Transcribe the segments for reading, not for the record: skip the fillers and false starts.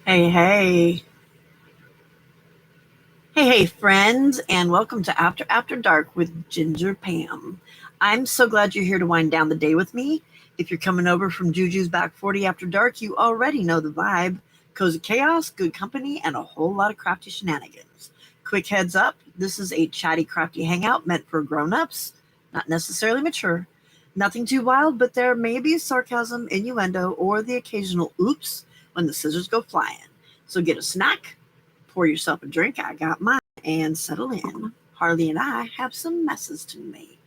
Hey, hey. Hey, friends, and welcome to After Dark with Ginger Pam. I'm so glad you're here to wind down the day with me. If you're coming over from Juju's Back 40 After Dark, you already know the vibe. Cozy chaos, good company, and a whole lot of crafty shenanigans. Quick heads up, this is a chatty, crafty hangout meant for grown-ups, not necessarily mature. Nothing too wild, but there may be sarcasm, innuendo, or the occasional oops when the scissors go flying. So get a snack, pour yourself a drink, I got mine, and settle in. Harley and I have some messes to make.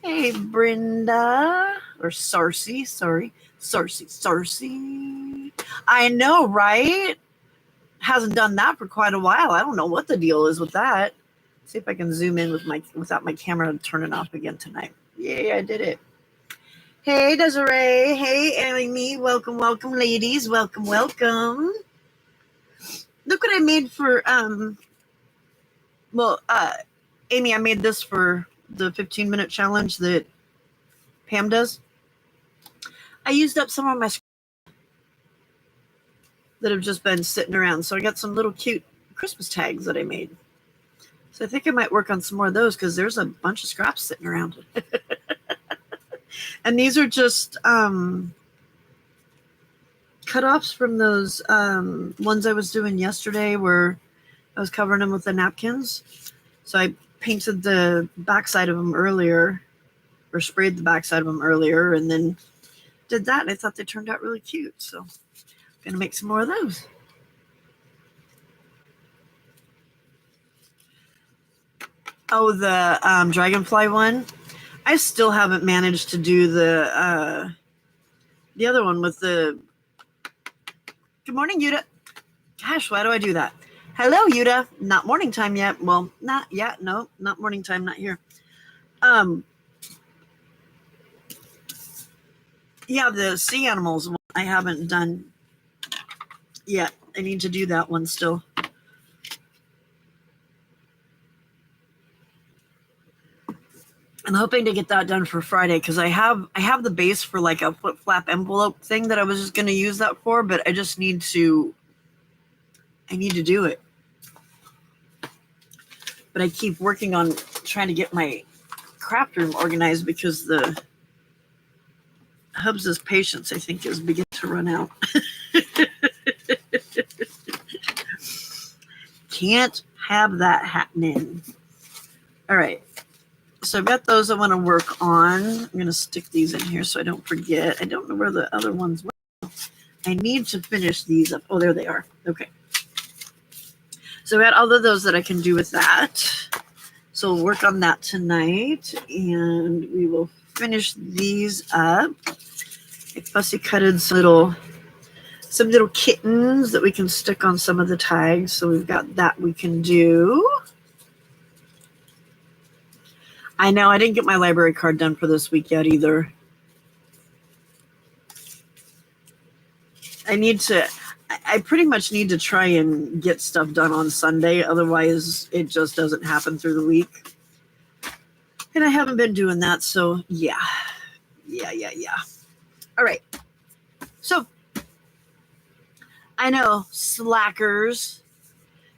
Hey, Brenda. Or Sarcy, sorry. Sarcy. I know, right? Hasn't done that for quite a while. I don't know what the deal is with that. See if I can zoom in without my camera turning off again tonight. Yay, I did it. Hey, Desiree. Hey, Amy. Welcome, ladies. Welcome. Look what I made for well, Amy, I made this for the 15-minute challenge that Pam does. I used up some of my that have just been sitting around, so I got some little cute Christmas tags that I made. So I think I might work on some more of those because there's a bunch of scraps sitting around. And these are just cut-offs from those ones I was doing yesterday where I was covering them with the napkins. So I painted the backside of them earlier, or sprayed the backside of them earlier, and then did that, and I thought they turned out really cute. So I'm going to make some more of those. Oh, the dragonfly one. I still haven't managed to do the other one with the. Good morning, Yuta. Gosh, why do I do that? Hello, Yuta. Not morning time yet. Well, not yet. No, not morning time. Not here. Yeah, the sea animals one I haven't done yet. I need to do that one still. I'm hoping to get that done for Friday because I have the base for like a flip flap envelope thing that I was just going to use that for, but I just need to do it. But I keep working on trying to get my craft room organized because the Hubs' patience, I think, is beginning to run out. Can't have that happening. All right. So I've got those I want to work on. I'm going to stick these in here so I don't forget. I don't know where the other ones went. I need to finish these up. Oh, there they are. Okay. So I got all of those that I can do with that. So we'll work on that tonight, and we will finish these up. I fussy cutted some little kittens that we can stick on some of the tags. So we've got that we can do. I know I didn't get my library card done for this week yet either. I pretty much need to try and get stuff done on Sunday. Otherwise, it just doesn't happen through the week. And I haven't been doing that. So, yeah. All right. So, I know, slackers.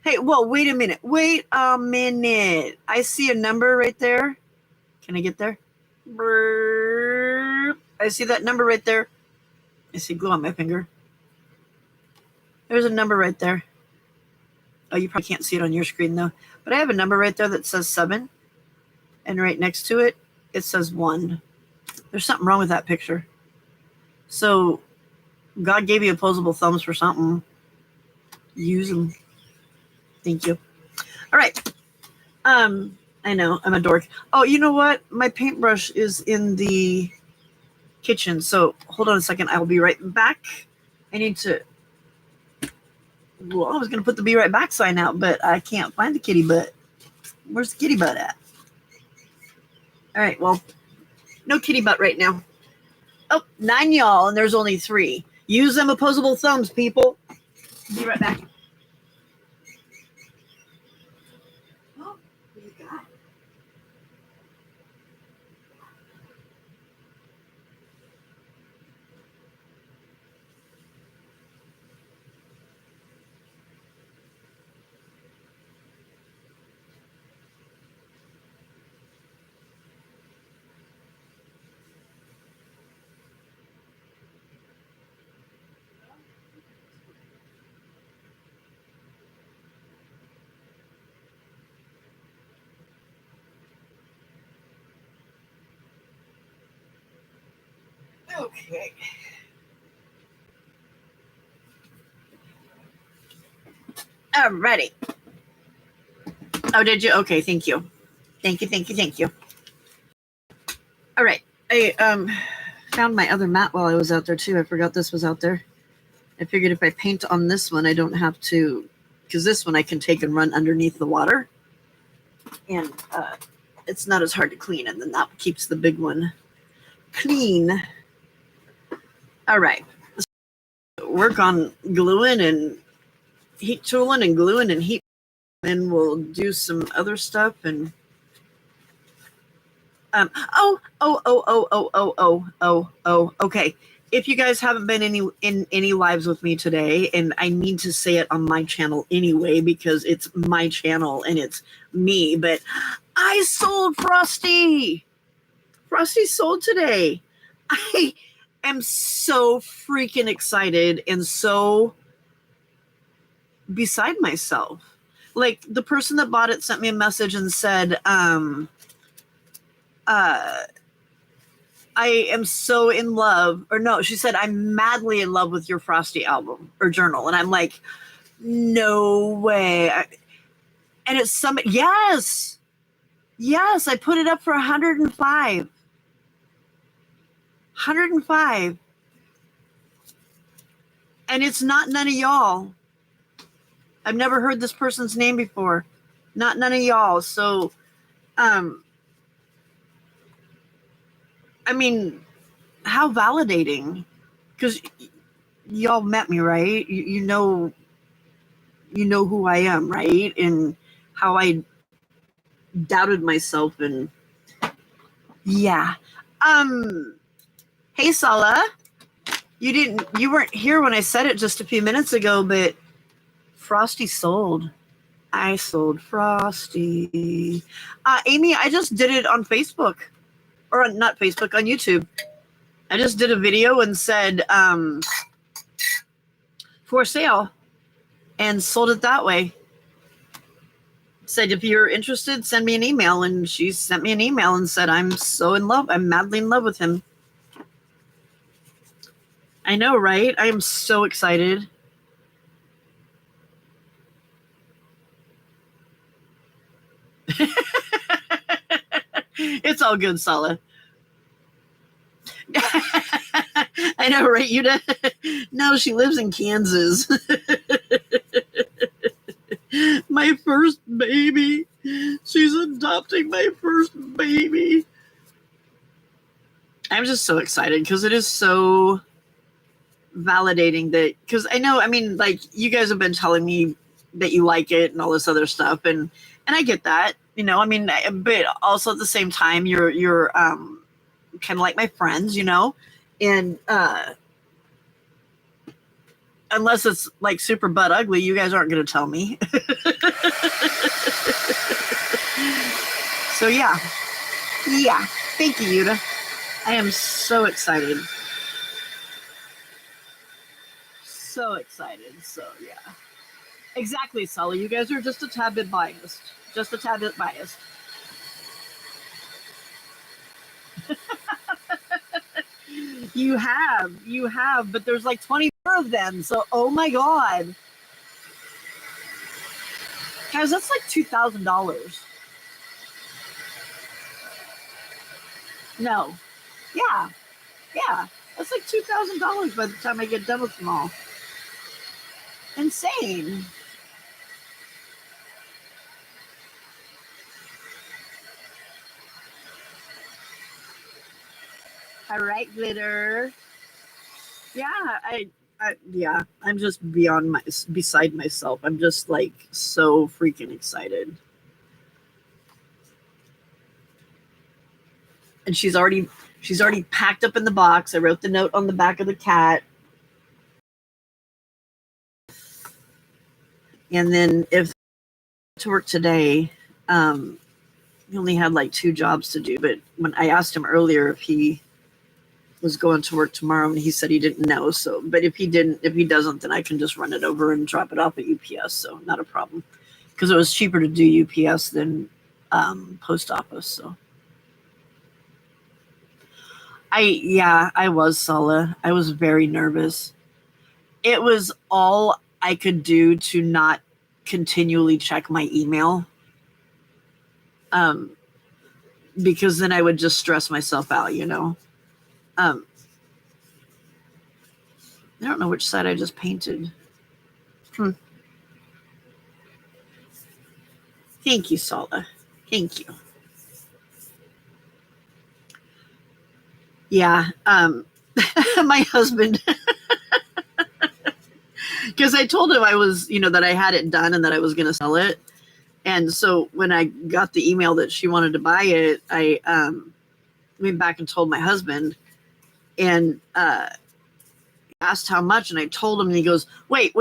Hey, well, wait a minute. I see a number right there. Can I get there? I see that number right there. I see glue on my finger. There's a number right there. Oh, you probably can't see it on your screen though. But I have a number right there that says 7. And right next to it, it says 1. There's something wrong with that picture. So God gave you opposable thumbs for something. Use them. Thank you. All right. I know, I'm a dork. Oh, you know what? My paintbrush is in the kitchen. So hold on a second. I will be right back. I need to. Well, I was going to put the be right back sign out, but I can't find the kitty butt. Where's the kitty butt at? All right, well, no kitty butt right now. Oh, 9 y'all, and there's only 3. Use them opposable thumbs, people. Be right back. Oh, what do you got? Okay. Alrighty. Oh, did you? Okay, thank you. Thank you. All right. I found my other mat while I was out there too. I forgot this was out there. I figured if I paint on this one, I don't have to, because this one I can take and run underneath the water, and it's not as hard to clean, and then that keeps the big one clean. All right. Work on gluing and heat tooling and gluing and heat. Then we'll do some other stuff and okay. If you guys haven't been in any lives with me today, and I need to say it on my channel anyway because it's my channel and it's me, but I sold Frosty. Frosty sold today. I am so freaking excited and so beside myself. Like, the person that bought it sent me a message and said, I am so in love, or no, she said, I'm madly in love with your Frosty album or journal. And I'm like, no way. And it's yes, I put it up for 105. 105. And it's not none of y'all. I've never heard this person's name before. Not none of y'all. So, I mean, how validating. Because y'all met me, right? You know who I am, right? And how I doubted myself, and yeah. Hey Sala. You weren't here when I said it just a few minutes ago, but Frosty sold. I sold Frosty. Amy, I just did it on Facebook. Or not Facebook, on YouTube. I just did a video and said for sale and sold it that way. Said, if you're interested, send me an email. And she sent me an email and said, I'm so in love. I'm madly in love with him. I know, right? I am so excited. It's all good, Sala. I know, right, Yuda? No, she lives in Kansas. My first baby. She's adopting my first baby. I'm just so excited because it is so validating that, because I know, I mean, like, you guys have been telling me that you like it and all this other stuff, and I get that, you know, I mean, but also at the same time, you're kind of like my friends, you know, and unless it's like super butt ugly, you guys aren't going to tell me. So yeah, thank you, Yuda. I am so excited. So excited. So yeah, exactly, Sully. You guys are just a tad bit biased. Just a tad bit biased. You have, but there's like 24 of them. So, oh my god, guys, that's like $2,000. No, yeah, that's like $2,000 by the time I get done with them all. Insane. All right, glitter. Yeah, I'm just beside myself. I'm just like so freaking excited. And she's already packed up in the box. I wrote the note on the back of the cat. And then if to work today, he only had like 2 jobs to do. But when I asked him earlier if he was going to work tomorrow, and he said he didn't know. So, but if he doesn't, then I can just run it over and drop it off at UPS. So not a problem, because it was cheaper to do UPS than post office. So I was, Sala. I was very nervous. It was all I could do to not continually check my email. Um, because then I would just stress myself out, you know. I don't know which side I just painted. Thank you, Sala. Thank you. Yeah. My husband, because I told him I was, that I had it done and that I was going to sell it. And so when I got the email that she wanted to buy it, I went back and told my husband and asked how much. And I told him, and he goes, wait,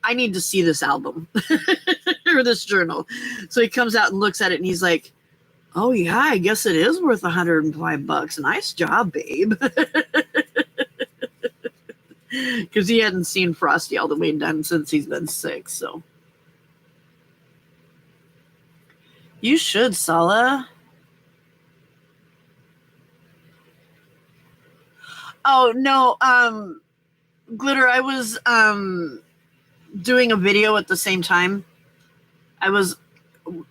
I need to see this album or this journal. So he comes out and looks at it and he's like, oh, yeah, I guess it is worth $105. Nice job, babe. Because he hadn't seen Frosty all the way done since he's been 6. So you should, Sala. Oh no, Glitter, I was doing a video at the same time. I was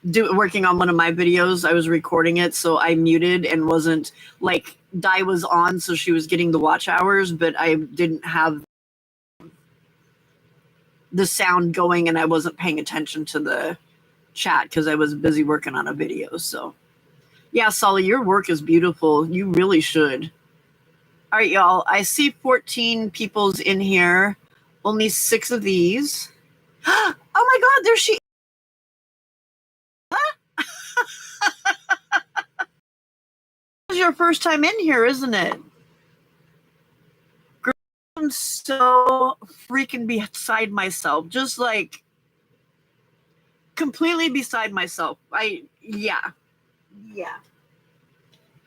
working on one of my videos. I was recording it, so I muted and wasn't like Di was on, so she was getting the watch hours, but I didn't have the sound going, and I wasn't paying attention to the chat because I was busy working on a video. So yeah, Solly, your work is beautiful. You really should. All right, y'all. I see 14 people's in here. Only 6 of these. Oh my God, there she is. Your first time in here, isn't it? Girl, I'm so freaking beside myself. Just like completely beside myself. Yeah.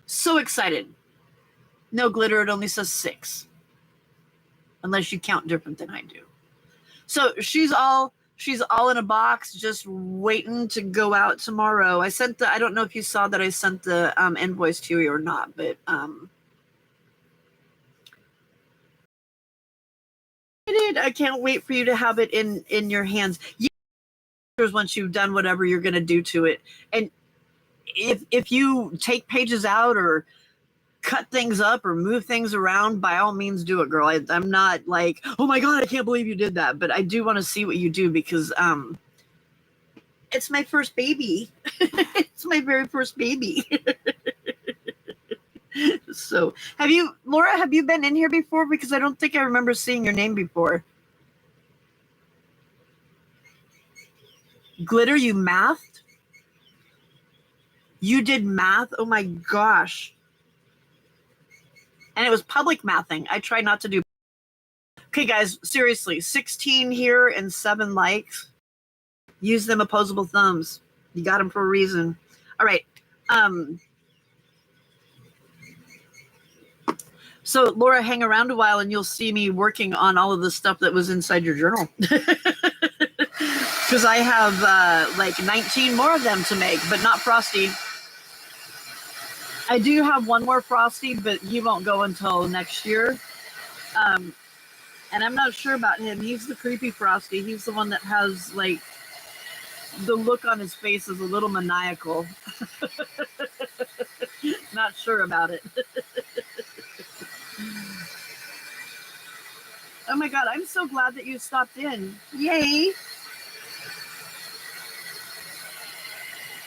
So excited. No, Glitter, it only says 6. Unless you count different than I do. So she's all in a box, just waiting to go out tomorrow. I don't know if you saw that I sent the invoice to you or not, but I can't wait for you to have it in your hands. Once you've done whatever you're going to do to it, and if you take pages out or cut things up or move things around, by all means do it, girl. I'm not like, oh my God, I can't believe you did that, but I do want to see what you do because it's my first baby. It's my very first baby. So Laura, have you been in here before? Because I don't think I remember seeing your name before. Glitter, you mathed? You did math? Oh my gosh. And it was public mathing. I try not to do. Okay, guys, seriously, 16 here and 7 likes. Use them opposable thumbs. You got them for a reason. All right. So, Laura, hang around a while and you'll see me working on all of the stuff that was inside your journal. Because I have like 19 more of them to make, but not Frosty. I do have one more Frosty, but he won't go until next year. And I'm not sure about him. He's the creepy Frosty. He's the one that has like the look on his face is a little maniacal. Not sure about it. Oh my God, I'm so glad that you stopped in. Yay.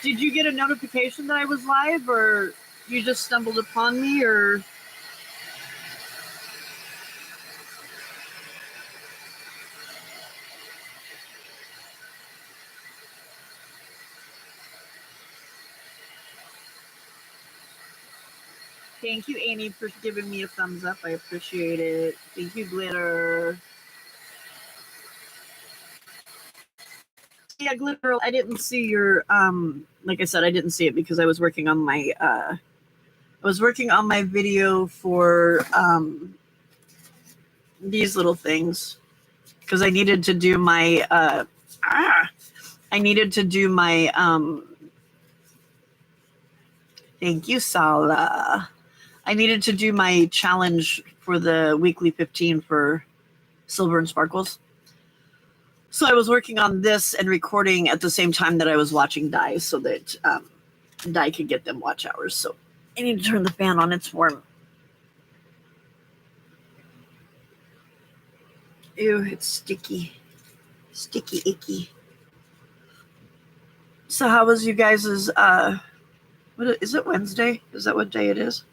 Did you get a notification that I was live, or you just stumbled upon me, or? Thank you, Amy, for giving me a thumbs up. I appreciate it. Thank you, Glitter. Yeah, Glitter, I didn't see your like I said, I didn't see it because I was working on my video for these little things because I needed to do my thank you, Sala. I needed to do my challenge for the weekly 15 for Silver and Sparkles. So I was working on this and recording at the same time that I was watching Di, so that Di could get them watch hours. So I need to turn the fan on. It's warm. Ew, it's sticky. Sticky, icky. So how was you guys' what is it, Wednesday? Is that what day it is?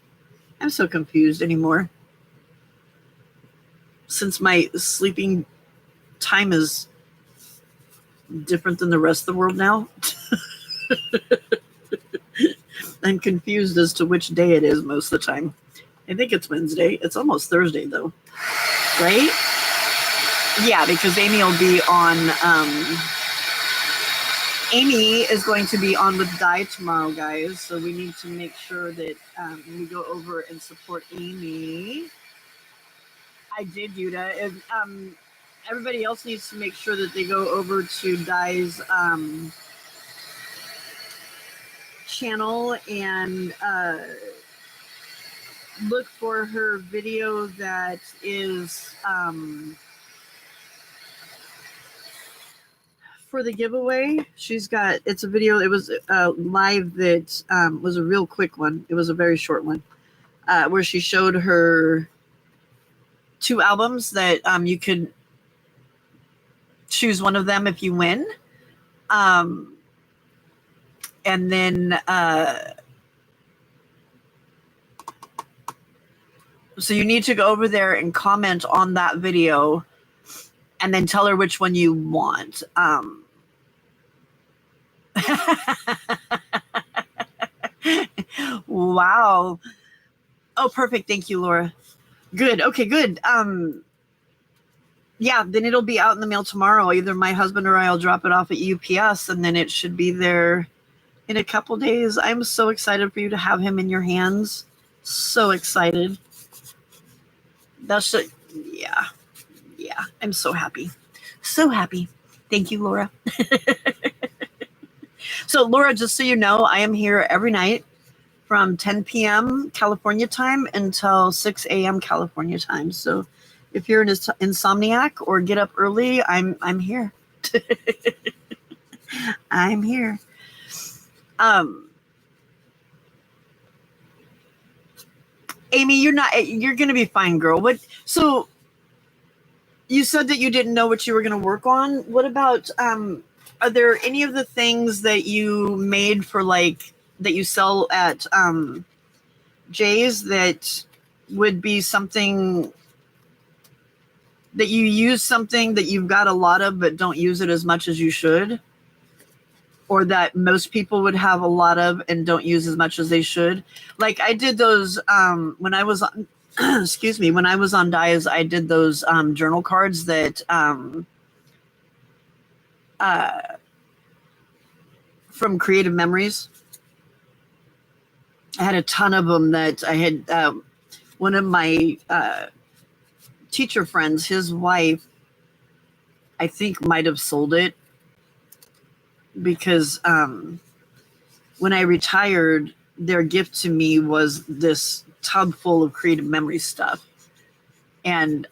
I'm so confused anymore. Since my sleeping time is different than the rest of the world now. I'm confused as to which day it is most of the time. I think it's Wednesday. It's almost Thursday though. Right? Yeah, because Amy will be on Amy is going to be on with Di tomorrow, guys. So we need to make sure that we go over and support Amy. I did, Yuda. And, everybody else needs to make sure that they go over to Di's channel and look for her video that is for the giveaway. It's a video. It was live that was a real quick one. It was a very short one where she showed her 2 albums that you could choose one of them if you win. And then so you need to go over there and comment on that video and then tell her which one you want. Wow. Oh, perfect. Thank you, Laura. Good. Okay, good. Yeah, then it'll be out in the mail tomorrow. Either my husband or I'll drop it off at UPS, and then it should be there in a couple days. I'm so excited for you to have him in your hands. So excited. Yeah. I'm so happy. So happy. Thank you, Laura. So, Laura, just so you know, I am here every night from 10 p.m. California time until 6 a.m. California time. So if you're an insomniac or get up early, I'm here. I'm here. Amy, you're going to be fine, girl. So you said that you didn't know what you were going to work on. What about, are there any of the things that you made for that you sell at Jay's that would be something that you use, something that you've got a lot of but don't use it as much as you should, or that most people would have a lot of and don't use as much as they should? Like I did those when I was on excuse me, when I was on Dias, I did those journal cards that from Creative Memories. I had a ton of them that I had. One of my teacher friends, his wife, I think might have sold it because when I retired, their gift to me was this tub full of Creative Memories stuff. And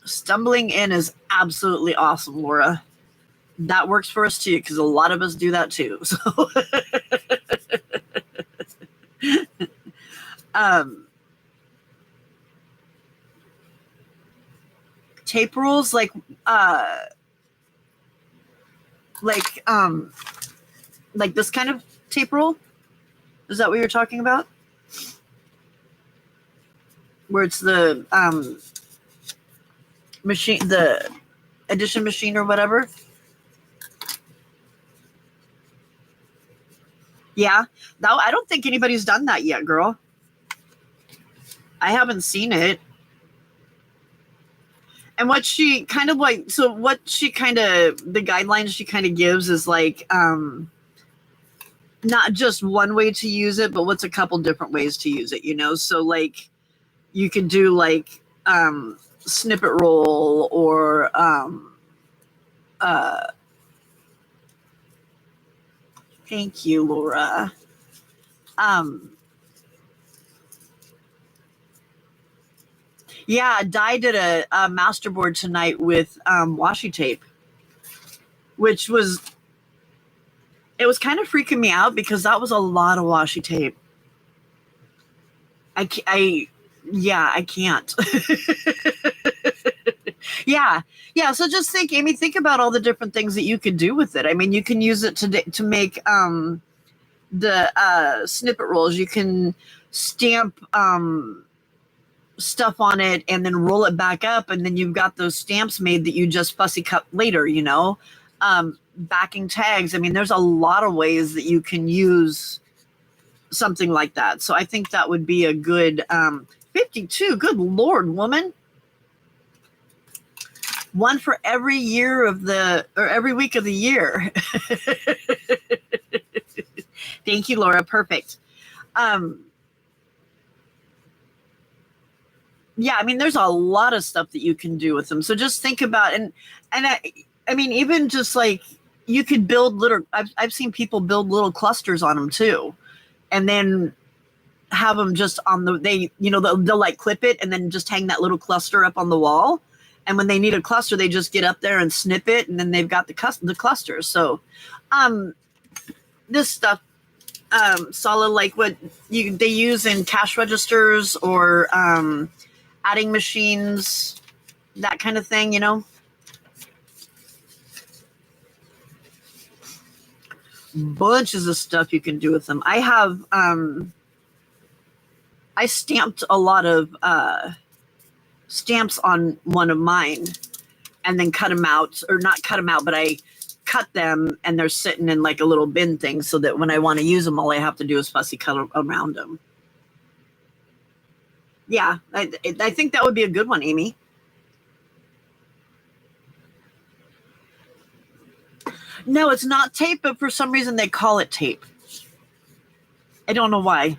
stumbling in is absolutely awesome, Laura. That works for us too, because a lot of us do that too. So tape rules like this kind of tape rule? Is that what you're talking about? Where it's the machine, the addition machine or whatever? Yeah. No, I don't think anybody's done that yet, girl. I haven't seen it. And what she kind of the guidelines she kind of gives is not just one way to use it, but what's a couple different ways to use it, So you could do snippet roll or thank you, Laura. Yeah, Di did a masterboard tonight with washi tape, which was, it was kind of freaking me out because that was a lot of washi tape. Yeah, I can't. Yeah. So just think, Amy, think about all the different things that you could do with it. I mean, you can use it to make the snippet rolls. You can stamp stuff on it and then roll it back up, and then you've got those stamps made that you just fussy cut later, backing tags. I mean, there's a lot of ways that you can use something like that. So I think that would be a good 52. Good Lord, woman. One for every year every week of the year. Thank you, Laura. Perfect. Yeah, I mean, there's a lot of stuff that you can do with them. So just think about, and I mean, even just like you could build little, I've seen people build little clusters on them too. And then have them just on they'll like clip it and then just hang that little cluster up on the wall. And when they need a cluster, they just get up there and snip it, and then they've got the clusters. So this stuff, solid, like what they use in cash registers or adding machines, that kind of thing, bunches of stuff you can do with them. I have I stamped a lot of stamps on one of mine and then cut them out, or not cut them out, but I cut them and they're sitting in like a little bin thing so that when I want to use them, all I have to do is fussy cut around them. Yeah, I think that would be a good one, Amy. No, it's not tape, but for some reason they call it tape. I don't know why.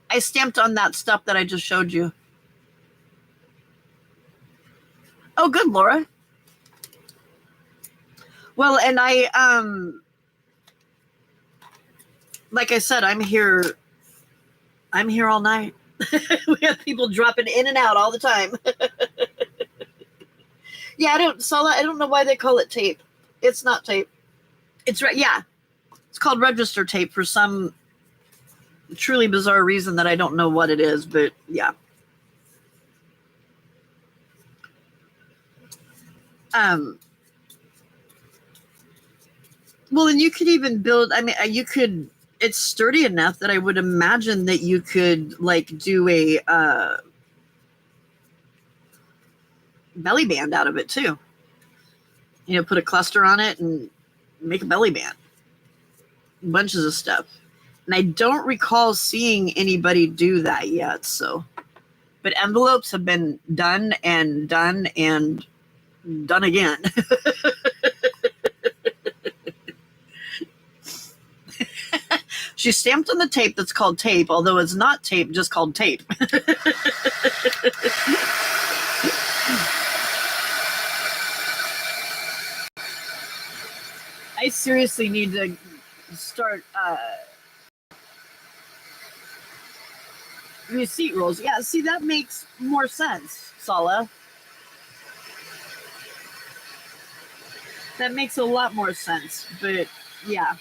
I stamped on that stuff that I just showed you. Oh, good, Laura. Well, and like I said, I'm here all night. We have people dropping in and out all the time. Yeah, I don't know why they call it tape. It's not tape. It's right. Yeah, it's called register tape for some truly bizarre reason that I don't know what it is, but yeah. Well, and you could even build, I mean, it's sturdy enough that I would imagine that you could like do a belly band out of it too. Put a cluster on it and make a belly band. Bunches of stuff. And I don't recall seeing anybody do that yet. So, but envelopes have been done and done and done again. She stamped on the tape that's called tape, although it's not tape, just called tape. I seriously need to start receipt rolls. Yeah, see, that makes more sense, Sala. That makes a lot more sense, but yeah.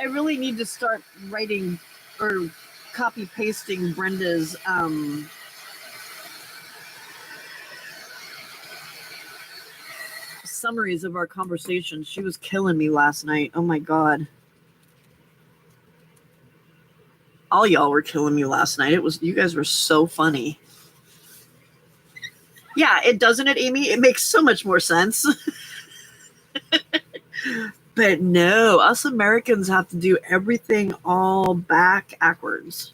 I really need to start writing or copy pasting Brenda's summaries of our conversations. She was killing me last night. Oh my God. All y'all were killing me last night. You guys were so funny. Yeah, it doesn't it, Amy? It makes so much more sense. But no, us Americans have to do everything all backwards.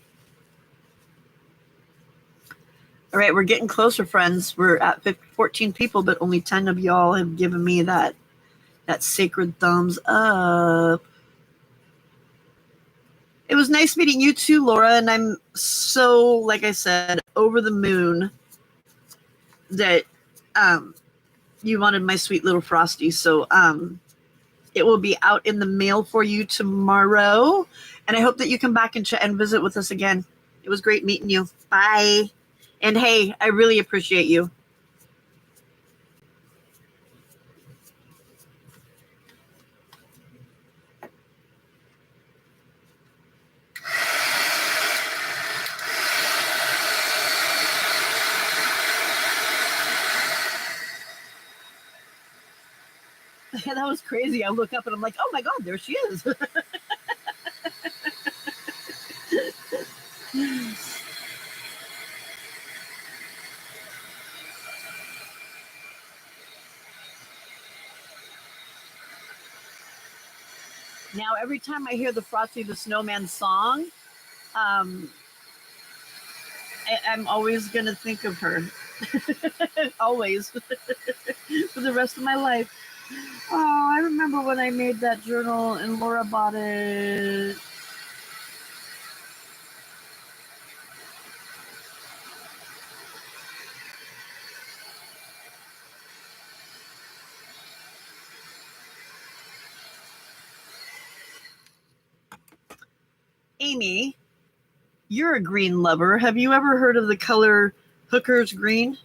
All right, we're getting closer, friends. We're at 14 people, but only 10 of y'all have given me that sacred thumbs up. It was nice meeting you too, Laura, and I'm so, like I said, over the moon that you wanted my sweet little Frosty. So It will be out in the mail for you tomorrow. And I hope that you come back and visit with us again. It was great meeting you. Bye. And hey, I really appreciate you. That was crazy. I look up and I'm like, oh my God, there she is. Now, every time I hear the Frosty the Snowman song, I'm always going to think of her. Always. For the rest of my life. Oh, I remember when I made that journal and Laura bought it. Amy, you're a green lover. Have you ever heard of the color Hooker's green?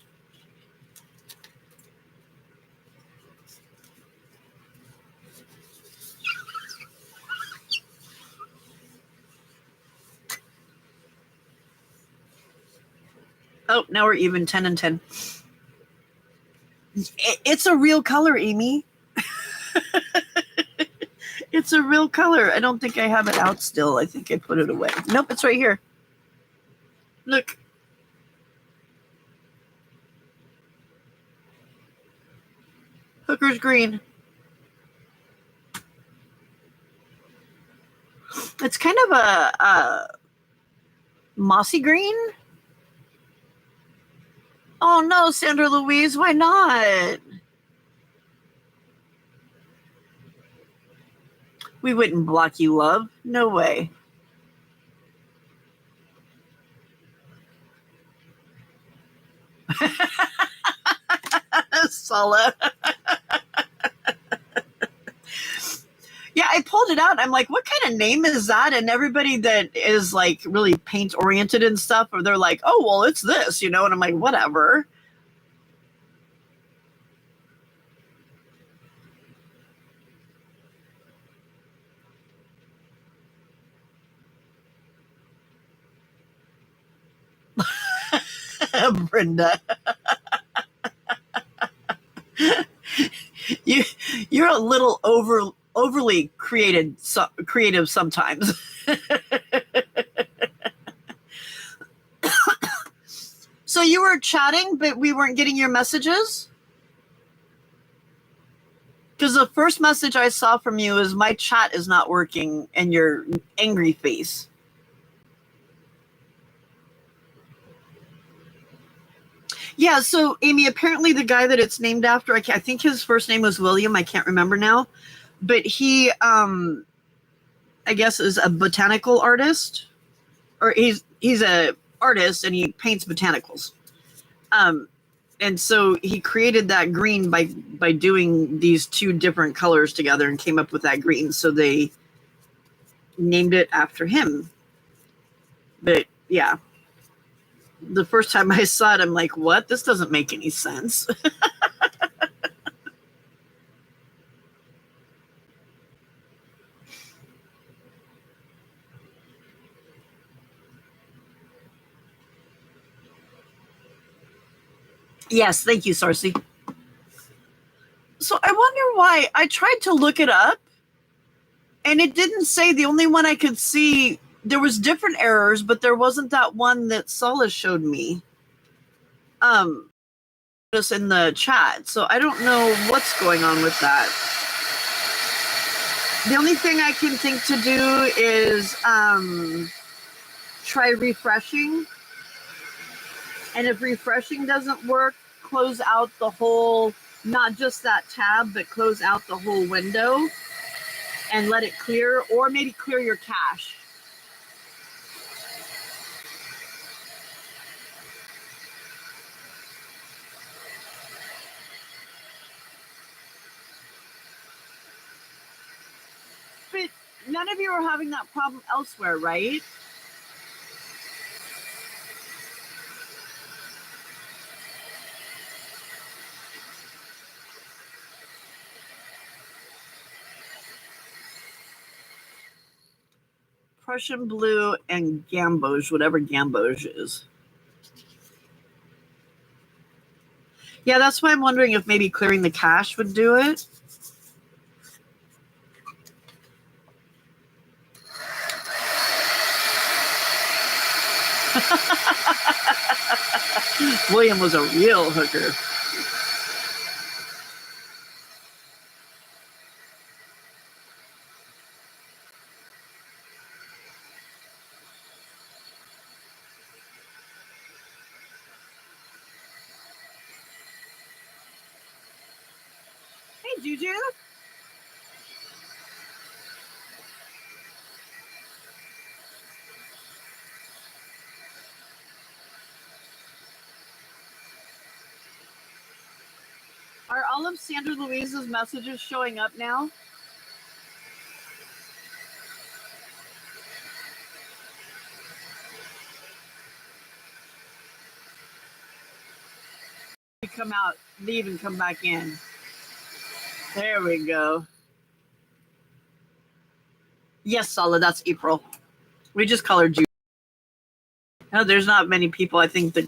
Oh, now we're even 10 and 10. It's a real color, Amy. It's a real color. I don't think I have it out still. I think I put it away. Nope, it's right here. Look. Hooker's green. It's kind of a mossy green. Oh no, Sandra Louise, why not? We wouldn't block you, love. No way. Sala. Yeah, I pulled it out. I'm like, what kind of name is that? And everybody that is like really paint oriented and stuff, or they're like, oh, well, it's this, you know? And I'm like, whatever. Brenda. You're a little overly creative sometimes. So you were chatting, but we weren't getting your messages? Because the first message I saw from you is my chat is not working and your angry face. Yeah, so Amy, apparently the guy that it's named after, I think his first name was William, I can't remember now, but he, I guess, is a botanical artist, or he's a artist and he paints botanicals. And so he created that green by doing these two different colors together and came up with that green. So they named it after him. But yeah, the first time I saw it, I'm like, what? This doesn't make any sense. Yes, thank you, Sarcy. So I wonder why. I tried to look it up and it didn't say. The only one I could see, there was different errors, but there wasn't that one that Solace showed me. Just in the chat. So I don't know what's going on with that. The only thing I can think to do is try refreshing. And if refreshing doesn't work, close out the whole, not just that tab, but close out the whole window and let it clear, or maybe clear your cache. None of you are having that problem elsewhere, right? Prussian blue and gamboge, whatever gamboge is. Yeah, that's why I'm wondering if maybe clearing the cache would do it. William was a real hooker. Hey, Juju. Are all of Sandra Louise's messages showing up now? You come out, leave, and come back in. There we go. Yes, Solid, that's April. We just call her Juju. No, there's not many people, I think, that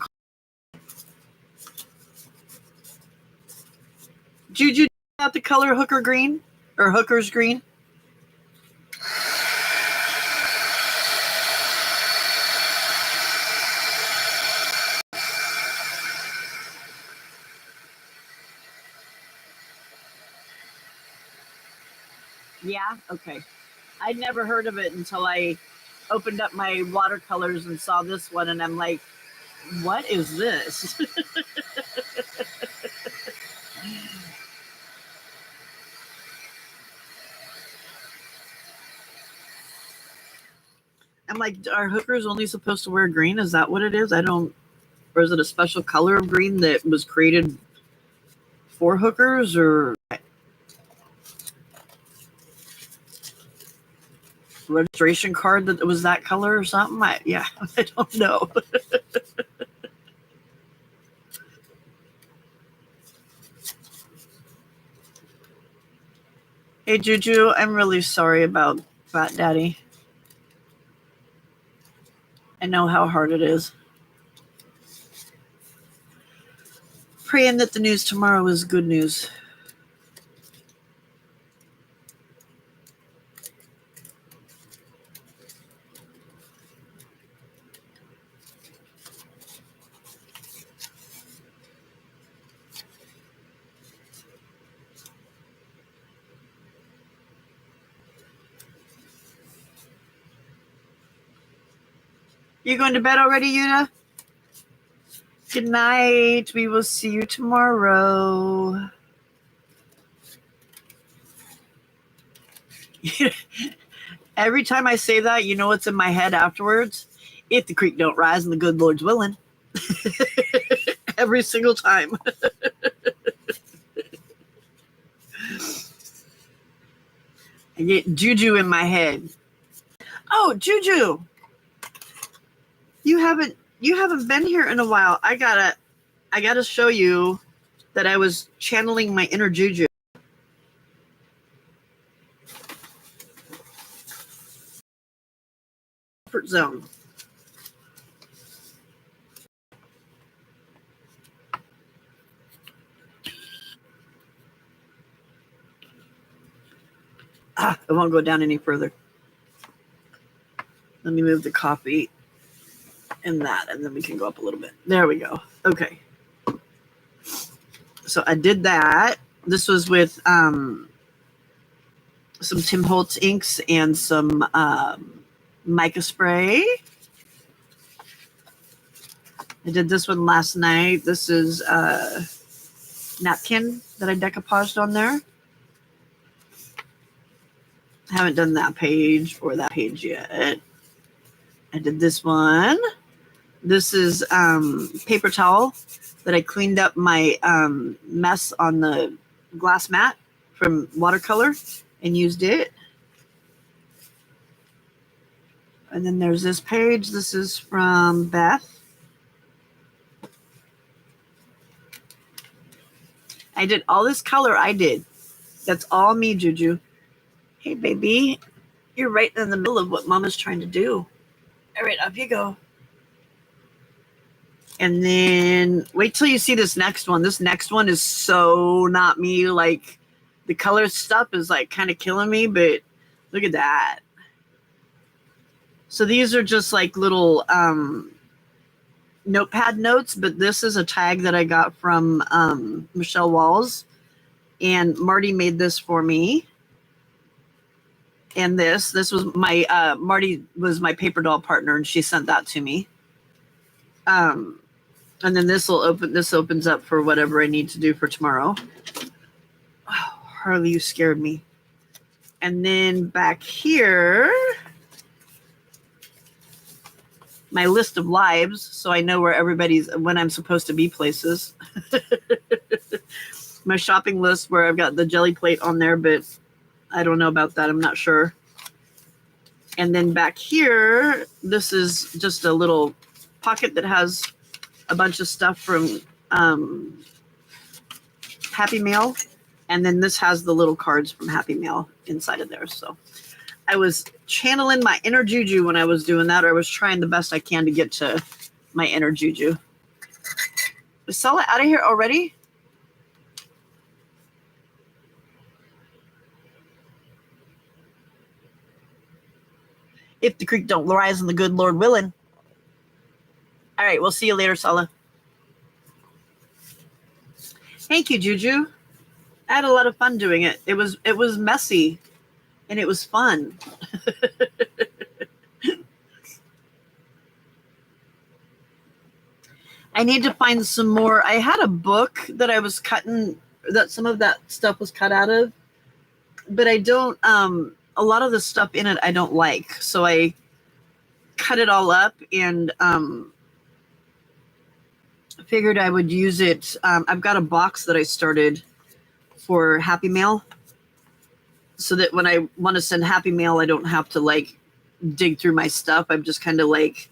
Juju got the color hooker green or hooker's green. Yeah, okay. I'd never heard of it until I opened up my watercolors and saw this one, and I'm like, what is this? I'm like, are hookers only supposed to wear green? Is that what it is? I don't, or is it a special color of green that was created for hookers, or registration card that was that color or something? I don't know. Hey, Juju, I'm really sorry about Fat Daddy. I know how hard it is. Praying that the news tomorrow is good news. You going to bed already, Yuna? Good night. We will see you tomorrow. Every time I say that, you know what's in my head afterwards? If the creek don't rise and the good Lord's willing. Every single time. I get Juju in my head. Oh, Juju. You haven't been here in a while. I gotta show you that I was channeling my inner Juju. Comfort zone. It won't go down any further. Let me move the copy and that, and then we can go up a little bit. There we go. Okay. So I did that. This was with some Tim Holtz inks and some mica spray. I did this one last night. This is napkin that I decoupaged on there. I haven't done that page or that page yet. I did this one. This is paper towel that I cleaned up my mess on the glass mat from watercolor and used it. And then there's this page. This is from Beth. I did all this color. I did. That's all me, Juju. Hey, baby. You're right in the middle of what Mama's trying to do. All right, up you go. And then wait till you see this next one. This next one is so not me. Like, the color stuff is like kind of killing me, but look at that. So these are just like little notepad notes, but this is a tag that I got from Michelle Walls, and Marty made this for me. And this was my Marty was my paper doll partner, and she sent that to me. And then this opens up for whatever I need to do for tomorrow. Oh, Harley, you scared me. And then back here, my list of lives, so I know where everybody's, when I'm supposed to be places. My shopping list where I've got the jelly plate on there, but I don't know about that. I'm not sure. And then back here, this is just a little pocket that has a bunch of stuff from Happy Mail. And then this has the little cards from Happy Mail inside of there. So I was channeling my inner Juju when I was doing that, or I was trying the best I can to get to my inner Juju. Is Sella out of here already? If the creek don't rise and the good Lord willing. All right, we'll see you later, Sella. Thank you, Juju. I had a lot of fun doing it. It was messy, and it was fun. I need to find some more. I had a book that I was cutting, that some of that stuff was cut out of, but I don't, a lot of the stuff in it I don't like. So I cut it all up and figured I would use it. I've got a box that I started for Happy Mail, so that when I want to send Happy Mail, I don't have to like dig through my stuff. I'm just kind of like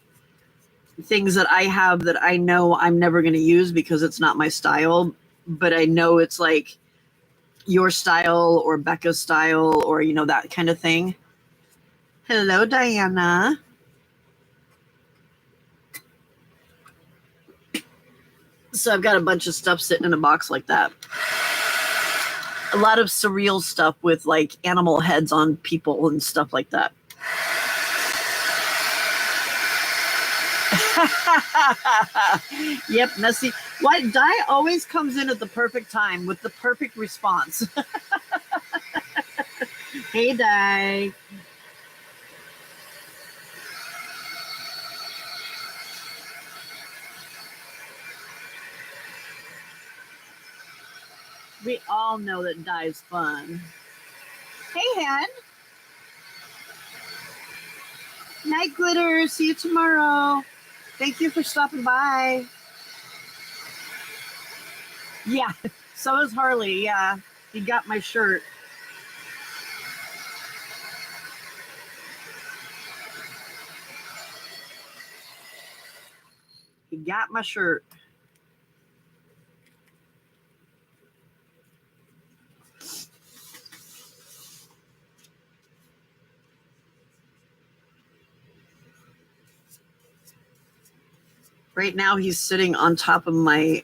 things that I have that I know I'm never going to use because it's not my style, but I know it's like your style or Becca's style or, you know, that kind of thing. Hello, Diana. So I've got a bunch of stuff sitting in a box like that. A lot of surreal stuff with like animal heads on people and stuff like that. Yep, messy. Why Di always comes in at the perfect time with the perfect response. Hey, Di. We all know that Di's fun. Hey, Hen. Night, Glitter. See you tomorrow. Thank you for stopping by. Yeah, so is Harley. Yeah, he got my shirt. He got my shirt. Right now he's sitting on top of my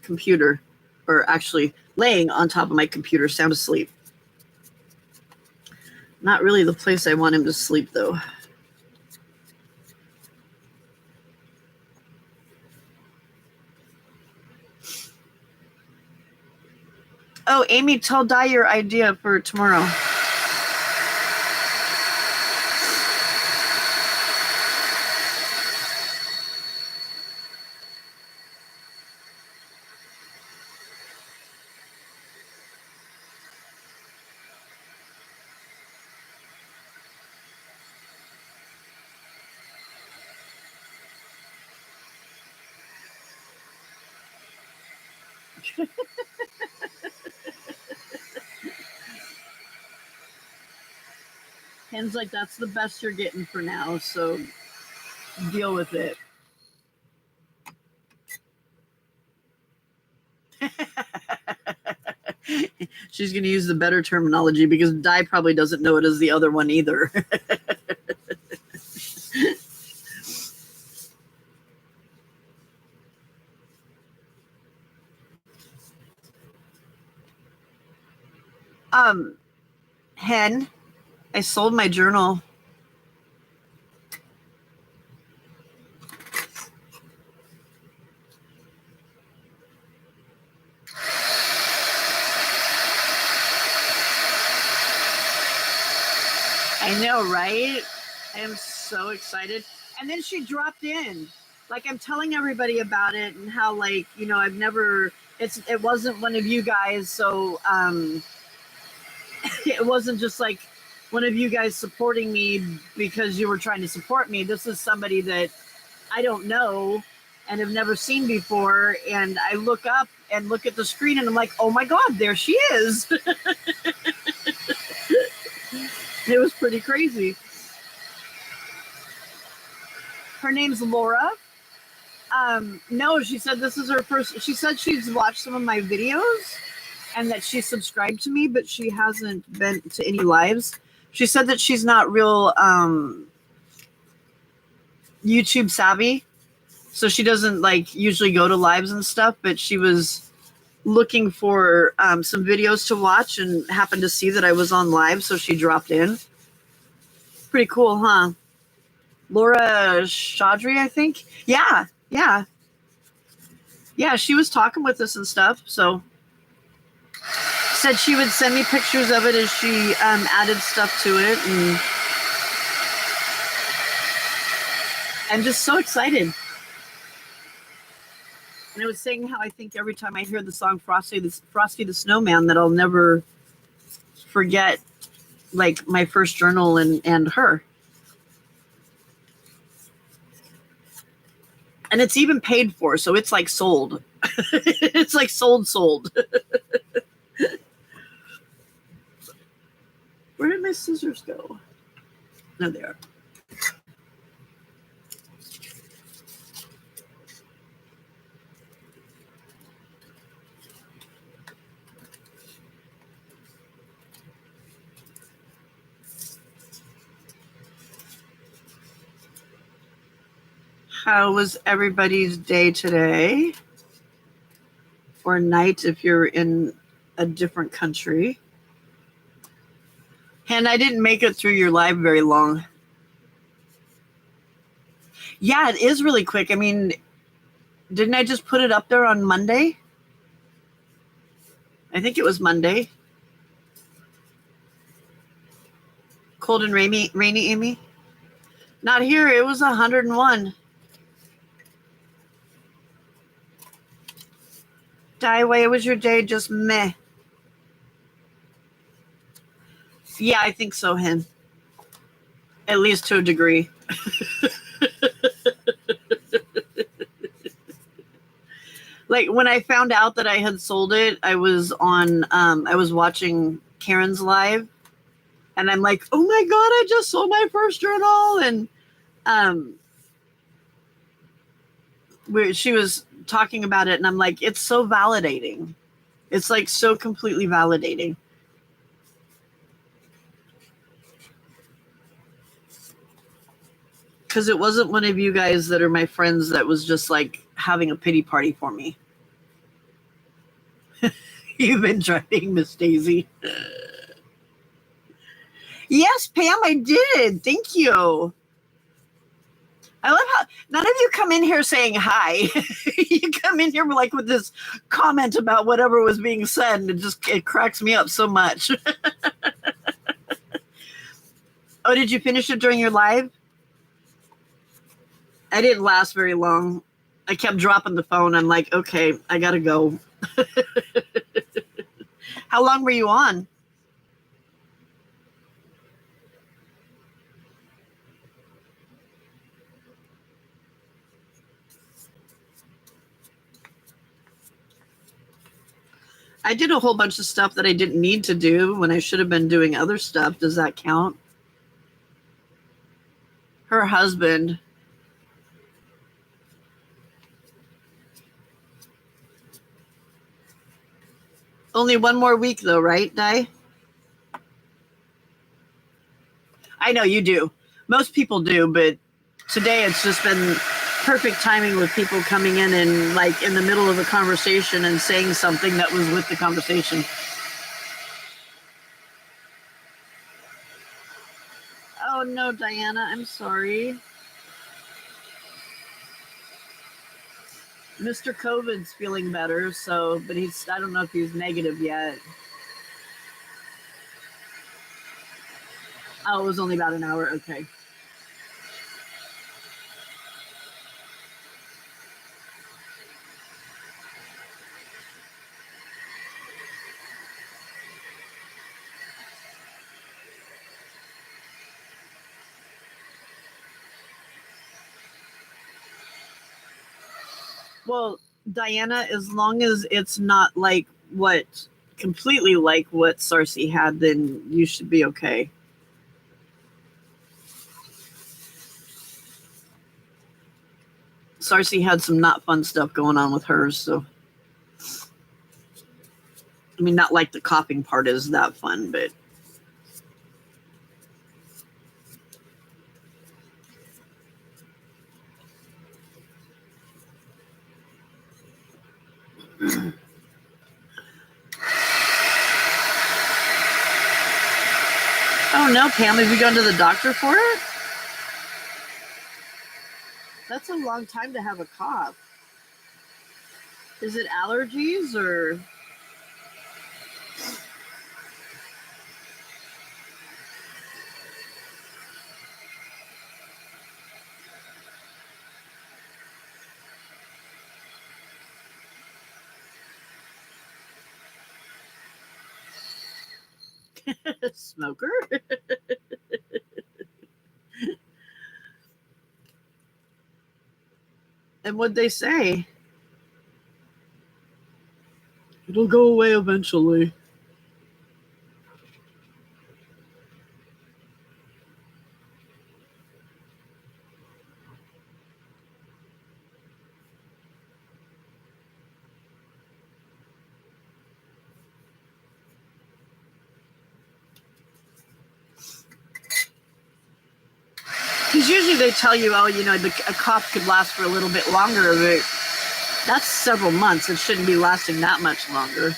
computer, or actually laying on top of my computer, sound asleep. Not really the place I want him to sleep, though. Oh, Amy, tell Di your idea for tomorrow. Ken's like, that's the best you're getting for now, so deal with it. She's going to use the better terminology because Di probably doesn't know it as the other one either. Hen, I sold my journal. I know, right? I am so excited. And then she dropped in. Like, I'm telling everybody about it and how, like, you know, it wasn't one of you guys, so it wasn't just like one of you guys supporting me because you were trying to support me. This is somebody that I don't know and have never seen before. And I look up and look at the screen and I'm like, oh my God, there she is. It was pretty crazy. Her name's Laura. No, she said this is her first. She said she's watched some of my videos and that she's subscribed to me, but she hasn't been to any lives. She said that she's not real YouTube savvy, so she doesn't like usually go to lives and stuff, but she was looking for some videos to watch and happened to see that I was on live, so she dropped in. Pretty cool, huh? Laura Chaudhry, I think. Yeah. She was talking with us and stuff, so said she would send me pictures of it as she added stuff to it, and I'm just so excited. And I was saying how I think every time I hear the song Frosty the Snowman that I'll never forget, like, my first journal and her. And it's even paid for, so it's like sold. It's like sold. Where did my scissors go? No, they are. How was everybody's day today? Or night if you're in a different country? And I didn't make it through your live very long. Yeah, it is really quick. I mean, didn't I just put it up there on Monday? I think it was Monday. Cold and rainy, Amy? Not here. It was 101. Diaway, was your day just meh? Yeah, I think so, Hen. At least to a degree. Like, when I found out that I had sold it, I was watching Karen's live, and I'm like, oh my God, I just sold my first journal. And she was talking about it, and I'm like, it's so validating. It's like so completely validating. Because it wasn't one of you guys that are my friends that was just like having a pity party for me. You've been trying, Miss Daisy. Yes, Pam, I did. Thank you. I love how none of you come in here saying hi. You come in here like with this comment about whatever was being said, and it cracks me up so much. Oh, did you finish it during your live? I didn't last very long. I kept dropping the phone. I'm like, okay, I gotta go. How long were you on? I did a whole bunch of stuff that I didn't need to do when I should have been doing other stuff. Does that count? her husband. Only one more week though, right, Di? I know you do. Most people do, but today it's just been perfect timing with people coming in and like in the middle of a conversation and saying something that was with the conversation. Oh no, Diana, I'm sorry. Mr. COVID's feeling better, so, but I don't know if he's negative yet. Oh, it was only about an hour. Okay. Well, Diana, as long as it's not like completely like what Sarcy had, then you should be okay. Sarcy had some not fun stuff going on with hers, so I mean, not like the coughing part is that fun, but oh no, Pam, have you gone to the doctor for it? That's a long time to have a cough. Is it allergies or? Smoker? And what'd they say? It'll go away eventually. Because usually they tell you, oh, you know, a cough could last for a little bit longer, but that's several months. It shouldn't be lasting that much longer.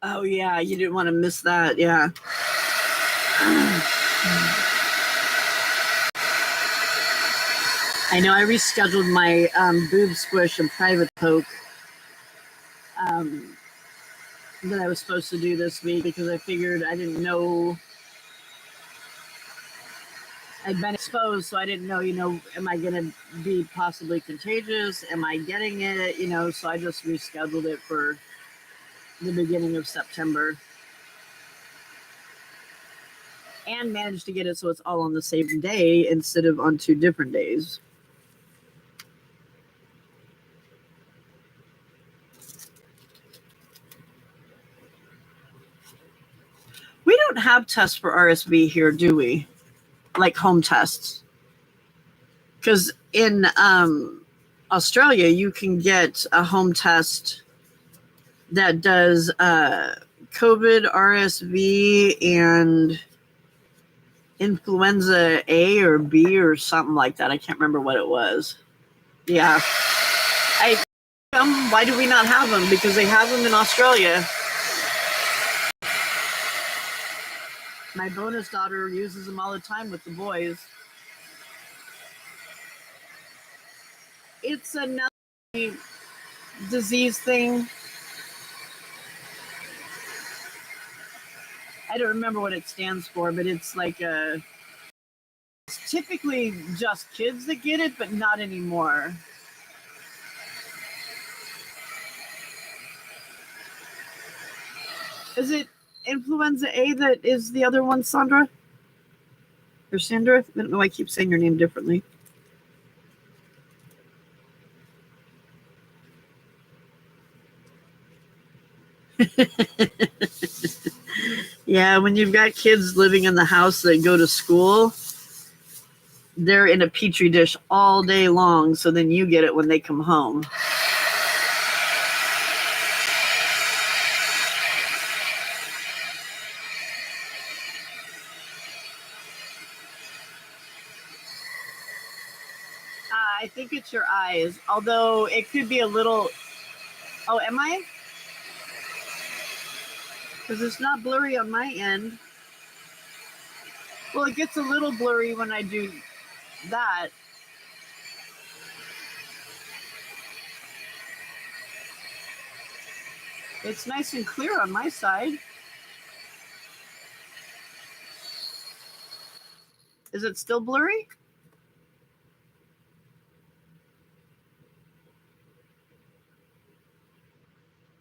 Oh, yeah, you didn't want to miss that, yeah. I know I rescheduled my boob squish and private poke that I was supposed to do this week because I figured I didn't know. I'd been exposed, so I didn't know, you know, am I going to be possibly contagious? Am I getting it? You know, so I just rescheduled it for the beginning of September. And managed to get it so it's all on the same day instead of on 2 different days. We don't have tests for RSV here, do we? Like home tests. Because in Australia, you can get a home test that does COVID, RSV, and influenza A or B or something like that. I can't remember what it was. Yeah. Why do we not have them? Because they have them in Australia. My bonus daughter uses them all the time with the boys. It's another disease thing. I don't remember what it stands for, but it's like it's typically just kids that get it, but not anymore. Is it influenza A that is the other one, Sandra? Or Sandra? I don't know why I keep saying your name differently. Yeah, when you've got kids living in the house that go to school, they're in a petri dish all day long, so then you get it when they come home. I think it's your eyes, although it could be a little... Oh, am I? Because it's not blurry on my end. Well, it gets a little blurry when I do that. It's nice and clear on my side. Is it still blurry?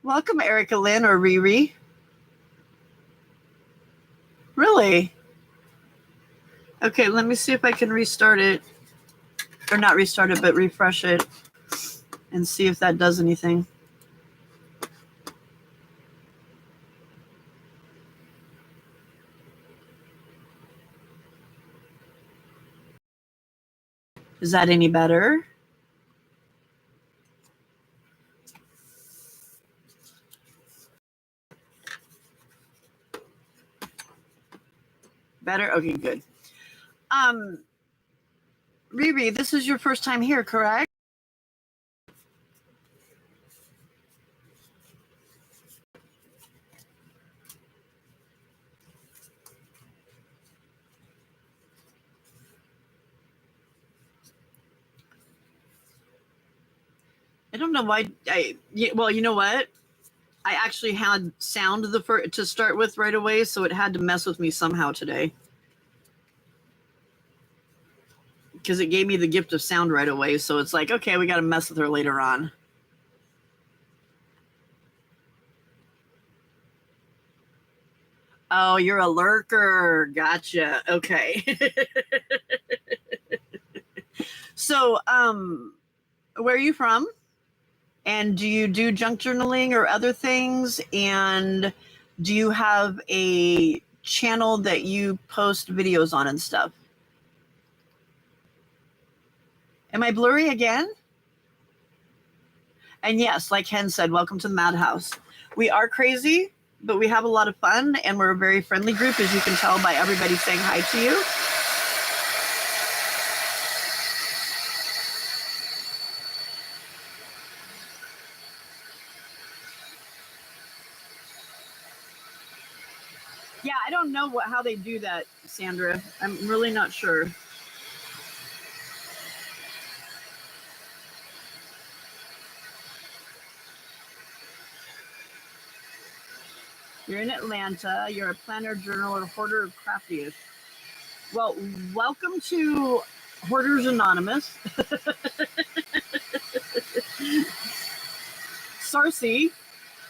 Welcome, Erica Lynn or Riri. Really? Okay, let me see if I can restart it. Or not restart it, but refresh it. And see if that does anything. Is that any better? Better? Okay, good. Riri, this is your first time here, correct? I don't know why. Well, you know what? I actually had sound to start with right away, so it had to mess with me somehow today. Because it gave me the gift of sound right away, so it's like, okay, we got to mess with her later on. Oh, you're a lurker. Gotcha. Okay. So, where are you from? And do you do junk journaling or other things? And do you have a channel that you post videos on and stuff? Am I blurry again? And yes, like Hen said, welcome to the Madhouse. We are crazy, but we have a lot of fun, and we're a very friendly group, as you can tell by everybody saying hi to you. Yeah, I don't know how they do that, Sandra. I'm really not sure. You're in Atlanta. You're a planner, journaler, hoarder, craftiest. Well, welcome to Hoarders Anonymous. Sarcy,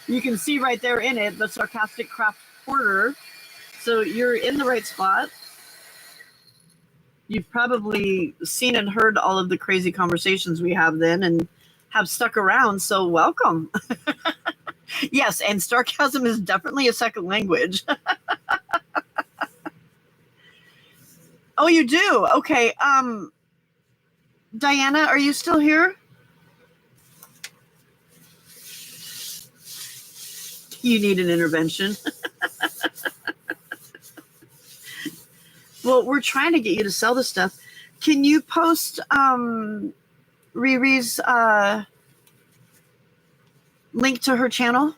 you can see right there in it, the sarcastic craft hoarder. So you're in the right spot. You've probably seen and heard all of the crazy conversations we have then and have stuck around, so welcome. Yes, and sarcasm is definitely a second language. Oh, you do? Okay. Diana, are you still here? You need an intervention. Well, we're trying to get you to sell the stuff. Can you post Riri's link to her channel?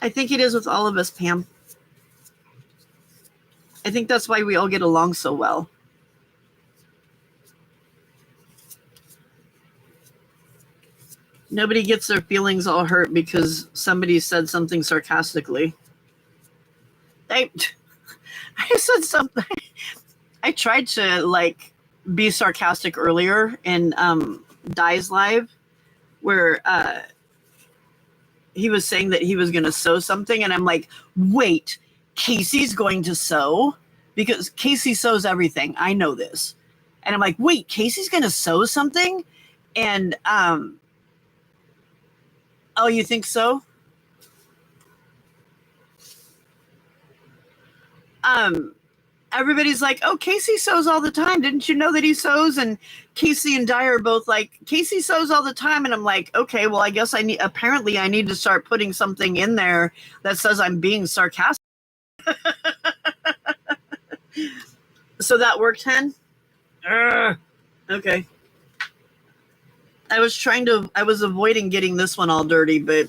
I think it is with all of us, Pam. I think that's why we all get along so well. Nobody gets their feelings all hurt because somebody said something sarcastically. I said something. I tried to like be sarcastic earlier in Dai's live where he was saying that he was going to sew something, and I'm like, wait, Casey's going to sew? Because Casey sews everything. I know this. And I'm like, wait, Casey's going to sew something? And oh, you think so? Everybody's like, oh, Casey sews all the time. Didn't you know that he sews? And Casey and Dai are both like, Casey sews all the time. And I'm like, okay, well, I guess I need to start putting something in there that says I'm being sarcastic. So that worked, Hen? Okay. I was avoiding getting this one all dirty, but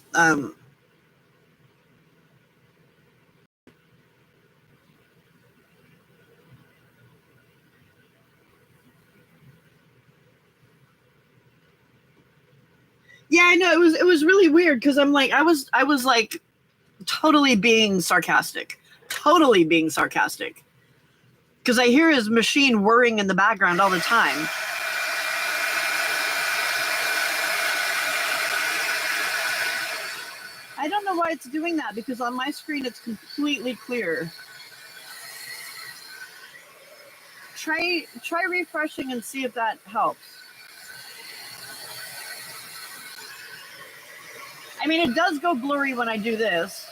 yeah, I know it was really weird because I'm like I was like totally being sarcastic because I hear his machine whirring in the background all the time. I don't know why it's doing that because on my screen it's completely clear. Try refreshing and see if that helps. I mean, it does go blurry when I do this.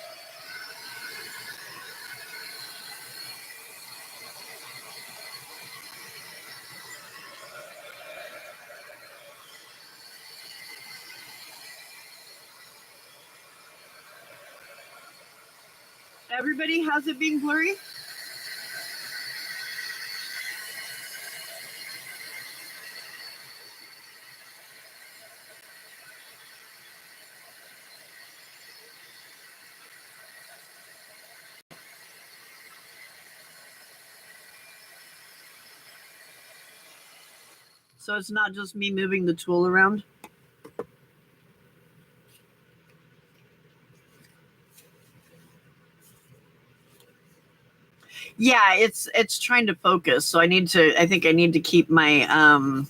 Everybody has it being blurry? So it's not just me moving the tool around? Yeah, it's trying to focus. So I think I need to keep my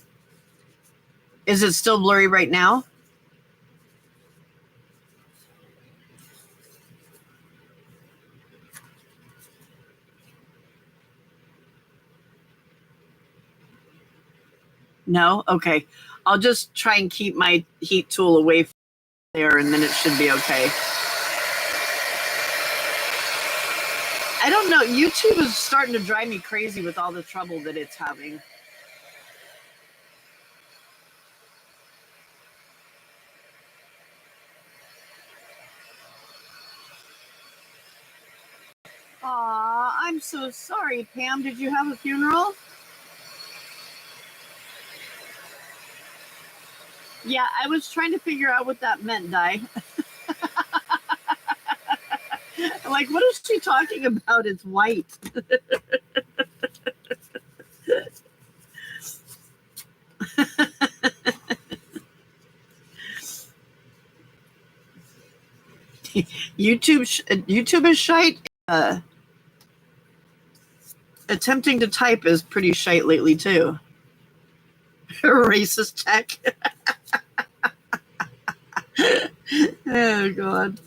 is it still blurry right now? No? Okay. I'll just try and keep my heat tool away from there and then it should be okay. I don't know. YouTube is starting to drive me crazy with all the trouble that it's having. Aw, I'm so sorry, Pam. Did you have a funeral? Yeah, I was trying to figure out what that meant, Di. I'm like, what is she talking about? It's white. YouTube is shite. Attempting to type is pretty shite lately too. Racist tech. Oh God.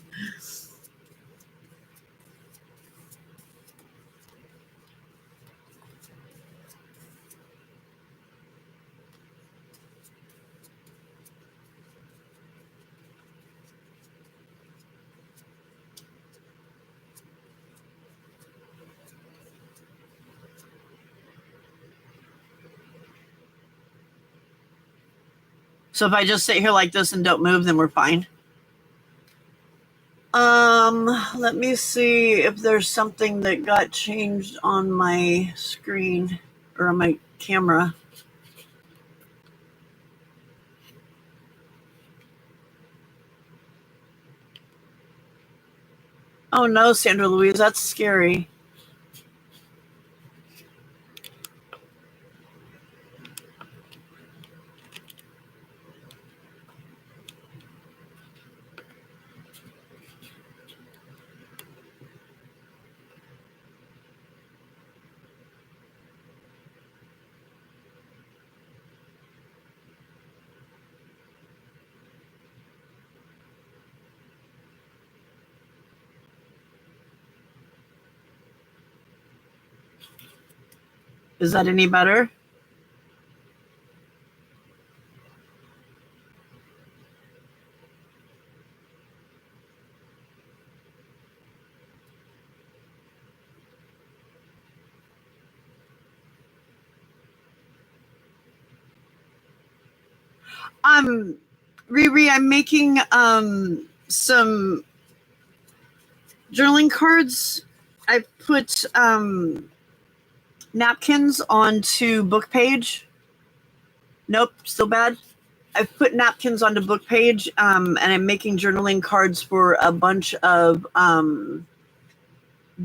So if I just sit here like this and don't move, then we're fine. Let me see if there's something that got changed on my screen or on my camera. Oh no, Sandra Louise, that's scary. Is that any better? Riri, I'm making some journaling cards. I put napkins onto book page. Nope, still bad. I've put napkins onto book page, and I'm making journaling cards for a bunch of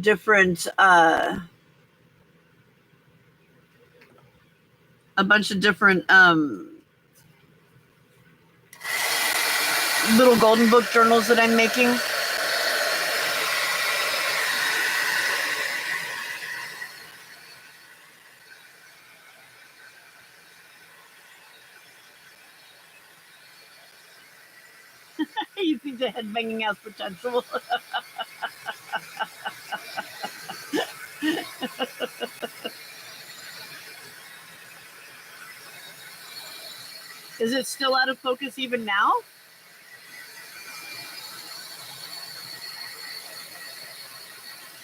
different little golden book journals that I'm making. You think the headbanging has potential? Is it still out of focus even now?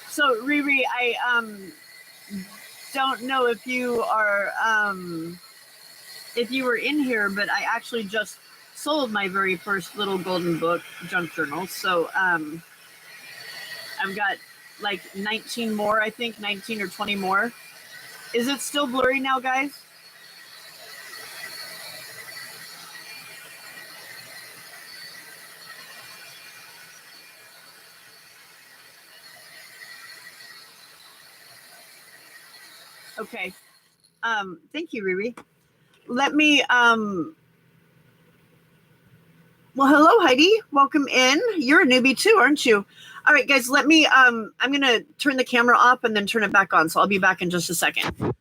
So Riri, I don't know if you were in here, but I actually just sold my very first little golden book junk journal. So I've got like 19 more, I think 19 or 20 more. Is it still blurry now, guys? Okay. Thank you, Riri. Let me well, hello, Heidi. Welcome in. You're a newbie too, aren't you? All right, guys, let me I'm gonna turn the camera off and then turn it back on. So I'll be back in just a second.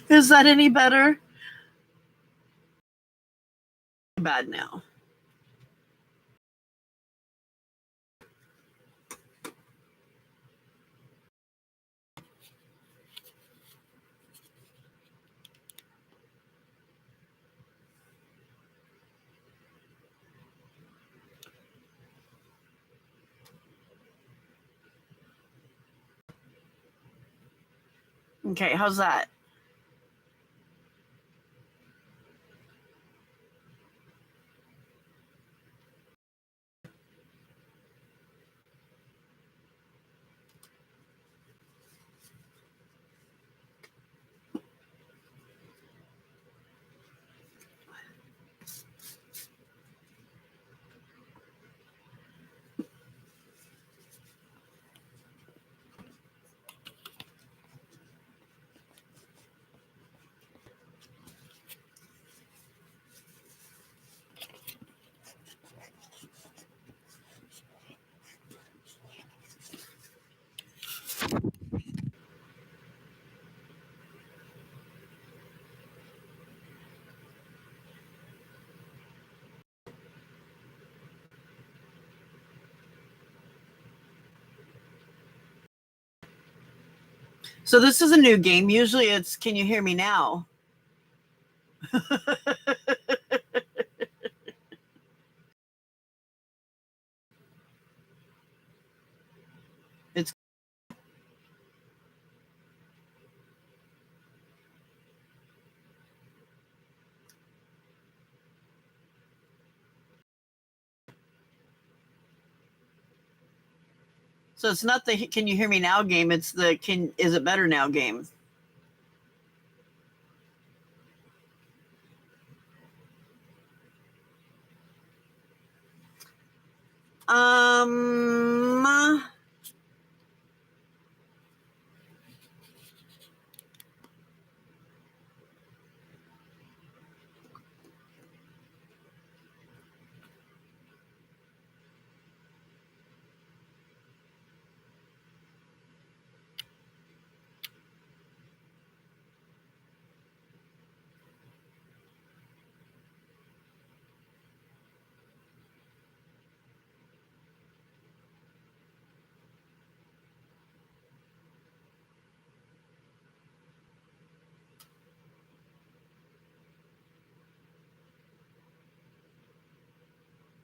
Is that any better? Bad now. Okay, how's that? So this is a new game. Usually it's can you hear me now? It's So it's not the can you hear me now game, it's the is it better now game.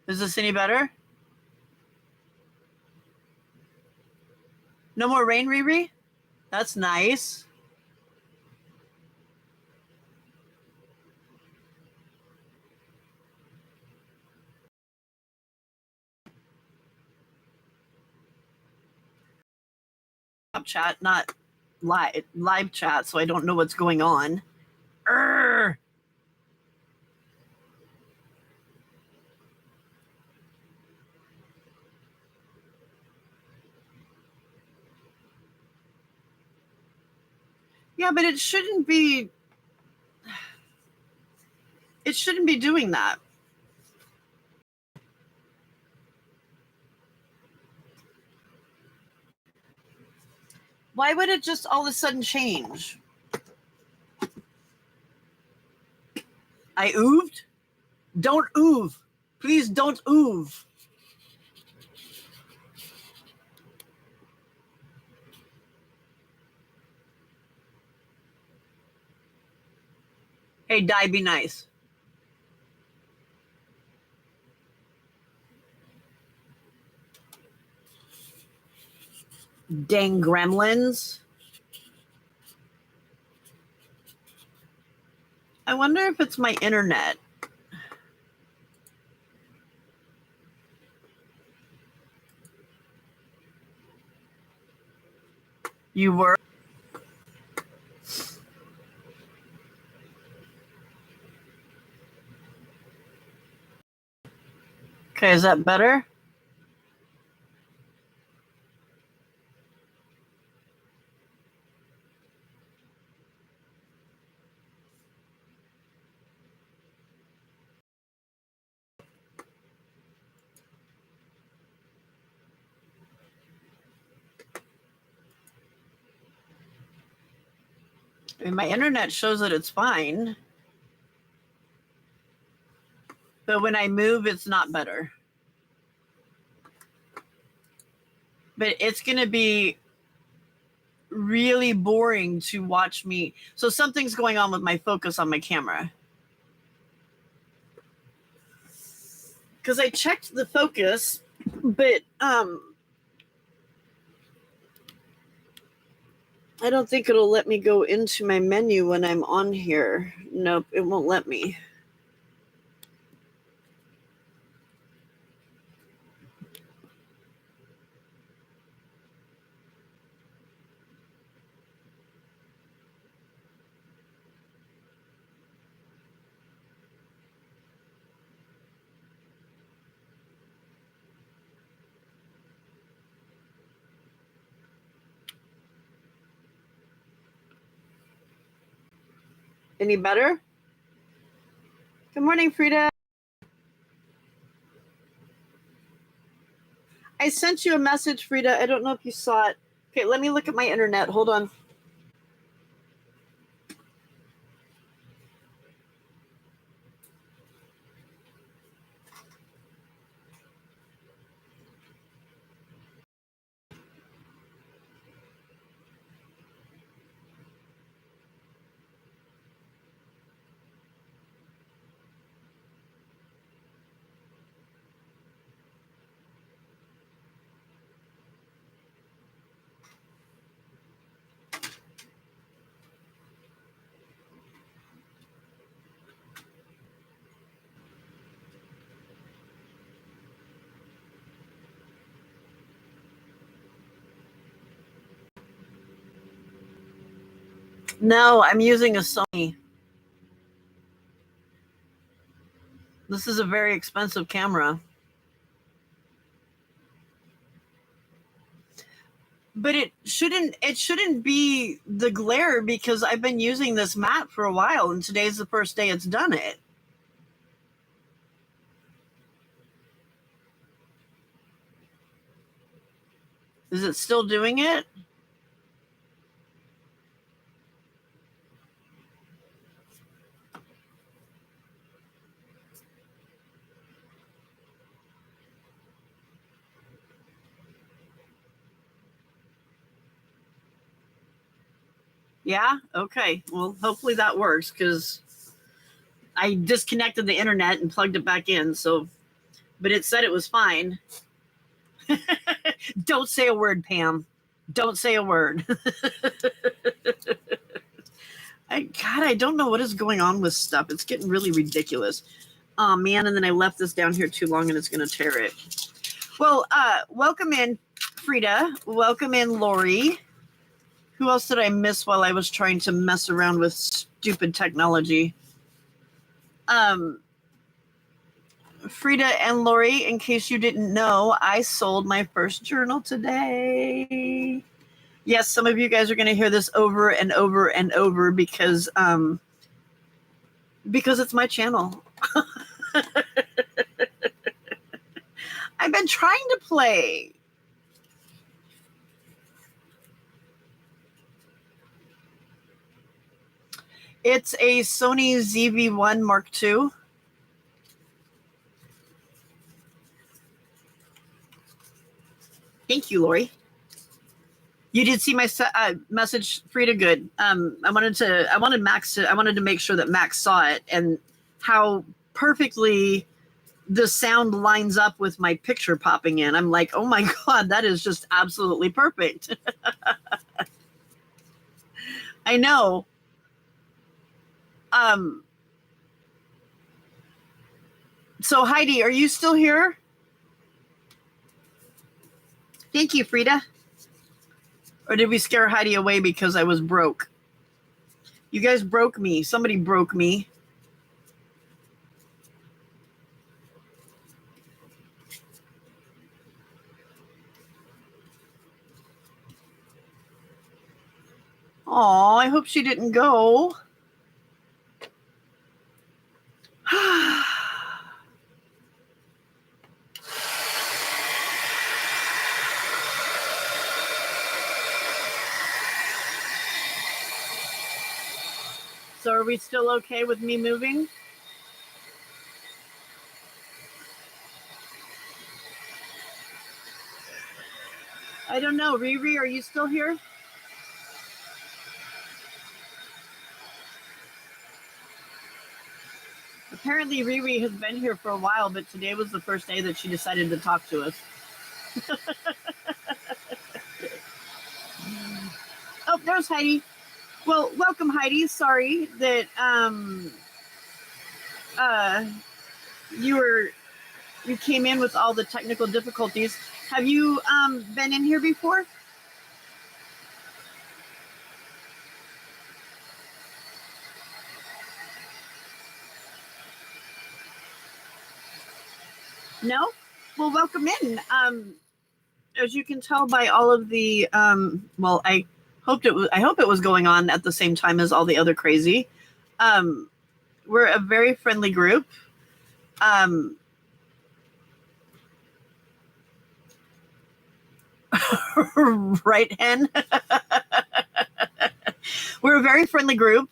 Is this any better? No more rain, Riri? That's nice. Chat, not live chat, so I don't know what's going on. Urgh. Yeah, but it shouldn't be. It shouldn't be doing that. Why would it just all of a sudden change? I ooved? Don't oove. Please don't oove. Hey, die, be nice. Dang gremlins. I wonder if it's my internet. You were? Okay, is that better? I mean, my internet shows that it's fine. But when I move, it's not better. But it's going to be really boring to watch me. So something's going on with my focus on my camera. Because I checked the focus, but I don't think it'll let me go into my menu when I'm on here. Nope, it won't let me. Any better? Good morning, Frida. I sent you a message, Frida. I don't know if you saw it. Okay, let me look at my internet. Hold on. No, I'm using a Sony. This is a very expensive camera. But it shouldn't be the glare because I've been using this mat for a while and today's the first day it's done it. Is it still doing it? Yeah? Okay. Well, hopefully that works because I disconnected the internet and plugged it back in. So, but it said it was fine. Don't say a word, Pam. Don't say a word. I don't know what is going on with stuff. It's getting really ridiculous. Oh, man. And then I left this down here too long and it's going to tear it. Well, welcome in, Frida. Welcome in, Lori. Who else did I miss while I was trying to mess around with stupid technology? Frida and Lori, in case you didn't know, I sold my first journal today. Yes, some of you guys are going to hear this over and over and over because it's my channel. I've been trying to play. It's a Sony ZV-1 Mark II. Thank you, Lori. You did see my message, Frida. Good. I wanted to make sure that Max saw it and how perfectly the sound lines up with my picture popping in. I'm like, oh my God, that is just absolutely perfect. I know. So Heidi, are you still here? Thank you, Frida. Or did we scare Heidi away because I was broke? You guys broke me. Somebody broke me. Aw, I hope she didn't go. So are we still okay with me moving? I don't know. Riri, are you still here? Apparently Riri has been here for a while, but today was the first day that she decided to talk to us. Oh, there's Heidi. Well, welcome, Heidi. Sorry that you came in with all the technical difficulties. Have you been in here before? No? Well, welcome in. As you can tell by all of the well, I hope it was going on at the same time as all the other crazy. We're a very friendly group. Right, Hen? We're a very friendly group.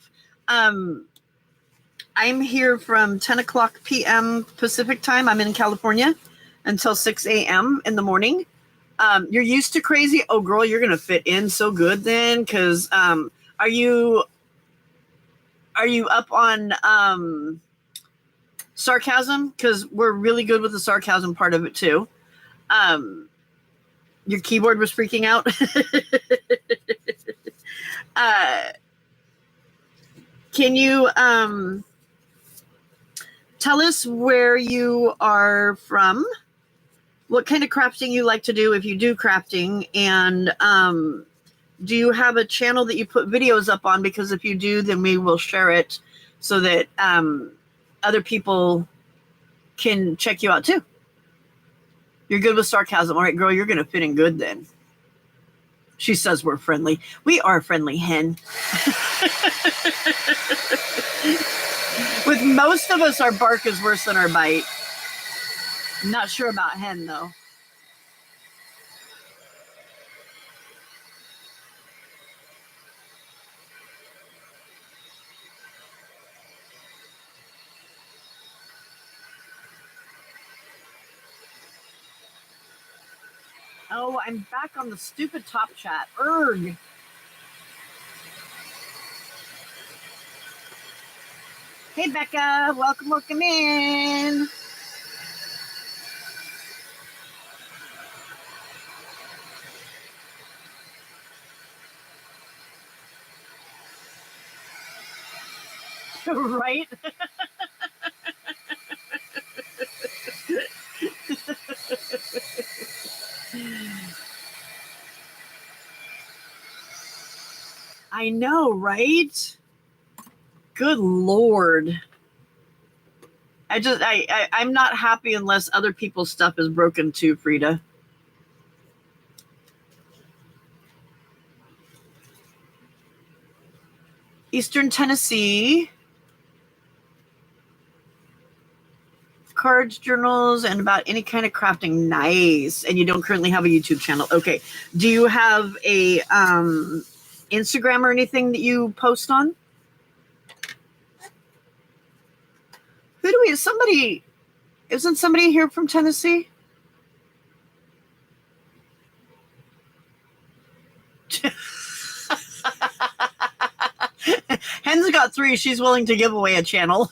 I'm here from 10 o'clock p.m. Pacific time. I'm in California until 6 a.m. in the morning. You're used to crazy. Oh, girl, you're going to fit in so good then. Because are you up on sarcasm? Because we're really good with the sarcasm part of it too. Your keyboard was freaking out. Can you tell us where you are from? What kind of crafting you like to do if you do crafting, and Do you have a channel that you put videos up on? Because if you do, then we will share it so that other people can check you out too. You're good with sarcasm. All right, girl, you're going to fit in good then. She says we're friendly. We are friendly, hen. With most of us, our bark is worse than our bite. I'm not sure about hen, though. Oh, I'm back on the stupid top chat. Erg. Hey, Becca. Welcome in. Right? I know, right? Good Lord. I'm not happy unless other people's stuff is broken too, Frida. Eastern Tennessee. Cards, journals, and about any kind of crafting. Nice. And you don't currently have a YouTube channel. Okay. Do you have a Instagram or anything that you post on? Who do we, isn't somebody here from Tennessee? Hen's got 3. She's willing to give away a channel.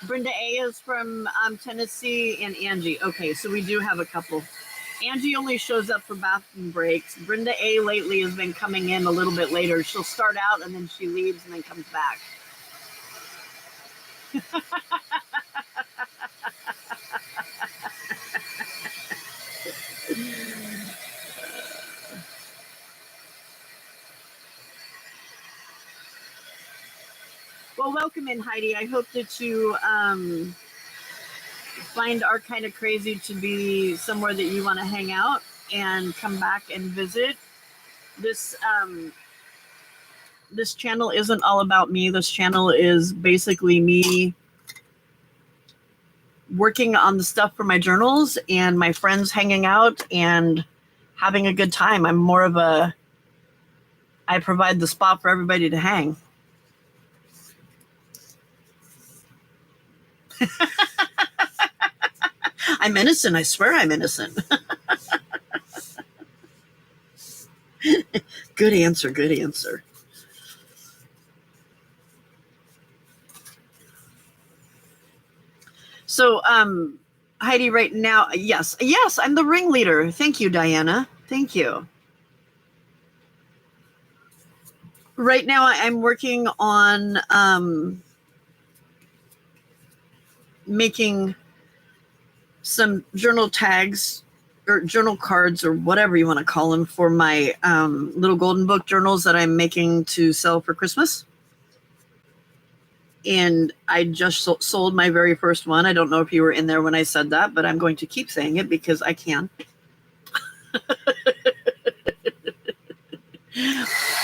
Brenda A is from Tennessee, and Angie. Okay, so we do have a couple. Angie only shows up for bathroom breaks. Brenda A lately has been coming in a little bit later. She'll start out and then she leaves and then comes back. Well, welcome in, Heidi. I hope that you find our kind of crazy to be somewhere that you want to hang out and come back and visit. This this channel isn't all about me. This channel is basically me working on the stuff for my journals and my friends hanging out and having a good time. I'm more of I provide the spot for everybody to hang. I'm innocent. I swear I'm innocent. Good answer. Good answer. So, Heidi, right now, yes, I'm the ringleader. Thank you, Diana. Thank you. Right now, I'm working on making some journal tags or journal cards or whatever you want to call them for my little golden book journals that I'm making to sell for Christmas. And I just sold my very first one. I don't know if you were in there when I said that, but I'm going to keep saying it because I can.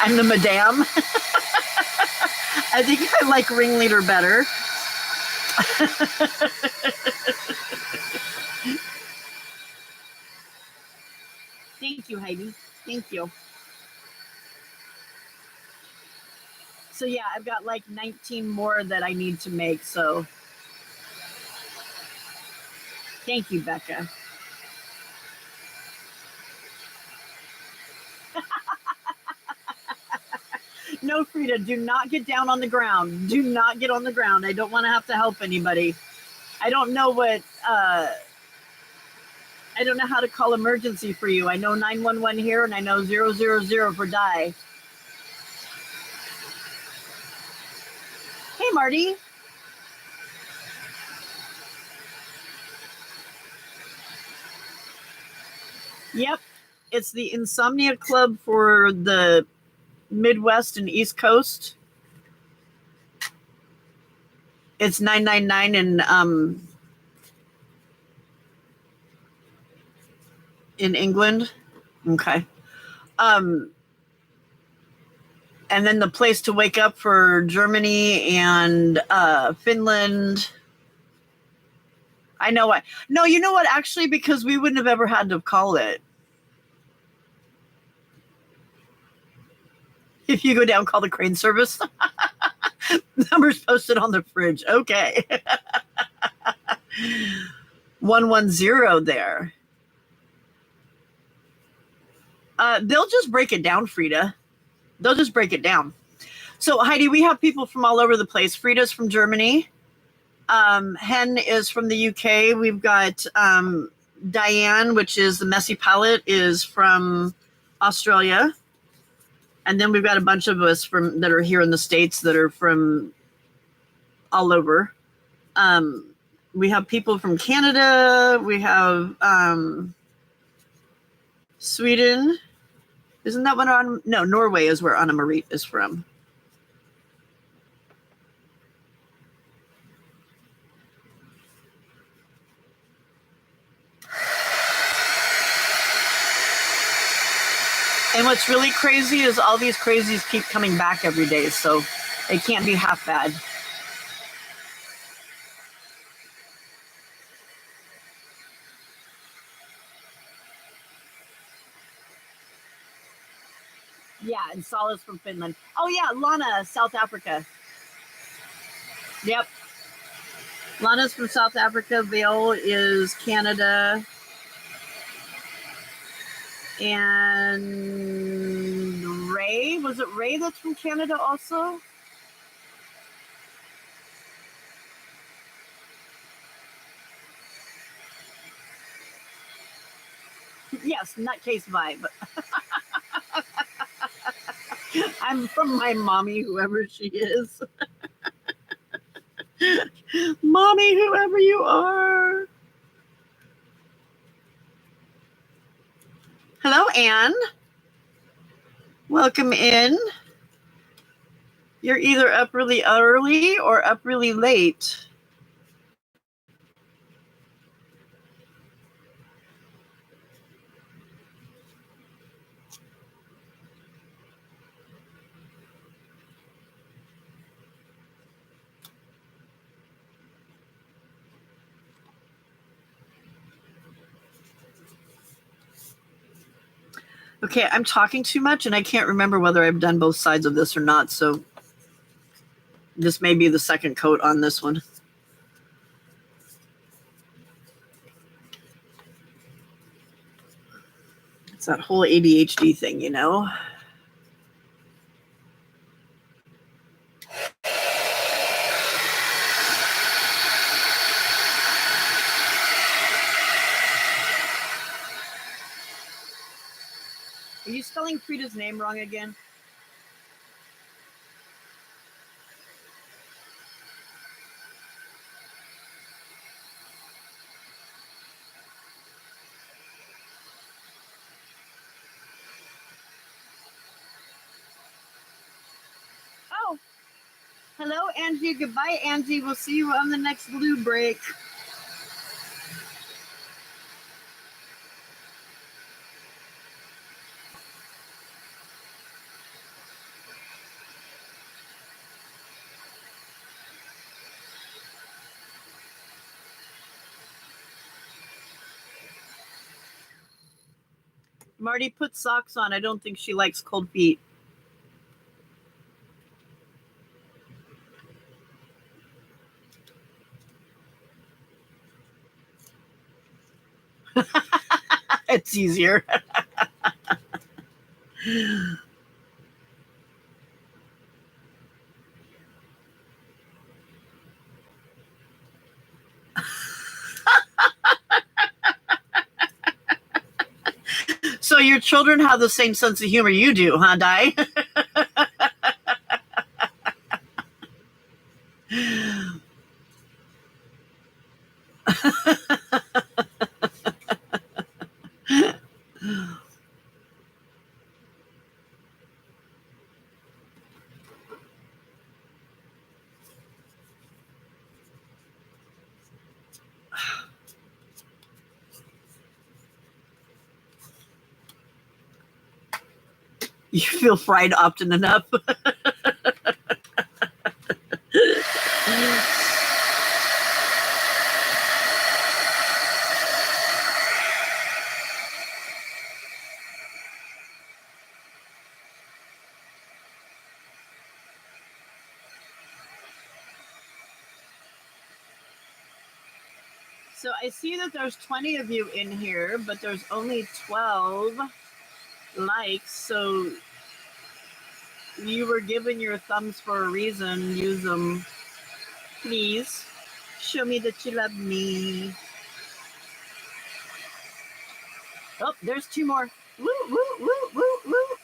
I'm the madame. I think I like ringleader better. Thank you, Heidi. Thank you. So yeah, I've got like 19 more that I need to make. So thank you, Becca. No, Frida, do not get down on the ground. Do not get on the ground. I don't want to have to help anybody. I don't know what, I don't know how to call emergency for you. I know 911 here, and I know 000 for die. Hey, Marty. Yep, it's the Insomnia Club for the Midwest and East Coast. It's $9.99 in England. Okay. And then the place to wake up for Germany and Finland. I know what. No, you know what? Actually, because we wouldn't have ever had to call it. If you go down, call the crane service. Numbers posted on the fridge. Okay. 110 there. They'll just break it down, Frida. They'll just break it down. So, Heidi, we have people from all over the place. Frida's from Germany. Hen is from the UK. We've got Diane, which is the messy palette, is from Australia. And then we've got a bunch of us that are here in the States that are from all over. We have people from Canada. We have Sweden. Isn't that what no, Norway is where Anna Marie is from. And what's really crazy is all these crazies keep coming back every day, so it can't be half bad. Yeah, and Sala's from Finland. Oh, yeah, Lana, South Africa. Yep. Lana's from South Africa. Vale is Canada. And Ray, was it Ray that's from Canada also? Yes, nutcase vibe. I'm from my mommy, whoever she is. Mommy, whoever you are. Hello, Anne. Welcome in. You're either up really early or up really late. Okay, I'm talking too much and I can't remember whether I've done both sides of this or not, so this may be the second coat on this one. It's that whole ADHD thing, you know? Are you spelling Frida's name wrong again? Oh, hello, Angie. Goodbye, Angie. We'll see you on the next blue break. Marty, put socks on. I don't think she likes cold feet. It's easier. your children have the same sense of humor you do, huh, Di? You feel fried often enough. So I see that there's 20 of you in here, but there's only 12 likes. So you were given your thumbs for a reason. Use them, please. Show me that you love me. Oh, there's 2 more. Woo, woo, woo, woo, woo.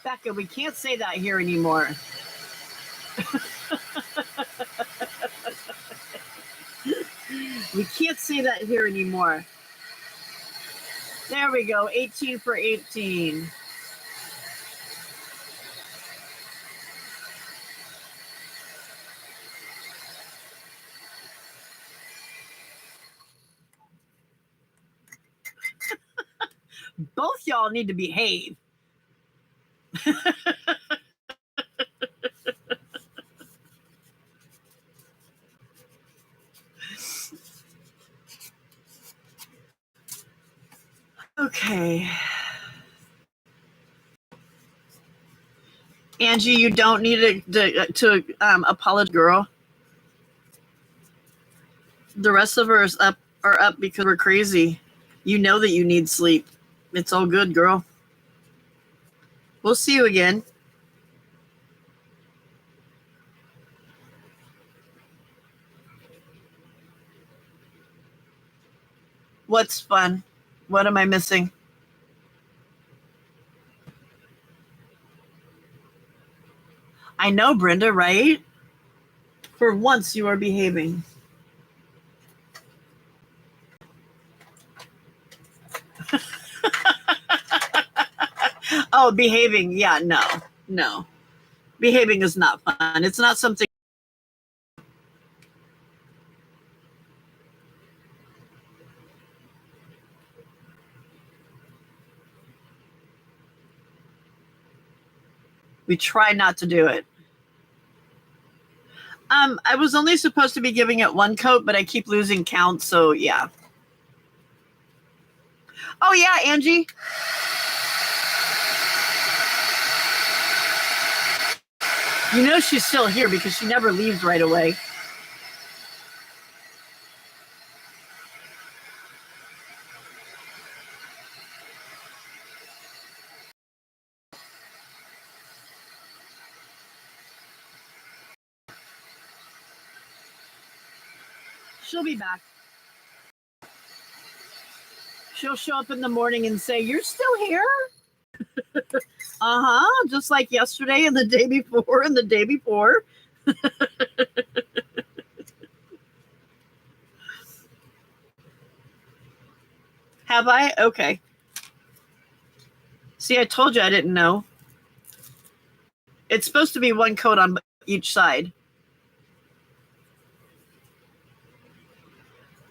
Becca, we can't say that here anymore. We can't say that here anymore. There we go. 18 for 18. Both y'all need to behave. Okay. Angie, you don't need to apologize, girl. The rest of us are up because we're crazy. You know that you need sleep. It's all good, girl. We'll see you again. What's fun? What am I missing? I know, Brenda, right? For once you are behaving. Oh, behaving. Yeah, no. Behaving is not fun. It's not something. We try not to do it. I was only supposed to be giving it 1 coat, but I keep losing count, so yeah. Oh yeah, Angie. You know she's still here because she never leaves right away. She'll be back. She'll show up in the morning and say, "You're still here?" Uh-huh. Just like yesterday and the day before and the day before. Have I? Okay. See, I told you I didn't know. It's supposed to be 1 coat on each side.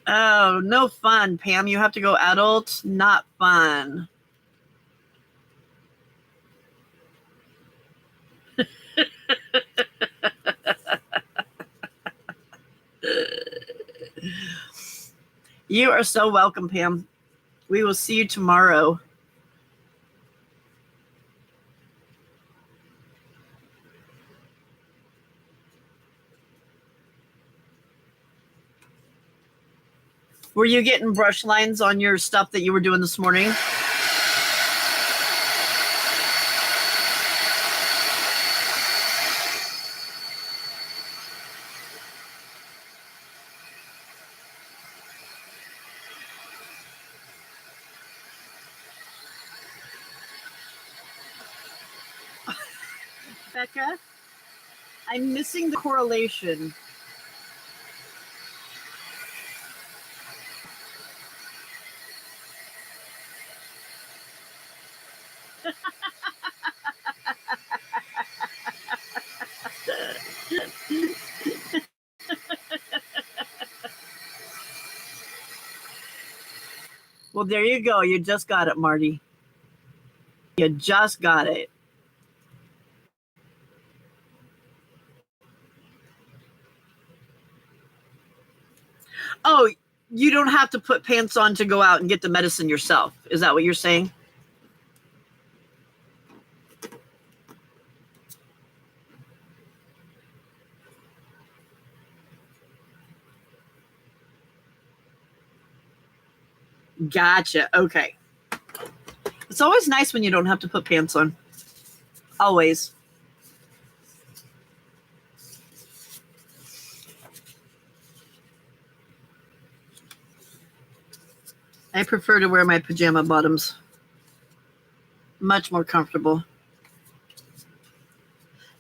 Oh, no fun, Pam. You have to go adult. Not fun. You are so welcome, Pam. We will see you tomorrow. Were you getting brush lines on your stuff that you were doing this morning? Becca? I'm missing the correlation. Well, there you go. You just got it, Marty. You just got it. Oh, you don't have to put pants on to go out and get the medicine yourself. Is that what you're saying? Gotcha. Okay. It's always nice when you don't have to put pants on. Always. I prefer to wear my pajama bottoms. Much more comfortable.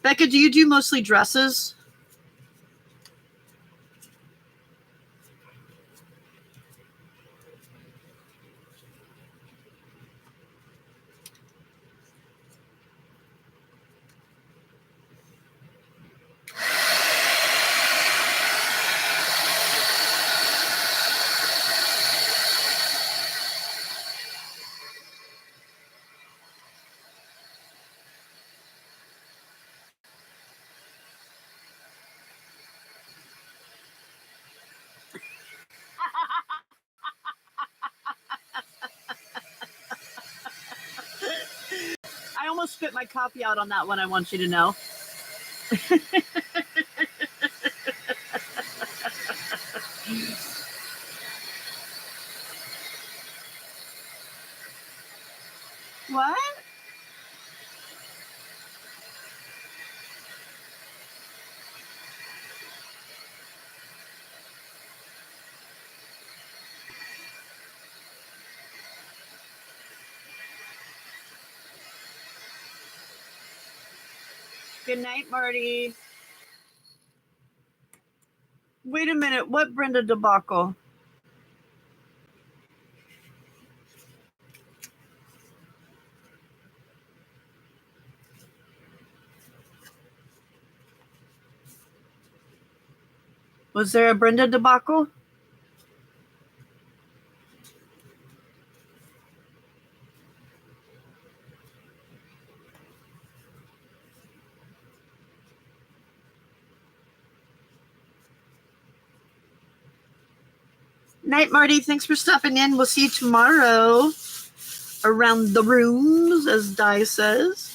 Becca, do you do mostly dresses? I almost spit my coffee out on that one, I want you to know. What? Good night, Marty. Wait a minute. What Brenda debacle? Was there a Brenda debacle? Night, Marty. Thanks for stopping in. We'll see you tomorrow around the rooms, as Di says.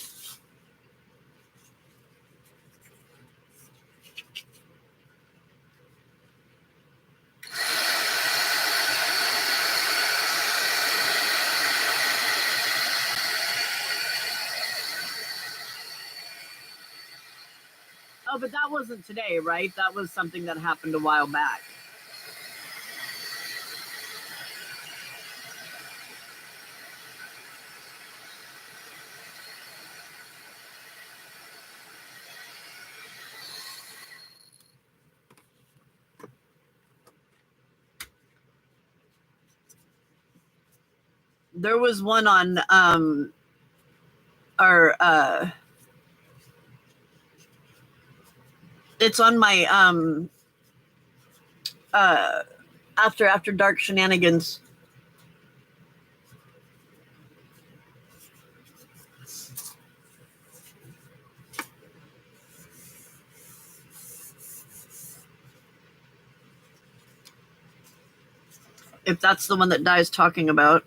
Oh, but that wasn't today, right? That was something that happened a while back. There was one on our it's on my after dark shenanigans. If that's the one that Di's talking about.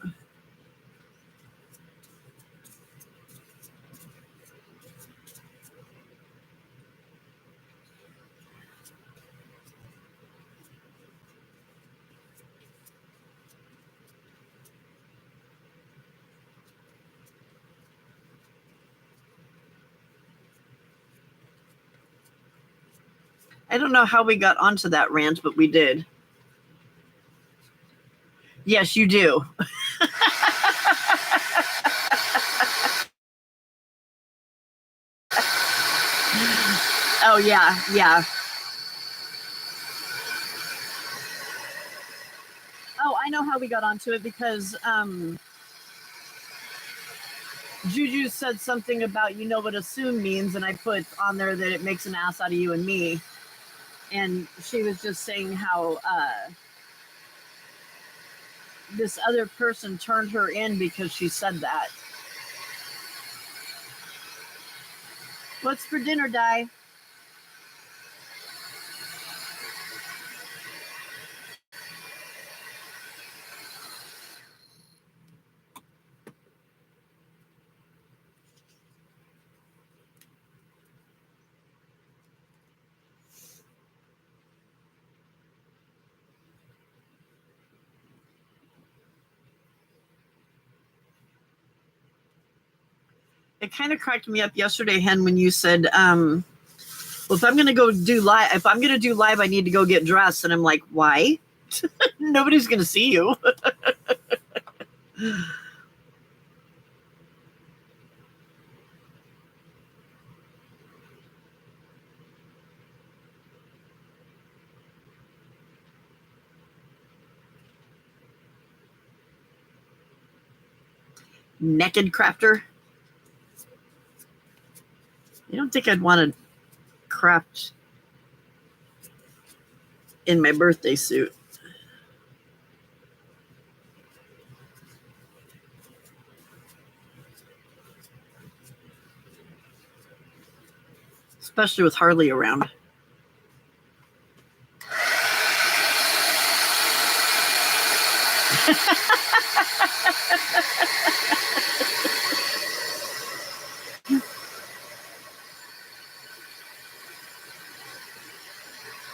I don't know how we got onto that rant, but we did. Yes, you do. yeah, yeah. Oh, I know how we got onto it because Juju said something about you know what assume means, and I put on there that it makes an ass out of you and me. And she was just saying how this other person turned her in because she said that. What's for dinner, Di? It kind of cracked me up yesterday, Hen, when you said, well, if I'm gonna do live, I need to go get dressed. And I'm like, why? Nobody's gonna see you. Naked crafter. I don't think I'd want to craft in my birthday suit. Especially with Harley around.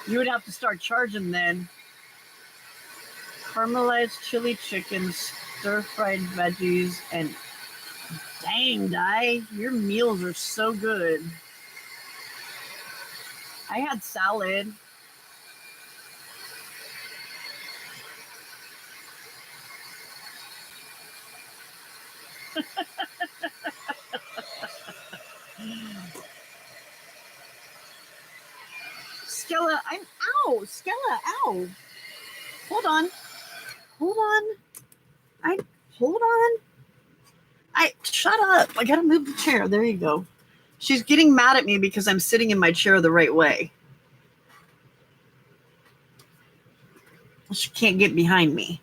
You would have to start charging then. Caramelized chili chicken, stir-fried veggies, and dang, Di, your meals are so good. I had salad. Skella, Skella, ow. Hold on. Shut up. I gotta move the chair. There you go. She's getting mad at me because I'm sitting in my chair the right way. She can't get behind me.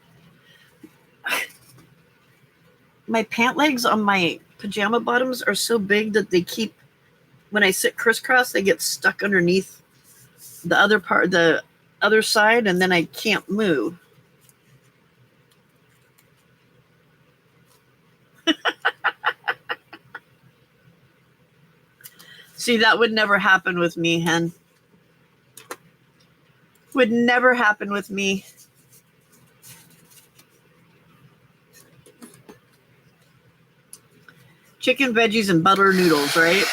My pant legs on my pajama bottoms are so big that they keep, when I sit crisscross, they get stuck underneath the other side, and then I can't move. See, that would never happen with me, Hen. Would never happen with me. Chicken, veggies, and butter noodles, right?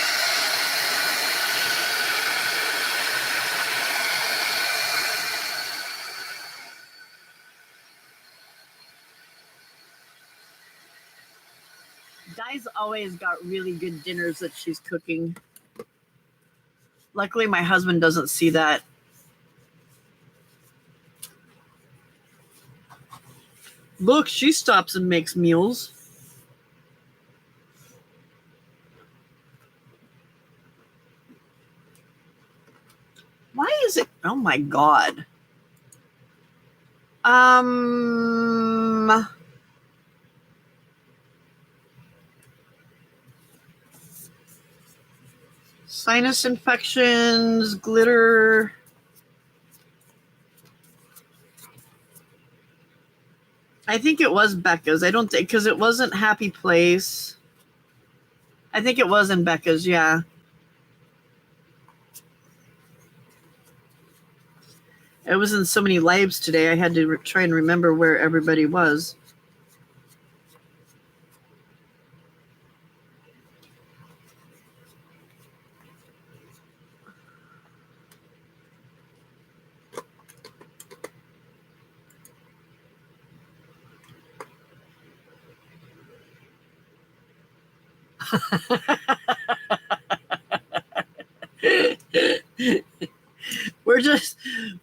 Di's always got really good dinners that she's cooking. Luckily, my husband doesn't see that. Look, she stops and makes meals. Why is it? Oh my God. Sinus infections, glitter. I think it was Becca's. I don't think, because it wasn't Happy Place. I think it was in Becca's, yeah. It was in so many lives today, I had to try and remember where everybody was.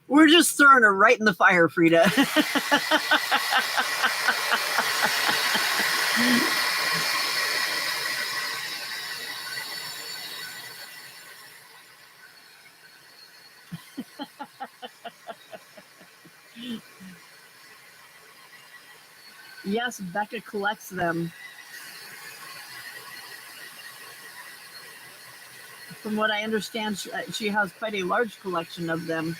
We're just throwing her right in the fire, Frida. Yes, Becca collects them. From what I understand, she has quite a large collection of them.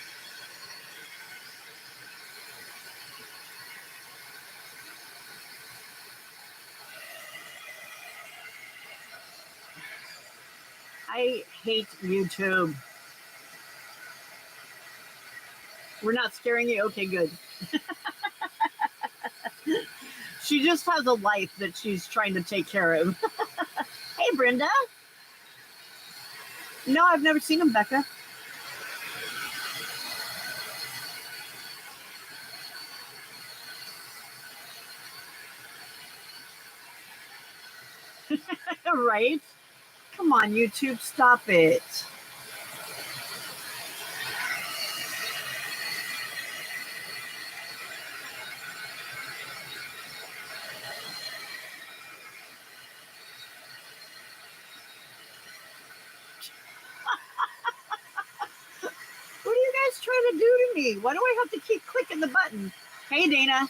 I hate YouTube. We're not scaring you? Okay, good. She just has a life that she's trying to take care of. Hey, Brenda. No, I've never seen him, Becca. Right? Come on, YouTube, stop it. What are you guys trying to do to me? Why do I have to keep clicking the button? Hey, Dana.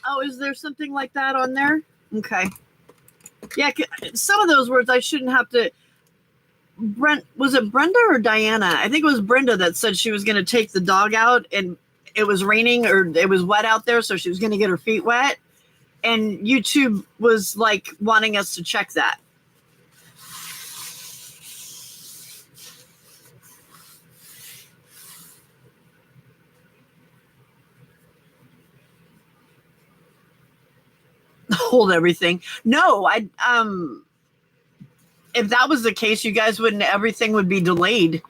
Oh, is there something like that on there? Okay. Yeah, some of those words I shouldn't have to. Was it Brenda or Diana? I think it was Brenda that said she was going to take the dog out and it was raining or it was wet out there, so she was going to get her feet wet. And YouTube was like wanting us to check that. Hold everything. No, if that was the case, you guys wouldn't, everything would be delayed.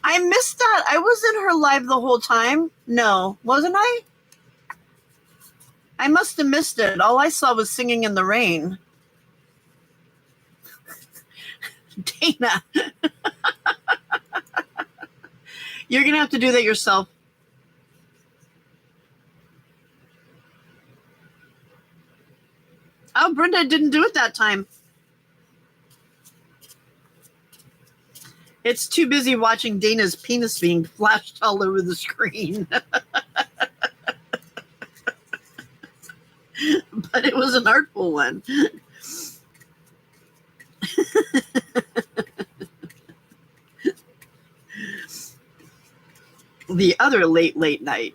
I missed that. I was in her live the whole time. No, wasn't I? I must have missed it. All I saw was Singing in the Rain. Dana. You're going to have to do that yourself. Oh, Brenda didn't do it that time. It's too busy watching Dana's penis being flashed all over the screen. But it was an artful one. The other late night.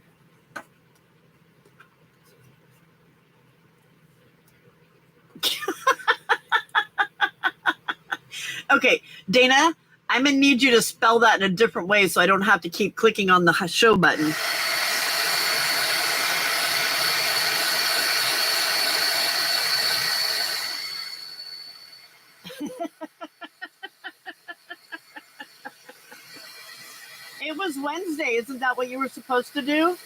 Okay, Dana, I'm going to need you to spell that in a different way so I don't have to keep clicking on the show button. It was Wednesday. Isn't that what you were supposed to do?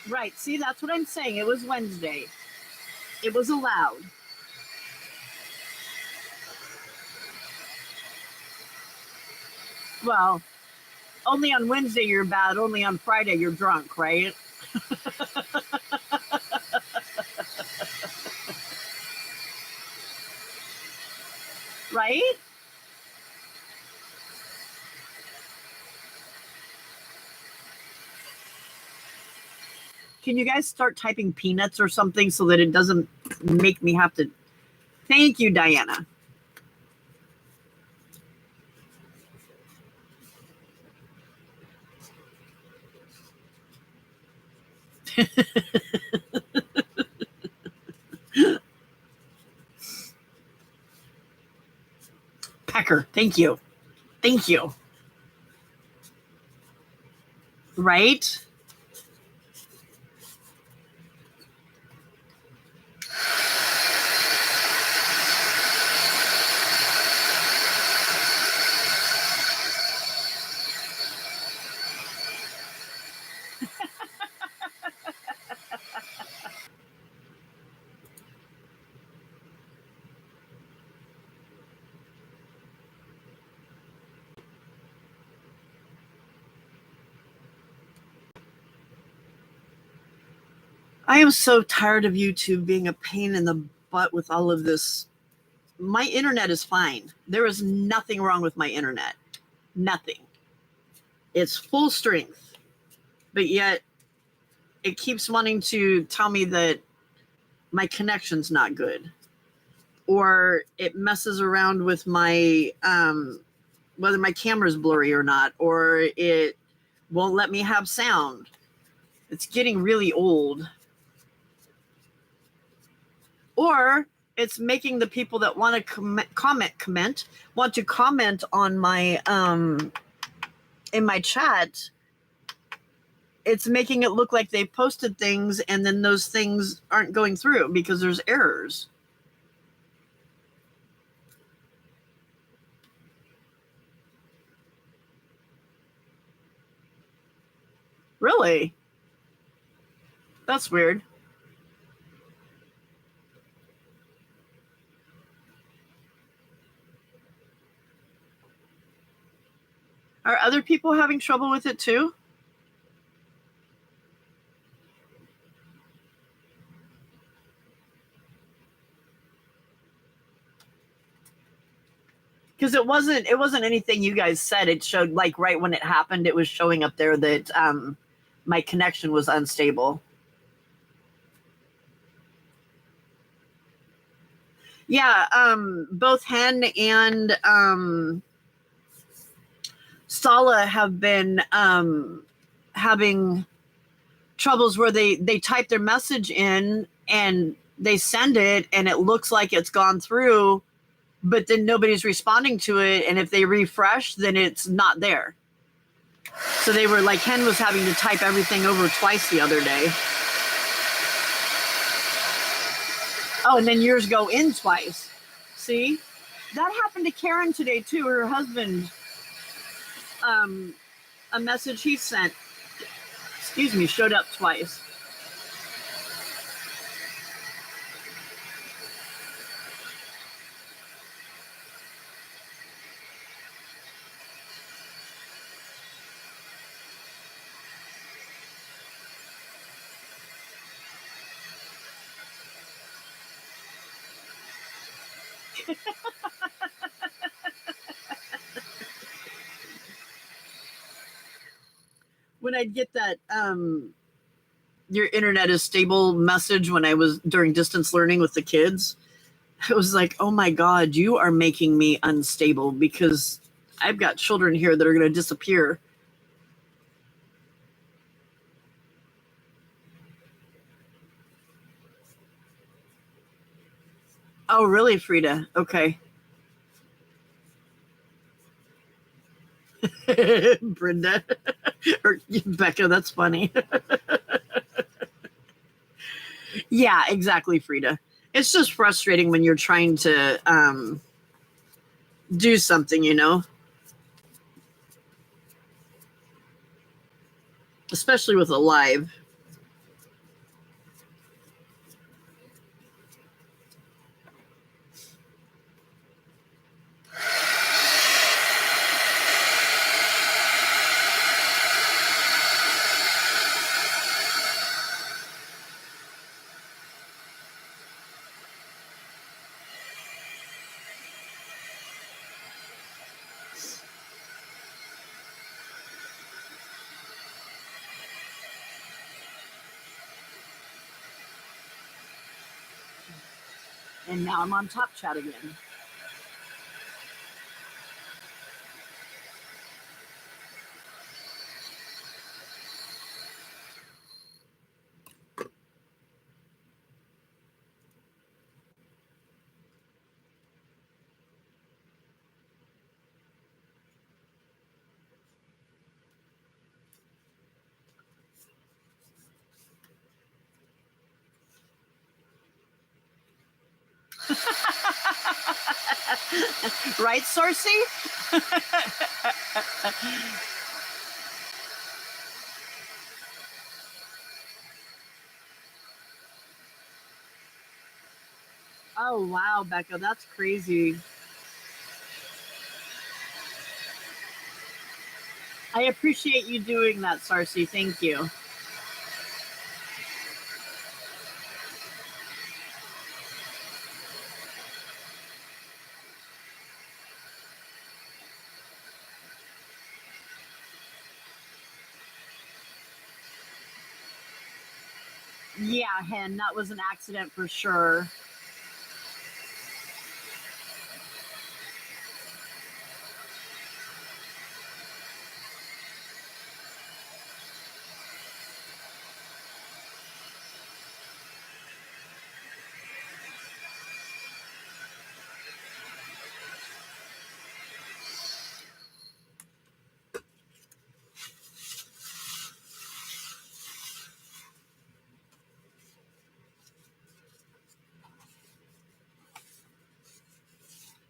Right. See, that's what I'm saying. It was Wednesday. It was allowed. Well, only on Wednesday you're bad. Only on Friday you're drunk, right? Right? Can you guys start typing peanuts or something so that it doesn't make me have to Thank you, Diana. Pecker, thank you. Thank you. Right? I am so tired of YouTube being a pain in the butt with all of this. My internet is fine. There is nothing wrong with my internet. Nothing. It's full strength. But yet it keeps wanting to tell me that my connection's not good. Or it messes around with my whether my camera's blurry or not, or it won't let me have sound. It's getting really old. Or it's making the people that want to want to comment on my in my chat. It's making it look like they posted things and then those things aren't going through because there's errors. Really? That's weird. Are other people having trouble with it too? Because it wasn't anything you guys said. It showed like right when it happened, it was showing up there that my connection was unstable. Yeah, both Hen and Sala have been having troubles where they type their message in and they send it and it looks like it's gone through, but then nobody's responding to it, and if they refresh, then it's not there. So they were like, Hen was having to type everything over twice the other day. Oh, and then yours go in twice. See? That happened to Karen today too. Her husband, a message he sent, excuse me, showed up twice. When I'd get that your internet is stable message when I was during distance learning with the kids, I was like, oh my God, you are making me unstable because I've got children here that are going to disappear. Oh, really, Frida? Okay. Brenda or Becca, that's funny. Yeah, exactly, Frida. It's just frustrating when you're trying to do something, especially with a live. And now I'm on top chat again. Right, Sarcy? Oh, wow, Becca, that's crazy. I appreciate you doing that, Sarcy. Thank you. Yeah, Hen, that was an accident for sure.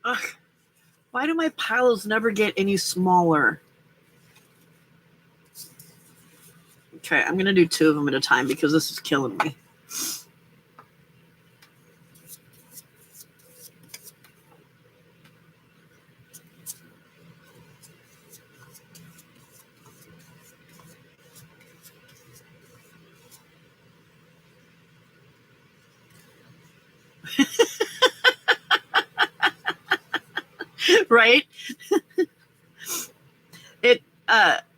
Ugh. Why do my piles never get any smaller? Okay, I'm going to do 2 of them at a time because this is killing me. Right?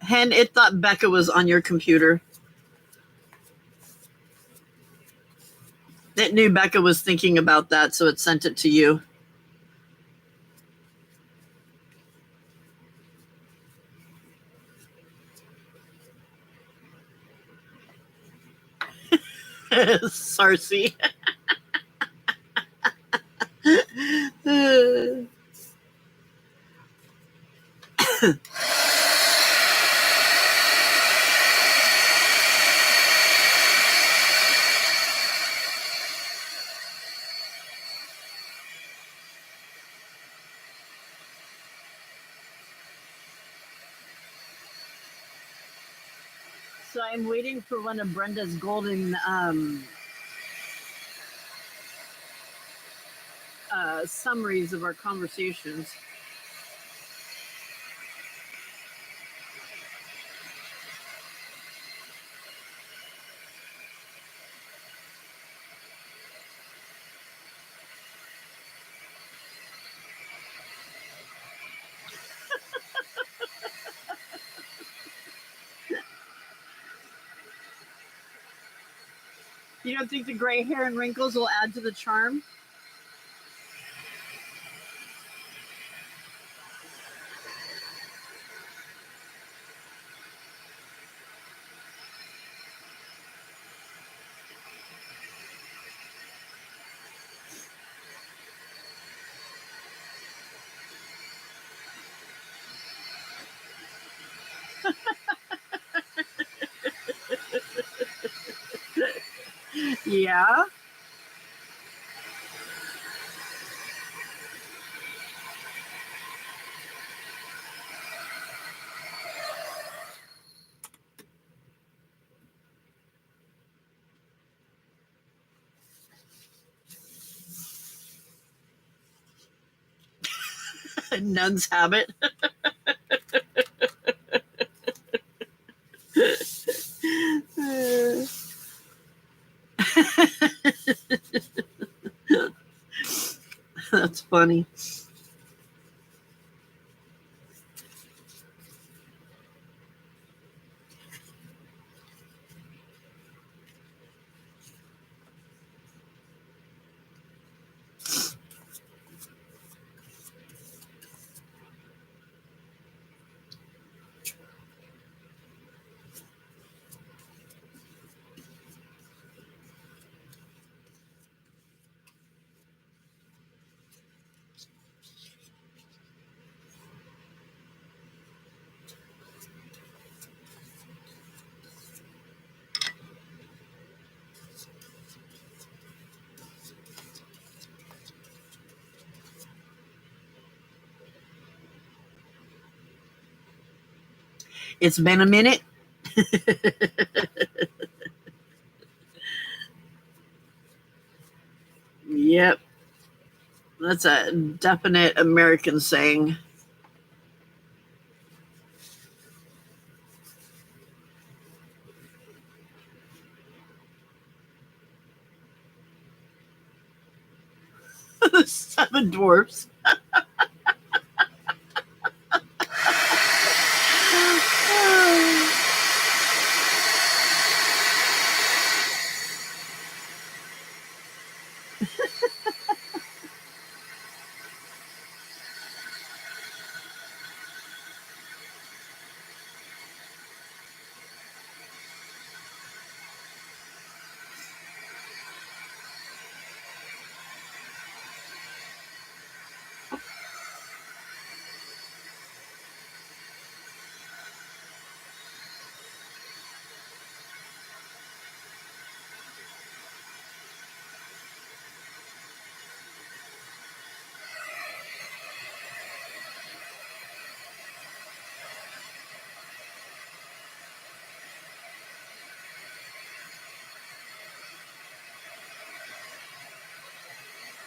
Hen, it thought Becca was on your computer. It knew Becca was thinking about that, so it sent it to you. Sarcy. So I'm waiting for one of Brenda's golden summaries of our conversations. You don't think the gray hair and wrinkles will add to the charm? Yeah. Nun's habit. That's funny. It's been a minute. Yep. That's a definite American saying. Seven dwarfs.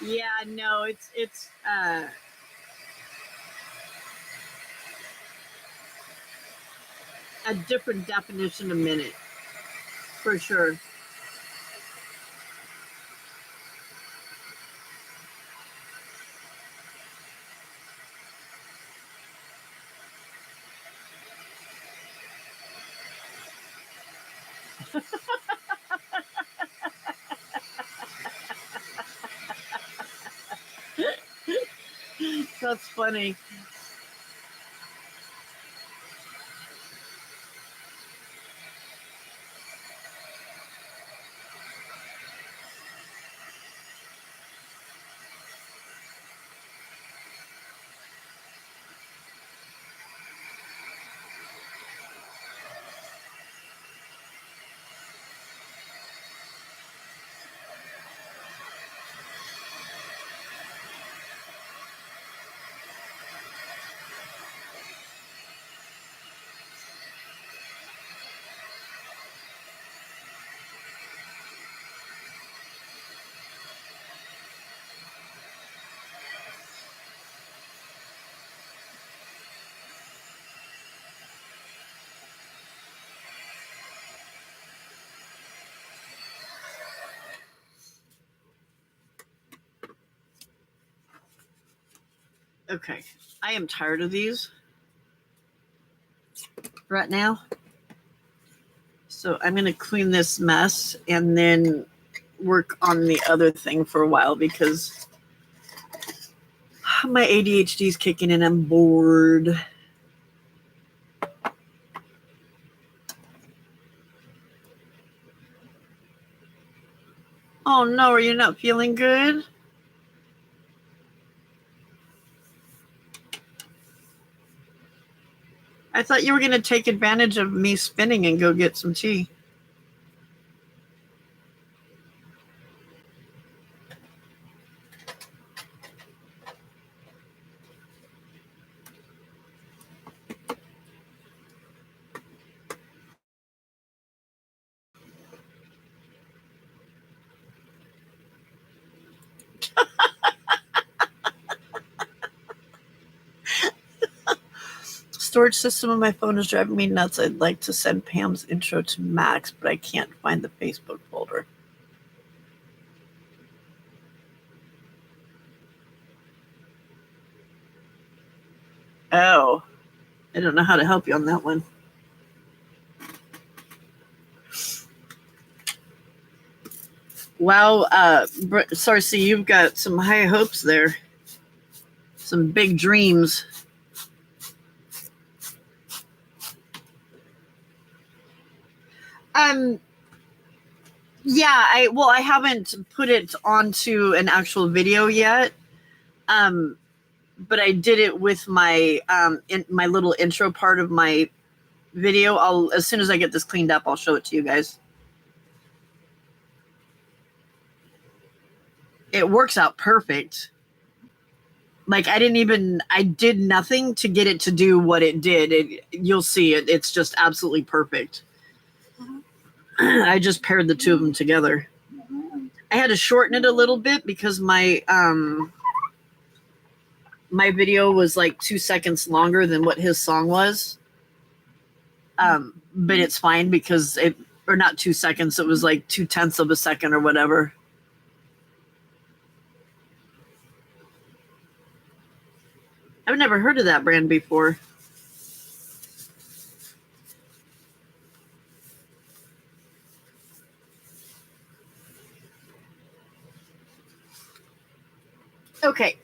Yeah, no, it's a different definition of minute, for sure. That's funny. Okay, I am tired of these right now. So I'm going to clean this mess and then work on the other thing for a while because my ADHD is kicking in. I'm bored. Oh no, are you not feeling good? I thought you were going to take advantage of me spinning and go get some tea. Storage system on my phone is driving me nuts. I'd like to send Pam's intro to Max, but I can't find the Facebook folder. Oh, I don't know how to help you on that one. Wow, Sarcy, you've got some high hopes there. Some big dreams. Yeah, I haven't put it onto an actual video yet. But I did it with my in my little intro part of my video. I'll as soon as I get this cleaned up, I'll show it to you guys. It works out perfect. Like I did nothing to get it to do what it did. You'll see it. It's just absolutely perfect. I just paired the two of them together. I had to shorten it a little bit because my video was like 2 seconds longer than what his song was. But it's fine because or not 2 seconds, it was like 0.2 of a second or whatever. I've never heard of that brand before. Okay.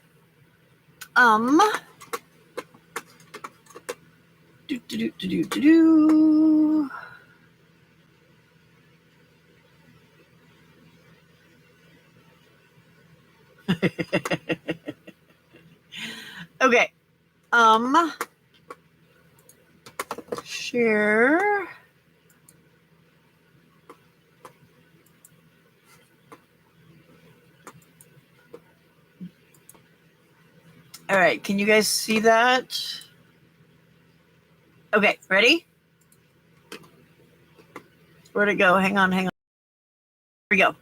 Do, do, do, do, do, do. Okay. Share. All right. Can you guys see that? Okay. Ready? Where'd it go? Hang on. Here we go.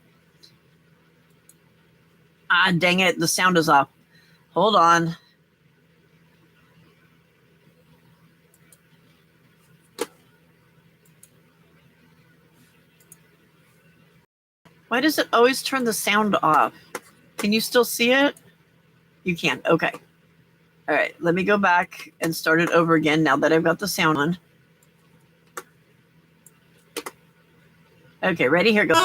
Ah, dang it. The sound is off. Hold on. Why does it always turn the sound off? Can you still see it? You can. Okay. All right. Let me go back and start it over again now that I've got the sound on. Okay. Ready? Here goes.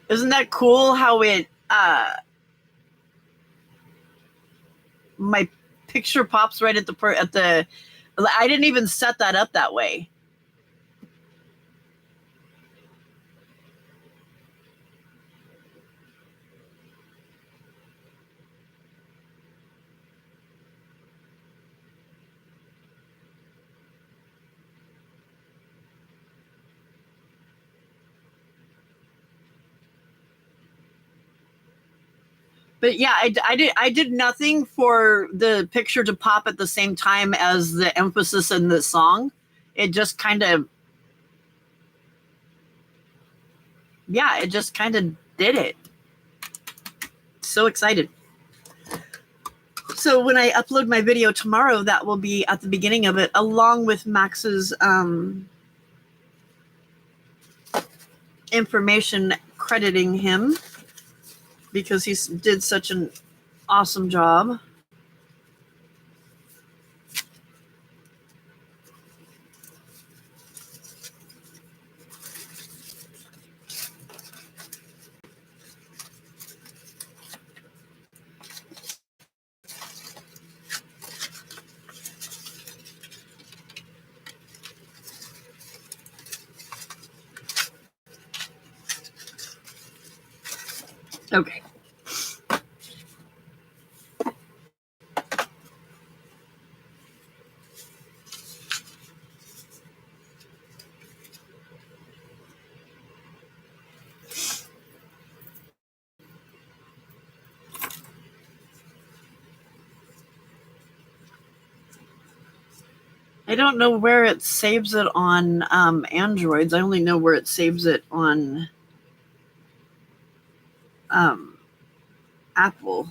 Isn't that cool how it my picture pops right at the I didn't even set that up that way. But yeah, I did nothing for the picture to pop at the same time as the emphasis in the song. It just kind of, yeah, it just kind of did it. So excited. So when I upload my video tomorrow, that will be at the beginning of it, along with Max's information crediting him because he did such an awesome job. Okay. I don't know where it saves it on Androids. I only know where it saves it on Apple.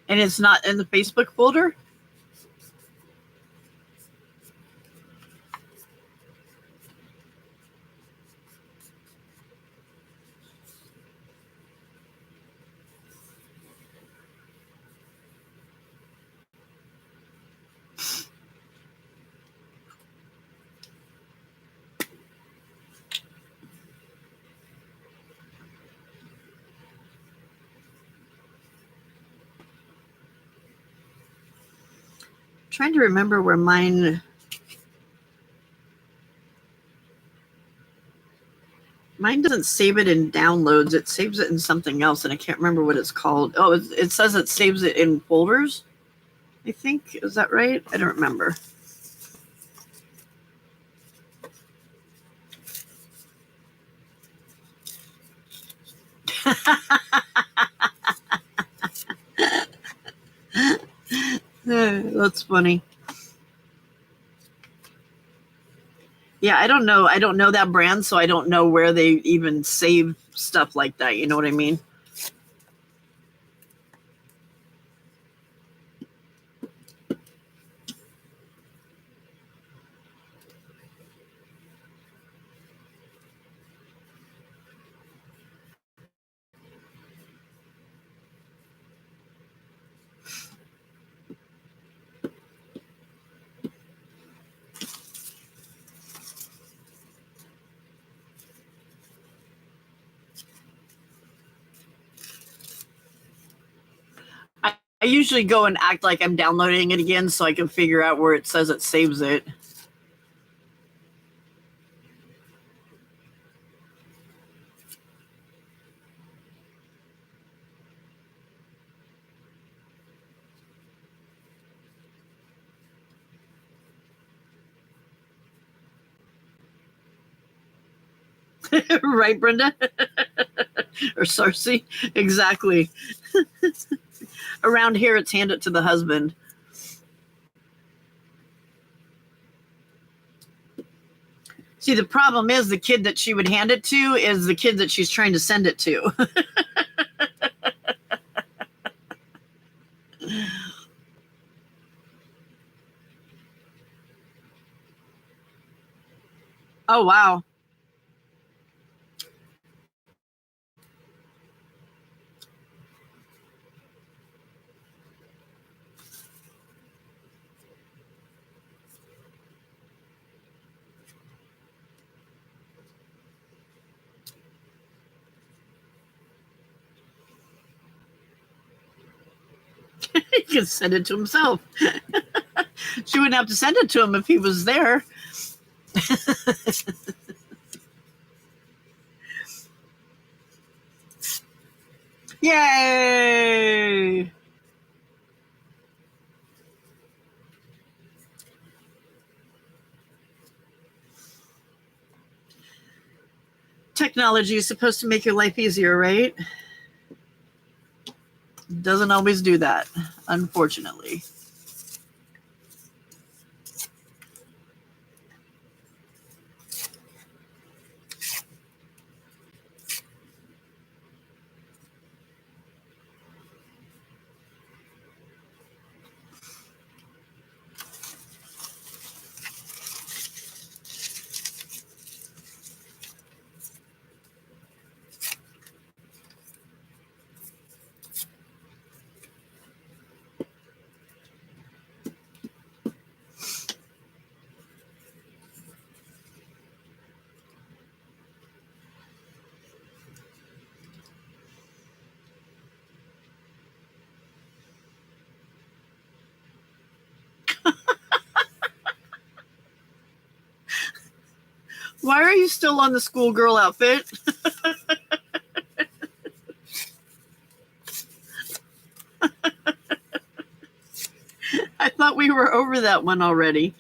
And it's not in the Facebook folder? trying to remember where mine doesn't save it in downloads. It saves it in something else, and I can't remember what it's called. Oh, it says it saves it in folders, I think. Is that right? I don't remember. That's funny. Yeah, I don't know. I don't know that brand, so I don't know where they even save stuff like that. You know what I mean? I usually go and act like I'm downloading it again so I can figure out where it says it saves it. Right, Brenda? Or Cersei? Exactly. Around here, it's hand it to the husband. See, the problem is the kid that she would hand it to is the kid that she's trying to send it to. Oh, wow. He can send it to himself. She wouldn't have to send it to him if he was there. Yay! Technology is supposed to make your life easier, right? Doesn't always do that, unfortunately. Why are you still on the schoolgirl outfit? I thought we were over that one already.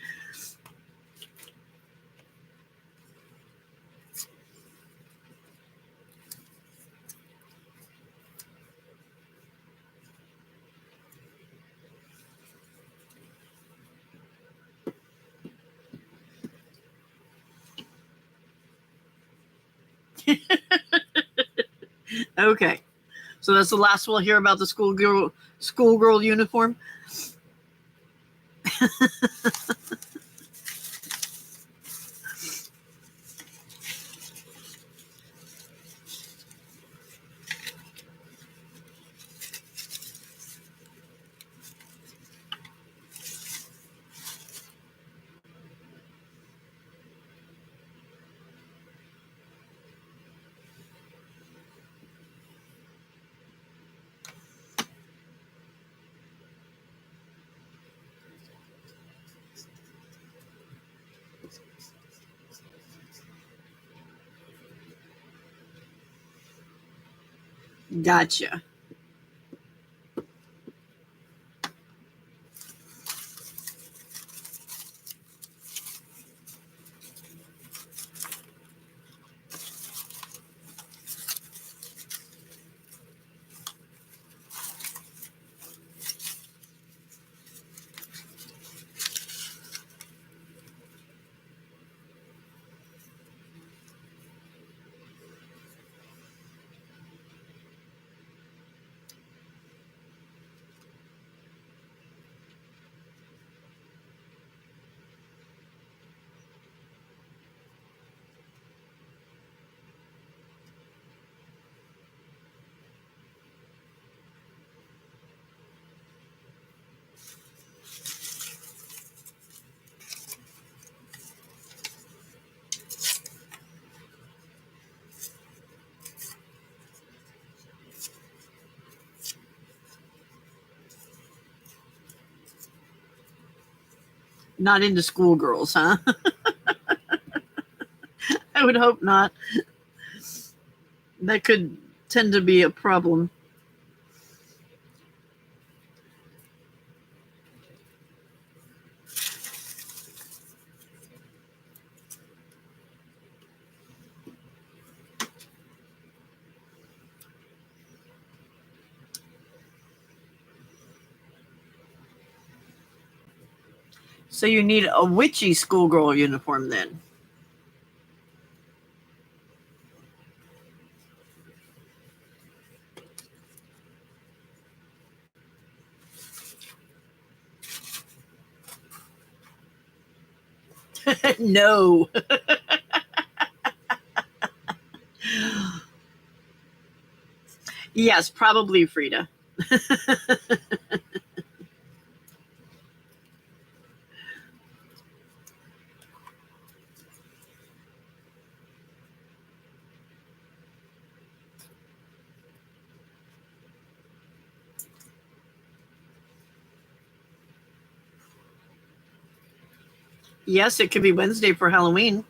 Okay. So that's the last we'll hear about the schoolgirl uniform. Gotcha. Not into schoolgirls, huh? I would hope not. That could tend to be a problem. So you need a witchy schoolgirl uniform then. No. Yes, probably Frida. Yes, it could be Wednesday for Halloween.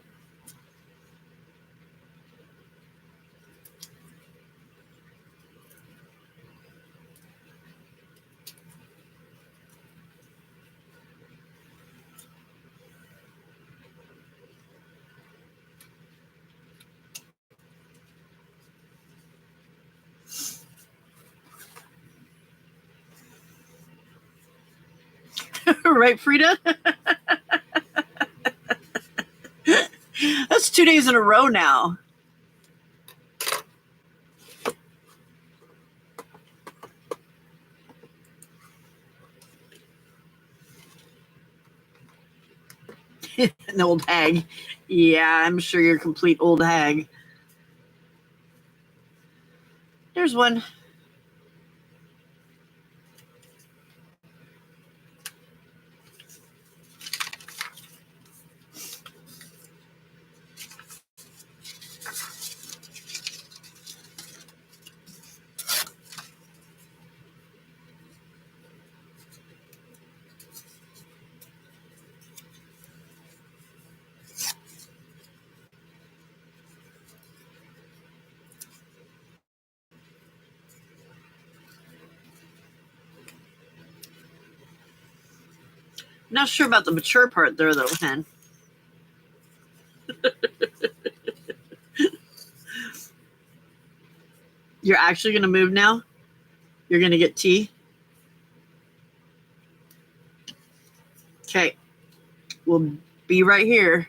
Right, Frida? That's 2 days in a row now. An old hag. Yeah, I'm sure you're a complete old hag. There's one. Not sure about the mature part there, though, Hen. You're actually going to move now? You're going to get tea? Okay. We'll be right here.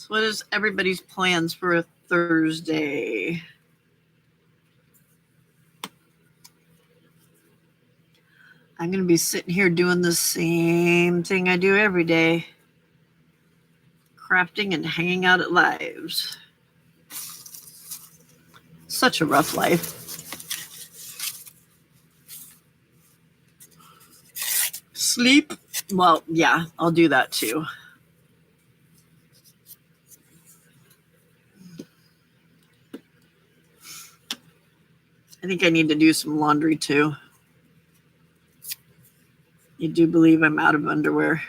So what is everybody's plans for a Thursday? I'm going to be sitting here doing the same thing I do every day. Crafting and hanging out at lives. Such a rough life. Sleep? Well, yeah, I'll do that too. I think I need to do some laundry too. You do believe I'm out of underwear.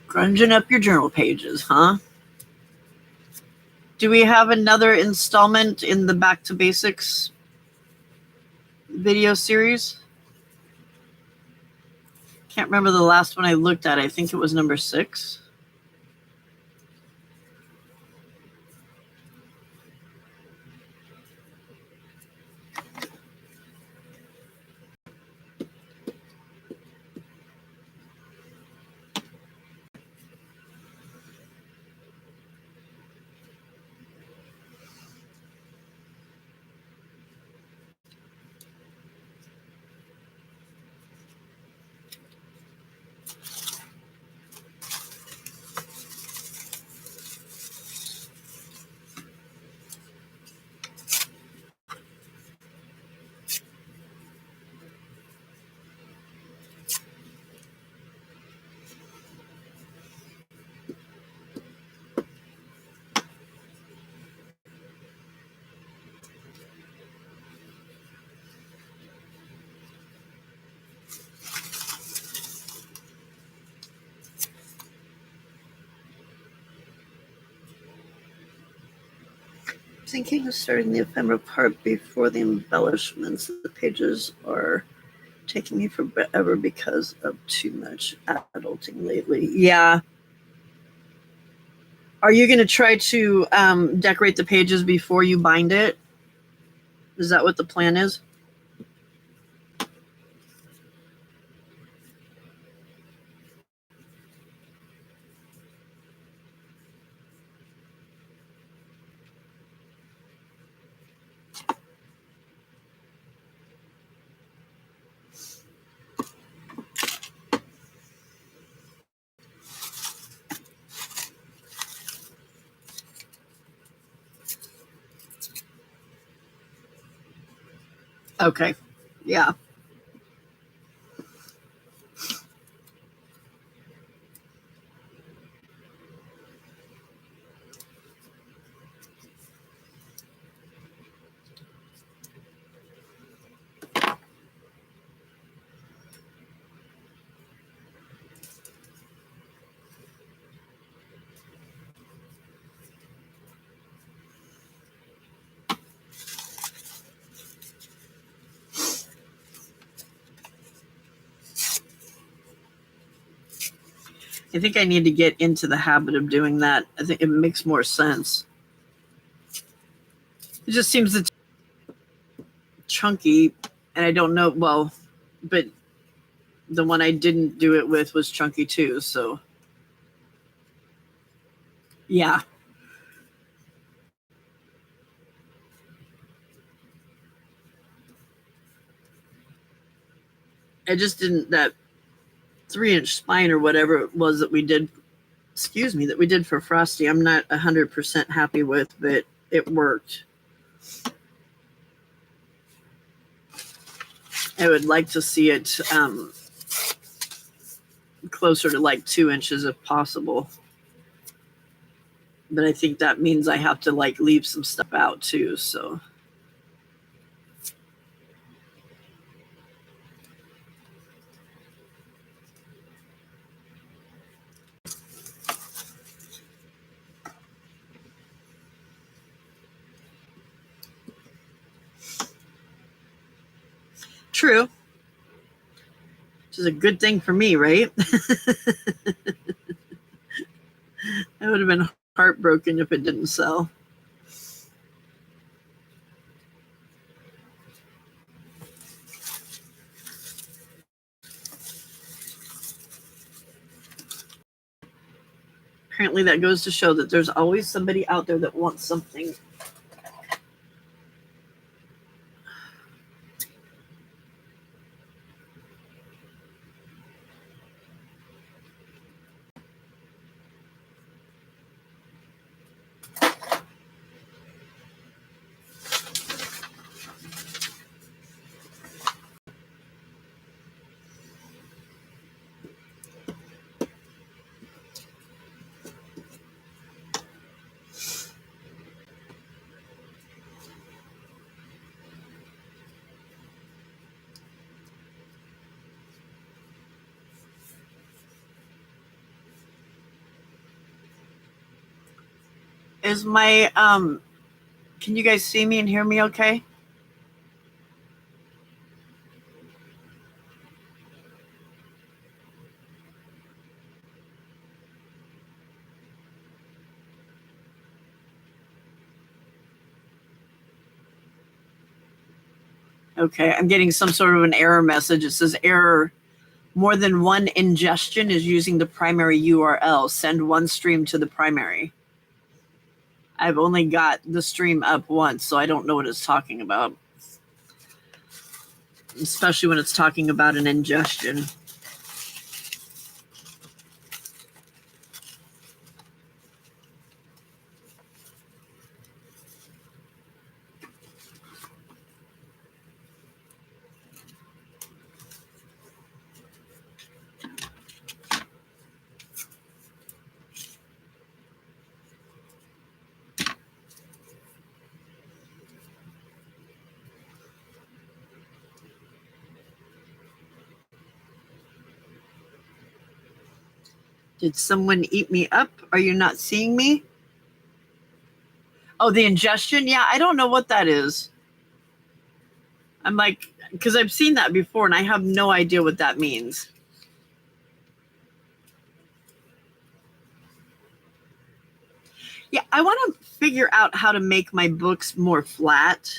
Grunging up your journal pages, huh? Do we have another installment in the Back to Basics video series? Can't remember the last one I looked at. I think it was number 6. Thinking of starting the ephemera part before the embellishments. The pages are taking me forever because of too much adulting lately. Yeah. Are you going to try to decorate the pages before you bind it? Is that what the plan is? Okay. Yeah. I think I need to get into the habit of doing that. I think it makes more sense. It just seems it's chunky, and I don't know. Well, but the one I didn't do it with was chunky too. So, yeah. I just didn't, that 3-inch spine or whatever it was that we did, that we did for Frosty, I'm not 100% happy with, but it worked. I would like to see it closer to like 2 inches if possible. But I think that means I have to like leave some stuff out too, so. True. Which is a good thing for me, right? I would have been heartbroken if it didn't sell. Apparently that goes to show that there's always somebody out there that wants something. Is my can you guys see me and hear me okay? Okay, I'm getting some sort of an error message. It says error. More than one ingestion is using the primary URL. Send one stream to the primary. I've only got the stream up once, so I don't know what it's talking about. Especially when it's talking about an ingestion. Did someone eat me up? Are you not seeing me? Oh, the ingestion? Yeah, I don't know what that is. I'm like, because I've seen that before and I have no idea what that means. Yeah, I want to figure out how to make my books more flat.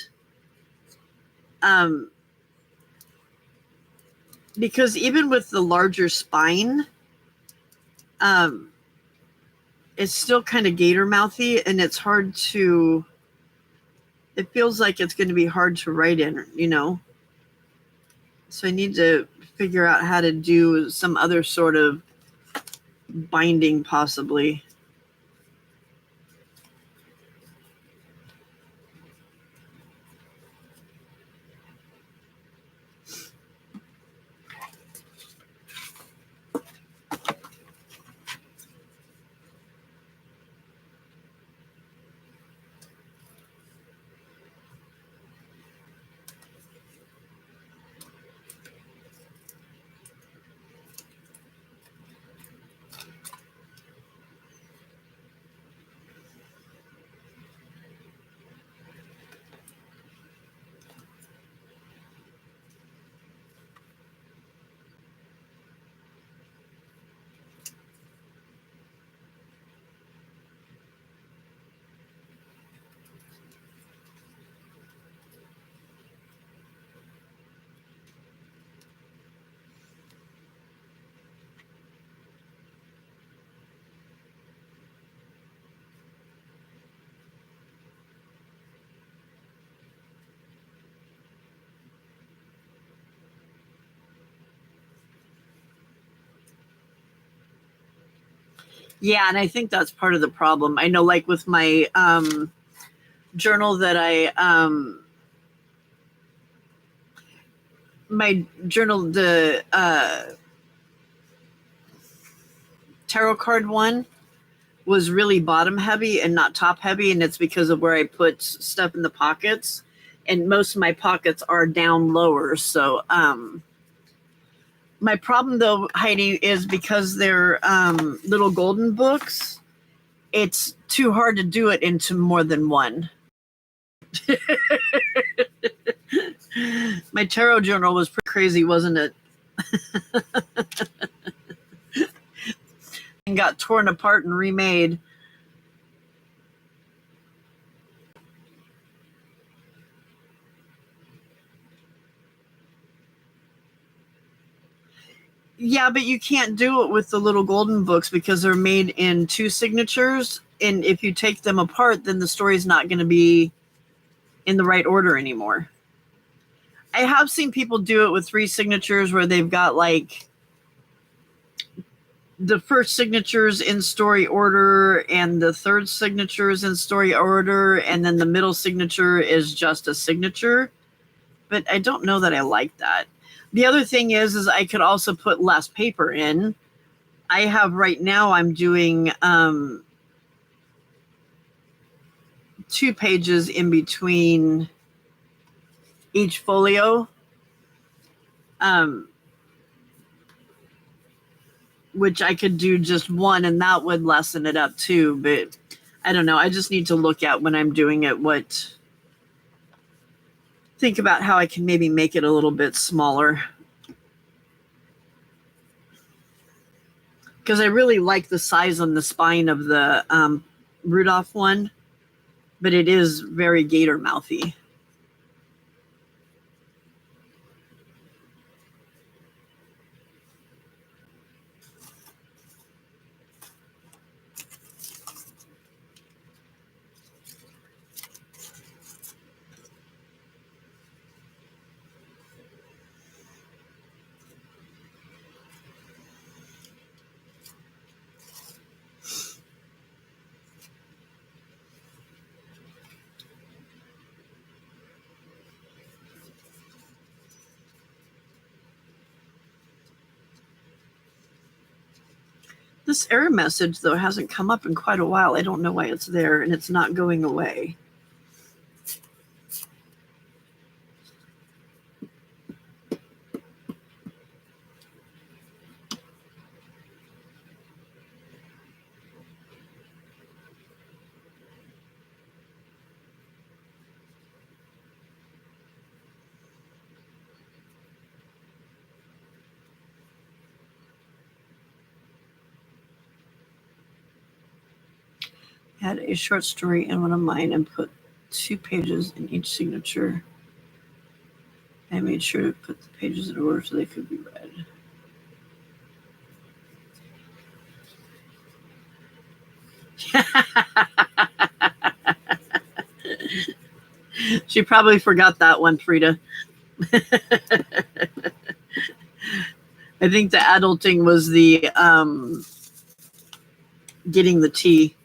Because even with the larger spine, it's still kind of gator mouthy and it's hard to, it feels like it's going to be hard to write in, you know? So I need to figure out how to do some other sort of binding possibly. Yeah, and I think that's part of the problem. I know, like with my journal that my journal, the tarot card one was really bottom heavy and not top heavy, and it's because of where I put stuff in the pockets, and most of my pockets are down lower. So my problem though, Heidi, is because they're little golden books, it's too hard to do it into more than one. My tarot journal was pretty crazy, wasn't it? And got torn apart and remade. Yeah, but you can't do it with the little golden books because they're made in 2 signatures. And if you take them apart, then the story's not going to be in the right order anymore. I have seen people do it with 3 signatures where they've got like the first signatures in story order and the third signature is in story order, and then the middle signature is just a signature. But I don't know that I like that. The other thing is I could also put less paper in. I have right now, I'm doing 2 pages in between each folio, which I could do just 1 and that would lessen it up too. But I don't know. I just need to look at when I'm doing it, think about how I can maybe make it a little bit smaller. Because I really like the size on the spine of the Rudolph one, but it is very gator mouthy. This error message, though, hasn't come up in quite a while. I don't know why it's there, and it's not going away. Add a short story in one of mine and put 2 pages in each signature. I made sure to put the pages in order so they could be read. She probably forgot that one, Frida. I think the adulting was the getting the tea.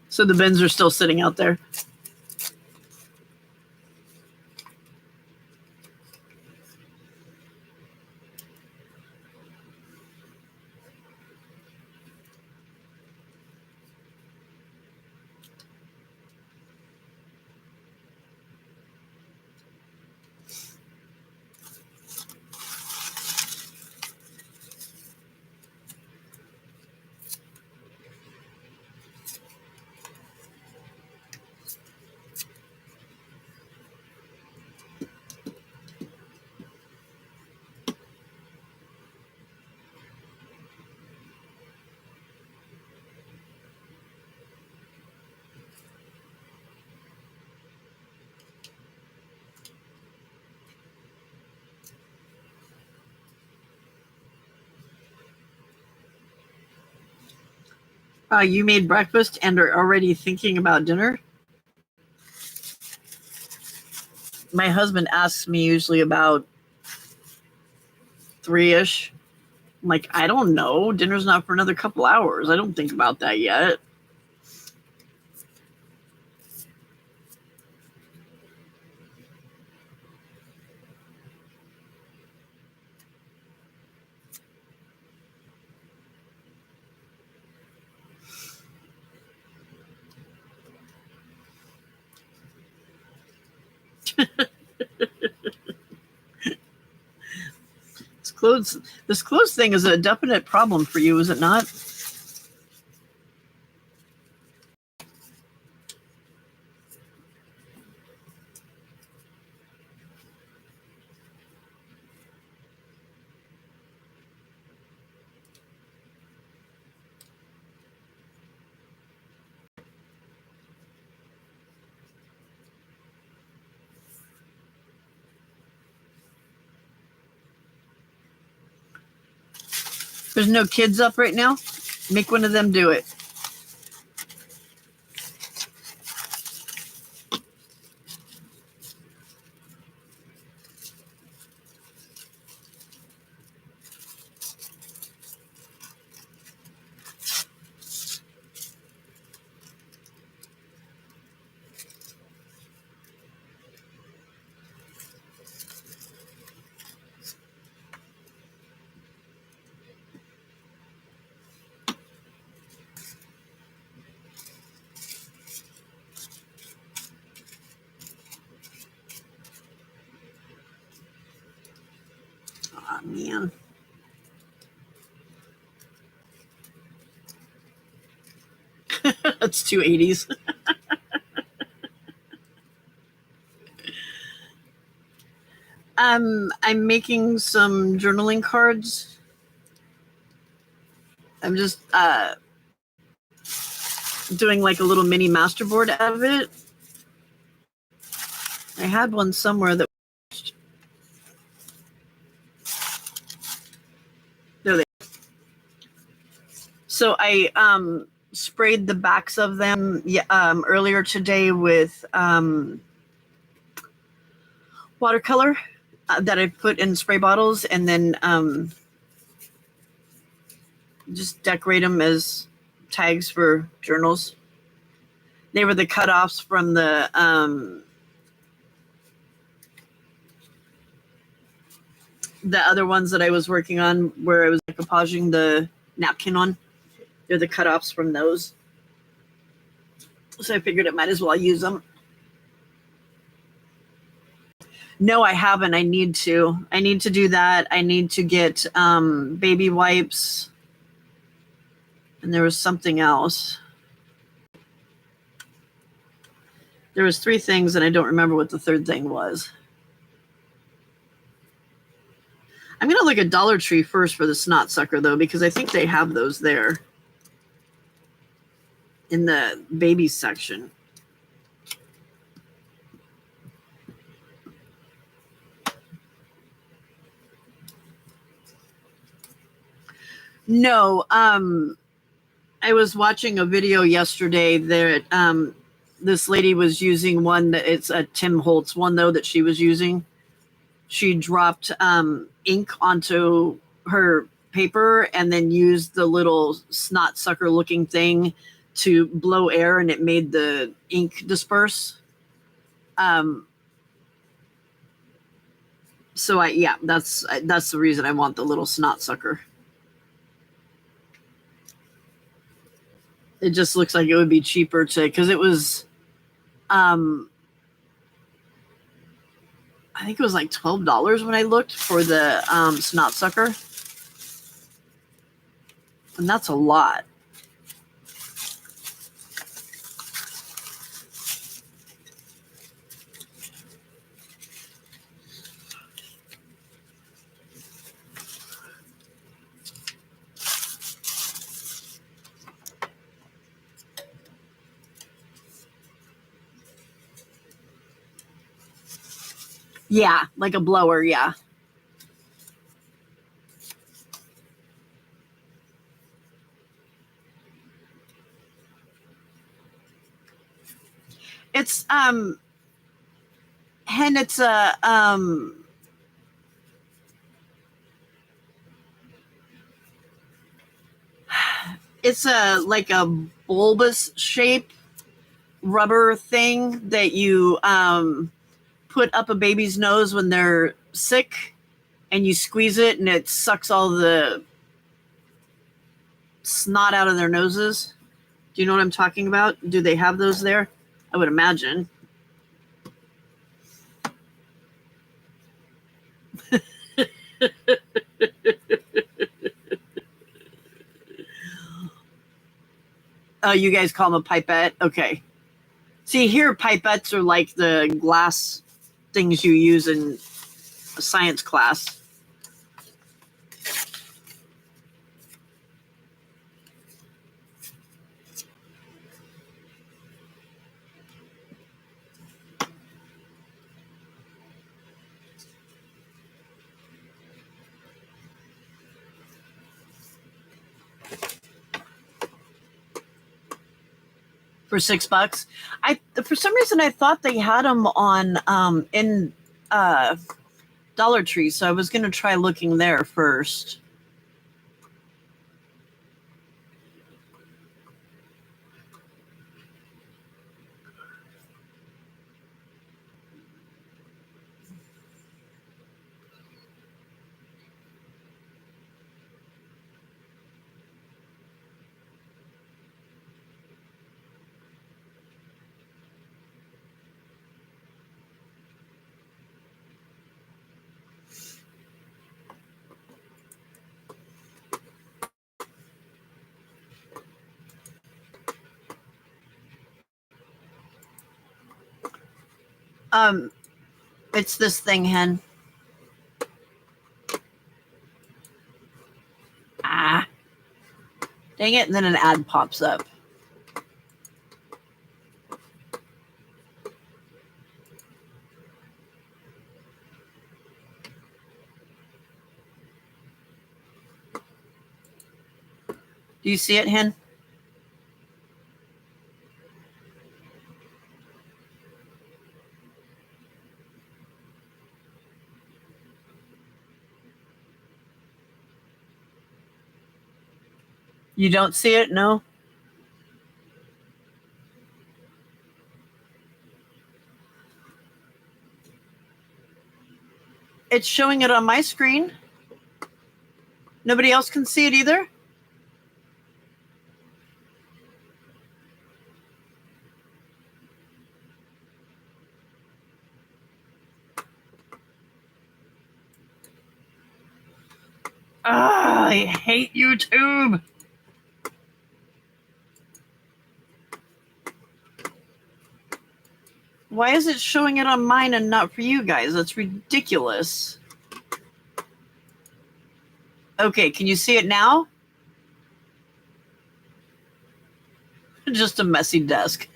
So the bins are still sitting out there. You made breakfast and are already thinking about dinner? My husband asks me usually about 3-ish. I'm like, I don't know. Dinner's not for another couple hours. I don't think about that yet. This clothes thing is a definite problem for you, is it not? There's no kids up right now. Make one of them do it. Oh, man. That's 280s. I'm making some journaling cards. I'm just doing like a little mini masterboard out of it. I had one somewhere that there they are. So I sprayed the backs of them earlier today with watercolor that I put in spray bottles, and then just decorate them as tags for journals. They were the cutoffs from the other ones that I was working on, where I was decoupaging the napkin on. They're the cutoffs from those. So I figured I might as well use them. No, I haven't. I need to. I need to do that. I need to get baby wipes. And there was something else. There was 3 things, and I don't remember what the third thing was. I'm going to look at Dollar Tree first for the snot sucker, though, because I think they have those there in the baby section. No, I was watching a video yesterday that this lady was using one that it's a Tim Holtz one, though, that she was using. She dropped ink onto her paper and then used the little snot sucker looking thing to blow air, and it made the ink disperse. So that's the reason I want the little snot sucker. It just looks like it would be cheaper because it was I think it was like $12 when I looked for the snot sucker. And that's a lot. Yeah, like a blower, yeah. It's and it's a it's a like a bulbous shape rubber thing that you put up a baby's nose when they're sick, and you squeeze it and it sucks all the snot out of their noses. Do you know what I'm talking about? Do they have those there? I would imagine. Oh, you guys call them a pipette? Okay. See, here pipettes are like the glass things you use in a science class. For $6. For some reason I thought they had them on in Dollar Tree, so I was gonna try looking there first. It's this thing, hen. Ah, dang it! And then an ad pops up. Do you see it, hen? You don't see it? No? It's showing it on my screen. Nobody else can see it either? Ah, I hate YouTube. Why is it showing it on mine and not for you guys? That's ridiculous. Okay, can you see it now? Just a messy desk.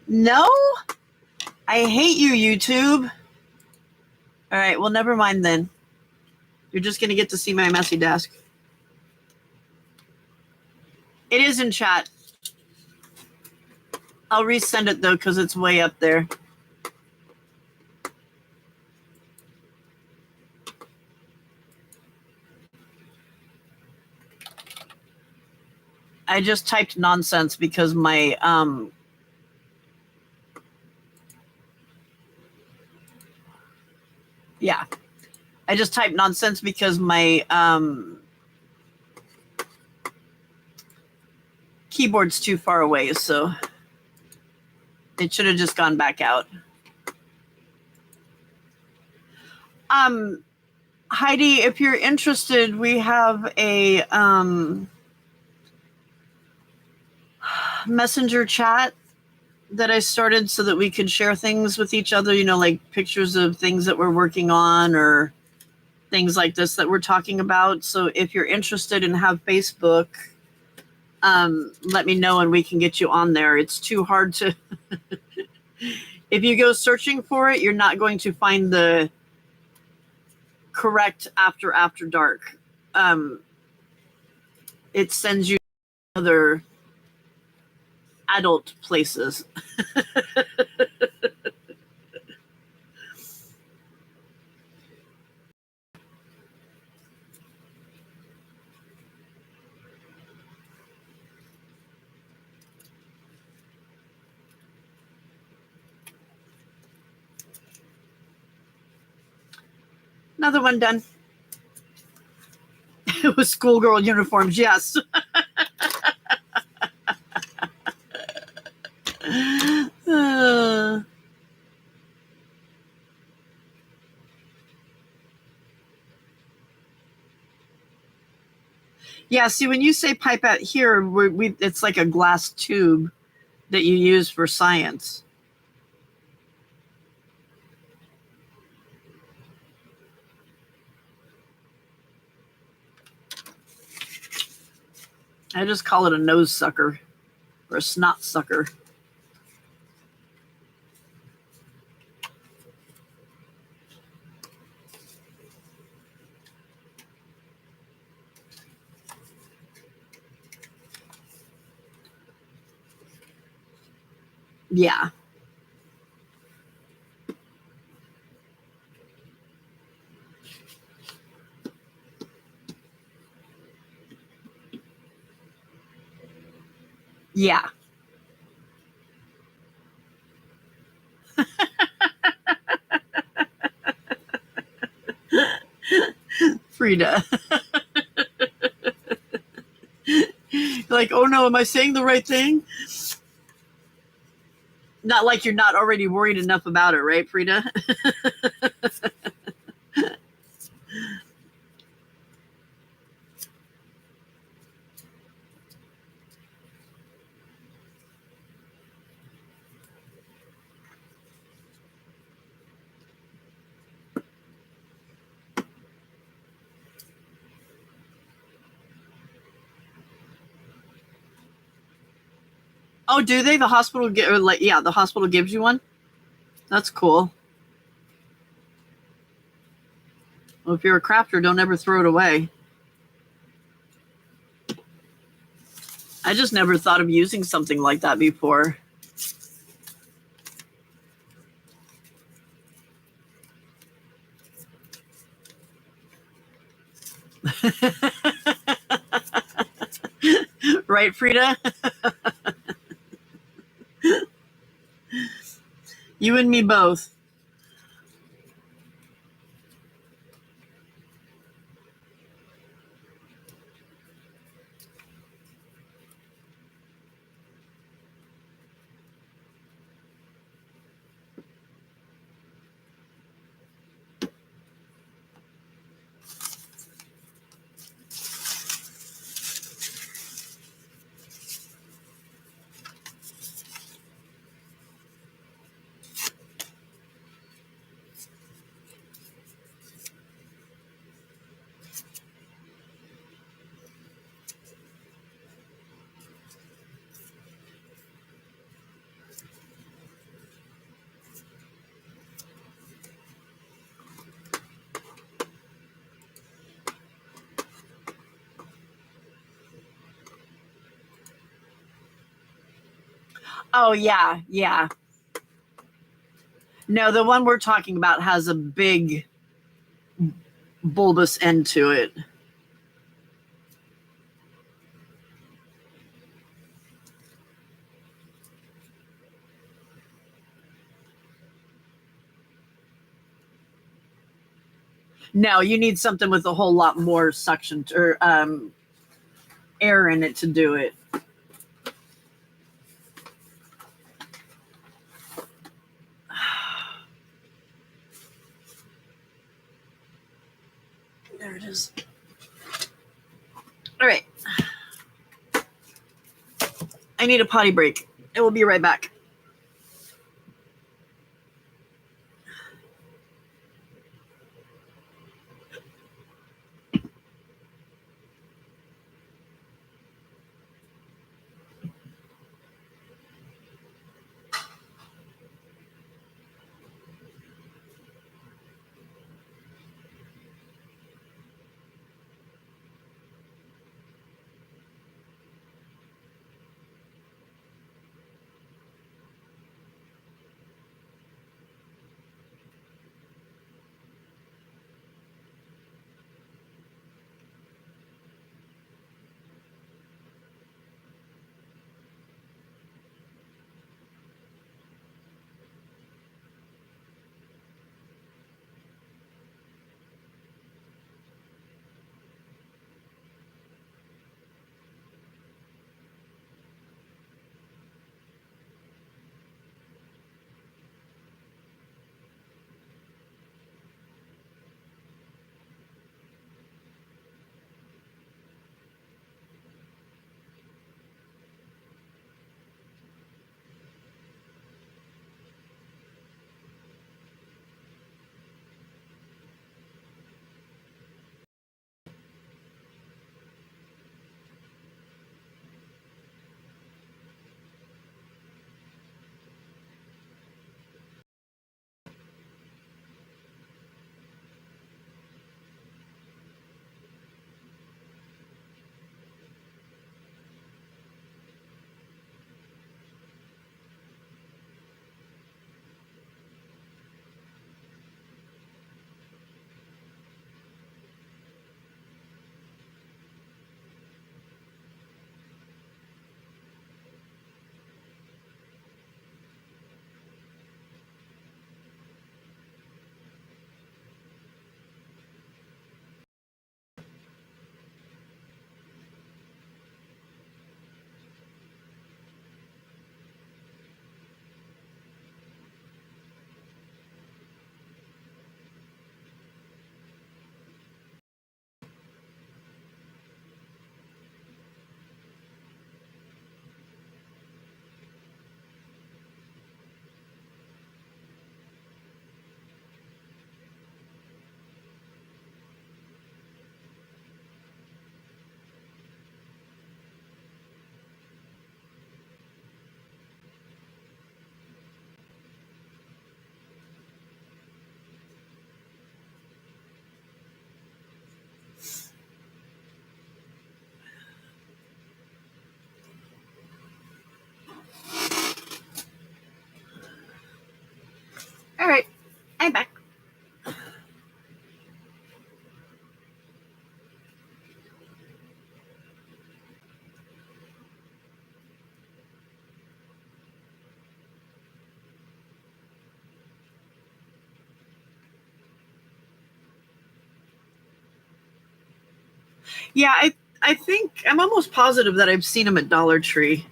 No? I hate you, YouTube. All right, well, never mind then. You're just going to get to see my messy desk. It is in chat. I'll resend it, though, because it's way up there. I just typed nonsense because my yeah. I just typed nonsense because my keyboard's too far away, so it should have just gone back out. Heidi, if you're interested, we have a messenger chat that I started so that we could share things with each other, you know, like pictures of things that we're working on or things like this that we're talking about. So if you're interested and have Facebook, let me know and we can get you on there. It's too hard to if you go searching for it, you're not going to find the correct after dark. It sends you to other adult places. Another one done. It was schoolgirl uniforms, yes. Yeah, see, when you say pipette here, it's like a glass tube that you use for science. I just call it a nose sucker or a snot sucker. Yeah. Yeah. Frida. Like, oh no, am I saying the right thing? Not like you're not already worried enough about it, right, Frida? Oh, do they? The hospital the hospital gives you one. That's cool. Well, if you're a crafter, don't ever throw it away. I just never thought of using something like that before. Right, Frida? You and me both. Oh, yeah, yeah. No, the one we're talking about has a big bulbous end to it. No, you need something with a whole lot more suction or air in it to do it. There it is. All right. I need a potty break. I will be right back. Yeah, I think I'm almost positive that I've seen them at Dollar Tree.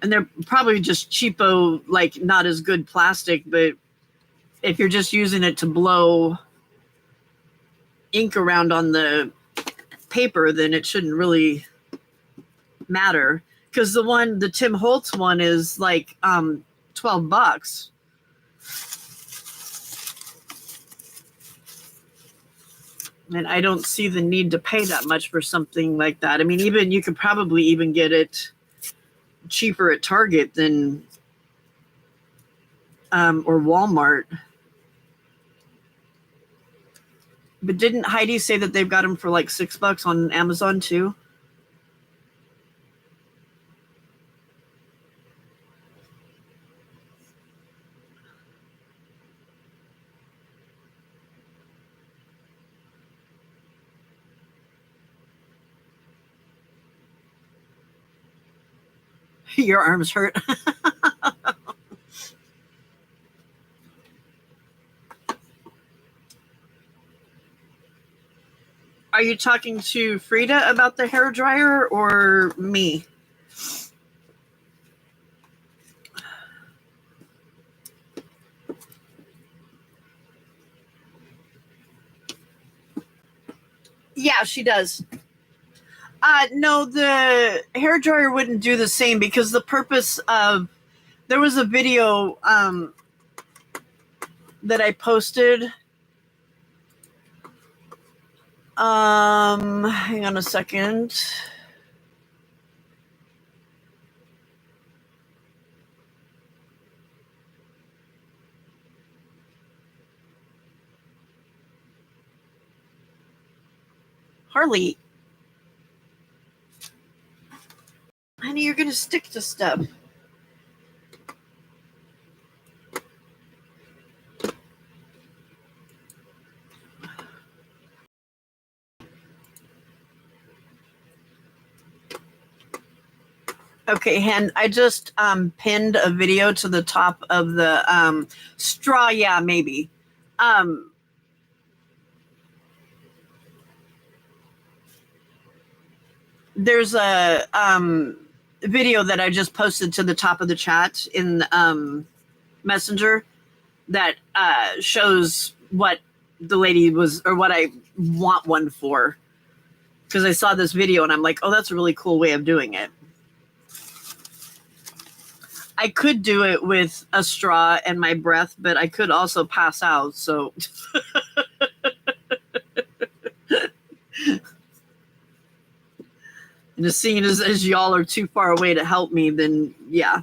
And they're probably just cheapo, like not as good plastic, but if you're just using it to blow ink around on the paper, then it shouldn't really matter. Because the Tim Holtz one is like $12. And I don't see the need to pay that much for something like that. I mean, even you could probably even get it cheaper at Target than or Walmart. But didn't Heidi say that they've got them for like $6 on Amazon too? Your arms hurt. Are you talking to Frida about the hair dryer or me? Yeah, she does. No, the hair dryer wouldn't do the same because the purpose of there was a video that I posted. Hang on a second. Harley, honey, you're gonna stick to stuff. Okay, Hen, I just pinned a video to the top of the straw. Yeah, maybe. There's a video that I just posted to the top of the chat in Messenger that shows what the lady was, or what I want one for. Because I saw this video and I'm like, oh, that's a really cool way of doing it. I could do it with a straw and my breath, but I could also pass out. So, and as seeing as y'all are too far away to help me, then yeah.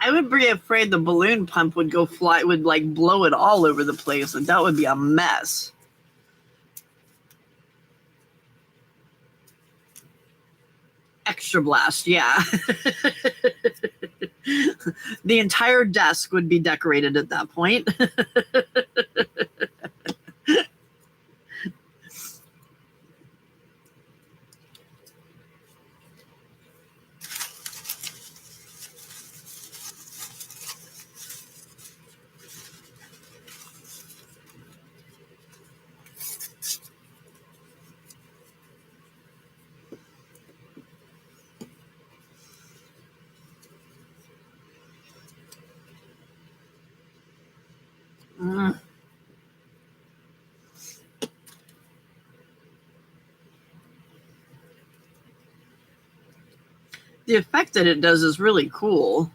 I would be afraid the balloon pump would go fly, would like blow it all over the place, and that would be a mess. Extra blast, yeah. The entire desk would be decorated at that point. The effect that it does is really cool.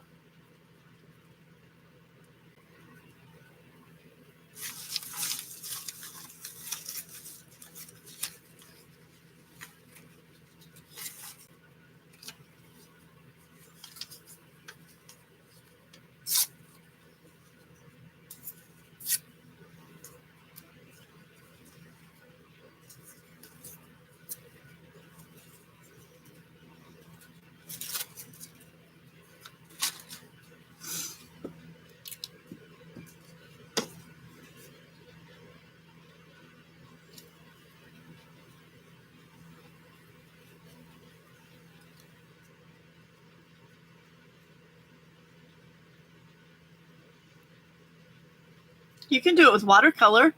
You can do it with watercolor.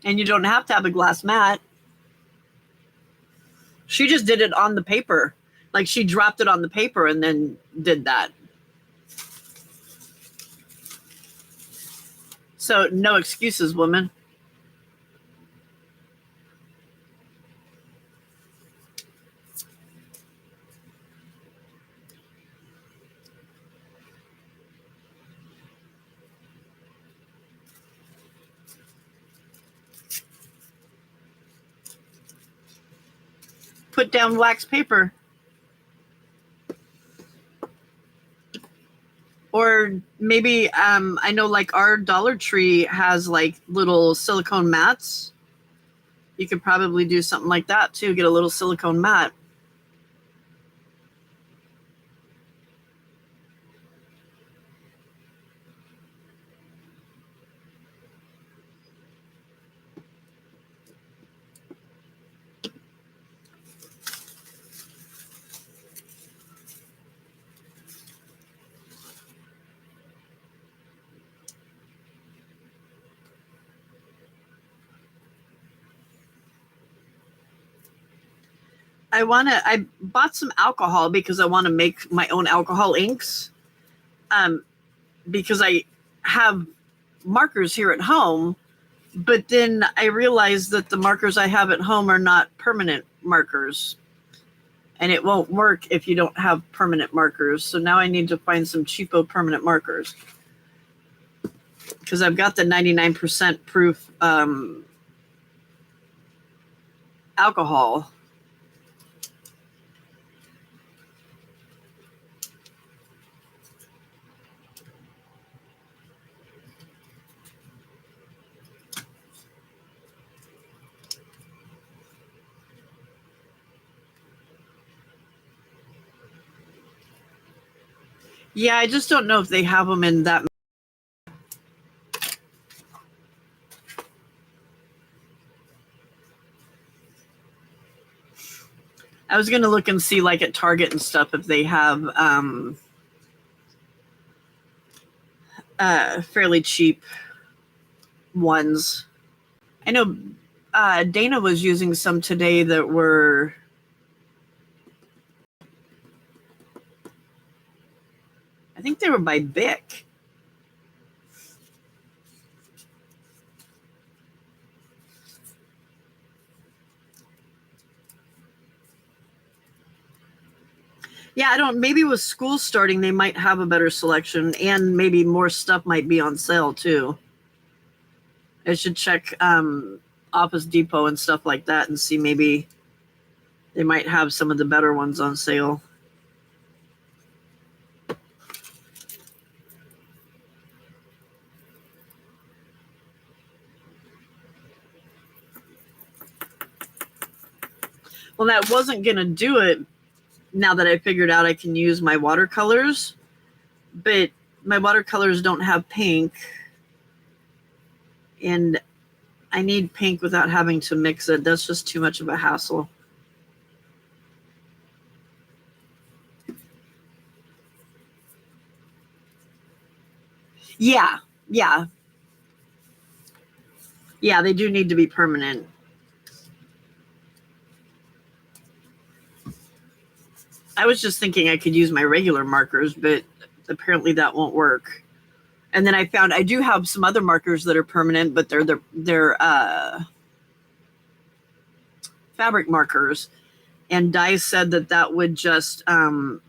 And you don't have to have a glass mat. She just did it on the paper. Like she dropped it on the paper and then did that. So no excuses, woman. Put down wax paper. Or maybe I know like our Dollar Tree has like little silicone mats. You could probably do something like that too. Get a little silicone mat. I bought some alcohol because I want to make my own alcohol inks. Because I have markers here at home, but then I realized that the markers I have at home are not permanent markers. And it won't work if you don't have permanent markers. So now I need to find some cheapo permanent markers. Because I've got the 99% proof alcohol. Yeah, I just don't know if they have them in that. I was going to look and see like at Target and stuff if they have fairly cheap ones. I know Dana was using some today that were I think they were by Bic. Yeah, I don't. Maybe with school starting, they might have a better selection, and maybe more stuff might be on sale too. I should check Office Depot and stuff like that and see maybe they might have some of the better ones on sale. Well, that wasn't going to do it now that I figured out I can use my watercolors, but my watercolors don't have pink, and I need pink without having to mix it. That's just too much of a hassle. Yeah, yeah. Yeah, they do need to be permanent. I was just thinking I could use my regular markers, but apparently that won't work. And then I found I do have some other markers that are permanent, but they're fabric markers. And Di said that would just when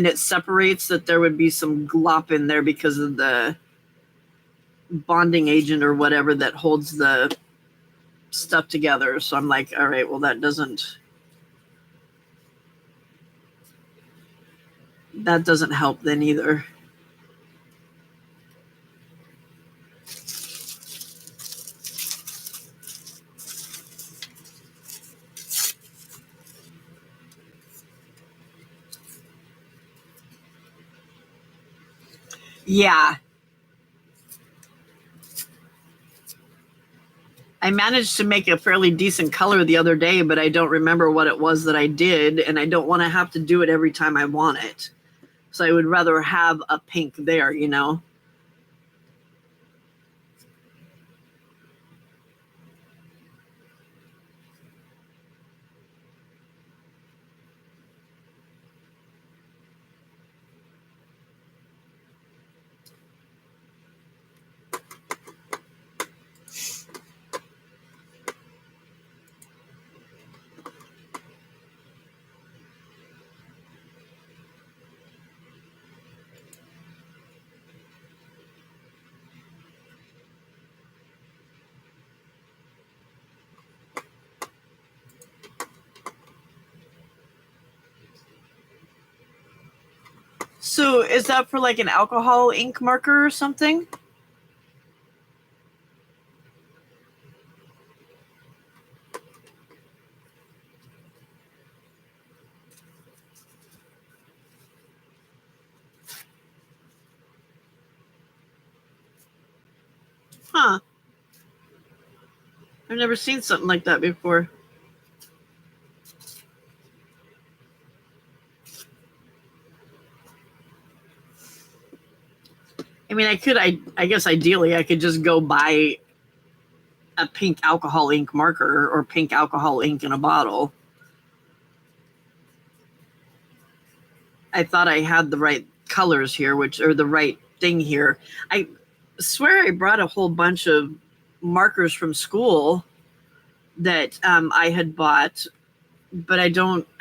it separates, that there would be some glop in there because of the bonding agent or whatever that holds the stuff together. So I'm like, all right, well that doesn't help then either. Yeah. I managed to make a fairly decent color the other day, but I don't remember what it was that I did, and I don't want to have to do it every time I want it. So I would rather have a pink there, you know. So is that for like an alcohol ink marker or something? Huh. I've never seen something like that before. I mean, I guess ideally I could just go buy a pink alcohol ink marker or pink alcohol ink in a bottle. I thought I had the right colors here, which are the right thing here. I swear I brought a whole bunch of markers from school that I had bought, but I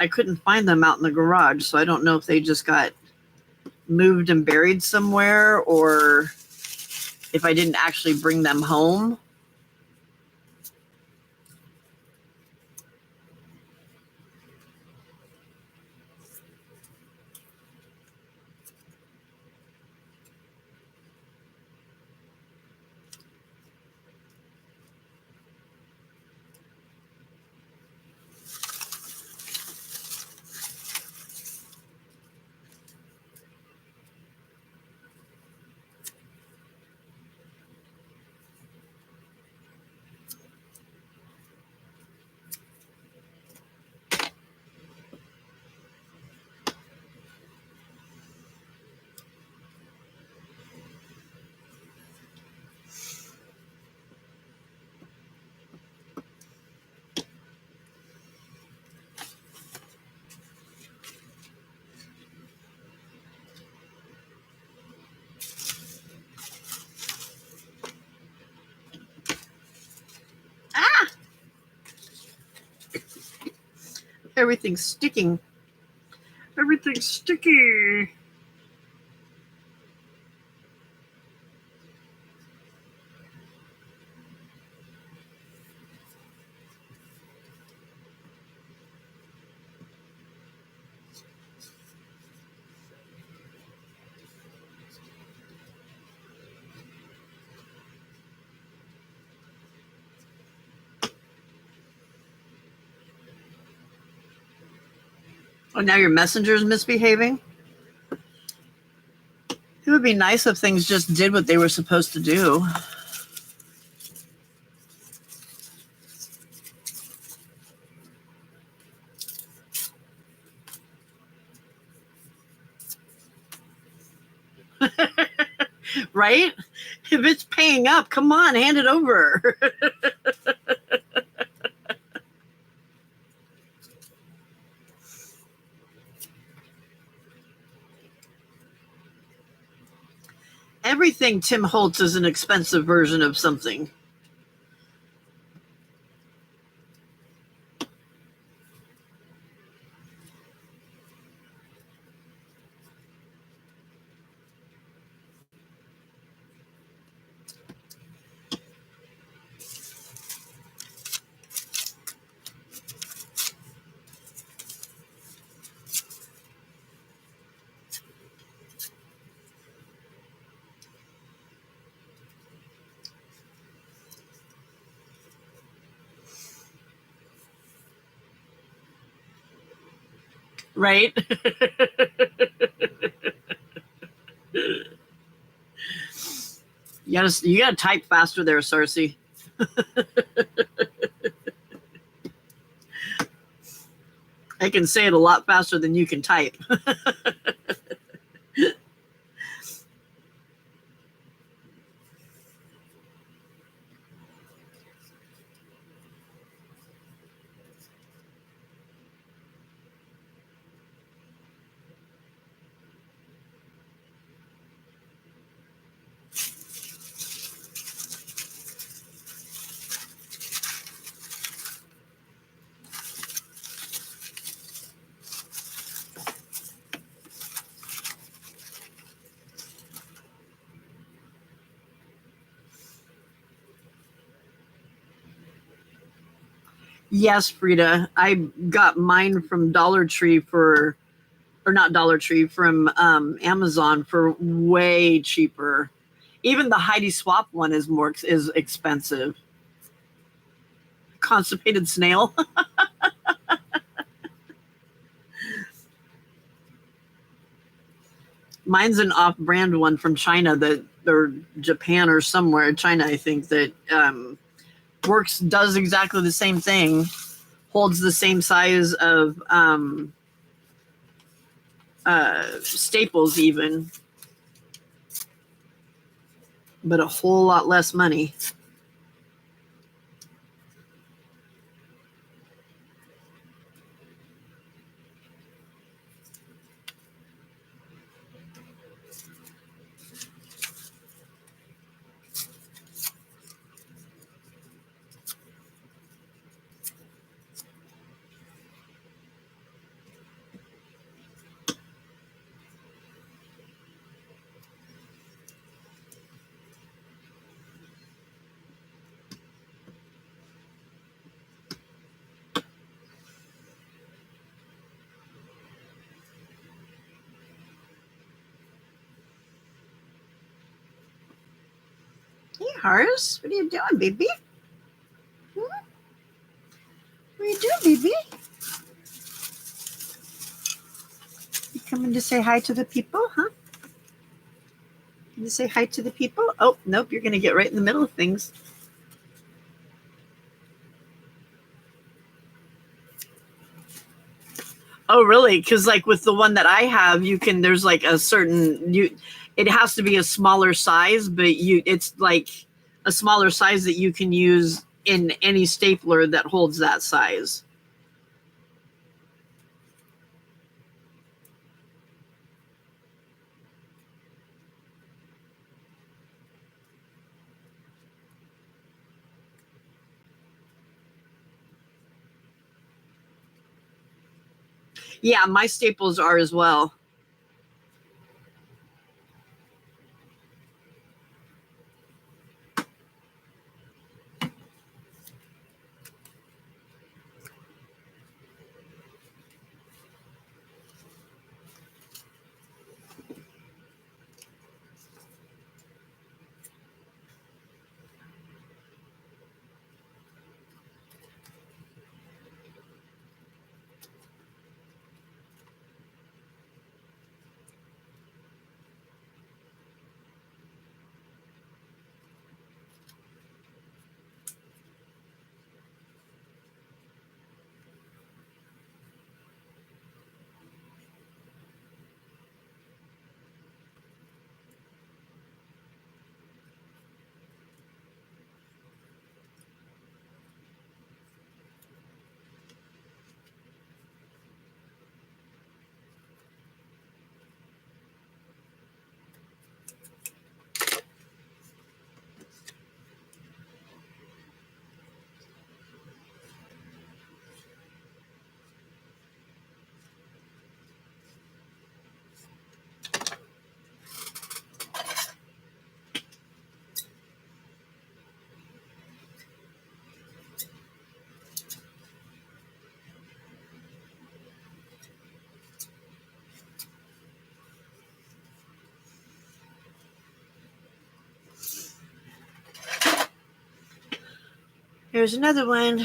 couldn't find them out in the garage. So I don't know if they just got moved and buried somewhere or if I didn't actually bring them home. Ah! Everything's sticking. Everything's sticky. Oh, now your messenger's misbehaving? It would be nice if things just did what they were supposed to do. Right? If it's paying up, come on, hand it over. Everything Tim Holtz is an expensive version of something. Right? You gotta type faster there, Cersei. I can say it a lot faster than you can type. Yes, Frida. I got mine from Dollar Tree for, or not Dollar Tree, from Amazon for way cheaper. Even the Heidi Swap one is expensive. Constipated snail. Mine's an off-brand one from China that, or Japan or somewhere, China, I think, that does exactly the same thing, holds the same size of staples even, but a whole lot less money. Hey, Horace, what are you doing, baby? What are you doing, baby? You coming to say hi to the people, huh? Can you say hi to the people? Oh, nope, you're going to get right in the middle of things. Oh, really? Because like with the one that I have, there's like a certain, it has to be a smaller size, but it's like a smaller size that you can use in any stapler that holds that size. Yeah, my staples are as well. Here's another one.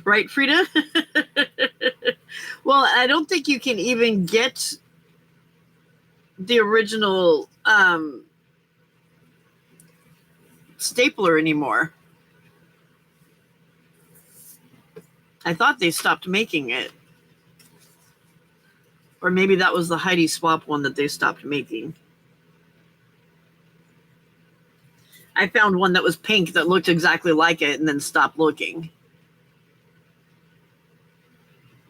Right, Frida? Well, I don't think you can even get the original stapler anymore. I thought they stopped making it. Or maybe that was the Heidi Swap one that they stopped making. I found one that was pink that looked exactly like it and then stopped looking.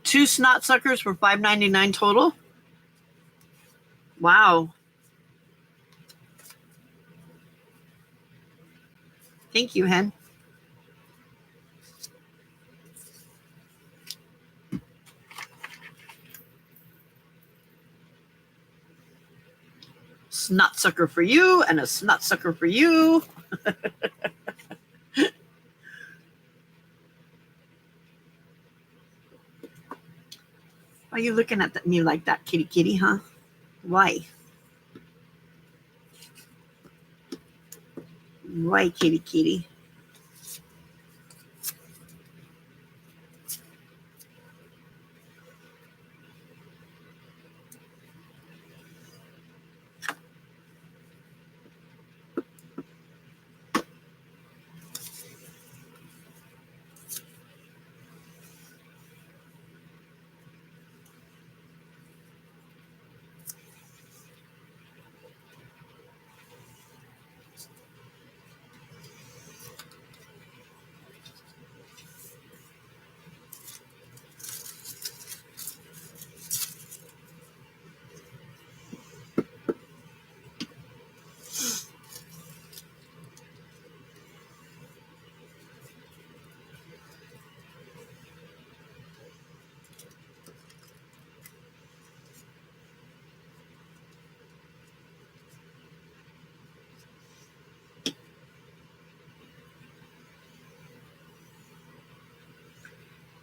2 snot suckers for $5.99 total. Wow. Thank you, hen. Snot sucker for you and a snot sucker for you. Why are you looking at me like that, kitty kitty, huh? Why? Why, kitty kitty?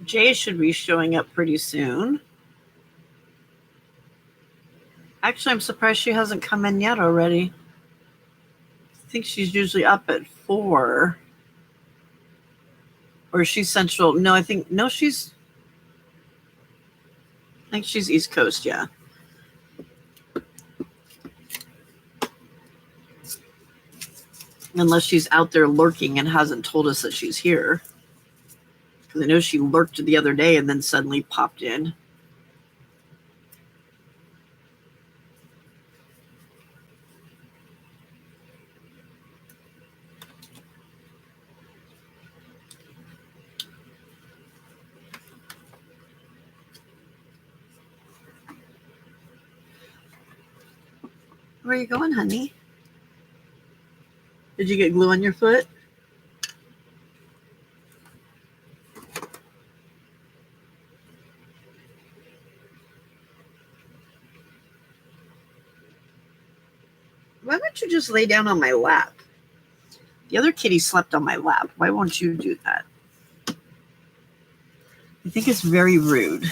Jay should be showing up pretty soon. Actually, I'm surprised she hasn't come in yet already. I think she's usually up at 4. Or she's Central. No, I think she's East Coast, yeah. Unless she's out there lurking and hasn't told us that she's here. Because I know she lurked the other day and then suddenly popped in. Where are you going, honey? Did you get glue on your foot? Why don't you just lay down on my lap? The other kitty slept on my lap. Why won't you do that? I think it's very rude.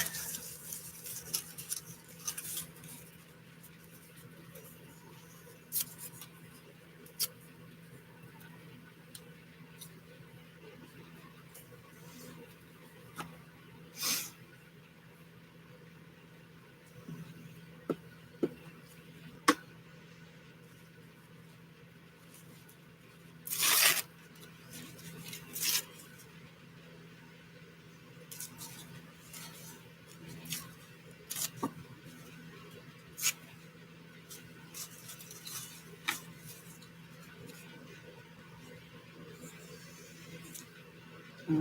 I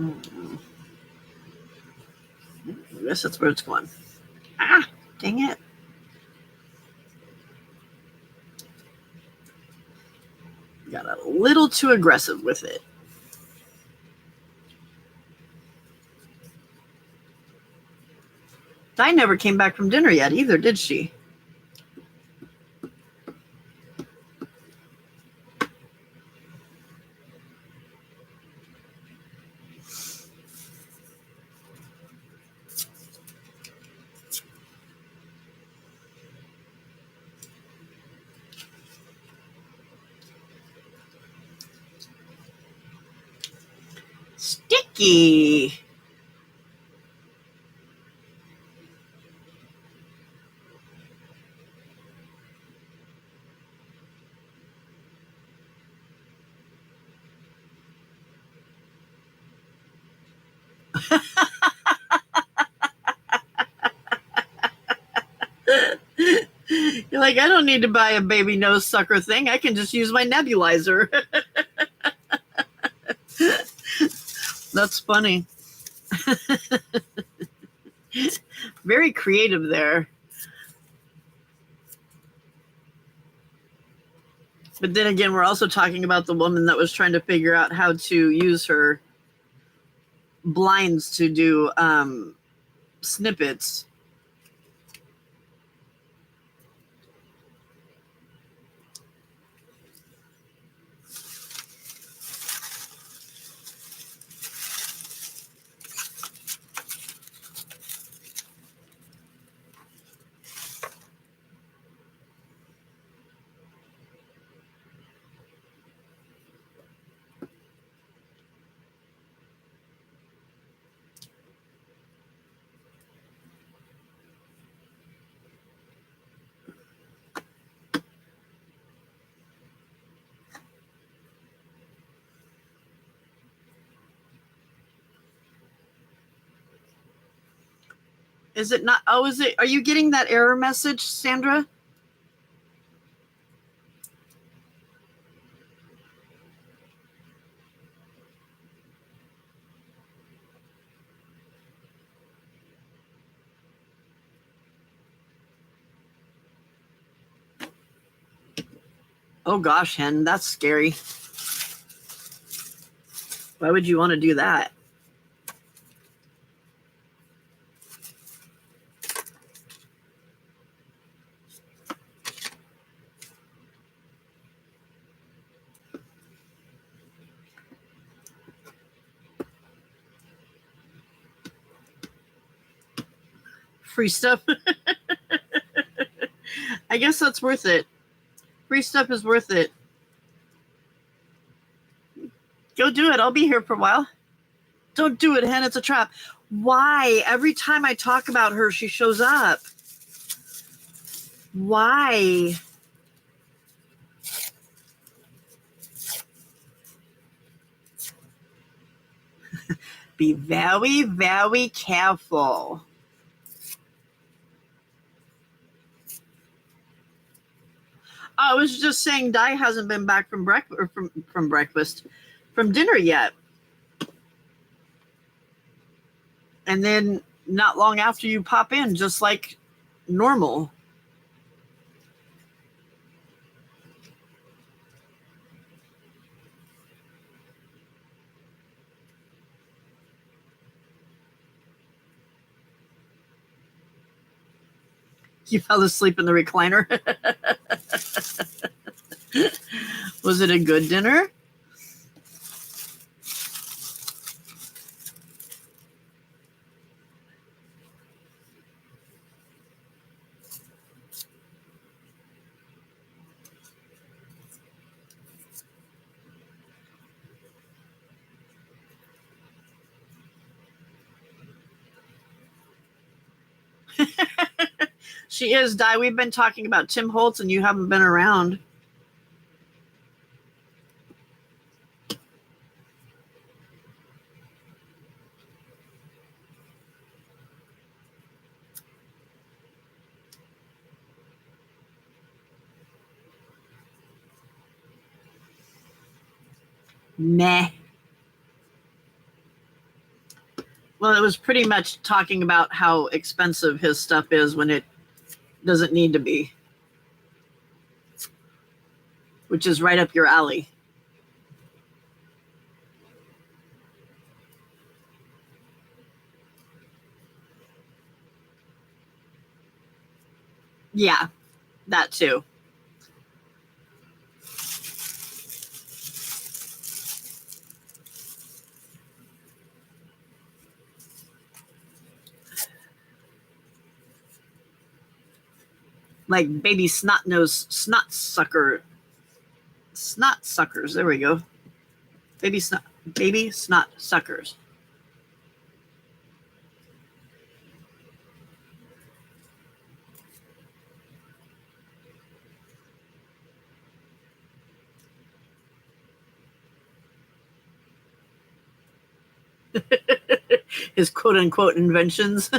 guess that's where it's going. Ah, dang it. Got a little too aggressive with it. Di never came back from dinner yet either, did she? Sticky. You're like, I don't need to buy a baby nose sucker thing. I can just use my nebulizer. That's funny. Very creative there. But then again, we're also talking about the woman that was trying to figure out how to use her blinds to do snippets. Is it not? Oh, is it? Are you getting that error message, Sandra? Oh gosh, Hen, that's scary. Why would you want to do that? Free stuff. I guess that's worth it. Free stuff is worth it. Go do it. I'll be here for a while. Don't do it, Hen. It's a trap. Why? Every time I talk about her, she shows up. Why? Be very, very careful. I was just saying Di hasn't been back from breakfast, from dinner yet. And then not long after you pop in, just like normal. You fell asleep in the recliner. Was it a good dinner? She is, Di. We've been talking about Tim Holtz and you haven't been around. Meh. Well, it was pretty much talking about how expensive his stuff is when it doesn't need to be, which is right up your alley. Yeah, that too. Like baby snot nose snot sucker. Snot suckers. There we go. Baby snot suckers. His quote unquote inventions.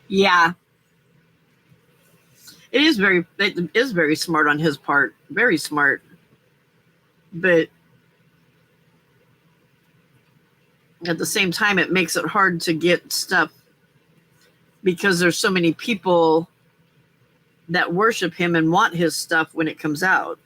Yeah. It is very smart on his part. Very smart. But at the same time, it makes it hard to get stuff because there's so many people that worship him and want his stuff when it comes out.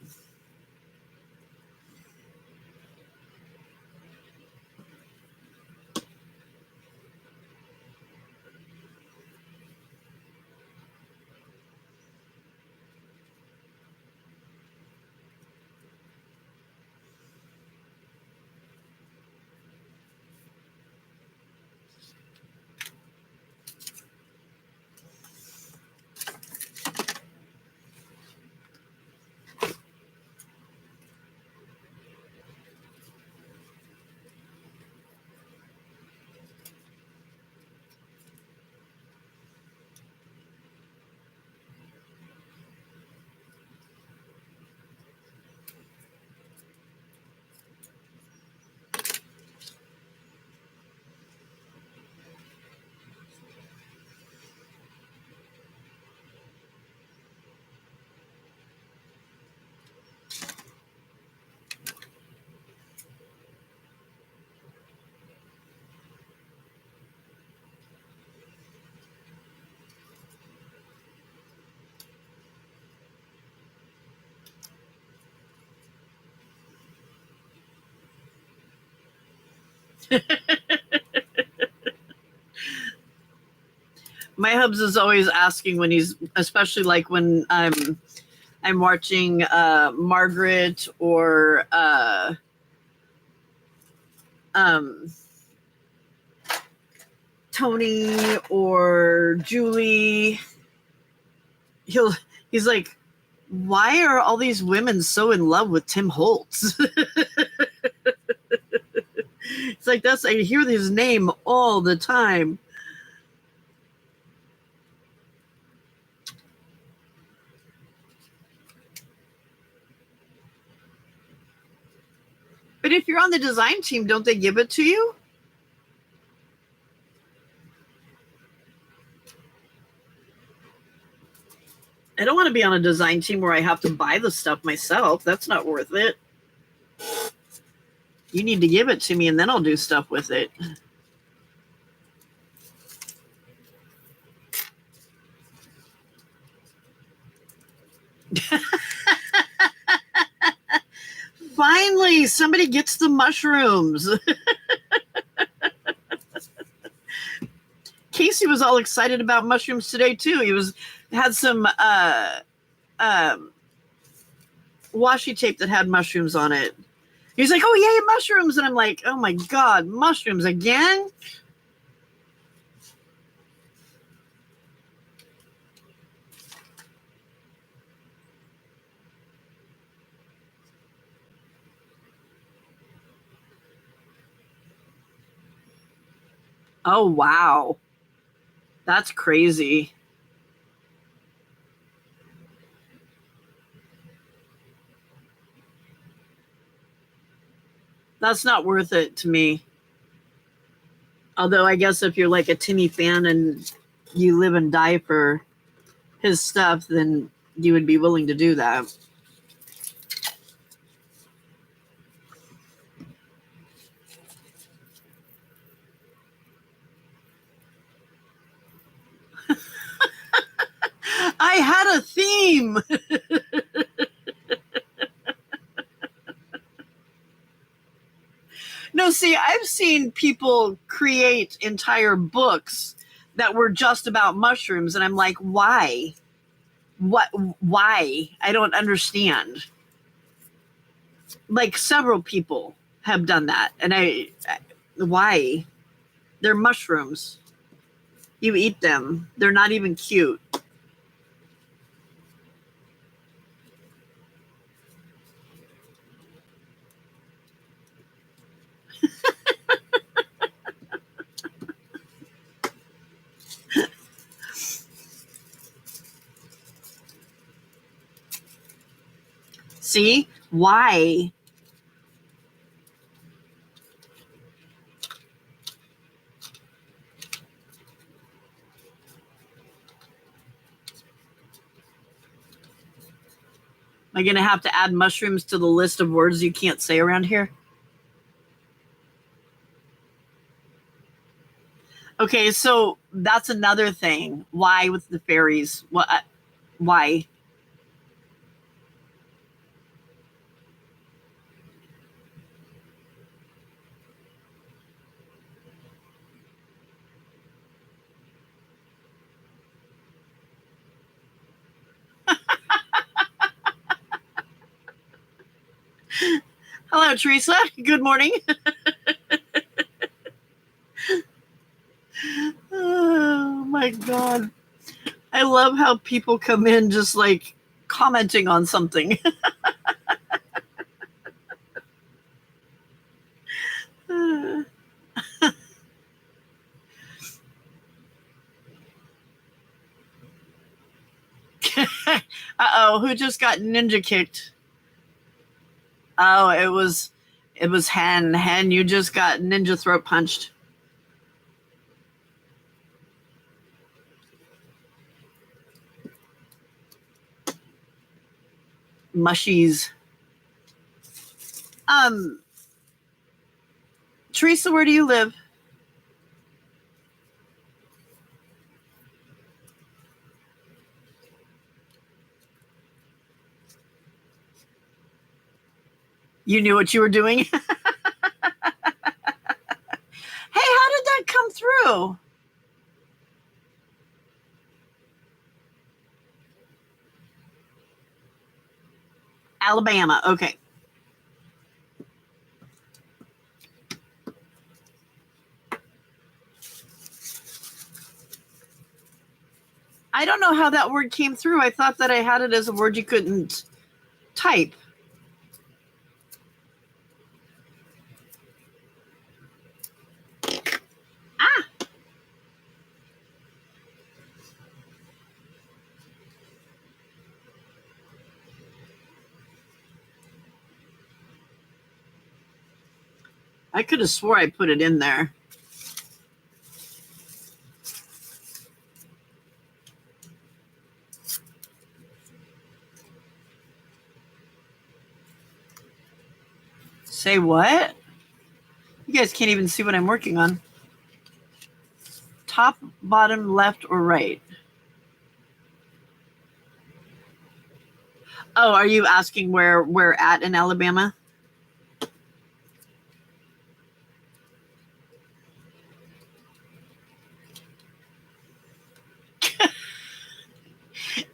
My hubs is always asking when he's, especially like when I'm watching Margaret or um, Tony or Julie. He's like, why are all these women so in love with Tim Holtz? It's like I hear his name all the time. But if you're on the design team, don't they give it to you? I don't want to be on a design team where I have to buy the stuff myself. That's not worth it. You need to give it to me and then I'll do stuff with it. Finally, somebody gets the mushrooms. Casey was all excited about mushrooms today too. He had some washi tape that had mushrooms on it. He's like, "Oh yay, mushrooms!" And I'm like, "Oh my god, mushrooms again!" Oh wow, that's crazy. That's not worth it to me. Although I guess if you're like a Timmy fan and you live and die for his stuff, then you would be willing to do that. I had a theme. No, see, I've seen people create entire books that were just about mushrooms, and I'm like, why? What? Why? I don't understand. Like several people have done that, and why? They're mushrooms. You eat them. They're not even cute. See? Why? Am I going to have to add mushrooms to the list of words you can't say around here? Okay, so that's another thing. Why with the fairies? What? Why? Hello, Teresa. Good morning. Oh my God. I love how people come in just like commenting on something. Uh-oh, who just got ninja kicked? Oh, it was Hen. Hen, you just got ninja throat punched. Mushies. Teresa, where do you live? You knew what you were doing? Hey, how did that come through? Alabama. Okay. I don't know how that word came through. I thought that I had it as a word you couldn't type. Ah. I could have swore I put it in there. Say what? You guys can't even see what I'm working on. Top, bottom, left, or right? Oh, are you asking where we're at in Alabama?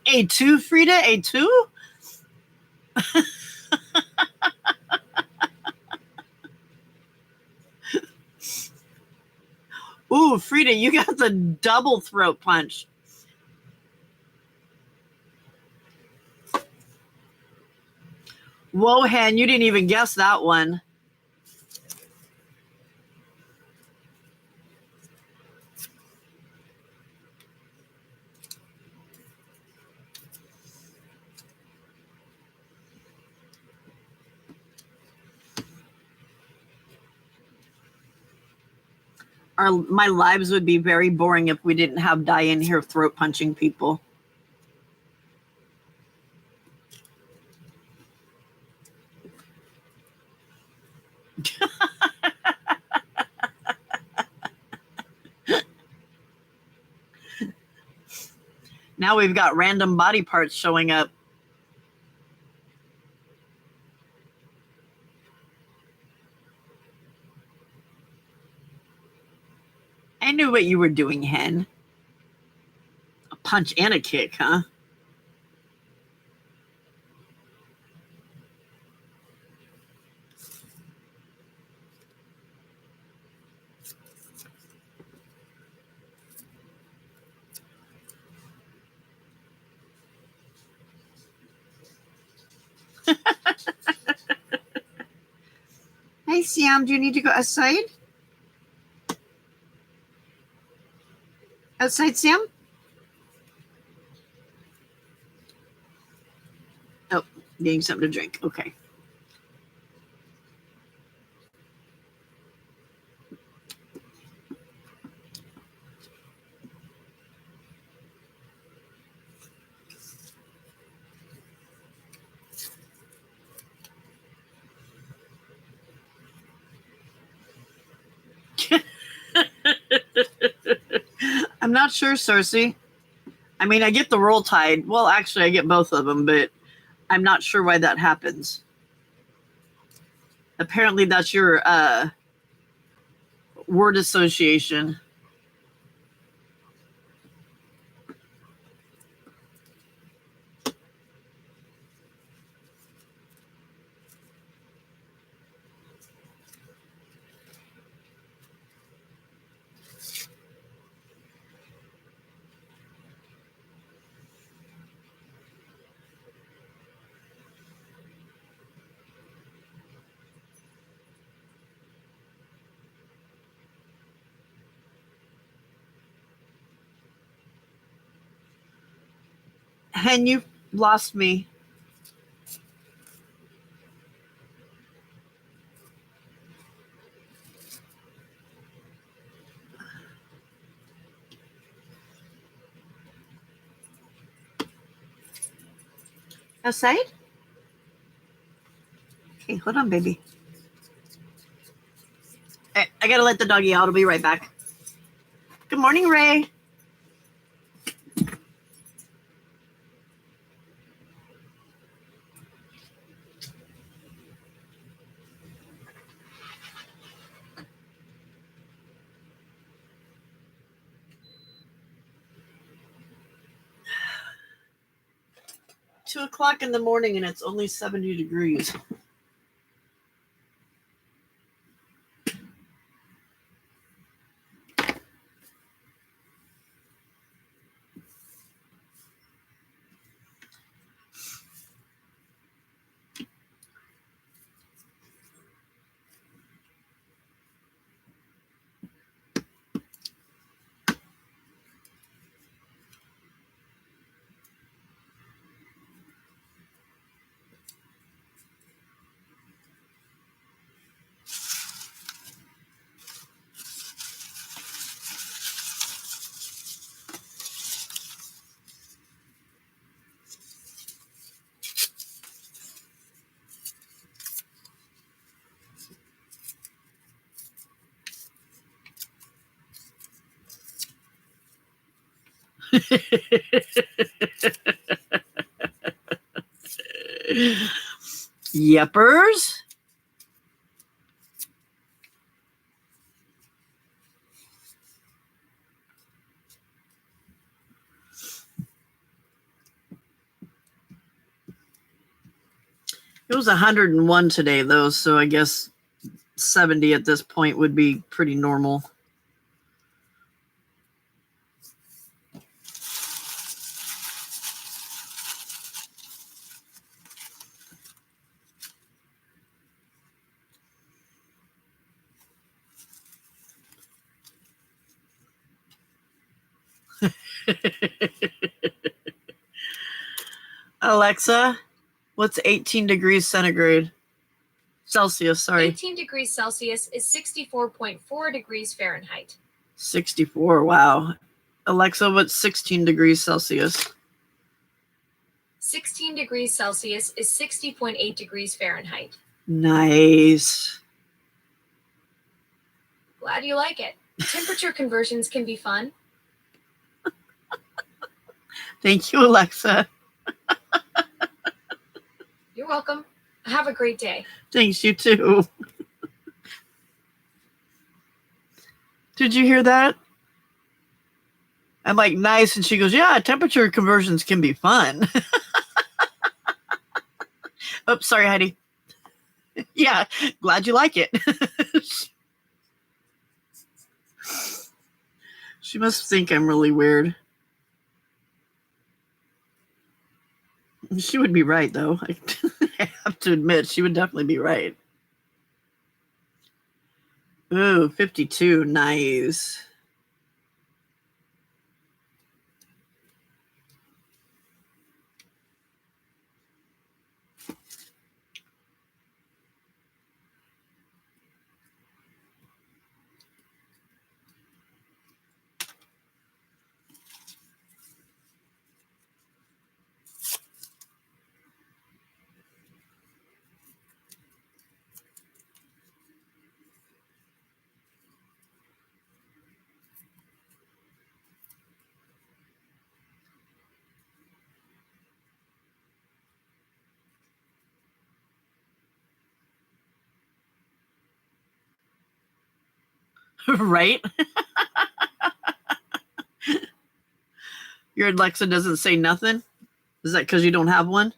A2, Frida? A2? Ooh, Frida, you got the double throat punch. Whoa, Hen, you didn't even guess that one. My lives would be very boring if we didn't have Diane here throat punching people. Now we've got random body parts showing up. I knew what you were doing, Hen. A punch and a kick, huh? Hey, Sam, do you need to go outside? Outside, Sam? Oh, getting something to drink. Okay. I'm not sure, Cersei. I mean, I get the roll tide. Well, actually, I get both of them, but I'm not sure why that happens. Apparently, that's your word association. Hen, you lost me. Outside? Okay, hold on, baby. I gotta let the doggy out. I'll be right back. Good morning, Ray. Two o'clock in the morning and it's only 70 degrees. Yepers. It was 101 today, though, so I guess 70 at this point would be pretty normal. Alexa, what's 18 degrees centigrade? Celsius, sorry. 18 degrees Celsius is 64.4 degrees Fahrenheit. 64, wow. Alexa, what's 16 degrees Celsius? 16 degrees Celsius is 60.8 degrees Fahrenheit. Nice. Glad you like it. Temperature conversions can be fun. Thank you, Alexa. You're welcome. Have a great day. Thanks, you too. Did you hear that? I'm like, nice. And she goes, yeah, temperature conversions can be fun. Oops, sorry, Heidi. Yeah, glad you like it. She must think I'm really weird. She would be right, though. I have to admit, she would definitely be right. Ooh, 52. Nice. Right? Your Alexa doesn't say nothing? Is that because you don't have one?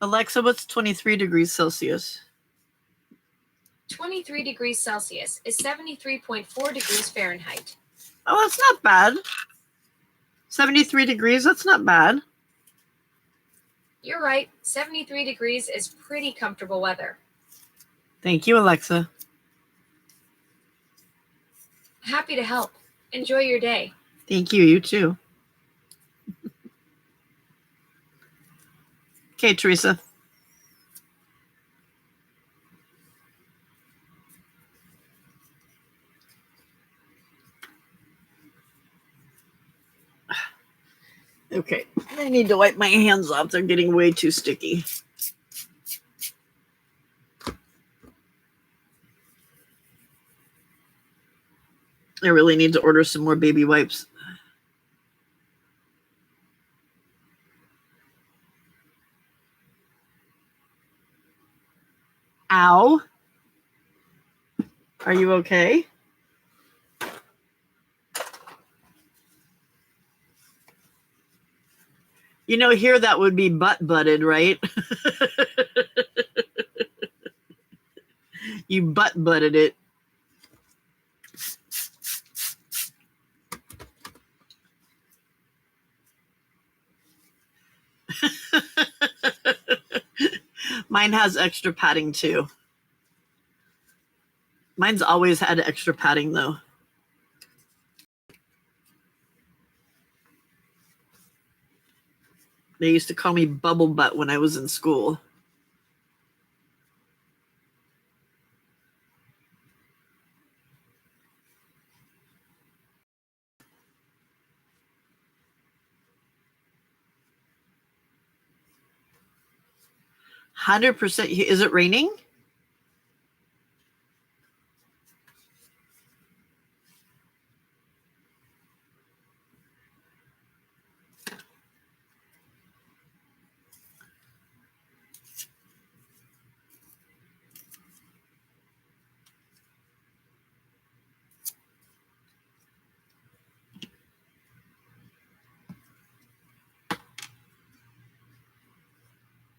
Alexa, what's 23 degrees Celsius? 23 degrees Celsius is 73.4 degrees Fahrenheit. Oh, that's not bad. 73 degrees, that's not bad. You're right, 73 degrees is pretty comfortable weather. Thank you, Alexa. Happy to help. Enjoy your day. Thank you, you too. Okay, Teresa. Okay, I need to wipe my hands off. They're getting way too sticky. I really need to order some more baby wipes. Ow. Are you okay? You know, here that would be butt-butted, right? You butt-butted it. Mine has extra padding too. Mine's always had extra padding though. They used to call me Bubble Butt when I was in school. %. Is it raining?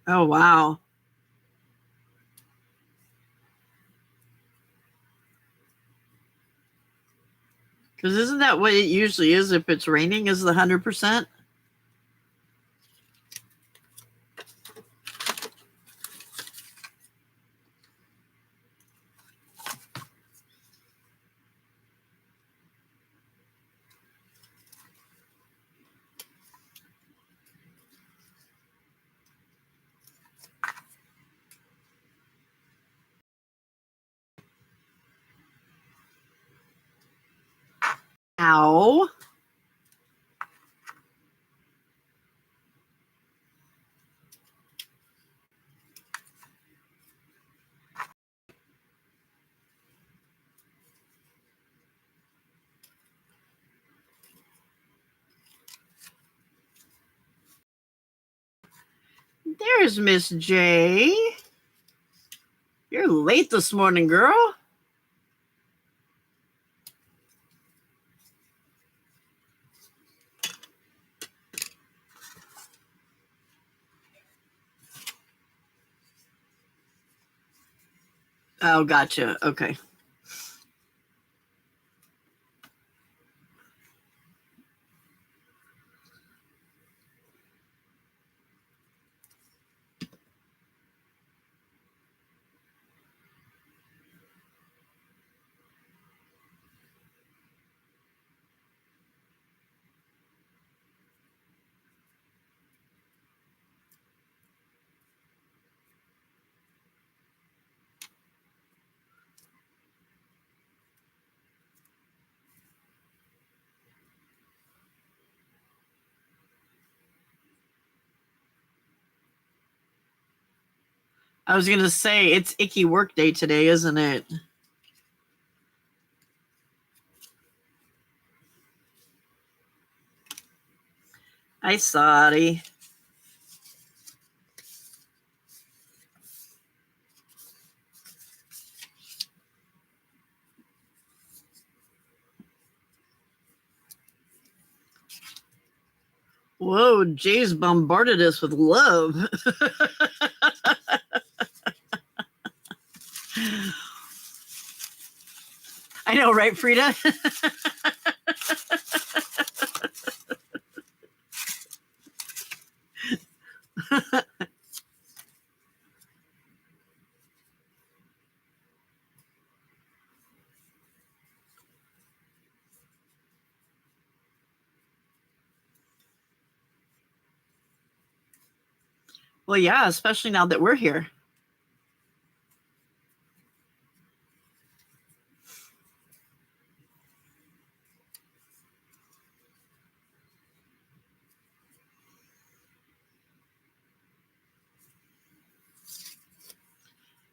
Oh, wow. Because isn't that what it usually is if it's raining, is the 100%? Ow. There's Miss J. You're late this morning, girl. Oh, gotcha. Okay. I was going to say, it's icky work day today, isn't it? Hi, sorry. Whoa, Jay's bombarded us with love. I know, right, Frida? Well, yeah, especially now that we're here.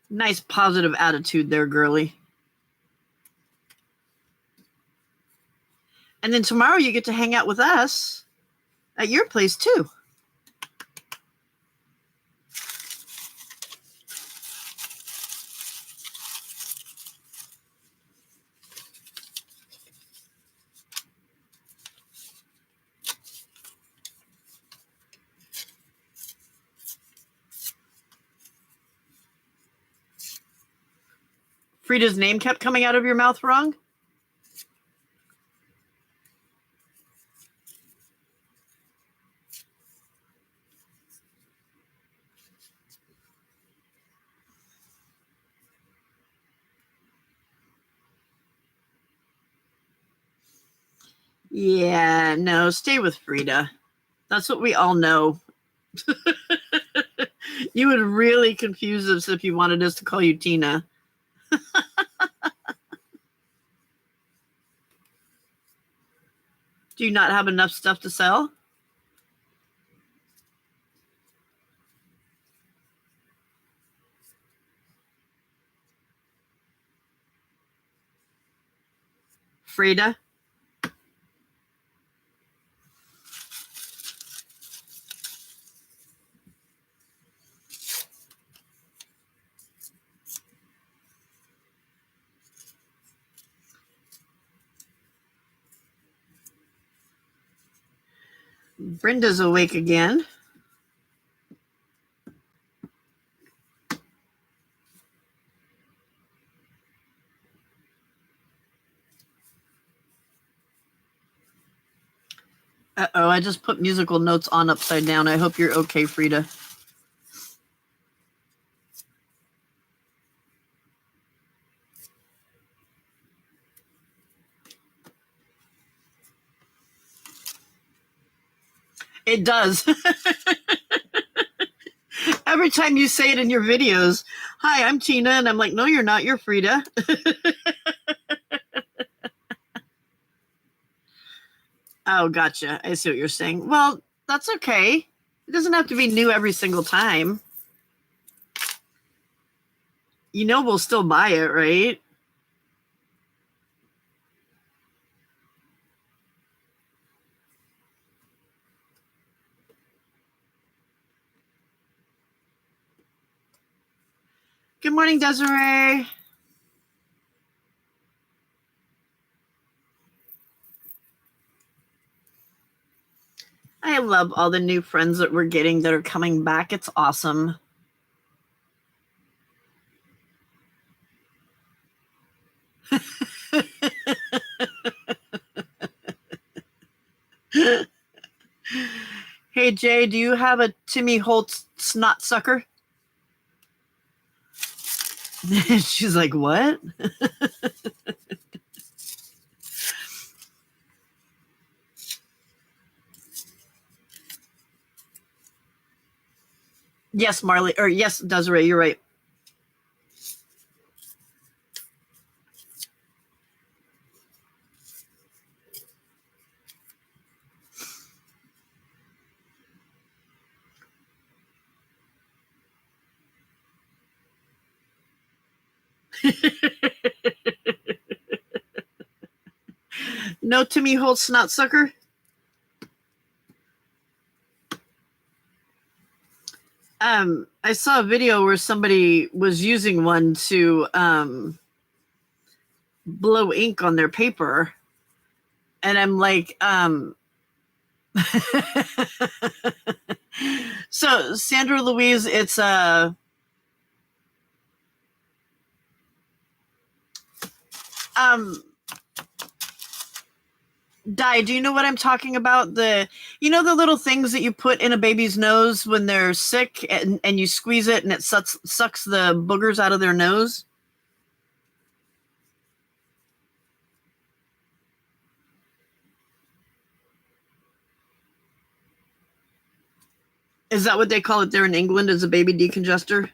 Nice positive attitude there, girly. And then tomorrow you get to hang out with us at your place, too. Frida's name kept coming out of your mouth wrong? Yeah, no, stay with Frida. That's what we all know. You would really confuse us if you wanted us to call you Tina. Do you not have enough stuff to sell? Frida? Brenda's awake again. Uh-oh, I just put musical notes on upside down. I hope you're okay, Frida. It does. Every time you say it in your videos, hi, I'm Tina, and I'm like, no, you're not, you're Frida. Oh, gotcha. I see what you're saying. Well, that's okay. It doesn't have to be new every single time. You know we'll still buy it, right? Good morning, Desiree. I love all the new friends that we're getting that are coming back. It's awesome. Hey, Jay, do you have a Timmy Holtz snot sucker? She's like, what? Yes, Marley, or yes, Desiree, you're right. No Timmy Holt snot sucker? I saw a video where somebody was using one to blow ink on their paper. And I'm like, so Sandra Louise, it's Di, do you know what I'm talking about? The little things that you put in a baby's nose when they're sick, and you squeeze it and it sucks the boogers out of their nose? Is that what they call it there in England, as a baby decongester?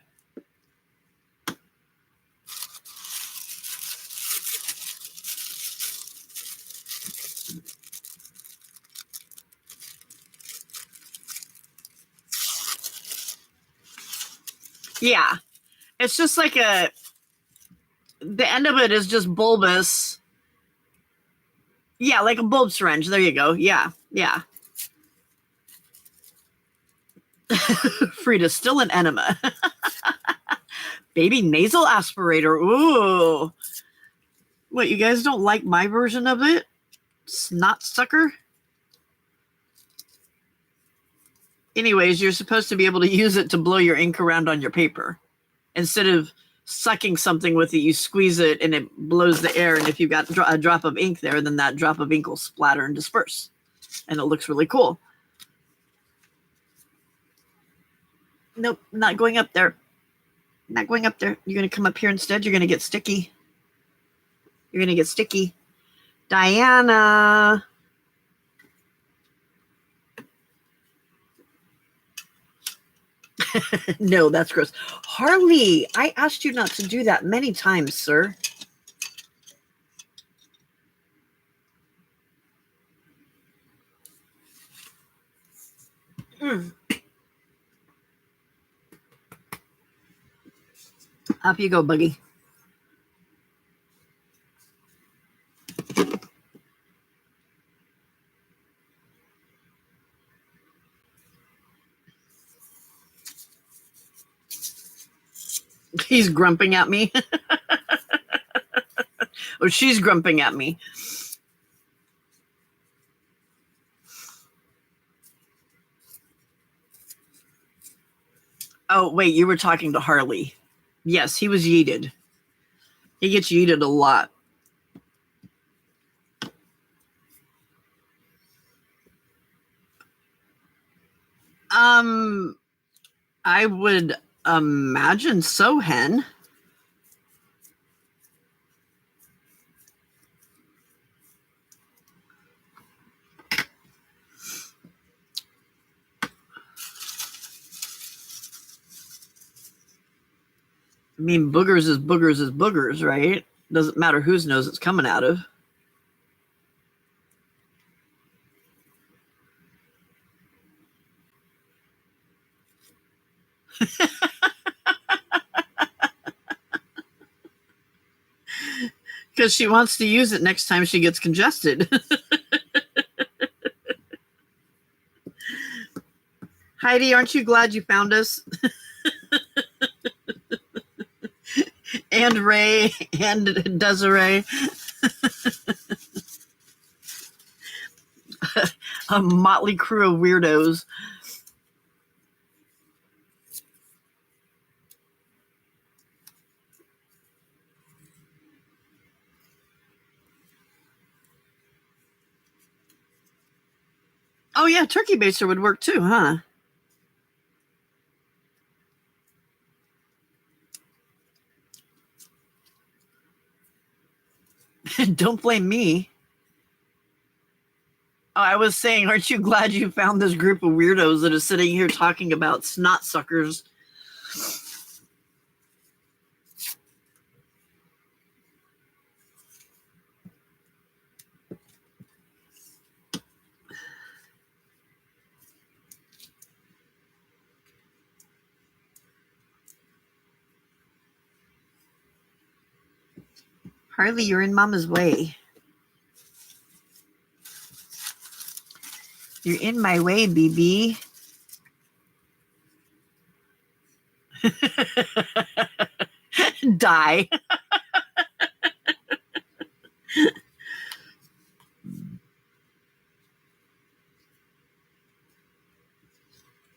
Yeah. It's just like the end of it is just bulbous. Yeah, like a bulb syringe. There you go. Yeah. Yeah. Frida, still an enema. Baby nasal aspirator. Ooh. What, you guys don't like my version of it? Snot sucker? Anyways, you're supposed to be able to use it to blow your ink around on your paper. Instead of sucking something with it, you squeeze it and it blows the air. And if you've got a drop of ink there, then that drop of ink will splatter and disperse. And it looks really cool. Nope, not going up there. Not going up there. You're going to come up here instead. You're going to get sticky. You're going to get sticky. Diana. No, that's gross. Harley, I asked you not to do that many times, sir. Up you go, Buggy. He's grumping at me. Or she's grumping at me. Oh, wait, you were talking to Harley. Yes, he was yeeted. He gets yeeted a lot. I would imagine so, Hen. I mean, boogers is boogers, right? Doesn't matter whose nose it's coming out of. Because she wants to use it next time she gets congested. Heidi, aren't you glad you found us? And Ray and Desiree. A motley crew of weirdos. Oh yeah, turkey baster would work too, huh? Don't blame me. Oh, I was saying, aren't you glad you found this group of weirdos that is sitting here talking about snot suckers? Harley, you're in Mama's way. You're in my way, BB. Die.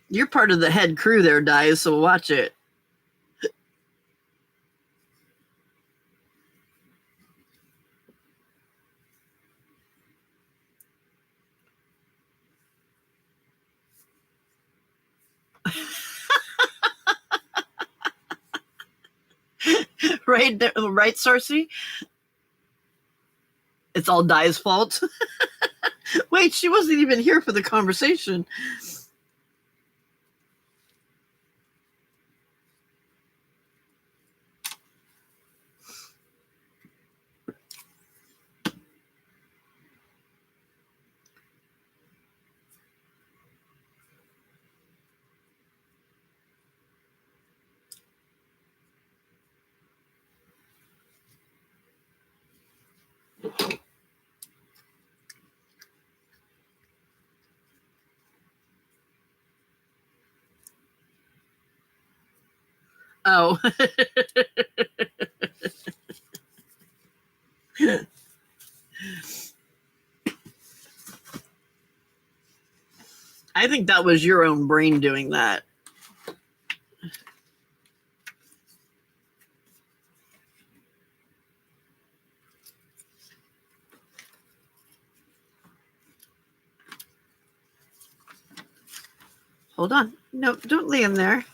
You're part of the head crew there, Die, so watch it. Right, right, Cersei? It's all Die's fault. Wait, she wasn't even here for the conversation. Oh. I think that was your own brain doing that. Hold on. No, don't lay him there.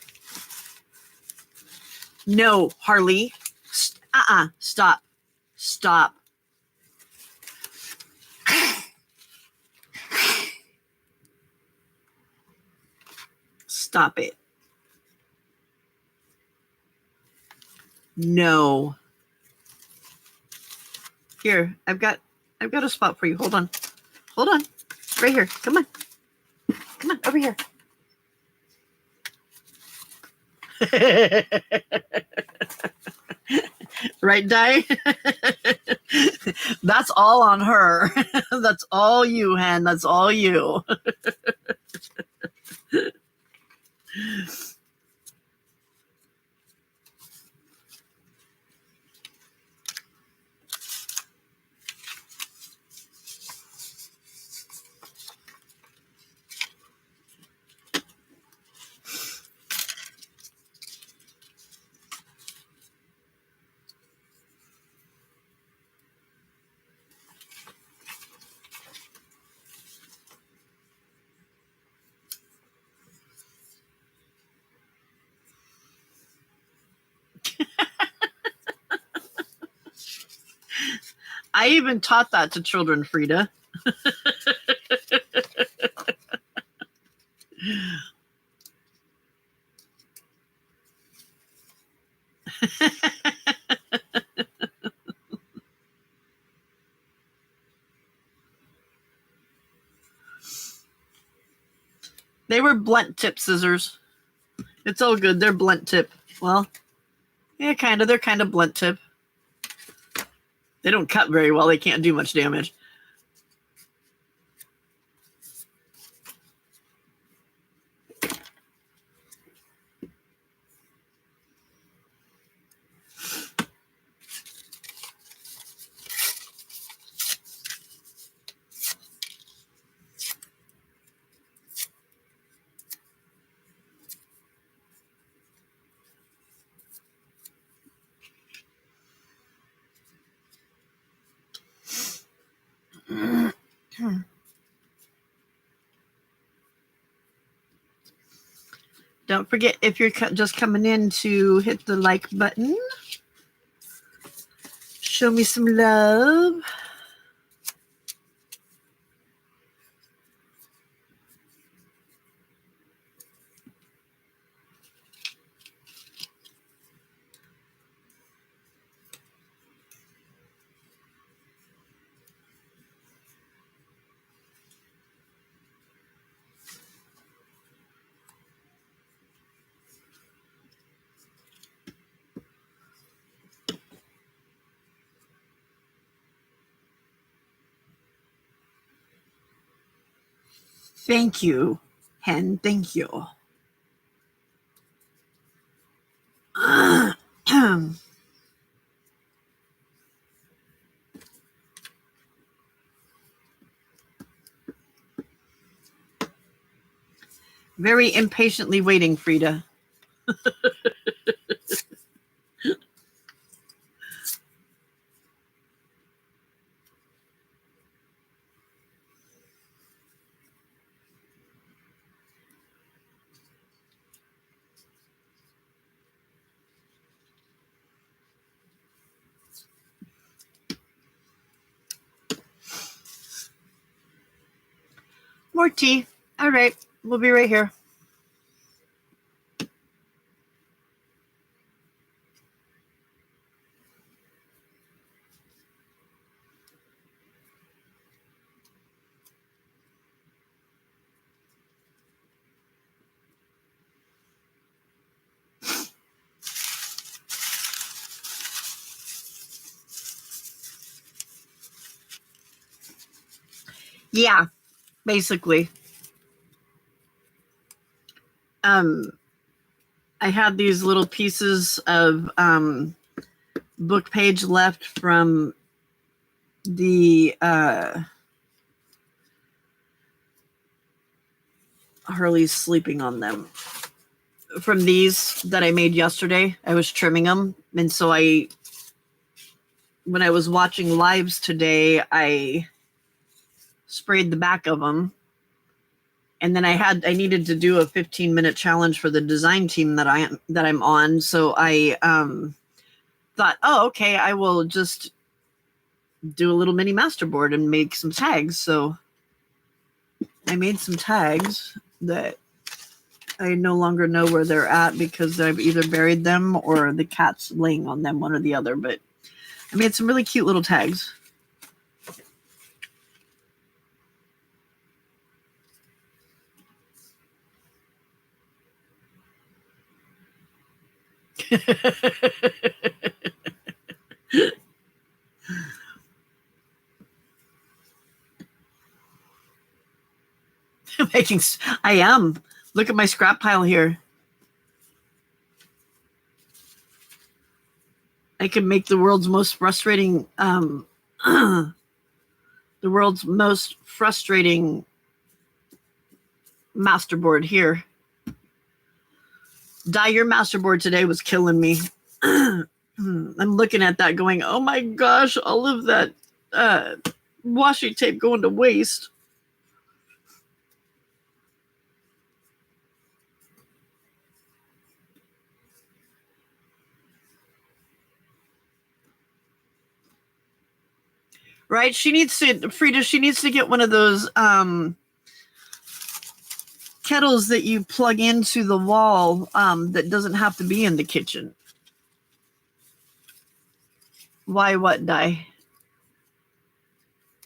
No, Harley. Stop. Stop. Stop it. No. Here, I've got a spot for you. Hold on. Hold on. Right here. Come on. Come on, over here. Right, Di? That's all on her. That's all you, Hen. That's all you. I even taught that to children, Frida. They were blunt tip scissors. It's all good. They're blunt tip. Well, yeah, kind of. They're kind of blunt tip. They don't cut very well. They can't do much damage. Don't forget, if you're just coming in, to hit the like button. Show me some love. Thank you, hen. Thank you. Very impatiently waiting, Frida. More tea. All right. We'll be right here. Yeah, basically. I had these little pieces of book page left from the Harley's sleeping on them. From these that I made yesterday, I was trimming them, and so when I was watching lives today, I sprayed the back of them, and then I needed to do a 15-minute challenge for the design team that I'm on, so I thought, oh, okay, I will just do a little mini masterboard and make some tags. So I made some tags that I no longer know where they're at because I've either buried them or the cat's laying on them, one or the other. But I made some really cute little tags. I am. Look at my scrap pile here. I can make the world's most frustrating the world's most frustrating masterboard here. Dye, your masterboard today was killing me. I'm looking at that going, oh my gosh, all of that washi tape going to waste. Right? Frida, she needs to get one of those kettles that you plug into the wall that doesn't have to be in the kitchen. Why what, Dye?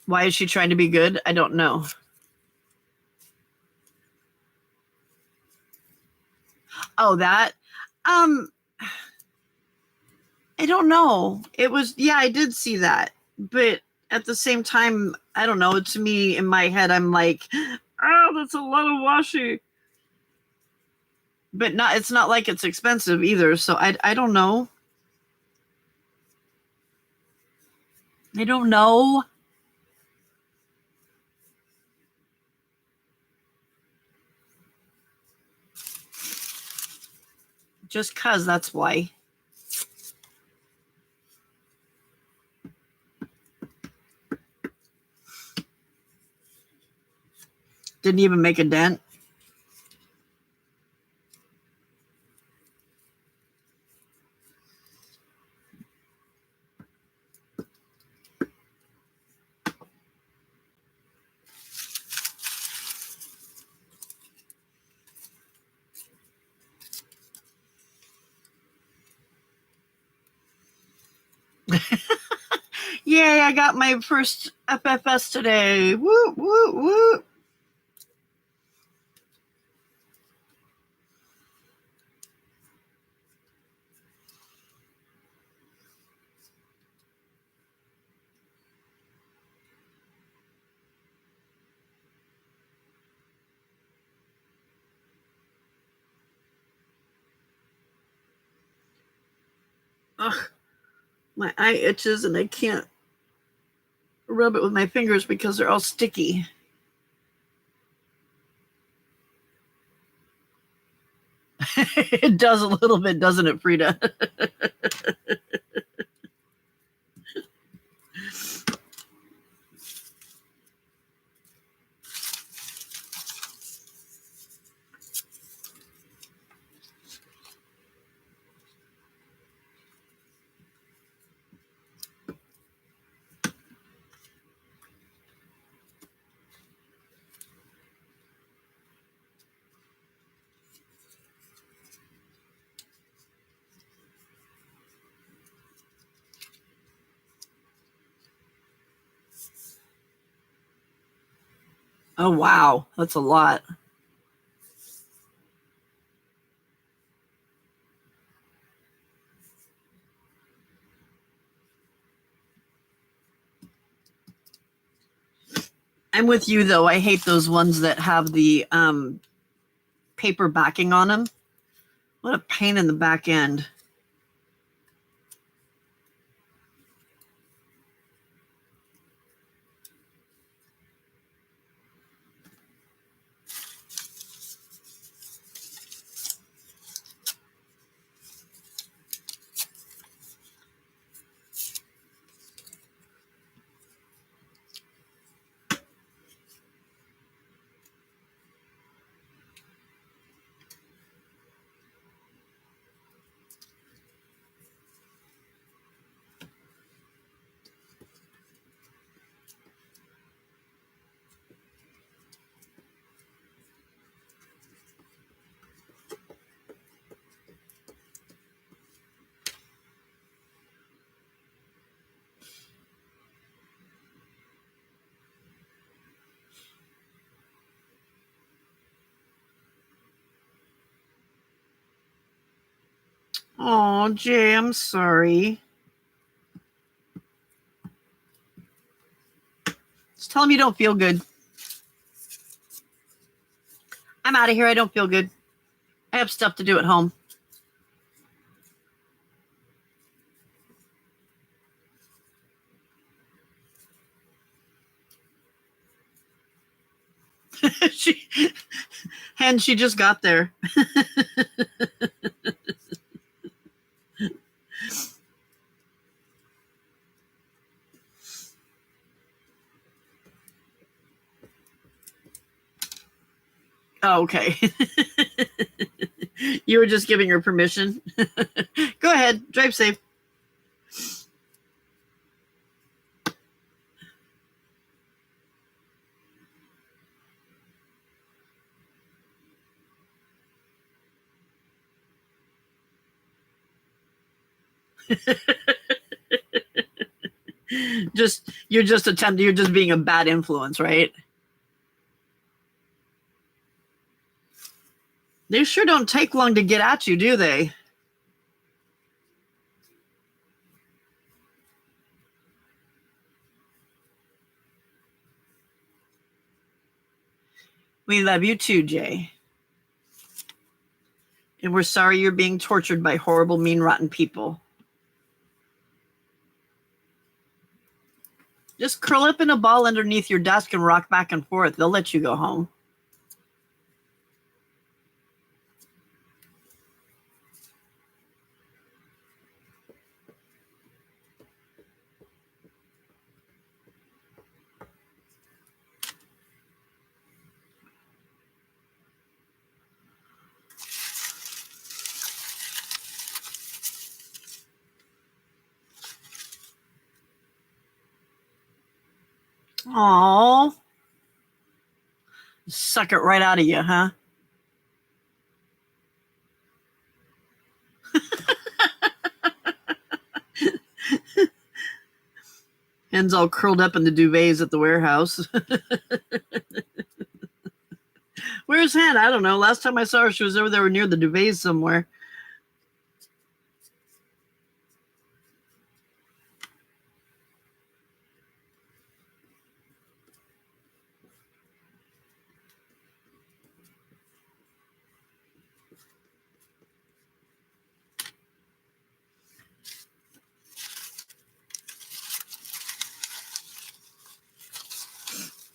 Why is she trying to be good? I don't know. Oh, that? I don't know. It was, yeah, I did see that. But at the same time, I don't know. To me, in my head, I'm like, oh, that's a lot of washi. But it's not like it's expensive either. So I don't know. I don't know. Just cause that's why. Didn't even make a dent. Yay, I got my first FFS today. Woo, woo, woo. Ugh, my eye itches and I can't rub it with my fingers because they're all sticky. It does a little bit, doesn't it, Frida? Oh, wow. That's a lot. I'm with you, though. I hate those ones that have the paper backing on them. What a pain in the back end. Oh, Jay, I'm sorry. Just tell him you don't feel good. I'm out of here. I don't feel good. I have stuff to do at home. she just got there. Oh, okay. You were just giving her permission. Go ahead. Drive safe. You're just being a bad influence, right? They sure don't take long to get at you, do they? We love you too, Jay. And we're sorry you're being tortured by horrible, mean, rotten people. Just curl up in a ball underneath your desk and rock back and forth. They'll let you go home. Aww. Suck it right out of you, huh? Hen's all curled up in the duvets at the warehouse. Where's Hen? I don't know. Last time I saw her, she was over there near the duvets somewhere.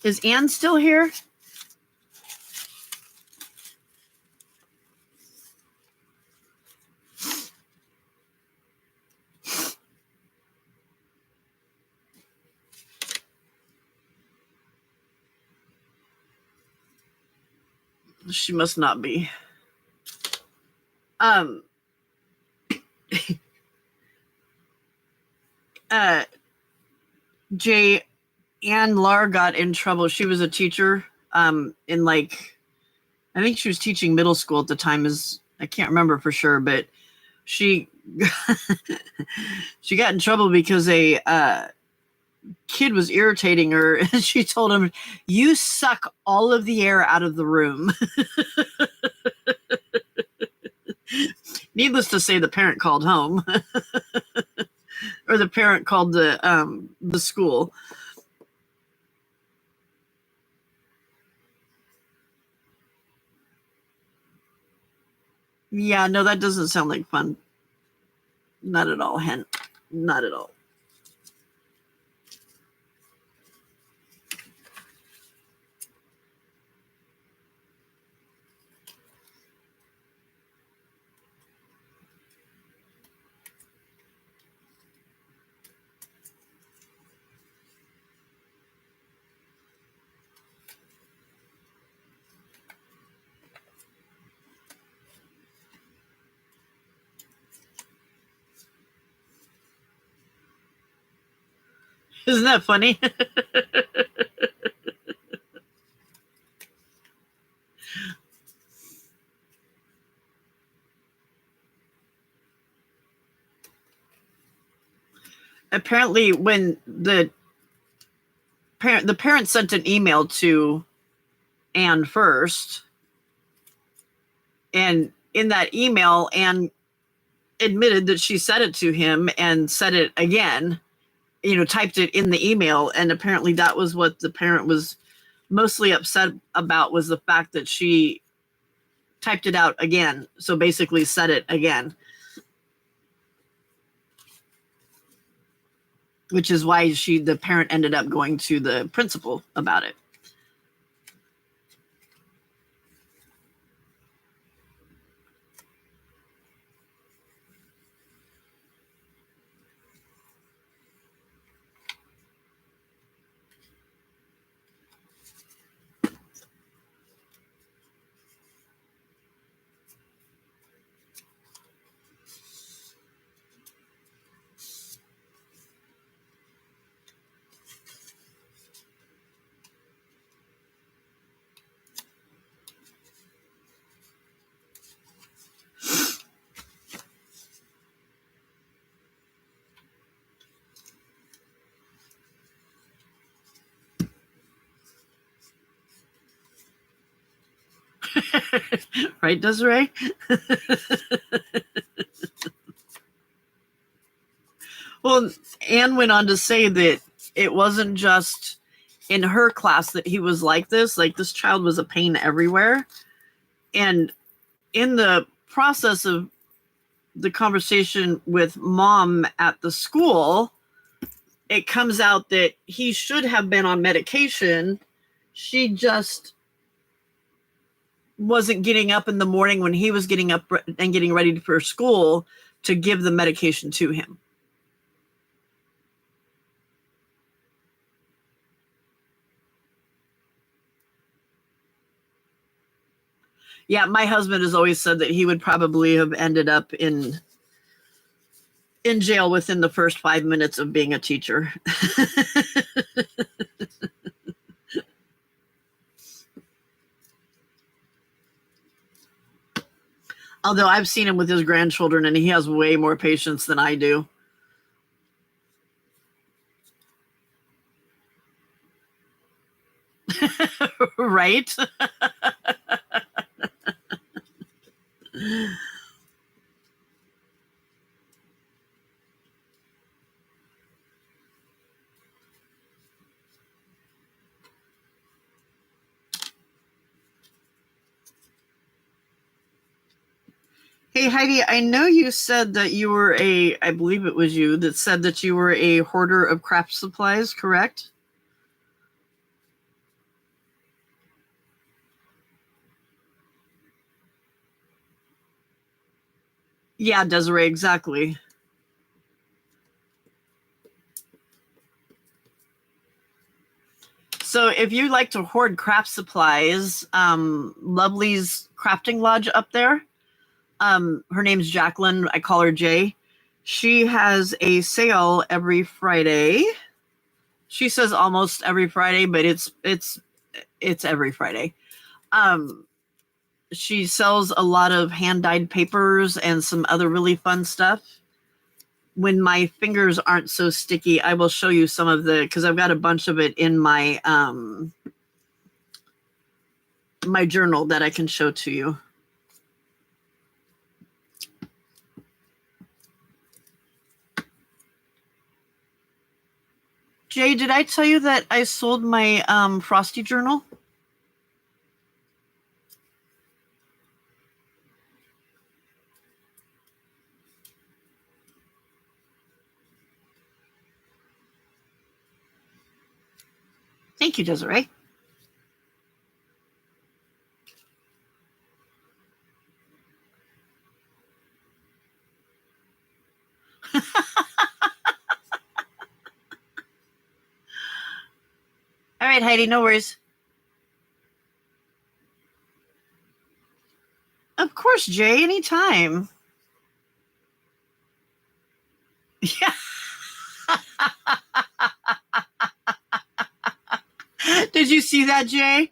Is Anne still here? She must not be. Jay, Anne Lar got in trouble. She was a teacher in like, I think she was teaching middle school at the time. I can't remember for sure, but she she got in trouble because a kid was irritating her, and she told him, "You suck all of the air out of the room." Needless to say, the parent called home, or the parent called the school. Yeah, no, that doesn't sound like fun. Not at all, Hen. Not at all. Isn't that funny? Apparently, when the parent sent an email to Anne first, and in that email, Anne admitted that she said it to him and said it again, typed it in the email, and apparently that was what the parent was mostly upset about, was the fact that she typed it out again. So basically said it again, which is why the parent ended up going to the principal about it. Right, Desiree? Well, Anne went on to say that it wasn't just in her class that he was like this. Like, this child was a pain everywhere. And in the process of the conversation with mom at the school, it comes out that he should have been on medication. She just wasn't getting up in the morning when he was getting up and getting ready for school to give the medication to him. Yeah, my husband has always said that he would probably have ended up in jail within the first 5 minutes of being a teacher. Although I've seen him with his grandchildren, and he has way more patience than I do. Right? Hey, Heidi, I know you said that you were I believe it was you that said that you were a hoarder of craft supplies, correct? Yeah, Desiree, exactly. So if you like to hoard craft supplies, Lovely's Crafting Lodge up there, her name's Jacqueline. I call her Jay. She has a sale every Friday. She says almost every Friday, but it's every Friday. She sells a lot of hand-dyed papers and some other really fun stuff. When my fingers aren't so sticky, I will show you some of the, because I've got a bunch of it in my my journal that I can show to you. Jay, did I tell you that I sold my Frosty journal? Thank you, Desiree. All right, Heidi, no worries. Of course, Jay, anytime. Yeah. Did you see that, Jay?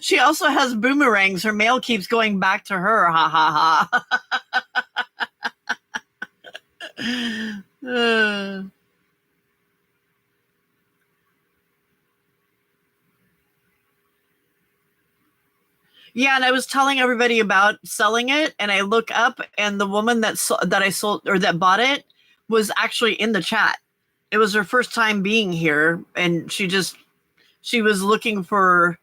She also has boomerangs. Her mail keeps going back to her. Ha ha ha. Yeah, and I was telling everybody about selling it, and I look up, and the woman that I sold or that bought it was actually in the chat. It was her first time being here, and she was looking for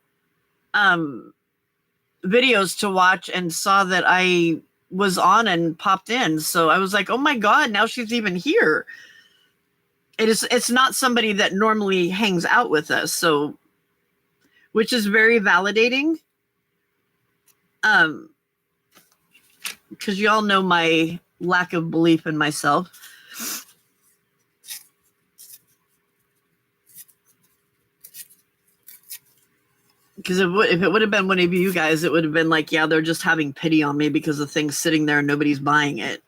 videos to watch and saw that I was on and popped in. So I was like, oh my God, now she's even here. It's not somebody that normally hangs out with us, so which is very validating. Because y'all know my lack of belief in myself. Because if it would have been one of you guys, it would have been like, yeah, they're just having pity on me because the thing's sitting there and nobody's buying it.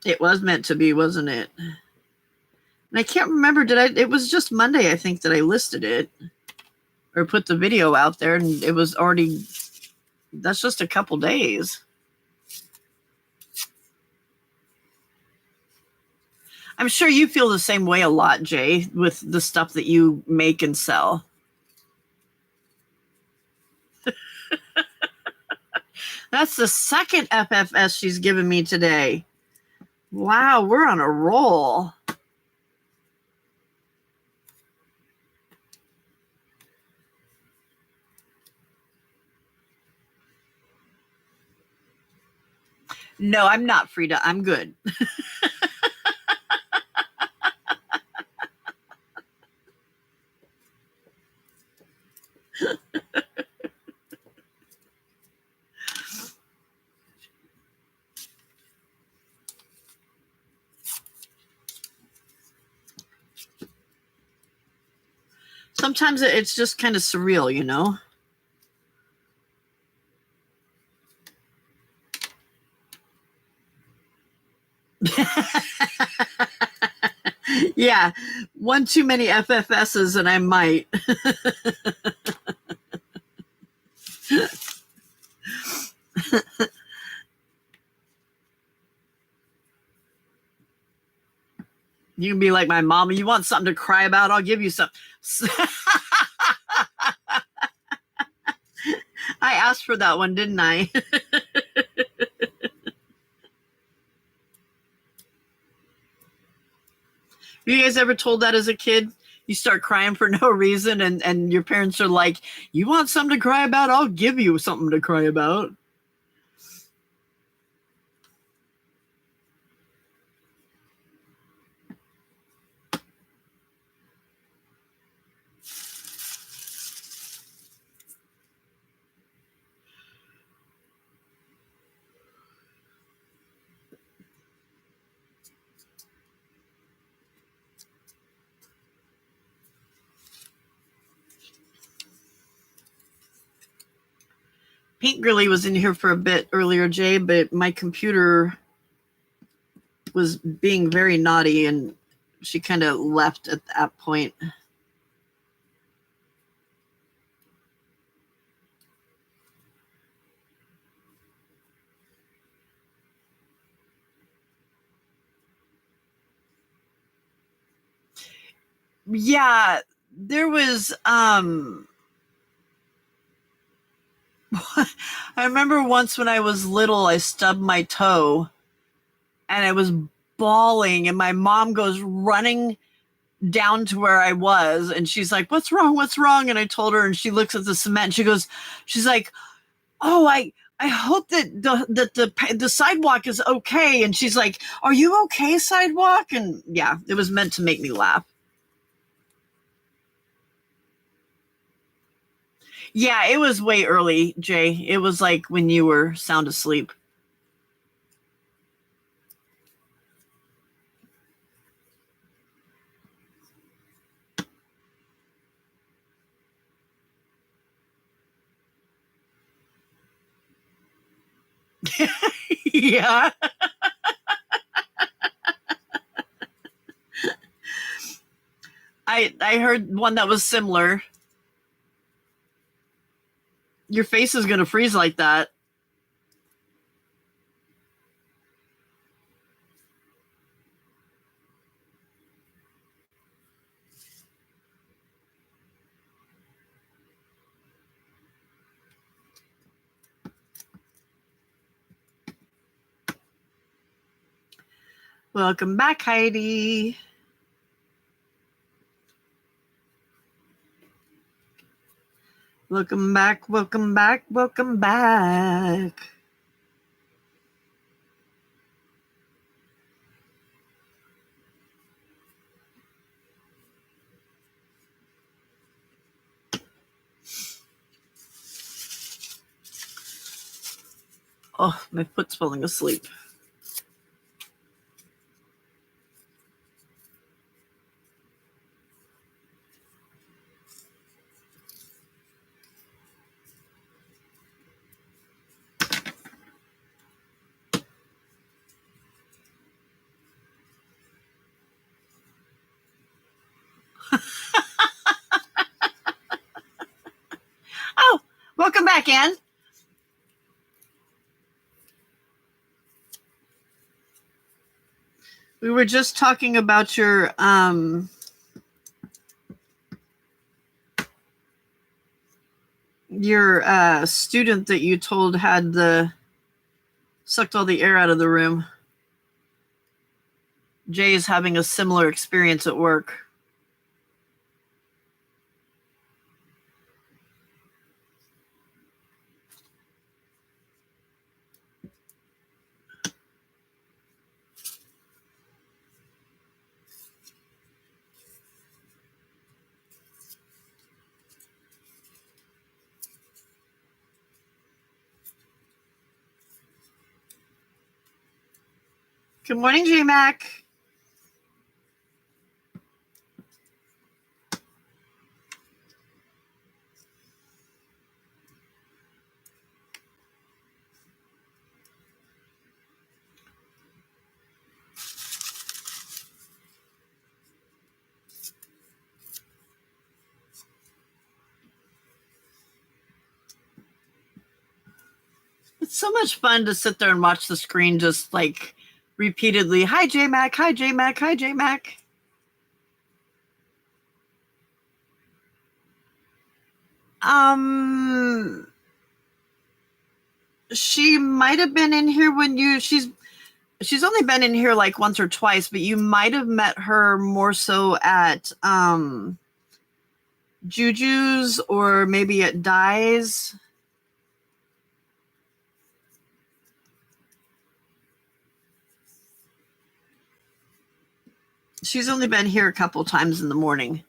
It was meant to be, wasn't it? And I can't remember, it was just Monday, I think, that I listed it or put the video out there, and it was already, that's just a couple days. I'm sure you feel the same way a lot, Jay, with the stuff that you make and sell. That's the second FFS she's given me today. Wow, we're on a roll. No, I'm not, Frida. I'm good. Sometimes it's just kind of surreal, you know? Yeah, one too many FFSs and I might. You can be like my mom. You want something to cry about? I'll give you some. I asked for that one, didn't I? You guys ever told that as a kid? You start crying for no reason, and your parents are like, you want something to cry about? I'll give you something to cry about. Pink Girly was in here for a bit earlier, Jay, but my computer was being very naughty and she kind of left at that point. Yeah, there was I remember once when I was little, I stubbed my toe and I was bawling, and my mom goes running down to where I was, and she's like, "What's wrong? What's wrong?" And I told her, and she looks at the cement and she's like, "Oh, I hope that the sidewalk is okay." And she's like, "Are you okay, sidewalk?" And yeah, it was meant to make me laugh. Yeah, it was way early, Jay. It was like when you were sound asleep. Yeah. I heard one that was similar. Your face is going to freeze like that. Welcome back, Heidi. Welcome back, welcome back, welcome back. Oh, my foot's falling asleep. Oh, welcome back, Anne. We were just talking about your student that you told had sucked all the air out of the room. Jay is having a similar experience at work. Good morning, J Mac. It's so much fun to sit there and watch the screen just like repeatedly. Hi, J Mac. Hi, J Mac. Hi, J Mac. She might have been in here when she's only been in here like once or twice, but you might have met her more so at Juju's or maybe at Dye's. She's only been here a couple times in the morning.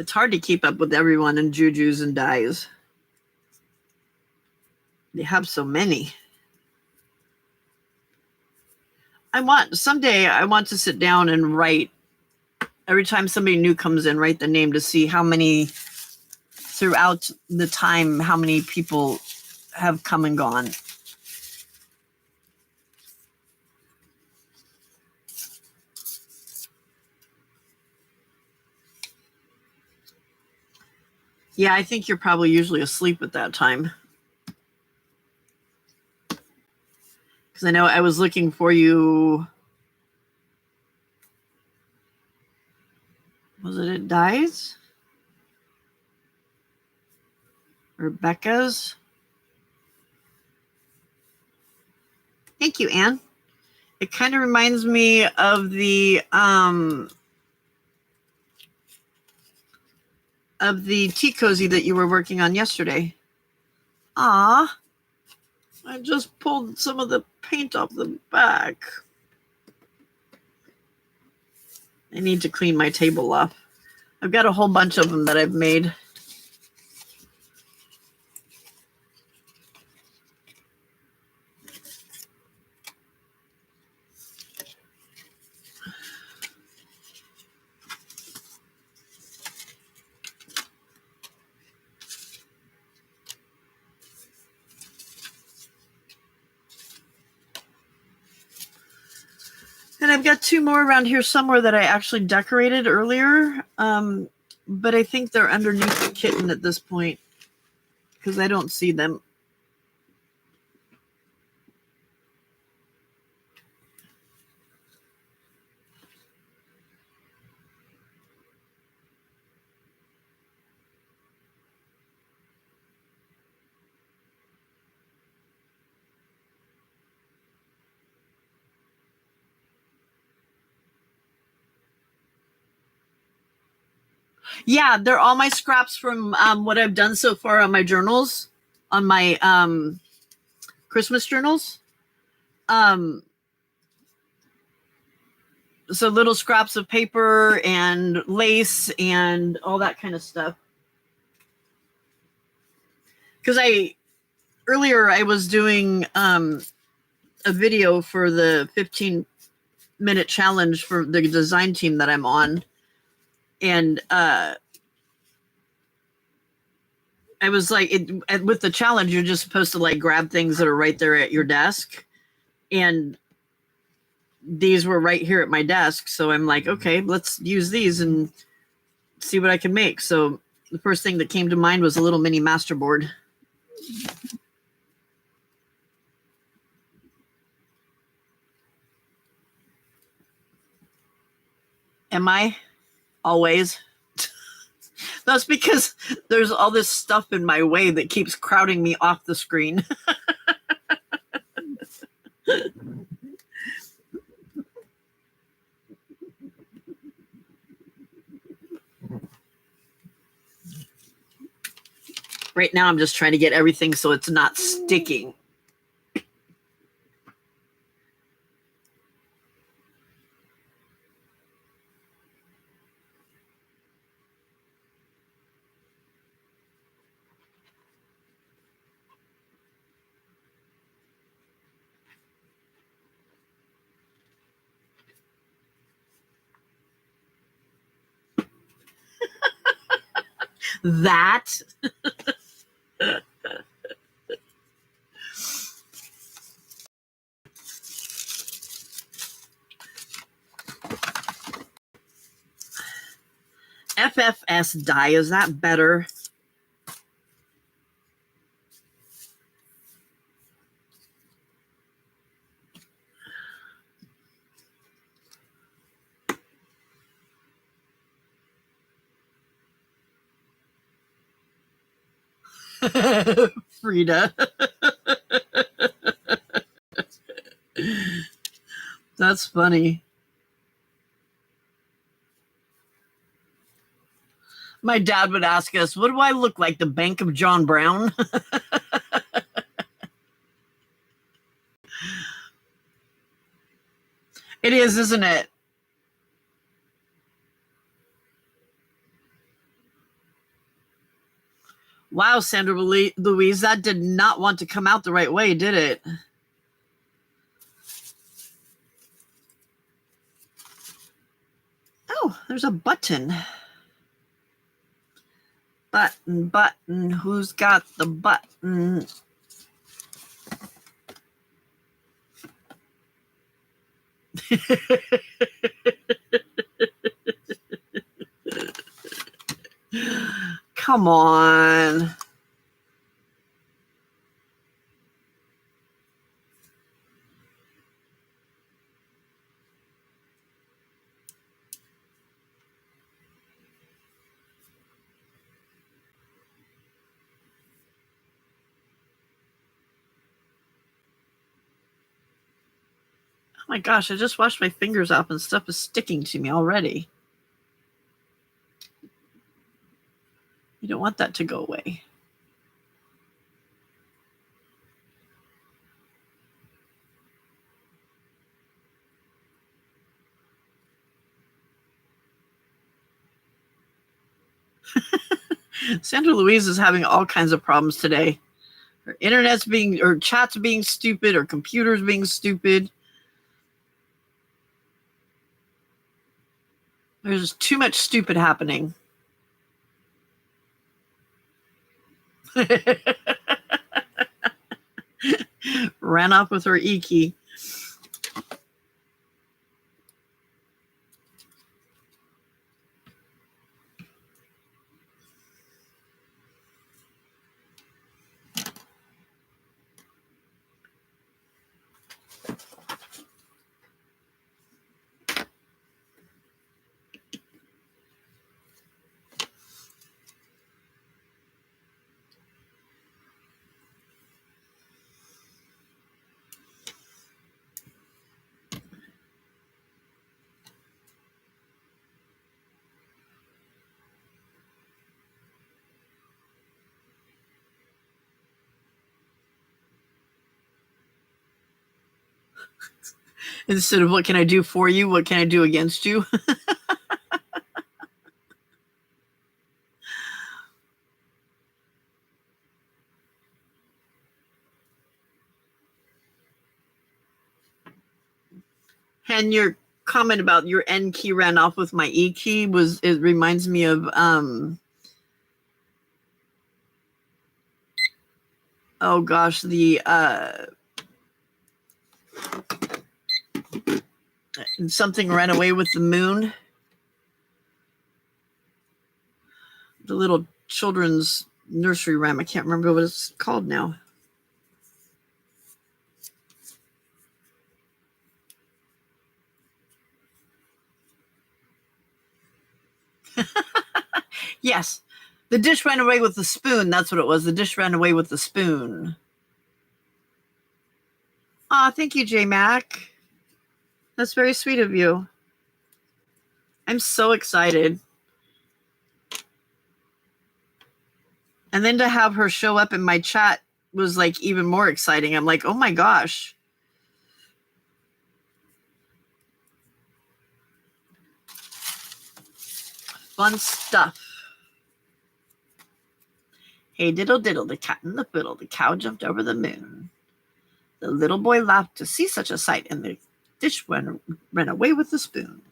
It's hard to keep up with everyone in Jujus and dyes. They have so many. Someday I want to sit down and write, every time somebody new comes in, write the name to see how many, throughout the time, how many people have come and gone. Yeah, I think you're probably usually asleep at that time. Because I know I was looking for you. Was it at Dyes? Rebecca's? Thank you, Anne. It kind of reminds me of the tea cozy that you were working on yesterday. Ah, I just pulled some of the paint off the back. I need to clean my table off. I've got a whole bunch of them that I've made. And I've got two more around here somewhere that I actually decorated earlier. But I think they're underneath the kitten at this point because I don't see them. Yeah, they're all my scraps from what I've done so far on my journals, on my Christmas journals. So little scraps of paper and lace and all that kind of stuff. Because earlier I was doing a video for the 15-minute challenge for the design team that I'm on. And I was like, with the challenge, you're just supposed to like grab things that are right there at your desk. And these were right here at my desk. So I'm like, okay, let's use these and see what I can make. So the first thing that came to mind was a little mini masterboard. Am I? Always? That's because there's all this stuff in my way that keeps crowding me off the screen. Right now I'm just trying to get everything so it's not sticking. That FFS dye, is that better? Frida. That's funny. My dad would ask us, what do I look like, the Bank of John Brown? It is, isn't it? Wow, Sandra Louise, that did not want to come out the right way, did it? Oh, there's a button. Button, who's got the button? Come on. Oh my gosh, I just washed my fingers off and stuff is sticking to me already. You don't want that to go away. Sandra Louise is having all kinds of problems today. Her internet's being, or chat's being stupid, or computers being stupid. There's too much stupid happening. Ran off with her E-key. Instead of what can I do for you, what can I do against you? And your comment about your N key ran off with my E key it reminds me of oh gosh, the something ran away with the moon. The little children's nursery rhyme. I can't remember what it's called now. Yes. The dish ran away with the spoon. That's what it was. The dish ran away with the spoon. Aw, thank you, J Mac. That's very sweet of you. I'm so excited. And then to have her show up in my chat was like even more exciting. I'm like, oh my gosh. Fun stuff. Hey, diddle diddle, the cat and the fiddle, the cow jumped over the moon. The little boy laughed to see such a sight, and the dish ran away with the spoon.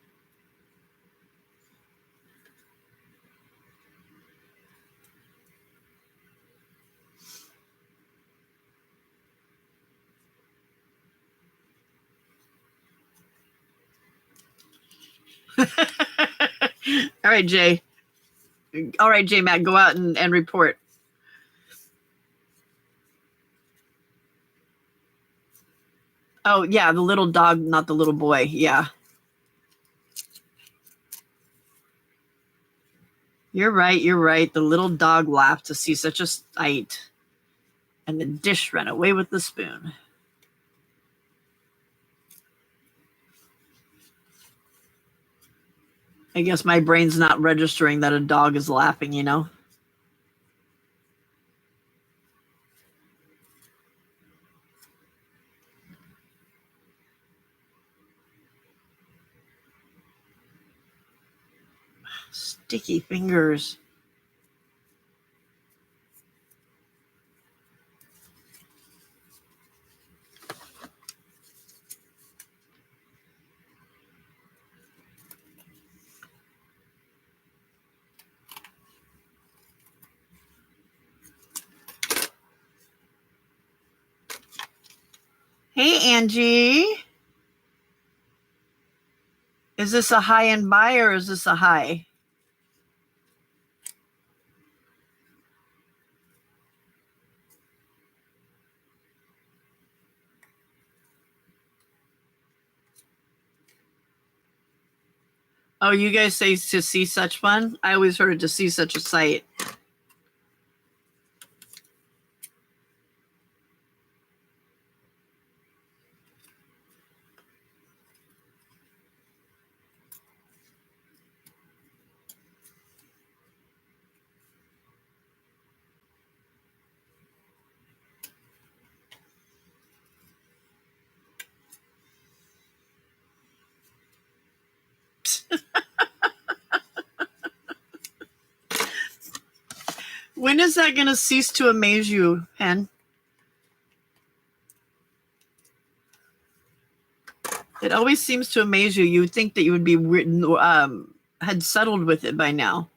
All right, Jay. All right, J Mac, go out and report. Oh, yeah, the little dog, not the little boy. Yeah. You're right. You're right. The little dog laughed to see such a sight, and the dish ran away with the spoon. I guess my brain's not registering that a dog is laughing, you know? Sticky fingers. Hey, Angie. Is this a high-end buy or is this a high? Oh, you guys say to see such fun? I always heard to see such a sight. When is that going to cease to amaze you, Hen? It always seems to amaze you. You would think that you would be had settled with it by now.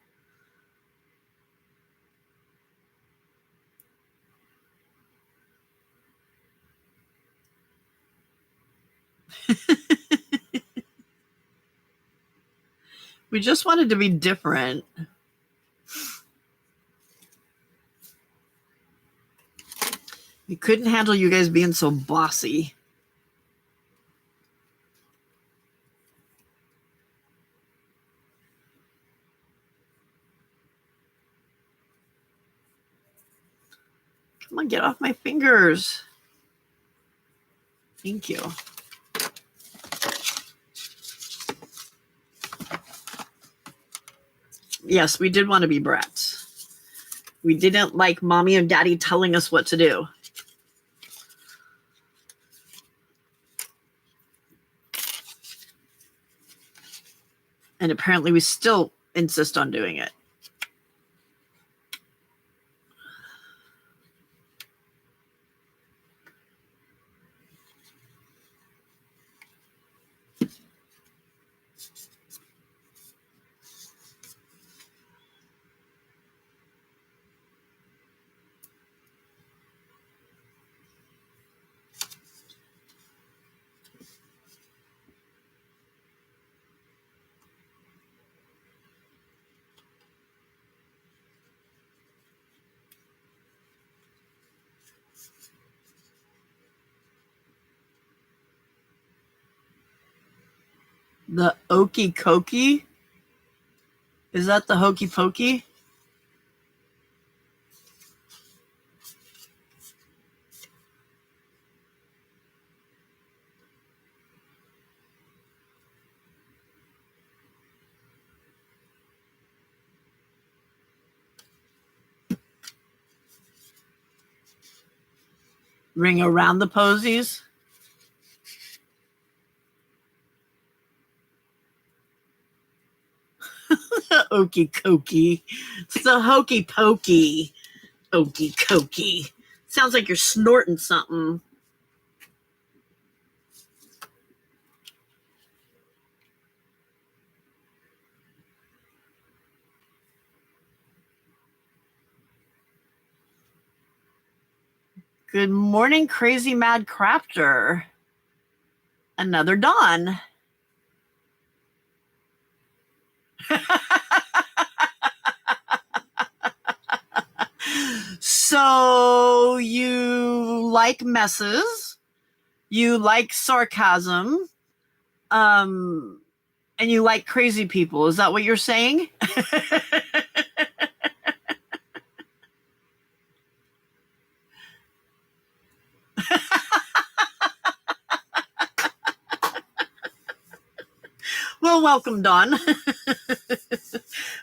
We just wanted to be different. We couldn't handle you guys being so bossy. Come on, get off my fingers. Thank you. Yes, we did want to be brats. We didn't like mommy and daddy telling us what to do. And apparently we still insist on doing it. The Okey Cokey? Is that the Hokey Pokey? Ring around the posies? Okey Cokey. It's the Hokey Pokey. Okey Cokey. Sounds like you're snorting something. Good morning, Crazy Mad Crafter. Another dawn. So you like messes, you like sarcasm, and you like crazy people. Is that what you're saying? Well, welcome, Dawn.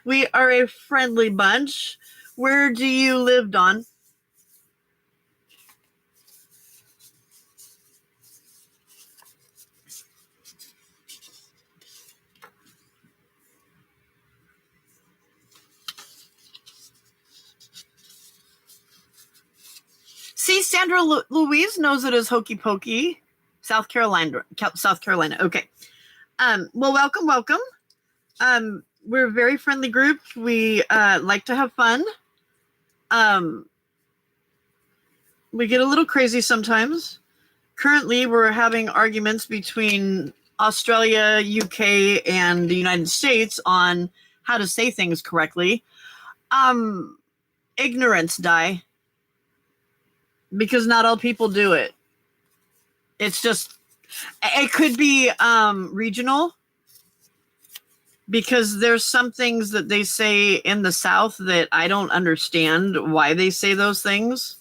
We are a friendly bunch. Where do you live, Dawn? See, Sandra Louise knows it as Hokey Pokey, South Carolina. Okay. Well, welcome. We're a very friendly group. We like to have fun. We get a little crazy sometimes currently we're having arguments between Australia, UK, and the United States on how to say things correctly. Ignorance, die. Because not all people do it. It's just, it could be regional. Because there's some things that they say in the South that I don't understand why they say those things.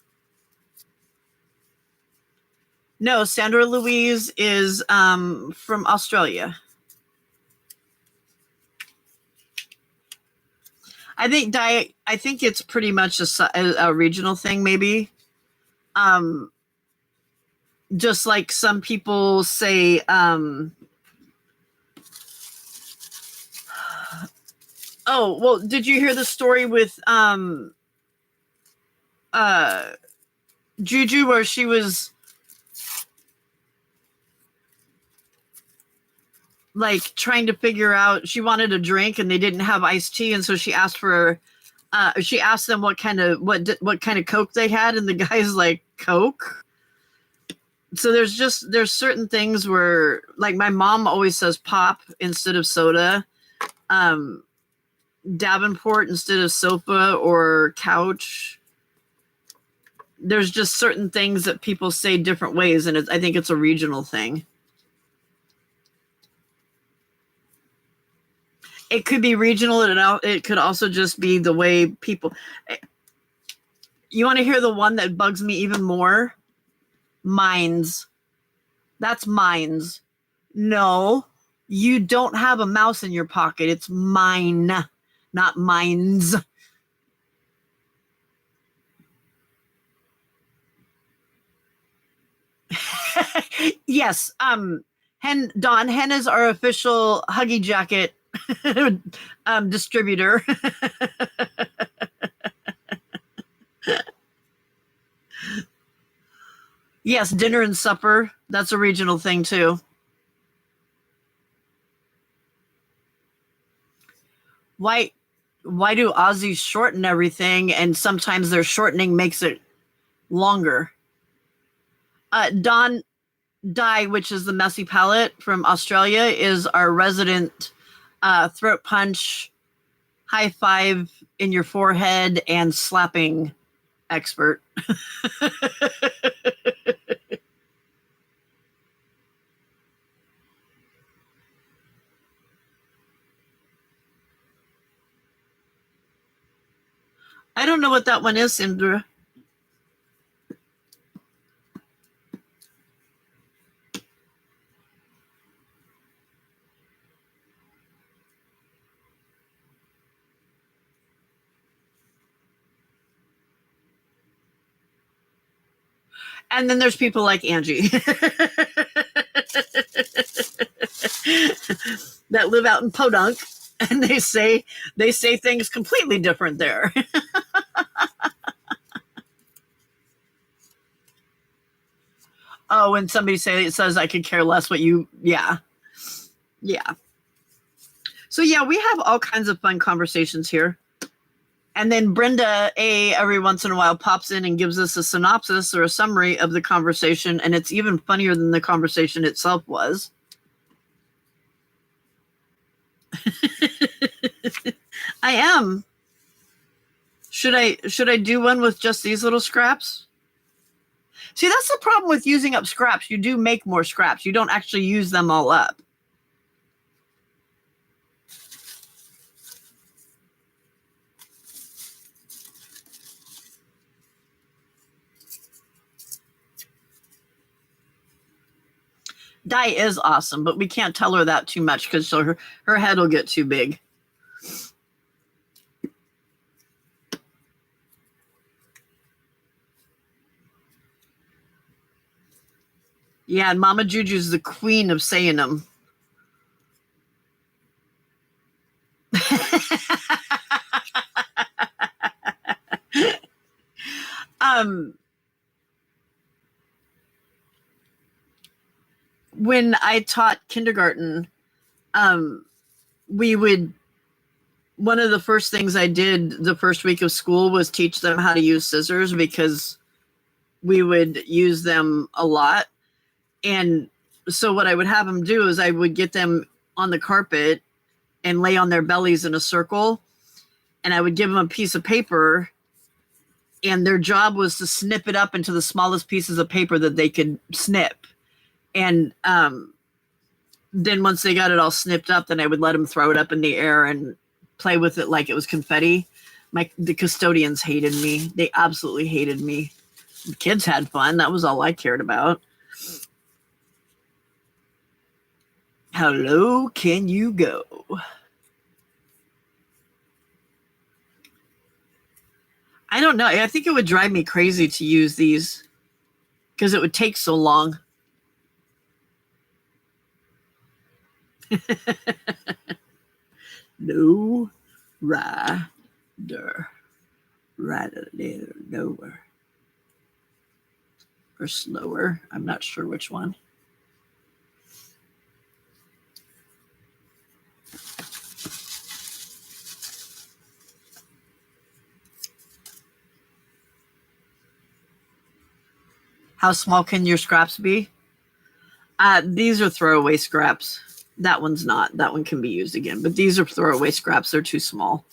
No, Sandra Louise is from Australia. I think it's pretty much a regional thing, maybe. Just like some people say, oh, well, did you hear the story with Juju where she was like trying to figure out, she wanted a drink and they didn't have iced tea, and so she asked them what kind of Coke they had, and the guy's like, Coke? So there's certain things where, like, my mom always says pop instead of soda, Davenport instead of sofa or couch. There's just certain things that people say different ways, and I think it's a regional thing. It could be regional, and it could also just be the way people... You want to hear the one that bugs me even more? Mines. That's mines. No, you don't have a mouse in your pocket. It's mine, not mines. Yes, Dawn, Hen is our official Huggy Jacket distributor. Yes, dinner and supper. That's a regional thing too. Why do Aussies shorten everything, and sometimes their shortening makes it longer? Don Dye, which is the messy palate from Australia, is our resident throat punch, high five in your forehead, and slapping expert. I don't know what that one is, Indra. And then there's people like Angie that live out in Podunk, and they say things completely different there. Oh, when somebody says I could care less what you, yeah. So yeah, we have all kinds of fun conversations here. And then Brenda A every once in a while pops in and gives us a synopsis or a summary of the conversation, and it's even funnier than the conversation itself was. I am. Should I do one with just these little scraps? See, that's the problem with using up scraps. You do make more scraps. You don't actually use them all up. Di is awesome, but we can't tell her that too much because her head will get too big. Yeah, and Mama Juju's the queen of saying them. When I taught kindergarten, one of the first things I did the first week of school was teach them how to use scissors, because we would use them a lot. And so what I would have them do is I would get them on the carpet and lay on their bellies in a circle, and I would give them a piece of paper, and their job was to snip it up into the smallest pieces of paper that they could snip. And then once they got it all snipped up, then I would let them throw it up in the air and play with it like it was confetti. The custodians hated me. They absolutely hated me. The kids had fun. That was all I cared about. How low can you go? I don't know. I think it would drive me crazy to use these because it would take so long. No rider. Rider lower. Or slower. I'm not sure which one. How small can your scraps be? These are throwaway scraps. That one's not. That one can be used again. But these are throwaway scraps. They're too small.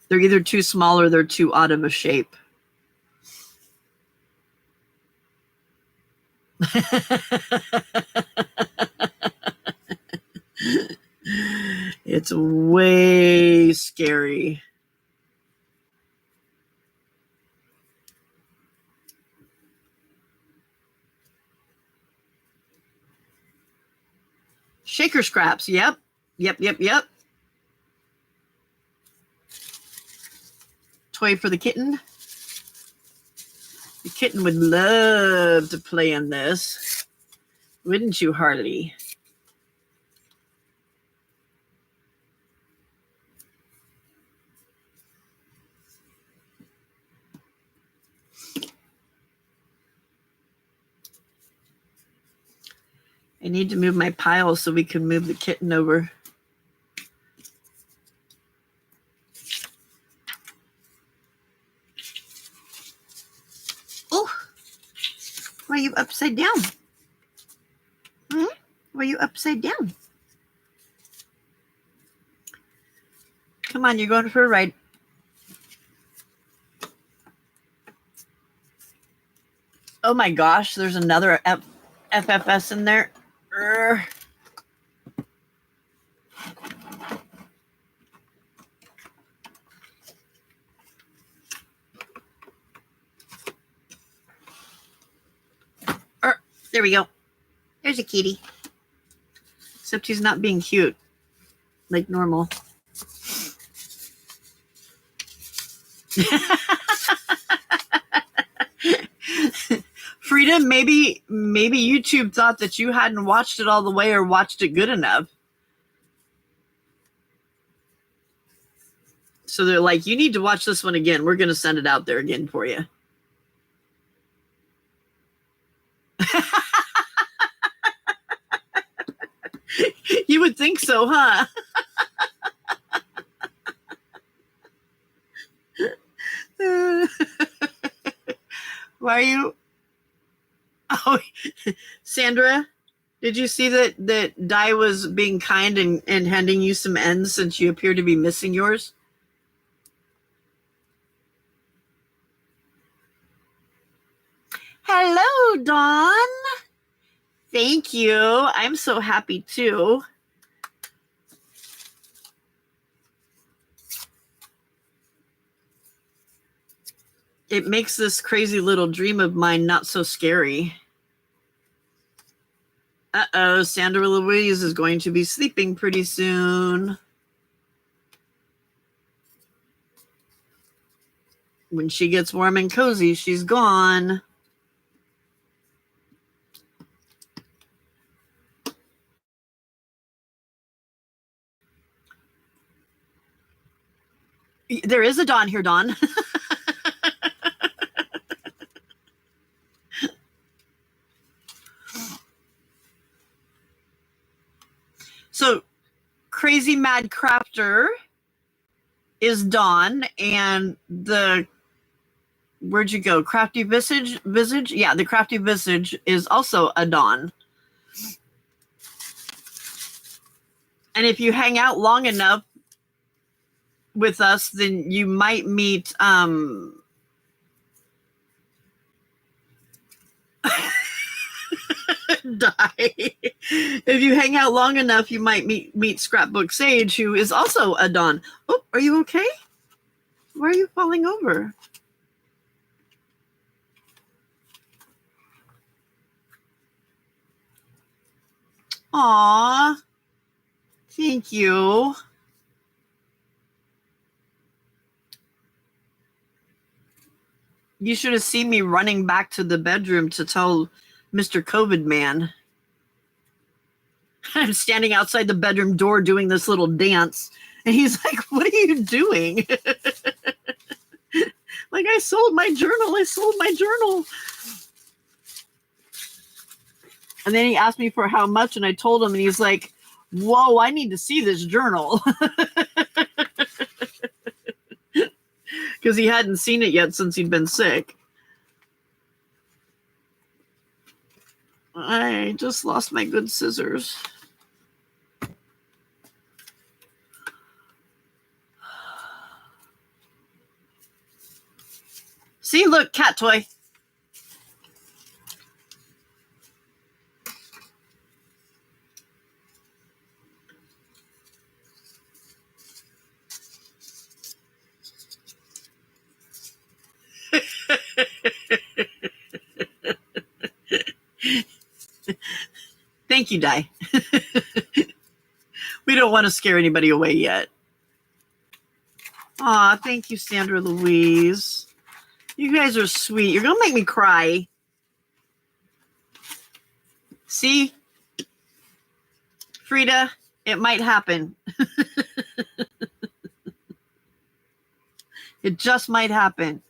They're either too small or they're too out of a shape. It's way scary. Shaker scraps. Yep. Toy for the kitten. The kitten would love to play in this. Wouldn't you, Harley? I need to move my pile so we can move the kitten over. Oh, why are you upside down? Why are you upside down? Come on, you're going for a ride. Oh my gosh, there's another FFS in there. There we go. There's a kitty. Except he's not being cute like normal. Frida, maybe YouTube thought that you hadn't watched it all the way or watched it good enough. So they're like, you need to watch this one again. We're going to send it out there again for you. You would think so, huh? Why are you? Oh, Sandra, did you see that Di was being kind and handing you some ends since you appear to be missing yours? Hello, Dawn. Thank you. I'm so happy too. It makes this crazy little dream of mine not so scary. Uh-oh, Sandra Louise is going to be sleeping pretty soon. When she gets warm and cozy, she's gone. There is a Dawn here, Dawn. So, Crazy Mad Crafter is Dawn, and the Where'd you go? Crafty Visage? Yeah, the Crafty Visage is also a Dawn. And if you hang out long enough with us, then you might meet Die. If you hang out long enough, you might meet Scrapbook Sage, who is also a Dawn. Oh, are you okay? Why are you falling over? Aw. Thank you. You should have seen me running back to the bedroom to tell Mr. COVID man. I'm standing outside the bedroom door doing this little dance. And he's like, what are you doing? Like, I sold my journal. And then he asked me for how much, and I told him, and he's like, whoa, I need to see this journal. Because he hadn't seen it yet since he'd been sick. I just lost my good scissors. See, look, cat toy. Thank you, Di. We don't want to scare anybody away yet. Aw, thank you, Sandra Louise. You guys are sweet. You're going to make me cry. See? Frida, it might happen. It just might happen.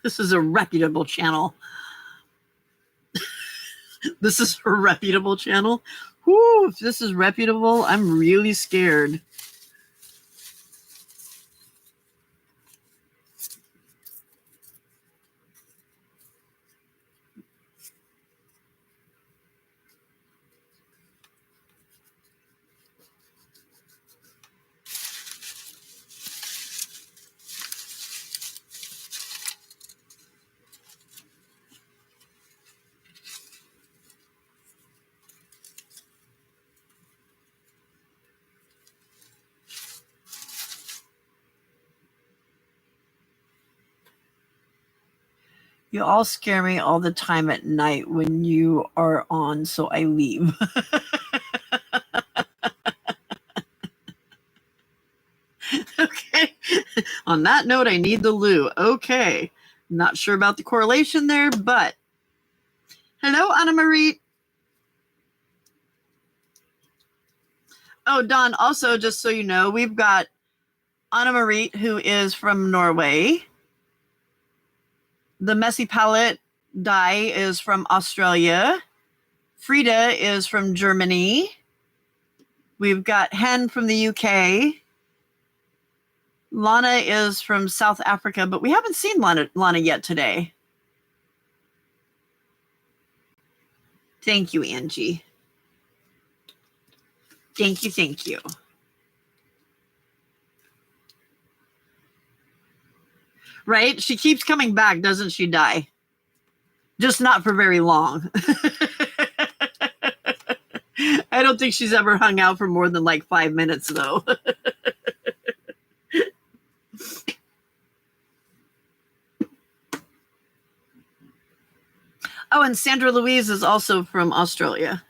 This is a reputable channel. This is a reputable channel. Whoo, if this is reputable, I'm really scared. You all scare me all the time at night when you are on, so I leave. Okay. On that note, I need the loo. Okay. Not sure about the correlation there, but hello, Anna Marie. Oh, Don, also, just so you know, we've got Anna Marie, who is from Norway. The Messy Palette Dye is from Australia. Frida is from Germany. We've got Hen from the UK. Lana is from South Africa, but we haven't seen Lana yet today. Thank you, Angie. Thank you, thank you. Right? She keeps coming back, doesn't she, Di? Just not for very long. I don't think she's ever hung out for more than like 5 minutes, though. Oh, and Sandra Louise is also from Australia.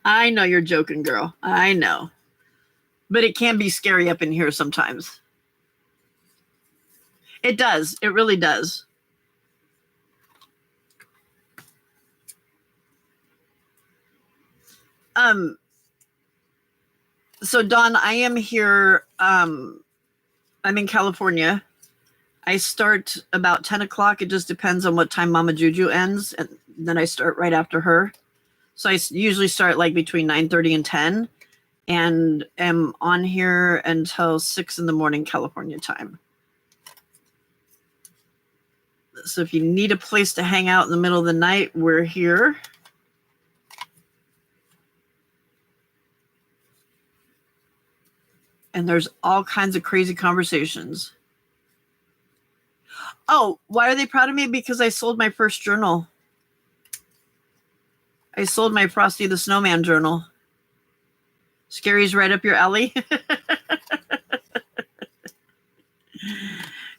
I know you're joking, girl. I know. But it can be scary up in here sometimes. It does. It really does. So Dawn, I am here. I'm in California. I start about 10 o'clock. It just depends on what time Mama Juju ends. And then I start right after her. So I usually start like between 9:30 and 10 and am on here until 6 in the morning California time. So if you need a place to hang out in the middle of the night, we're here. And there's all kinds of crazy conversations. Oh, why are they proud of me? Because I sold my first journal. I sold my Frosty the Snowman journal. Scary's right up your alley.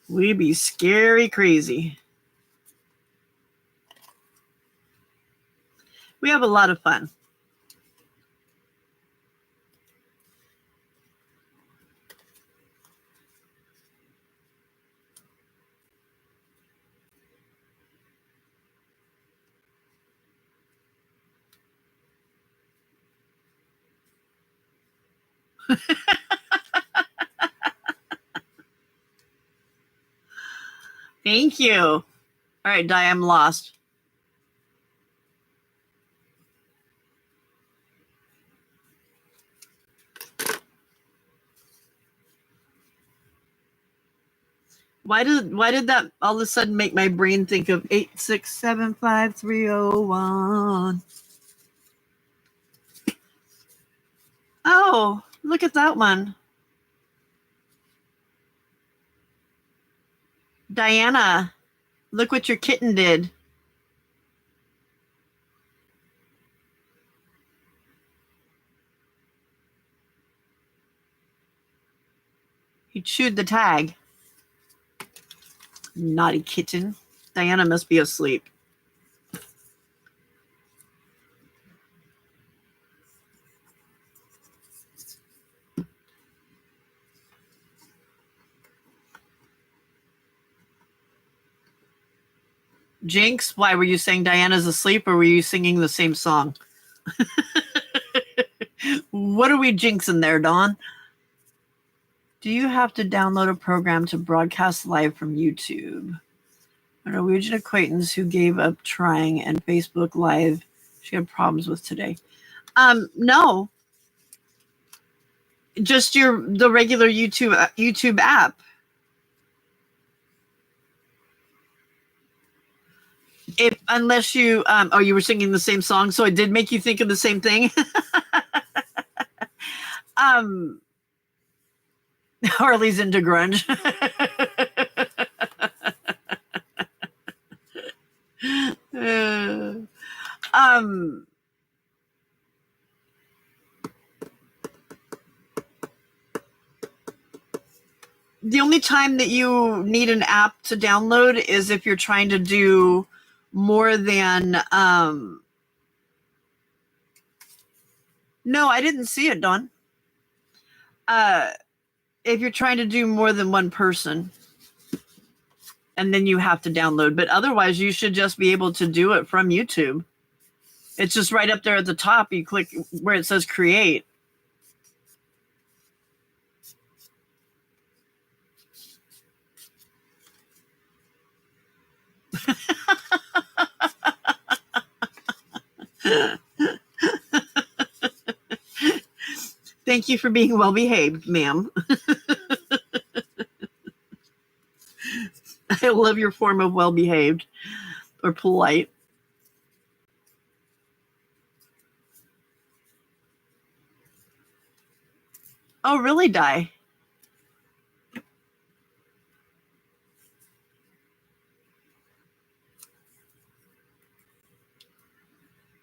We be scary crazy. We have a lot of fun. Thank you. All right, Di, I'm lost. Why did that all of a sudden make my brain think of 8675301? Oh, look at that one. Diana, look what your kitten did. He chewed the tag. Naughty kitten. Diana must be asleep. Jinx, why were you saying Diana's asleep, or were you singing the same song? What are we jinxing there, Dawn? Do you have to download a program to broadcast live from YouTube? A Norwegian acquaintance who gave up trying and Facebook Live she had problems with today. No. Just the regular YouTube app. Unless you you were singing the same song, so it did make you think of the same thing. Harley's into grunge. The only time that you need an app to download is if you're trying to do more than no, I didn't see it, Dawn. If you're trying to do more than one person, and then you have to download, but otherwise you should just be able to do it from YouTube. It's just right up there at the top. You click where it says create. Thank you for being well behaved, ma'am. I love your form of well behaved or polite. Oh, really, Di?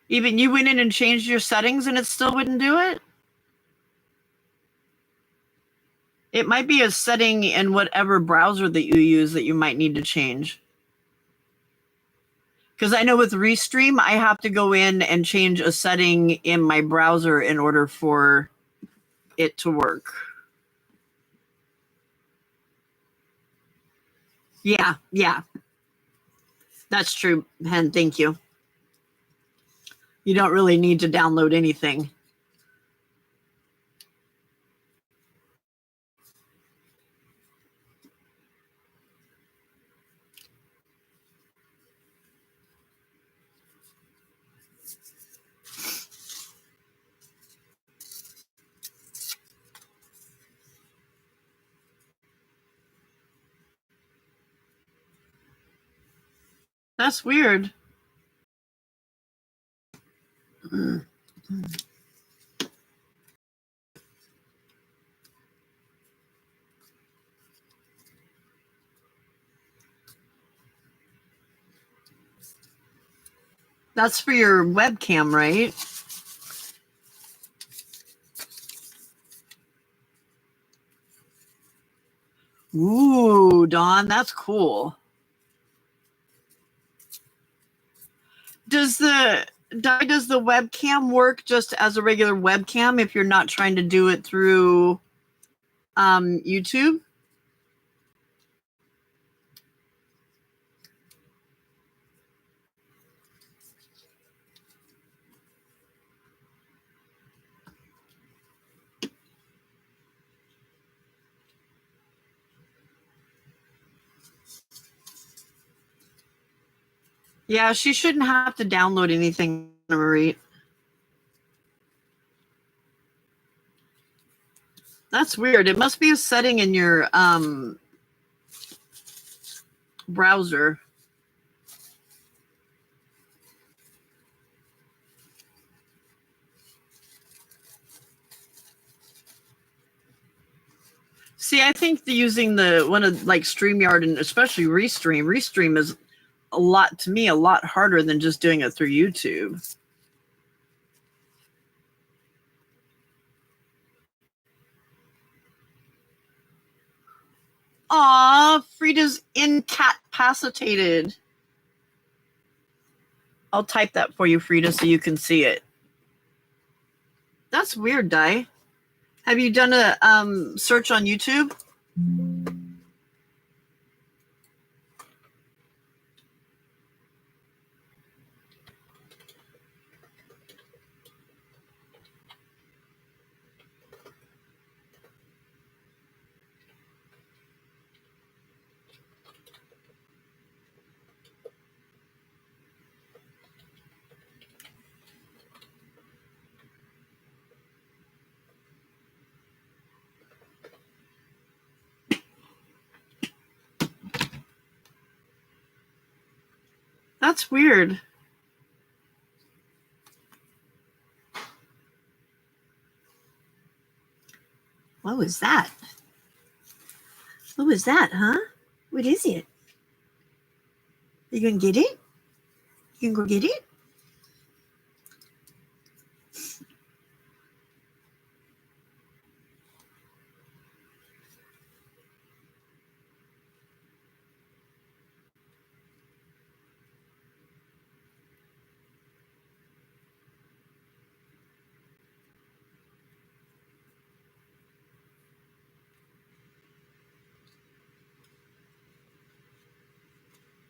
Even you went in and changed your settings and it still wouldn't do it? It might be a setting in whatever browser that you use that you might need to change. Because I know with Restream, I have to go in and change a setting in my browser in order for it to work. Yeah. That's true, Hen. Thank you. You don't really need to download anything. That's weird. That's for your webcam, right? Ooh, Dawn, that's cool. Does the webcam work just as a regular webcam if you're not trying to do it through YouTube? Yeah, she shouldn't have to download anything, Marie. That's weird. It must be a setting in your browser. See, I think using the one of like StreamYard and especially Restream is a lot harder than just doing it through YouTube. Aw, Frida's incapacitated. I'll type that for you, Frida, so you can see it. That's weird, Di. Have you done a search on YouTube? That's weird. What was that? What was that, huh? What is it? Are you gonna get it? You can go get it?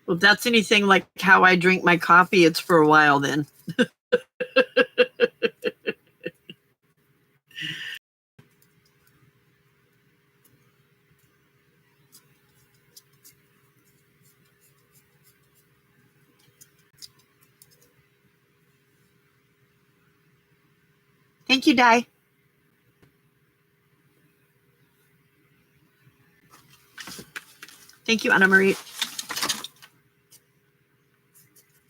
Well, if that's anything like how I drink my coffee, it's for a while then. Thank you, Di. Thank you, Anna Marie.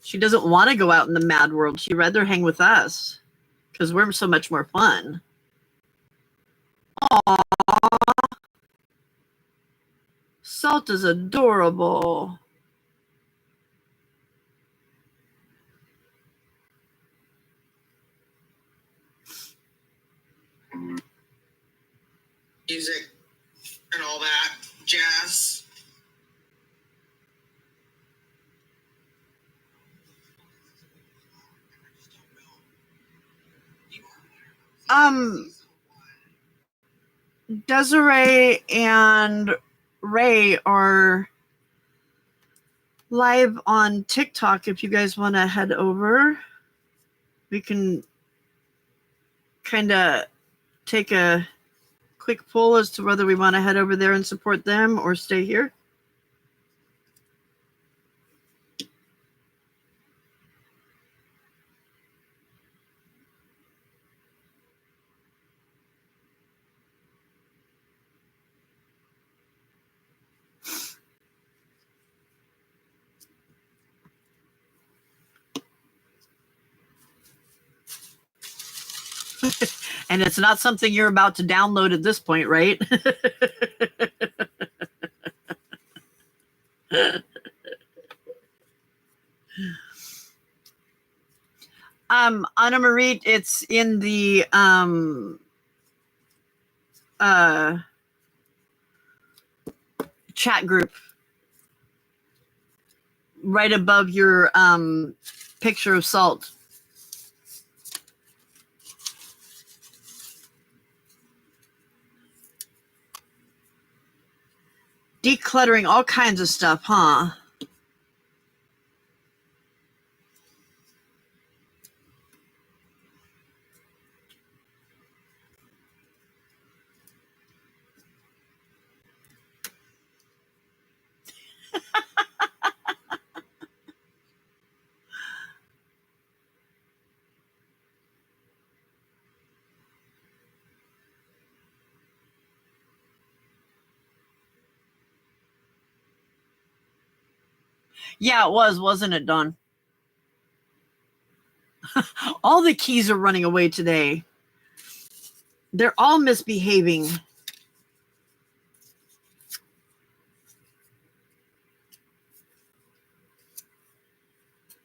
She doesn't want to go out in the mad world. She'd rather hang with us because we're so much more fun. Aww. Salt is adorable. Music and all that jazz. Desiree and Ray are live on TikTok. If you guys want to head over, we can kind of take a quick poll as to whether we want to head over there and support them or stay here. And it's not something you're about to download at this point, right? Anna Marie, it's in the chat group right above your picture of salt. Decluttering all kinds of stuff, huh? Yeah, it was, wasn't it, Dawn? All the keys are running away today. They're all misbehaving.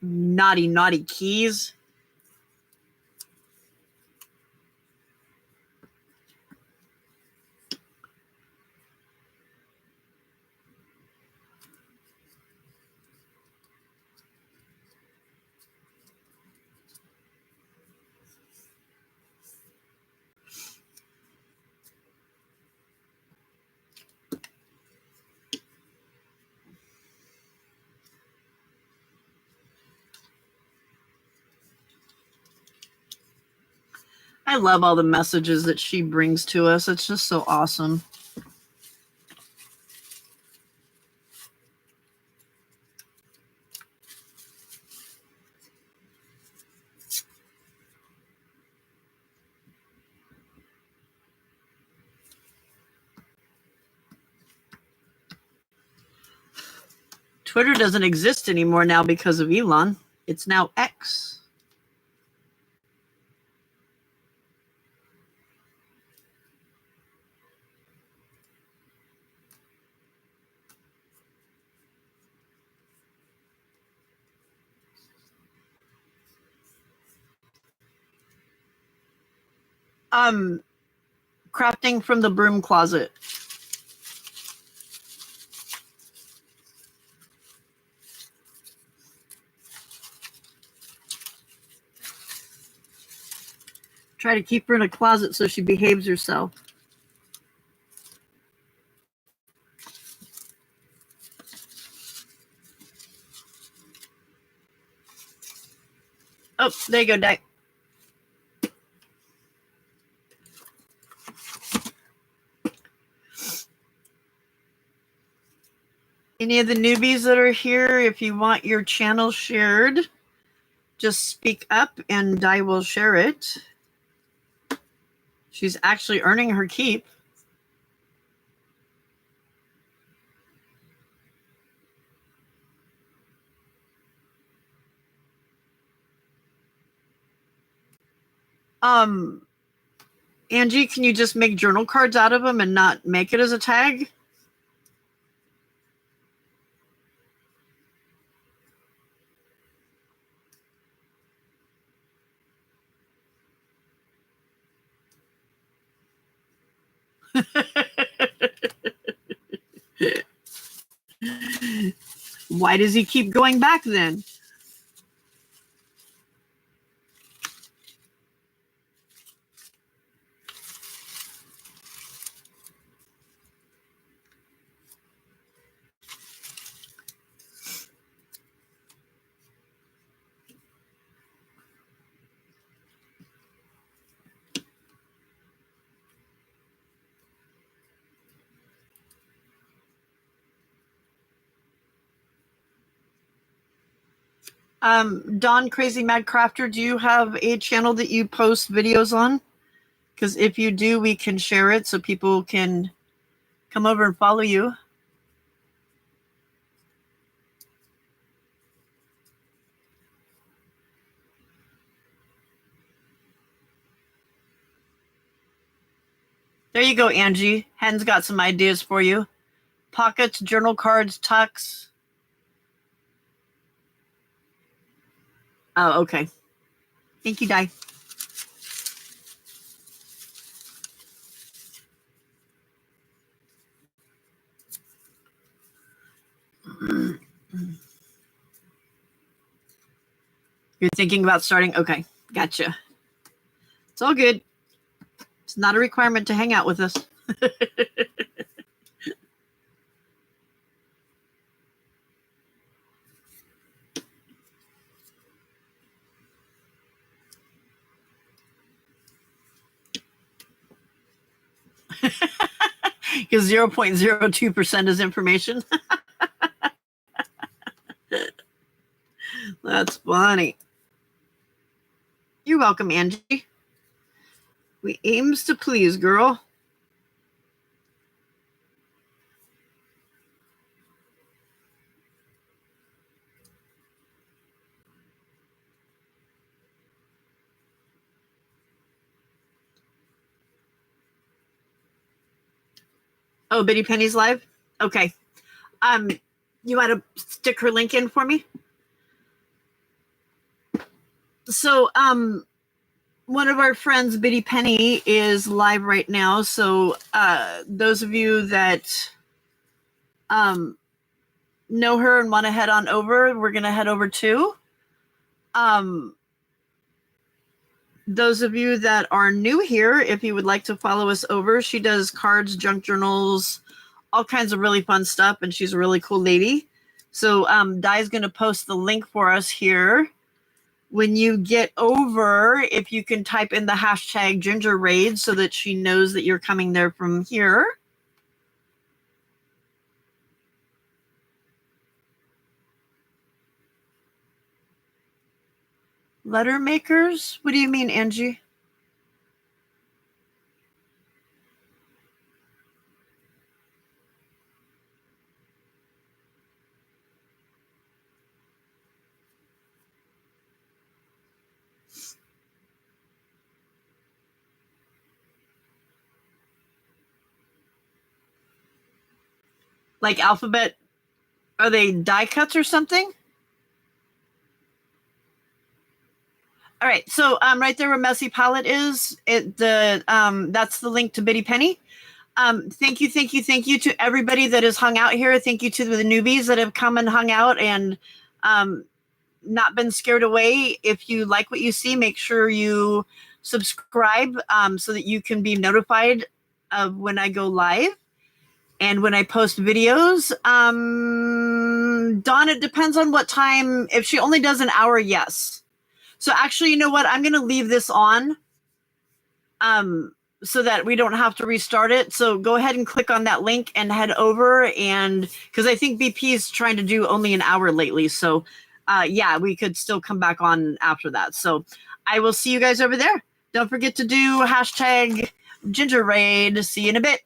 Naughty, naughty keys. I love all the messages that she brings to us. It's just so awesome. Twitter doesn't exist anymore now because of Elon. It's now X. Crafting from the broom closet. Try to keep her in a closet so she behaves herself. Oh, there you go, Di. Any of the newbies that are here, if you want your channel shared, just speak up and Di will share it. She's actually earning her keep. Angie, can you just make journal cards out of them and not make it as a tag? Why does he keep going back then? Don Crazy Mad Crafter, do you have a channel that you post videos on? Because if you do, we can share it so people can come over and follow you. There you go, Angie. Hen's got some ideas for you. Pockets, journal cards, tucks. Oh, okay. Thank you, Di. You're thinking about starting? Okay, gotcha. It's all good. It's not a requirement to hang out with us. Because 0.02% is information. That's funny. You're welcome, Angie. We aims to please, girl. Oh, Biddy Penny's live? Okay. You want to stick her link in for me? So, one of our friends, Biddy Penny, is live right now. So, those of you that know her and want to head on over, we're going to head over too. Those of you that are new here, if you would like to follow us over, she does cards, junk journals, all kinds of really fun stuff, and she's a really cool lady. So Di's going to post the link for us here. When you get over, if you can type in the hashtag Ginger Raid so that she knows that you're coming there from here. Letter makers? What do you mean, Angie? Like alphabet? Are they die cuts or something? All right, so right there where Messy Palette is, that's the link to Biddy Penny. Thank you to everybody that has hung out here. Thank you to the newbies that have come and hung out and not been scared away. If you like what you see, make sure you subscribe so that you can be notified of when I go live and when I post videos. Dawn, it depends on what time. If she only does an hour, yes. So actually, you know what? I'm going to leave this on so that we don't have to restart it. So go ahead and click on that link and head over. And because I think BP is trying to do only an hour lately. So yeah, we could still come back on after that. So I will see you guys over there. Don't forget to do hashtag Ginger Raid. See you in a bit.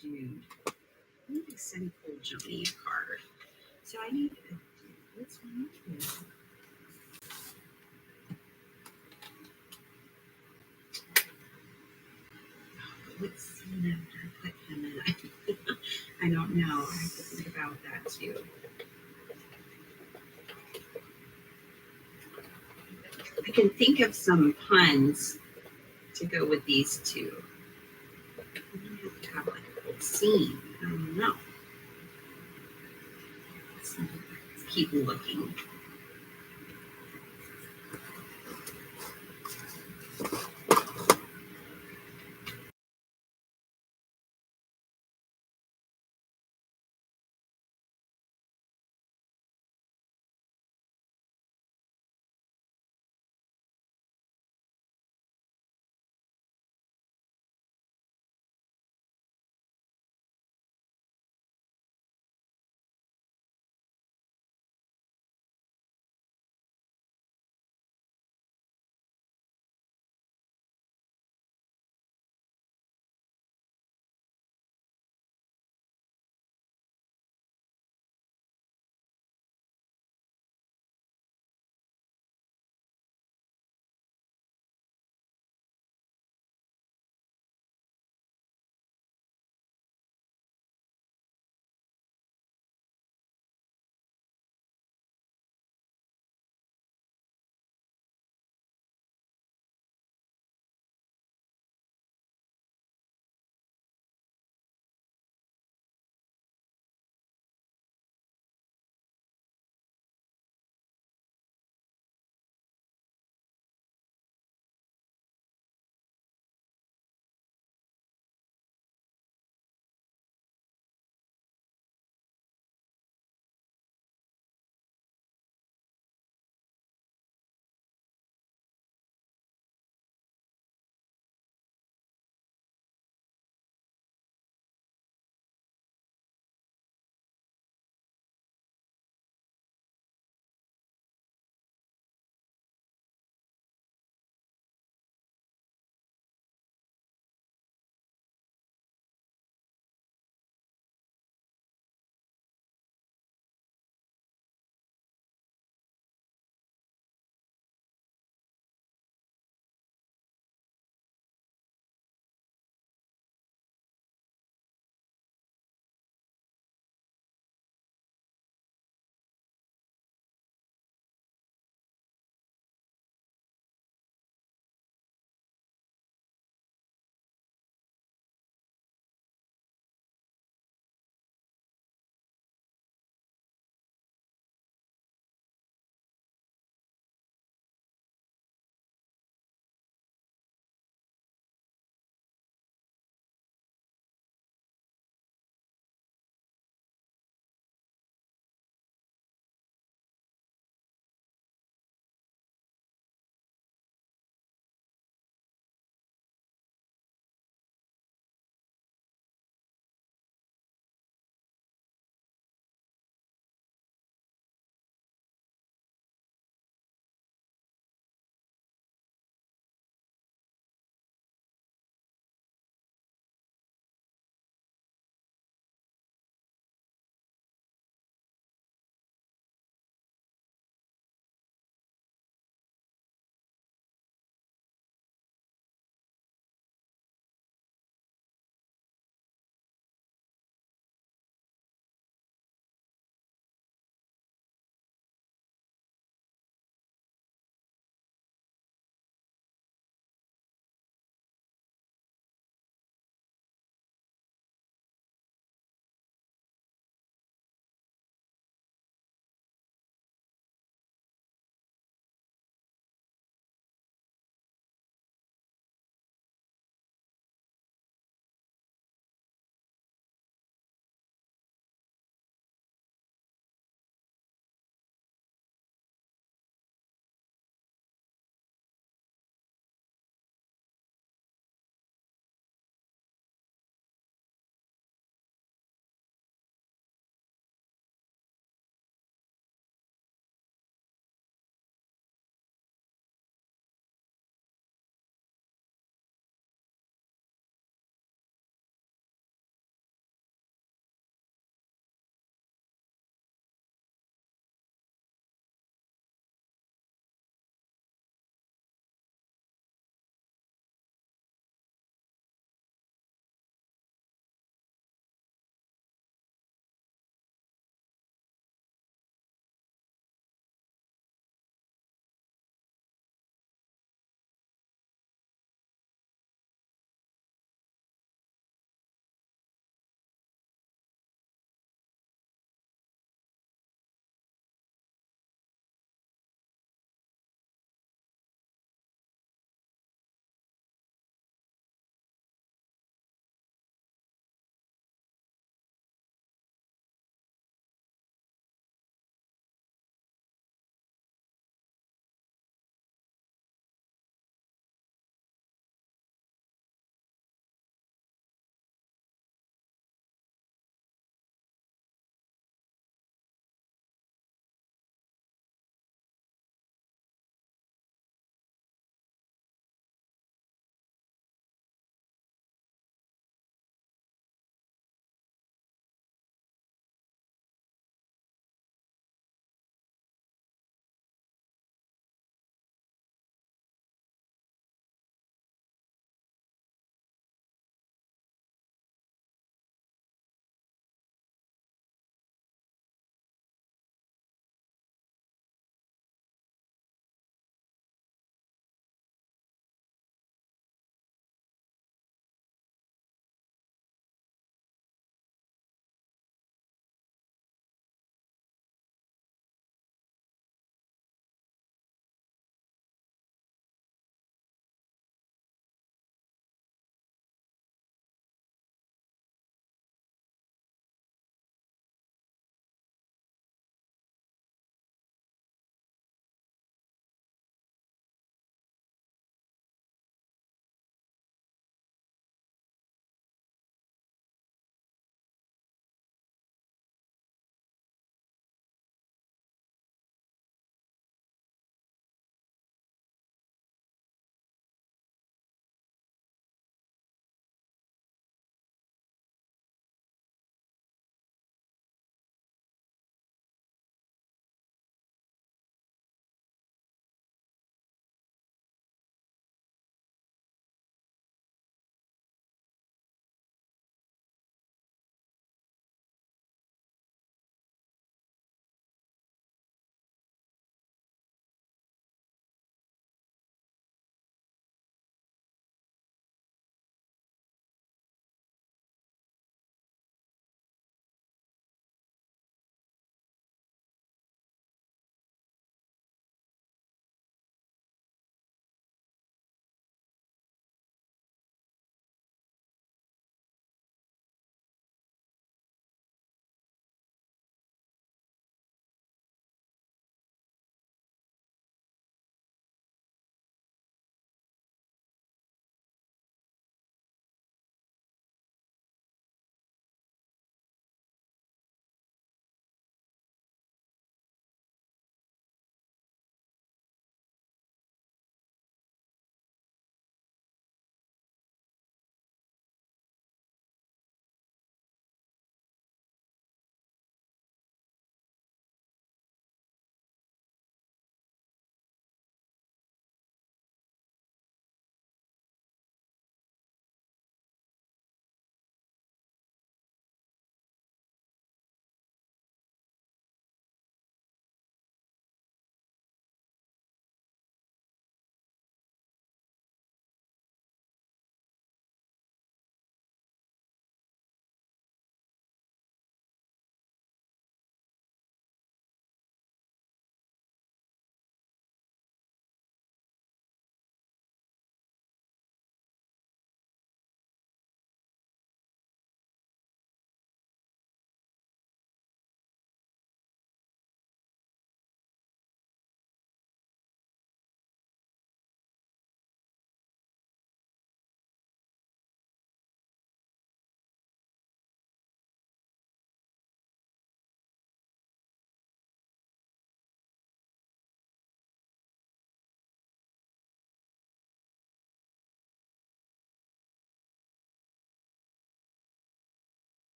Dude, I need to send Cool Johnny a card. So I need to do this one. What scene after I put him in? I don't know. I have to think about that too. I can think of some puns to go with these two. I have to have like a whole scene. I don't know. Let's keep looking.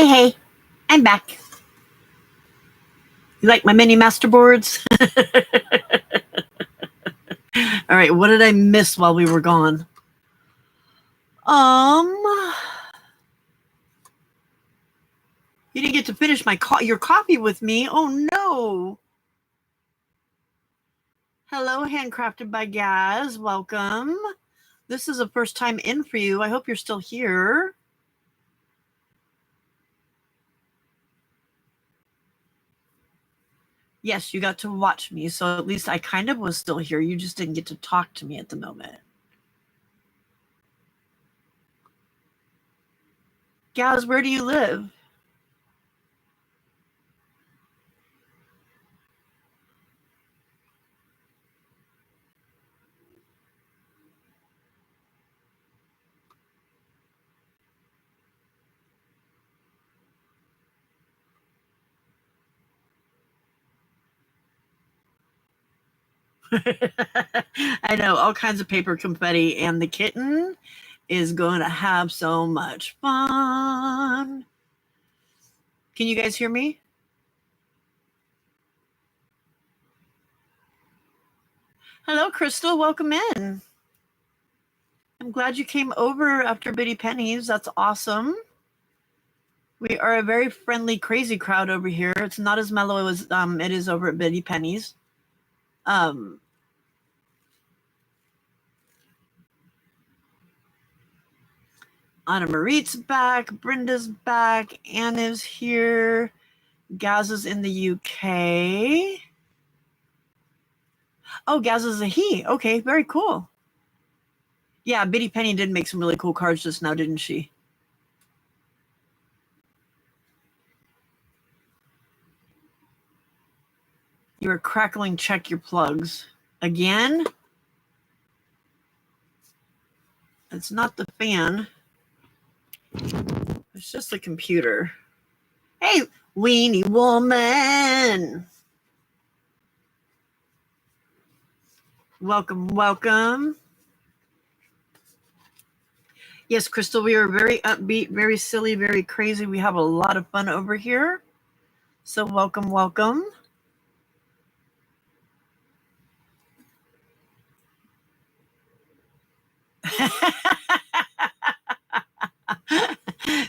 Hey, I'm back. You like my mini masterboards? All right, what did I miss while we were gone? You didn't get to finish your coffee with me. Oh no. Hello, handcrafted by Gaz. Welcome. This is a first time in for you. I hope you're still here. Yes, you got to watch me, so at least I kind of was still here. You just didn't get to talk to me at the moment. Gaz, where do you live? I know, all kinds of paper confetti, and the kitten is going to have so much fun. Can you guys hear me? Hello, Crystal. Welcome in. I'm glad you came over after Bitty Pennies. That's awesome. We are a very friendly, crazy crowd over here. It's not as mellow as it is over at Bitty Pennies. Anna Marit's back. Brenda's back. Anna's here. Gaz is in the UK. Oh, Gaz is a he. Okay, very cool. Yeah, Bitty Penny did make some really cool cards just now, didn't she? You are crackling. Check your plugs. Again? It's not the fan. It's just the computer. Hey, weenie woman. Welcome, welcome. Yes, Crystal, we are very upbeat, very silly, very crazy. We have a lot of fun over here. So welcome, welcome.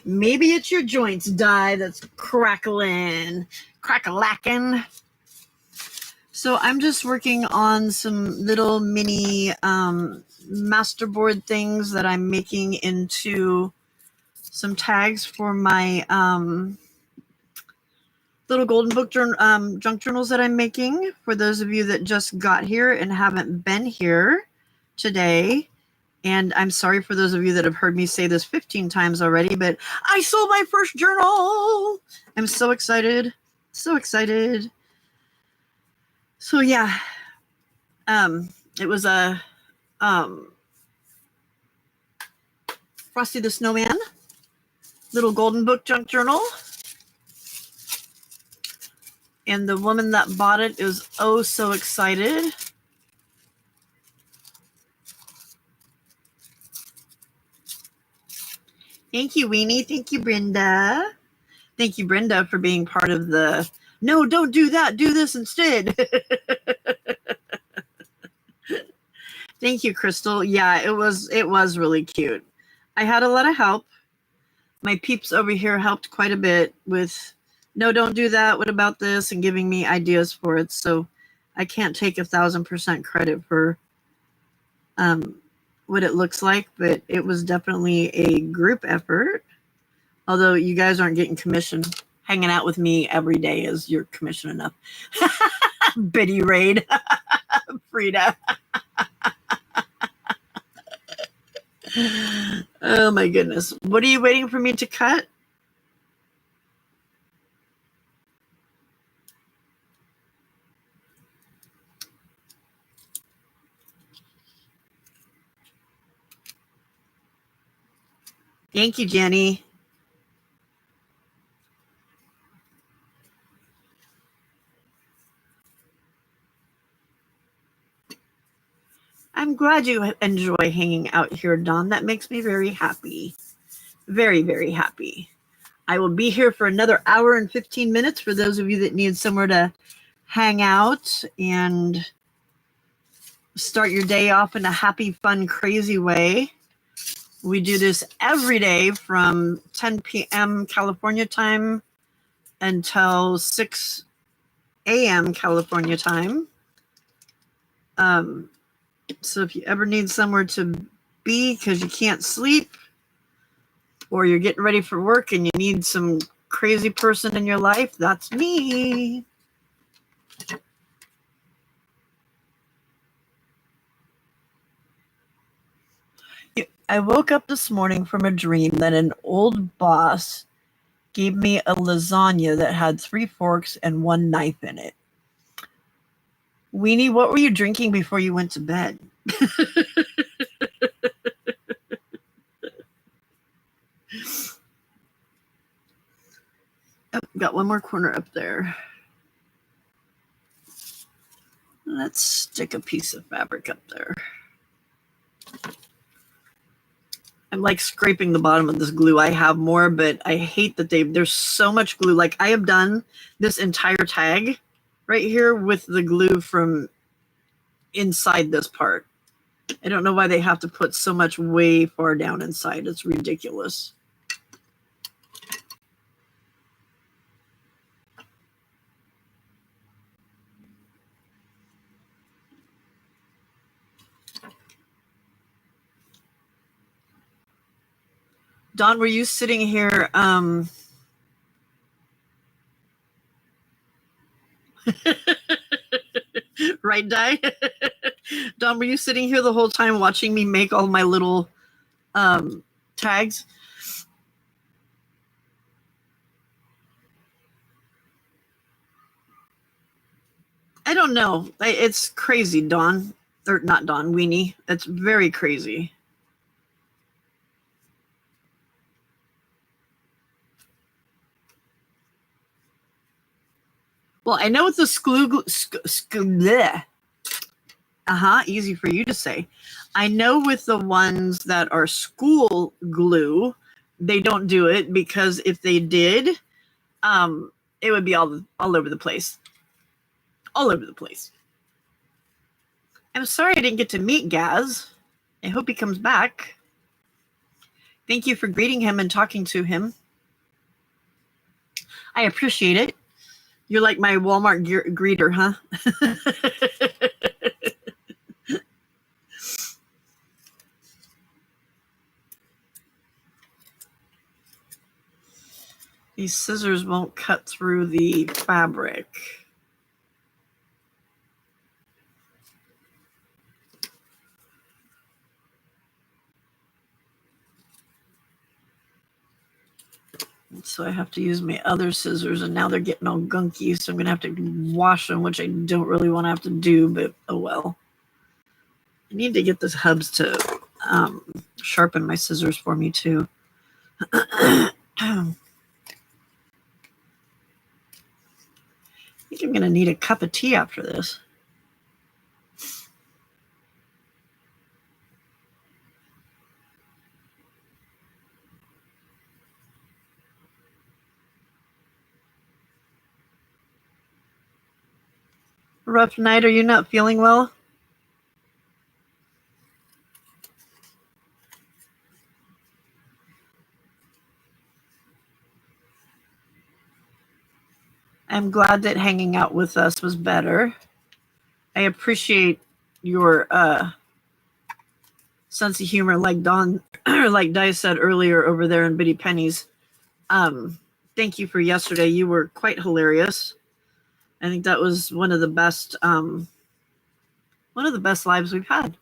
Maybe it's your joints, Di, that's crackling, crack-a-lacking. So I'm just working on some little mini masterboard things that I'm making into some tags for my little golden book junk journals that I'm making. For those of you that just got here and haven't been here today, and I'm sorry for those of you that have heard me say this 15 times already, but I sold my first journal. I'm so excited. So excited. So yeah, it was a Frosty the Snowman little golden book junk journal. And the woman that bought it is oh so excited. Thank you, Weenie. Thank you, Brenda. Thank you, Brenda, for being part of the no, don't do that. Do this instead. Thank you, Crystal. Yeah, it was really cute. I had a lot of help. My peeps over here helped quite a bit with no, don't do that. What about this? And giving me ideas for it. So I can't take 1,000% credit for what it looks like, but it was definitely a group effort. Although you guys aren't getting commission. Hanging out with me every day is your commission enough. Biddy Raid. Frida. Oh my goodness. What are you waiting for me to cut? Thank you, Jenny. I'm glad you enjoy hanging out here, Dawn. That makes me very happy. Very, very happy. I will be here for another hour and 15 minutes for those of you that need somewhere to hang out and start your day off in a happy, fun, crazy way. We do this every day from 10 p.m. California time until 6 a.m. California time. So if you ever need somewhere to be because you can't sleep, or you're getting ready for work and you need some crazy person in your life, that's me. I woke up this morning from a dream that an old boss gave me a lasagna that had 3 forks and 1 knife in it. Weenie, what were you drinking before you went to bed? Oh, got one more corner up there. Let's stick a piece of fabric up there. I'm like scraping the bottom of this glue. I have more, but I hate that there's so much glue. Like I have done this entire tag right here with the glue from inside this part. I don't know why they have to put so much way far down inside. It's ridiculous. Dawn, were you sitting here? Right, Di? Dawn, were you sitting here the whole time watching me make all my little tags? I don't know. It's crazy, Dawn. Or not Dawn, Weenie. It's very crazy. Well, I know with the easy for you to say. I know with the ones that are school glue, they don't do it because if they did, it would be all over the place. All over the place. I'm sorry I didn't get to meet Gaz. I hope he comes back. Thank you for greeting him and talking to him. I appreciate it. You're like my Walmart greeter, huh? These scissors won't cut through the fabric. So I have to use my other scissors, and now they're getting all gunky, so I'm going to have to wash them, which I don't really want to have to do, but oh well. I need to get the hubs to sharpen my scissors for me, too. I think I'm going to need a cup of tea after this. Rough night, are you not feeling well? I'm glad that hanging out with us was better. I appreciate your sense of humor, like Dawn, like Di said earlier over there in Bitty Penny's. Thank you for yesterday. You were quite hilarious. I think that was one of the best lives we've had.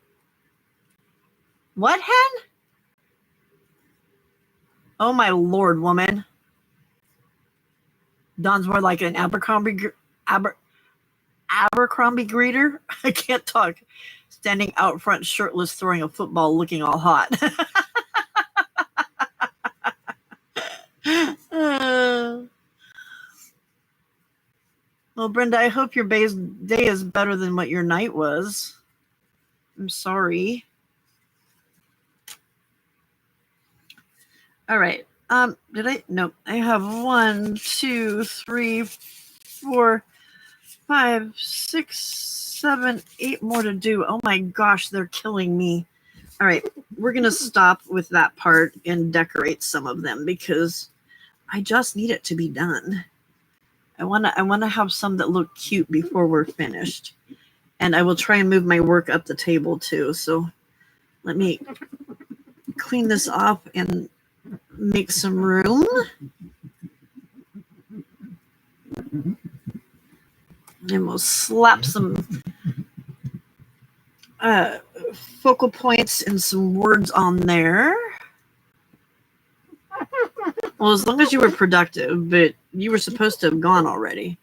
What, hen? Oh my Lord, woman. Dawn's more like an Abercrombie greeter. I can't talk. Standing out front, shirtless, throwing a football, looking all hot. Well, Brenda, I hope your day is better than what your night was. I'm sorry. All right. Did I? Nope. I have 1, 2, 3, 4, 5, 6, 7, 8 more to do. Oh my gosh, they're killing me. All right, we're gonna stop with that part and decorate some of them because I just need it to be done. I wanna have some that look cute before we're finished, and I will try and move my work up the table too. So let me clean this off and make some room. And we'll slap some focal points and some words on there. Well, as long as you were productive, but you were supposed to have gone already.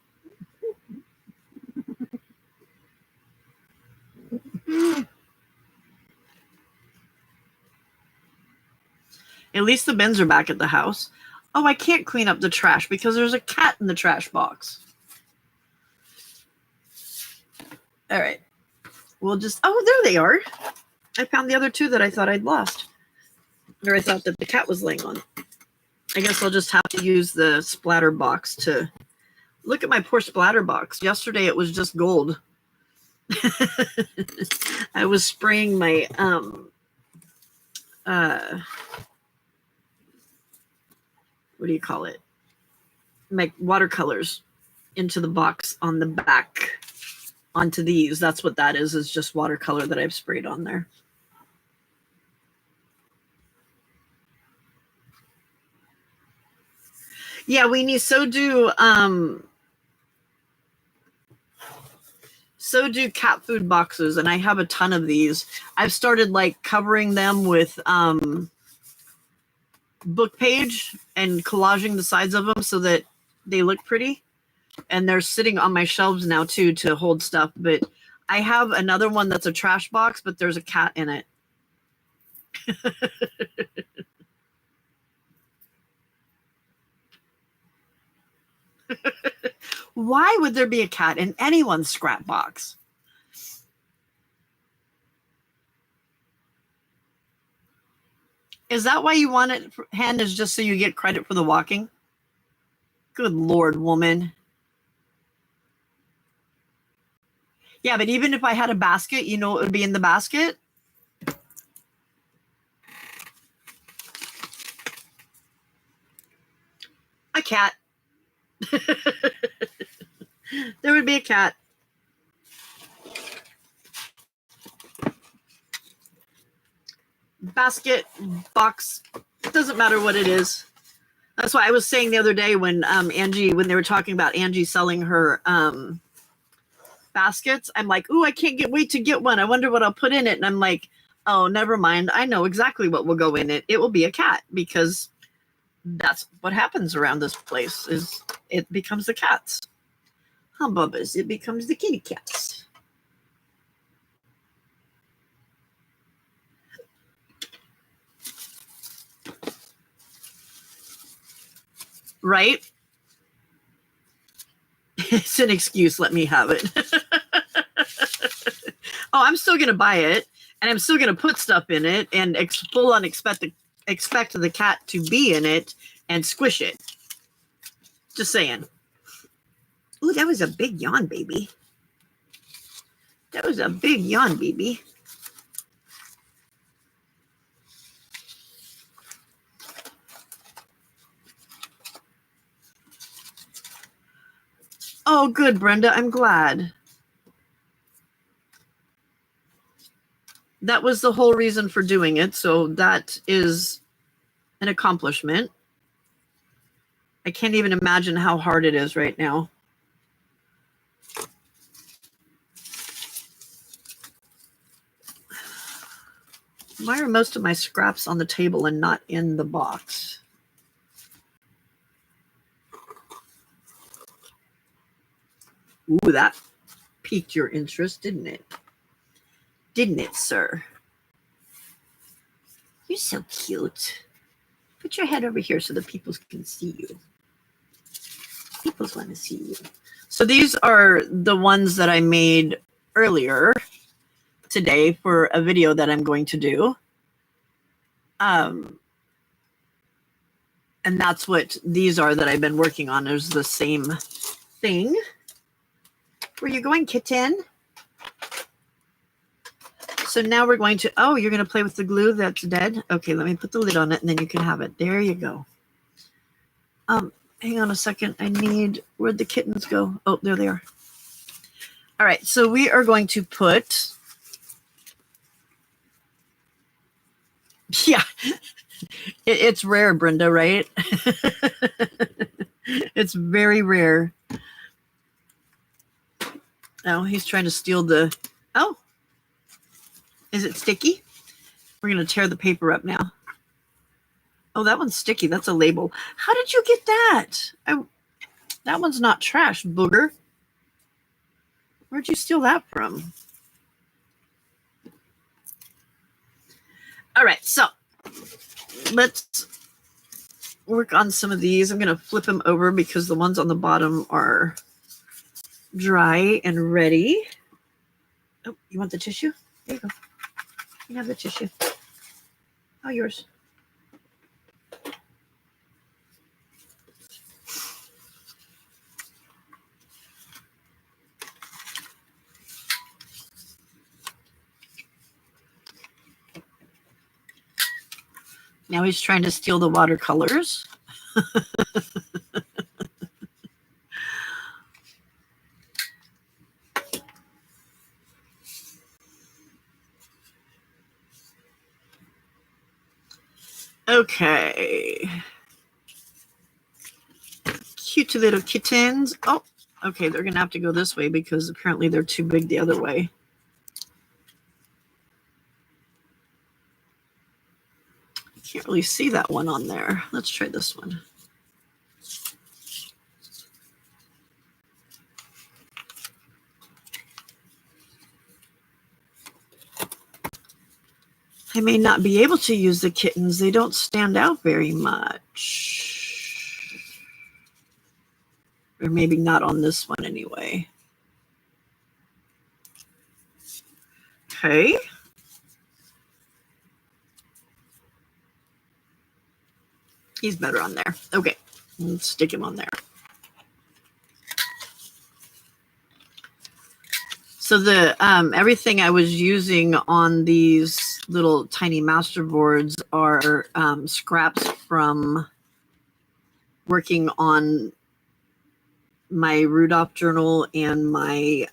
At least the bins are back at the house. Oh, I can't clean up the trash because there's a cat in the trash box. All right. We'll just, oh, there they are. I found the other two that I thought I'd lost. Or I thought that the cat was laying on. I guess I'll just have to use the splatter box to look at my poor splatter box. Yesterday it was just gold. I was spraying my what do you call it? My watercolors into the box on the back onto these. That's what that is just watercolor that I've sprayed on there. Yeah, we need so do cat food boxes, and I have a ton of these. I've started like covering them with book page and collaging the sides of them so that they look pretty. And they're sitting on my shelves now too to hold stuff. But I have another one that's a trash box, but there's a cat in it. Why would there be a cat in anyone's scrap box? Is that why you want it hand is just so you get credit for the walking? Good Lord, woman. Yeah, but even if I had a basket, you know what would be in the basket? A cat. There would be a cat. Basket, box, it doesn't matter what it is. That's why I was saying the other day when Angie, when they were talking about Angie selling her baskets, I'm like, ooh, I can't wait to get one. I wonder what I'll put in it. And I'm like, oh, never mind. I know exactly what will go in it. It will be a cat because that's what happens around this place is it becomes the cats. Humbubbas, it becomes the kitty cats. Right? It's an excuse. Let me have it. Oh, I'm still going to buy it, and I'm still going to put stuff in it and full on expect the cat to be in it and squish it. Just saying. Ooh, that was a big yawn, baby. That was a big yawn, baby. Oh, good, Brenda. I'm glad. That was the whole reason for doing it, so that is an accomplishment. I can't even imagine how hard it is right now. Why are most of my scraps on the table and not in the box? Ooh, that piqued your interest, didn't it? Didn't it, sir? You're so cute. Put your head over here so the people can see you. People want to see you. So these are the ones that I made earlier today for a video that I'm going to do. And that's what these are that I've been working on. There's the same thing. Where you going, kitten? So now we're going to, oh, you're going to play with the glue that's dead? Okay, let me put the lid on it and then you can have it. There you go. Hang on a second. I need, where'd the kittens go? Oh, there they are. All right, so we are going to put, yeah, it's rare, Brenda, right? It's very rare. Oh, he's trying to steal the, oh, is it sticky? We're going to tear the paper up now. Oh, that one's sticky. That's a label. How did you get that? That one's not trash, booger. Where'd you steal that from? All right, so let's work on some of these. I'm going to flip them over because the ones on the bottom are dry and ready. Oh, you want the tissue? There you go. You can have the tissue. Oh, yours. Now he's trying to steal the watercolors. Okay. Cute little kittens. Oh, okay. They're going to have to go this way because apparently they're too big the other way. I can't really see that one on there. Let's try this one. I may not be able to use the kittens. They don't stand out very much. Or maybe not on this one anyway. Okay. He's better on there. Okay. Let's stick him on there. So the everything I was using on these little tiny masterboards are scraps from working on my Rudolph journal and my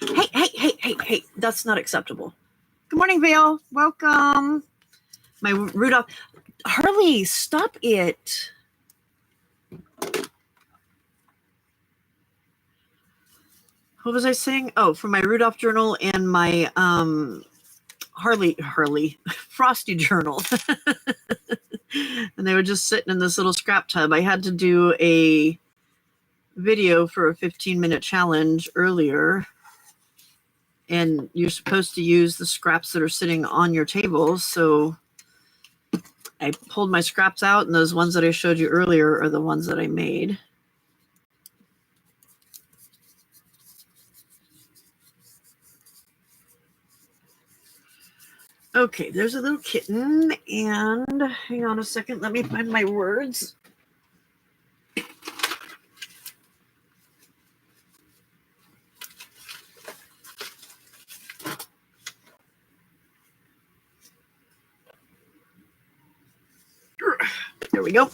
hey, that's not acceptable. Good morning, Vale. Welcome. My Rudolph. Harley, stop it. What was I saying? Oh, for my Rudolph journal and my Harley Frosty journal. And they were just sitting in this little scrap tub. I had to do a video for a 15-minute challenge earlier. And you're supposed to use the scraps that are sitting on your table. So I pulled my scraps out, and those ones that I showed you earlier are the ones that I made. Okay, there's a little kitten, and hang on a second, let me find my words. There we go.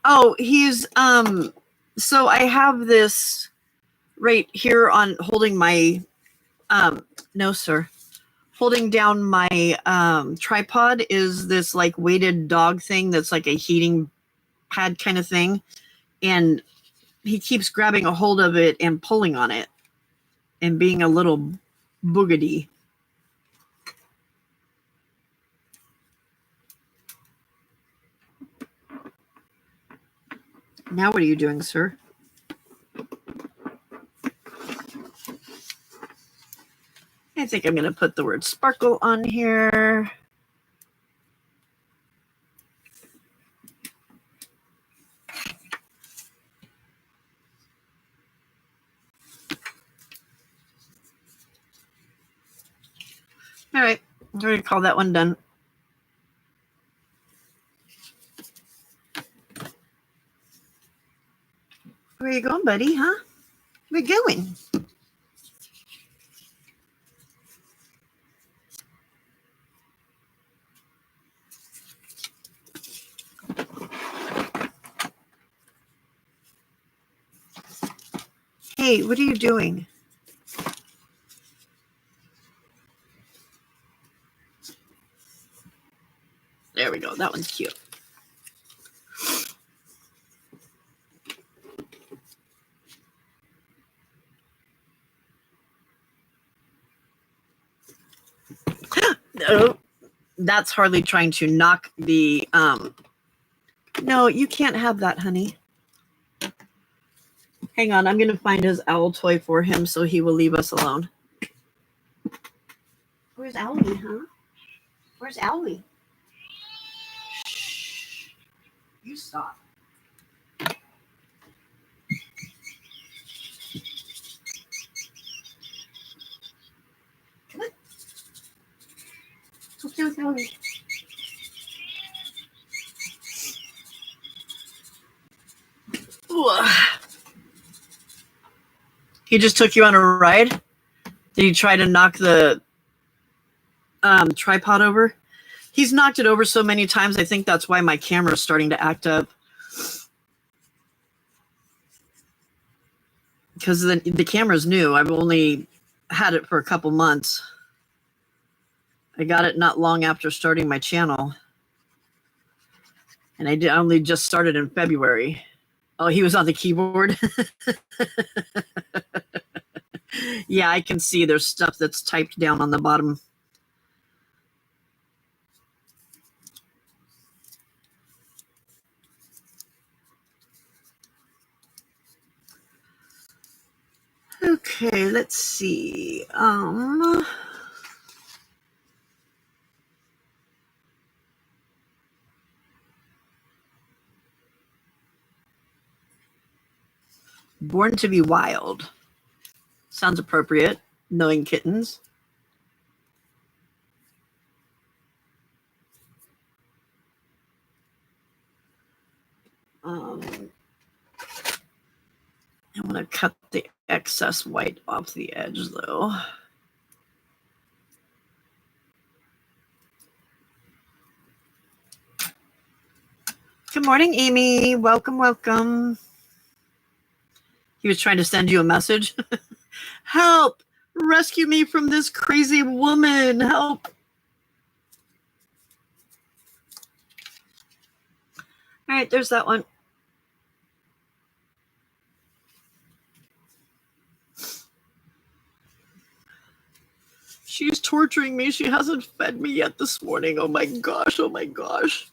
Oh, he's so I have this right here on holding my no sir. Holding down my tripod is this like weighted dog thing that's like a heating pad kind of thing. And he keeps grabbing a hold of it and pulling on it and being a little boogity. Now what are you doing, sir? I think I'm going to put the word sparkle on here. All right. I'm going to call that one done. Where you going, buddy, huh? Where you going? Hey, what are you doing? There we go. That one's cute. Oh, that's hardly trying to knock the no, you can't have that, honey. Hang on, I'm gonna find his owl toy for him so he will leave us alone. Where's Owlie, huh? Where's Owlie? Shh. You stop. Come on. Go play with Owlie. Ooh. He just took you on a ride? Did he try to knock the tripod over? He's knocked it over so many times, I think that's why my camera is starting to act up. Because the camera's new. I've only had it for a couple months. I got it not long after starting my channel. And I only just started in February. Oh, he was on the keyboard? Yeah, I can see there's stuff that's typed down on the bottom. Okay, let's see. Born to be Wild. Sounds appropriate, knowing kittens. I want to cut the excess white off the edge, though. Good morning, Amy. Welcome, welcome. He was trying to send you a message. Help! Rescue me from this crazy woman. Help! All right, there's that one. She's torturing me. She hasn't fed me yet this morning. Oh my gosh, oh my gosh.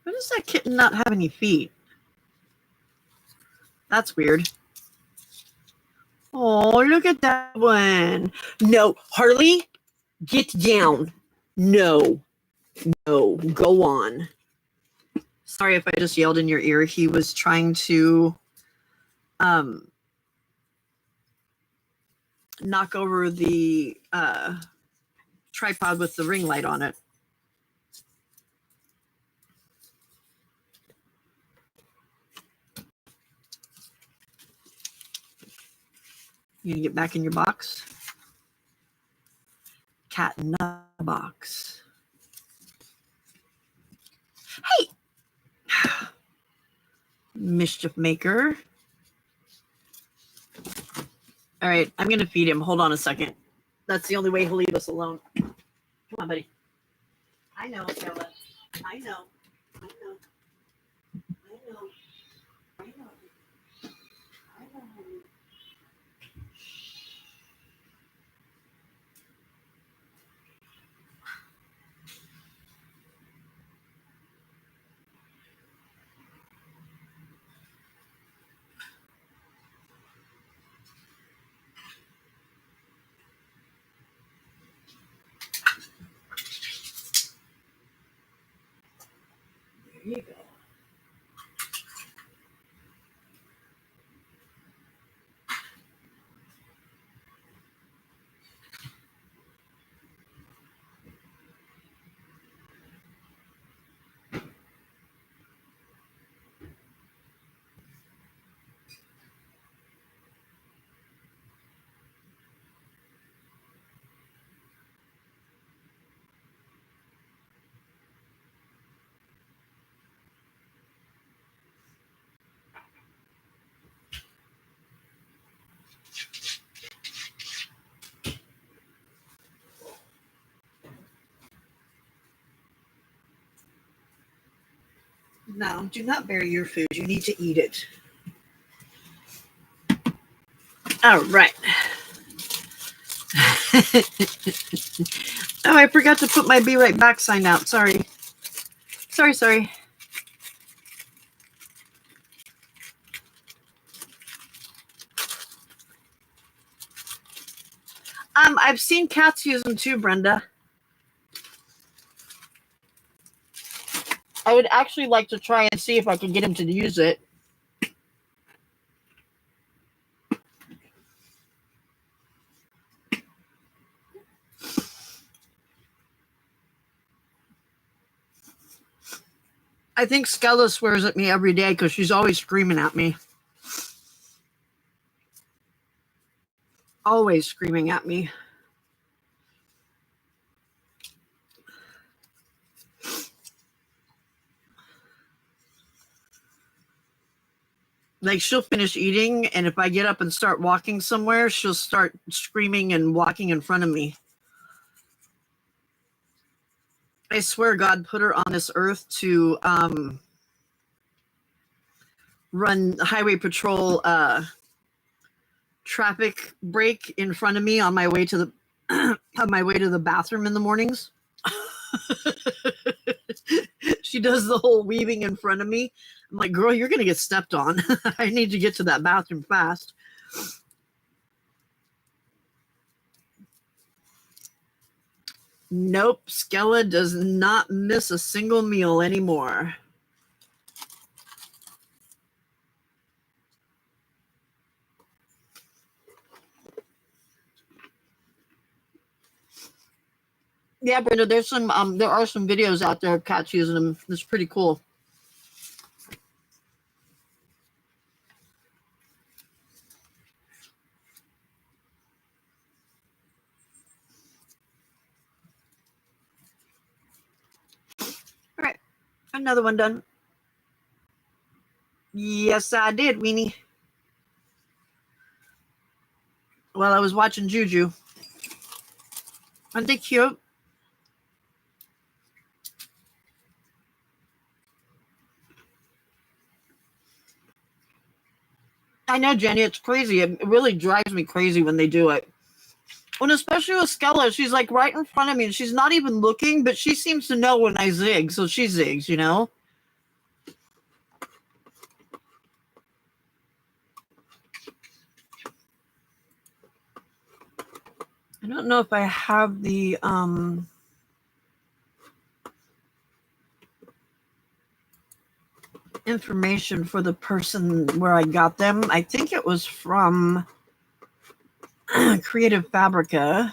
Why does that kitten not have any feet? That's weird. Oh, look at that one. No, Harley, get down. No, no, go on. Sorry if I just yelled in your ear. He was trying to knock over the tripod with the ring light on it. You gonna get back in your box? Cat in the box. Hey! Mischief maker. All right, I'm gonna feed him. Hold on a second. That's the only way he'll leave us alone. Come on, buddy. I know, Stella. I know. I know. I know. I know. I know. you go. No, do not bury your food. You need to eat it. All right. Oh, I forgot to put my be right back sign out. Sorry. Sorry. I've seen cats use them too, Brenda. I would actually like to try and see if I can get him to use it. I think Skella swears at me every day because she's always screaming at me. Always screaming at me. Like, she'll finish eating, and if I get up and start walking somewhere, she'll start screaming and walking in front of me. I swear God put her on this earth to run highway patrol traffic break in front of me on my way to the on my way to the bathroom in the mornings. She does the whole weaving in front of me. I'm like, girl, you're gonna get stepped on. I need to get to that bathroom fast. Nope, Skella does not miss a single meal anymore. Yeah, Brenda, there's some there are some videos out there of cats using them. It's pretty cool. All right, another one done. Yes, I did, Weenie. While I was watching Juju. Aren't they cute? I know, Jenny, it's crazy. It really drives me crazy when they do it. And especially with Skella, she's like right in front of me and she's not even looking, but she seems to know when I zig, so she zigs, you know? I don't know if I have the information for the person where I got them. I think it was from Creative Fabrica.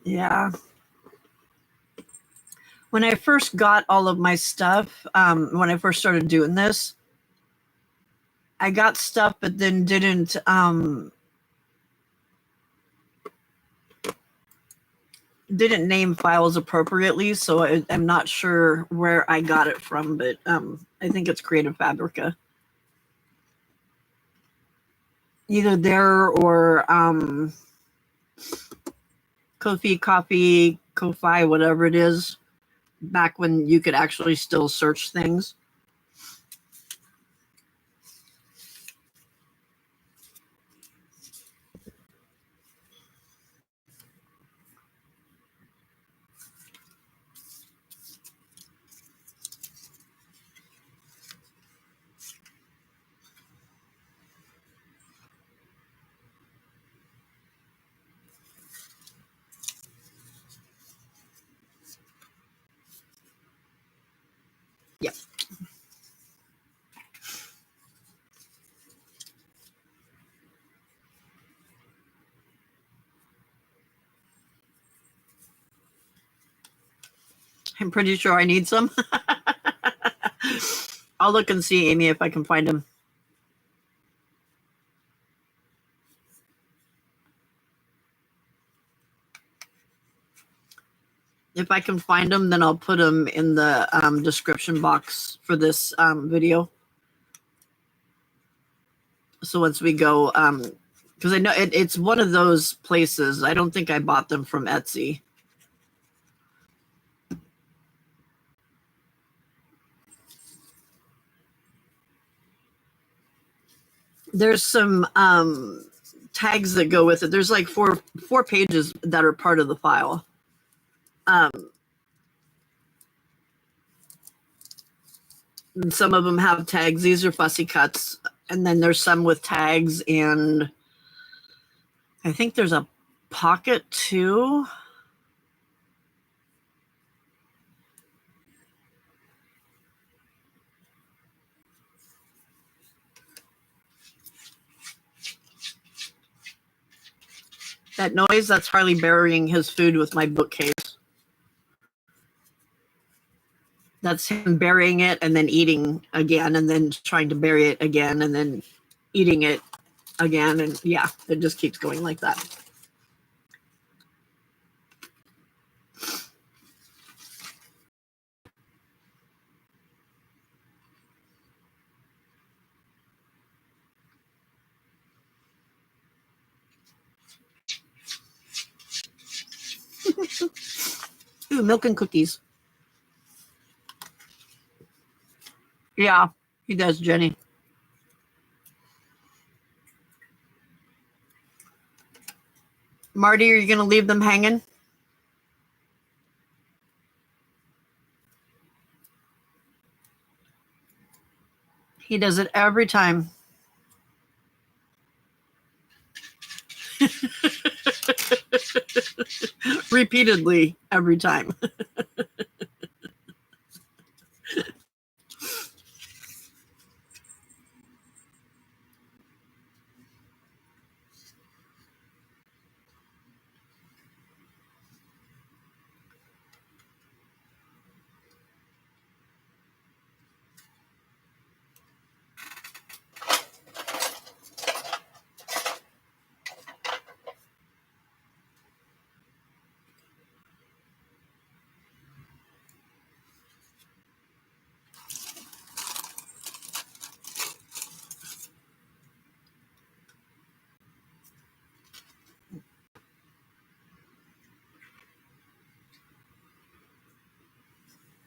Yeah. When I first got all of my stuff, when I first started doing this, I got stuff, but then didn't name files appropriately, so I'm not sure where I got it from, but I think it's Creative Fabrica. Either there or Ko-fi, whatever it is, back when you could actually still search things. I'm pretty sure I need some. I'll look and see, Amy, if I can find them. If I can find them, then I'll put them in the description box for this video. So once we go, because I know it's one of those places. I don't think I bought them from Etsy. There's some tags that go with it. There's like four pages that are part of the file. And some of them have tags. These are fussy cuts. And then there's some with tags, and I think there's a pocket too. That noise, that's Harley burying his food with my bookcase. That's him burying it and then eating again and then trying to bury it again and then eating it again. And yeah, it just keeps going like that. Ooh, milk and cookies. Yeah, he does, Jenny. Marty, are you going to leave them hanging? He does it every time. Repeatedly every time.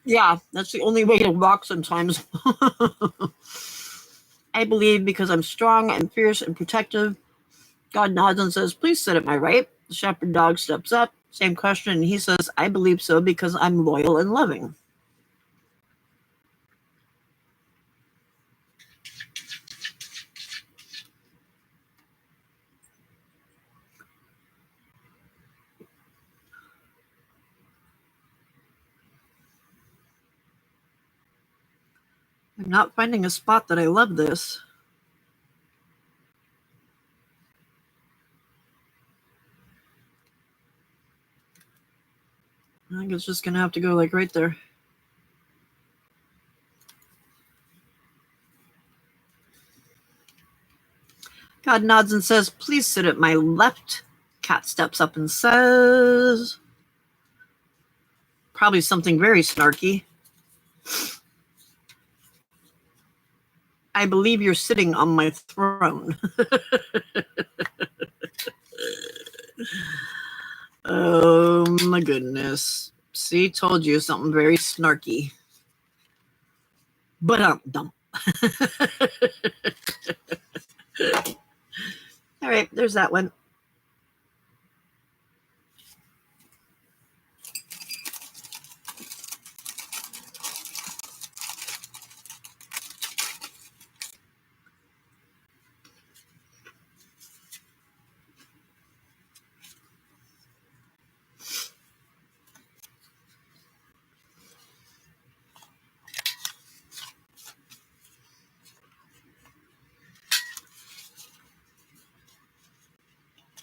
Yeah, that's the only way to walk sometimes. I believe because I'm strong and fierce and protective. God nods and says, please sit at my right. The shepherd dog steps up. Same question. And he says, I believe so because I'm loyal and loving. I'm not finding a spot that I love this. I think it's just going to have to go like right there. God nods and says, please sit at my left. Cat steps up and says, probably something very snarky. I believe you're sitting on my throne. Oh my goodness. See, told you something very snarky. But dump. All right, there's that one.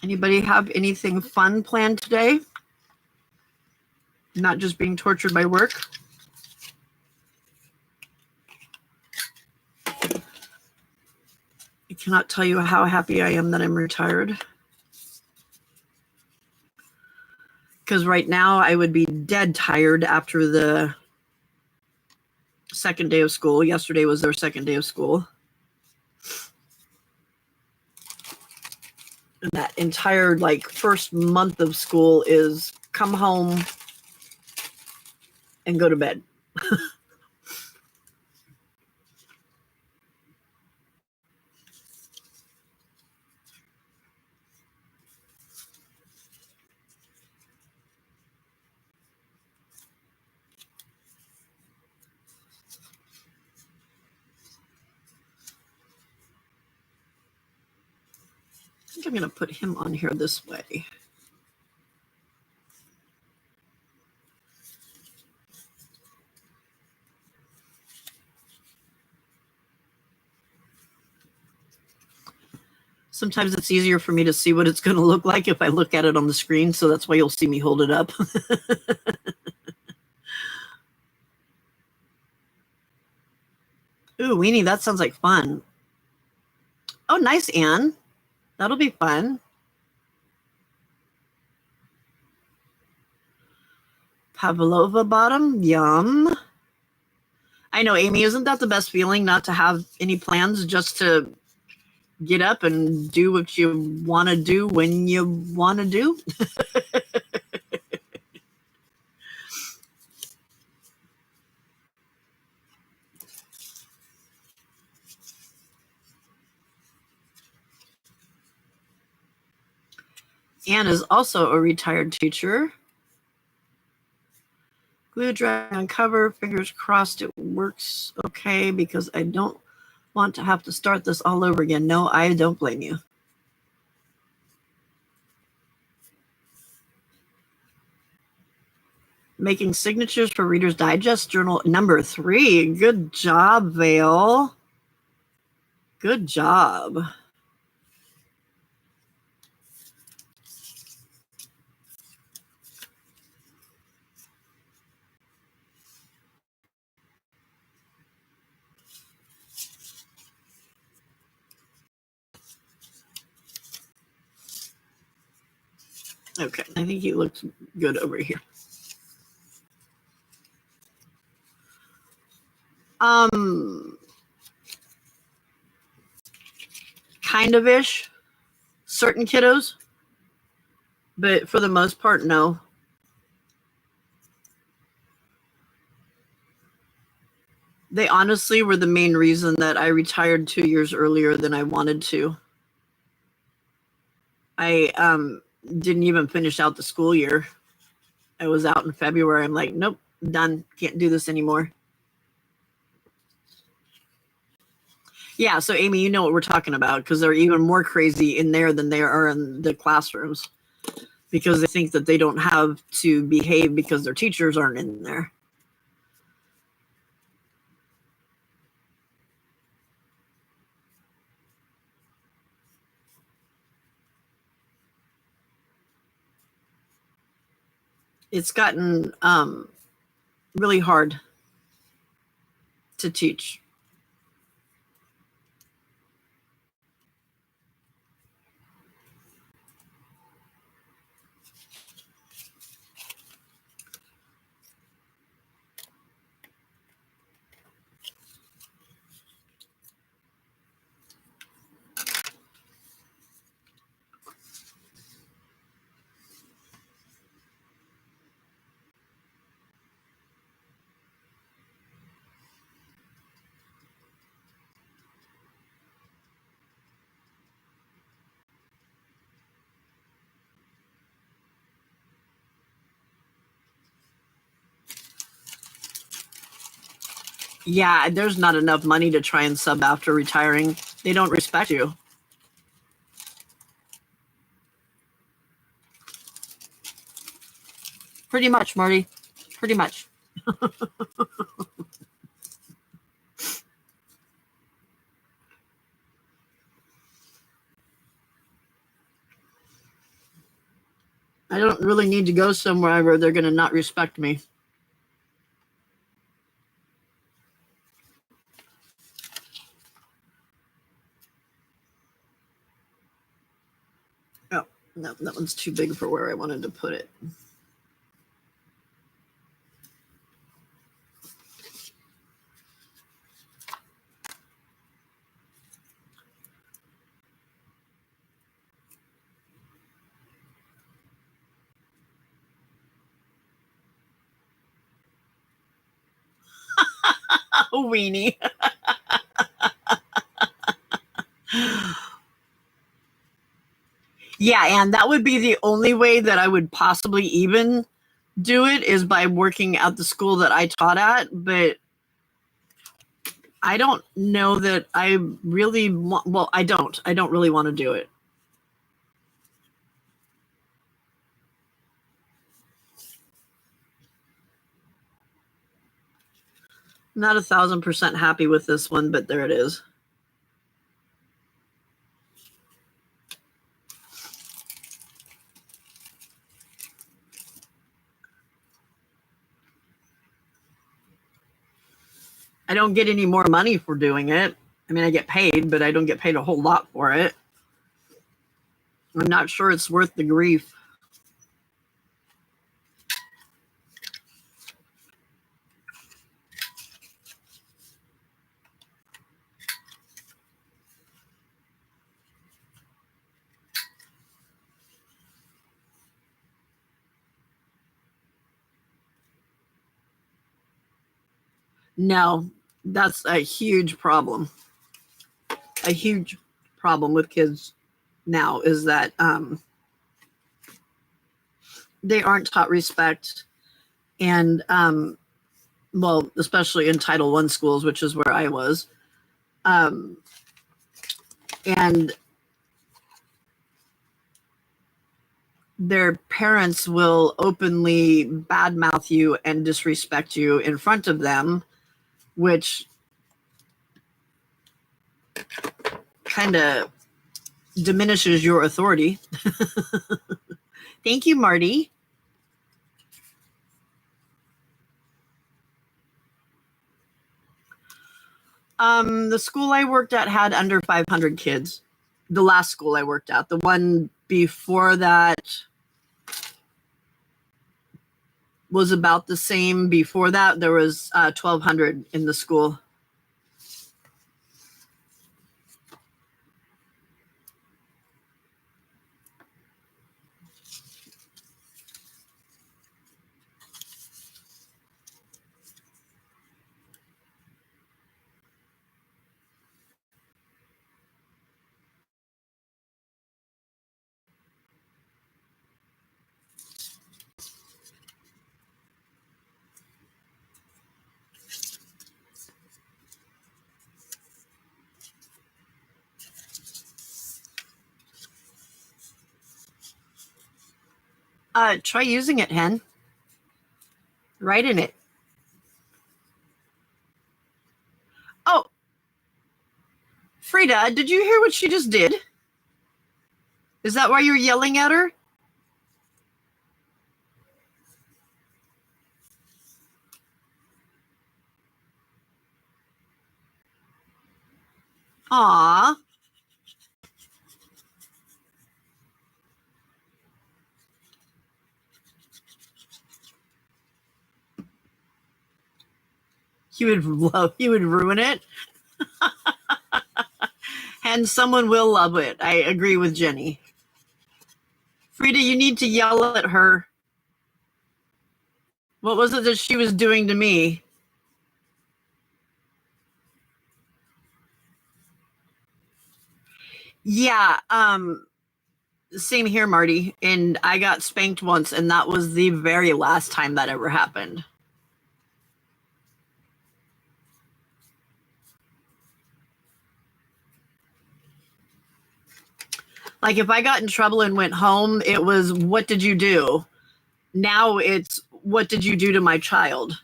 Anybody have anything fun planned today? not just being tortured by work. I cannot tell you how happy I am that I'm retired. Because right now I would be dead tired after the second day of school. Yesterday was their second day of school. And that entire first month of school is come home and go to bed. I think I'm going to put him on here this way. Sometimes it's easier for me to see what it's going to look like if I look at it on the screen, so that's why you'll see me hold it up. Ooh, weenie, that sounds like fun. Oh, nice, Anne. That'll be fun. Pavlova bottom, yum. I know, Amy, isn't that the best feeling, not to have any plans, just to get up and do what you want to do when you want to do? Anne is also a retired teacher. Glue dry on cover, fingers crossed it works okay, because I don't want to have to start this all over again. No, I don't blame you. Making signatures for Reader's Digest Journal number 3. Good job, Vale. Good job. Okay, I think he looks good over here. Kind of ish. Certain kiddos. But for the most part, no. They honestly were the main reason that I retired 2 years earlier than I wanted to. I didn't even finish out the school year. I was out in February. I'm like, nope, done. Can't do this anymore. Yeah, so Amy, you know what we're talking about, because they're even more crazy in there than they are in the classrooms, because they think that they don't have to behave because their teachers aren't in there. It's gotten really hard to teach. Yeah, there's not enough money to try and sub after retiring. They don't respect you. Pretty much, Marty. Pretty much. I don't really need to go somewhere where they're going to not respect me. Oh, no, that one's too big for where I wanted to put it. Oh, weenie. Yeah, and that would be the only way that I would possibly even do it is by working at the school that I taught at. But I don't know that I really want, well, I don't really want to do it. Not 1,000% happy with this one, but there it is. I don't get any more money for doing it. I mean, I get paid, but I don't get paid a whole lot for it. I'm not sure it's worth the grief. No, that's a huge problem. A huge problem with kids now is that they aren't taught respect. And, well, especially in Title I schools, which is where I was. And their parents will openly badmouth you and disrespect you in front of them, which kind of diminishes your authority. Thank you, Marty. The school I worked at had under 500 kids. The last school I worked at. The one before that was about the same. Before that, there was 1,200 in the school. Try using it, Hen. Write in it. Oh, Frida, did you hear what she just did? Is that why you're yelling at her? Aw. You would ruin it. And someone will love it. I agree with Jenny. Frida, you need to yell at her. What was it that she was doing to me? Yeah, same here, Marty. And I got spanked once, and that was the very last time that ever happened. Like if I got in trouble and went home, it was, what did you do? Now it's, what did you do to my child?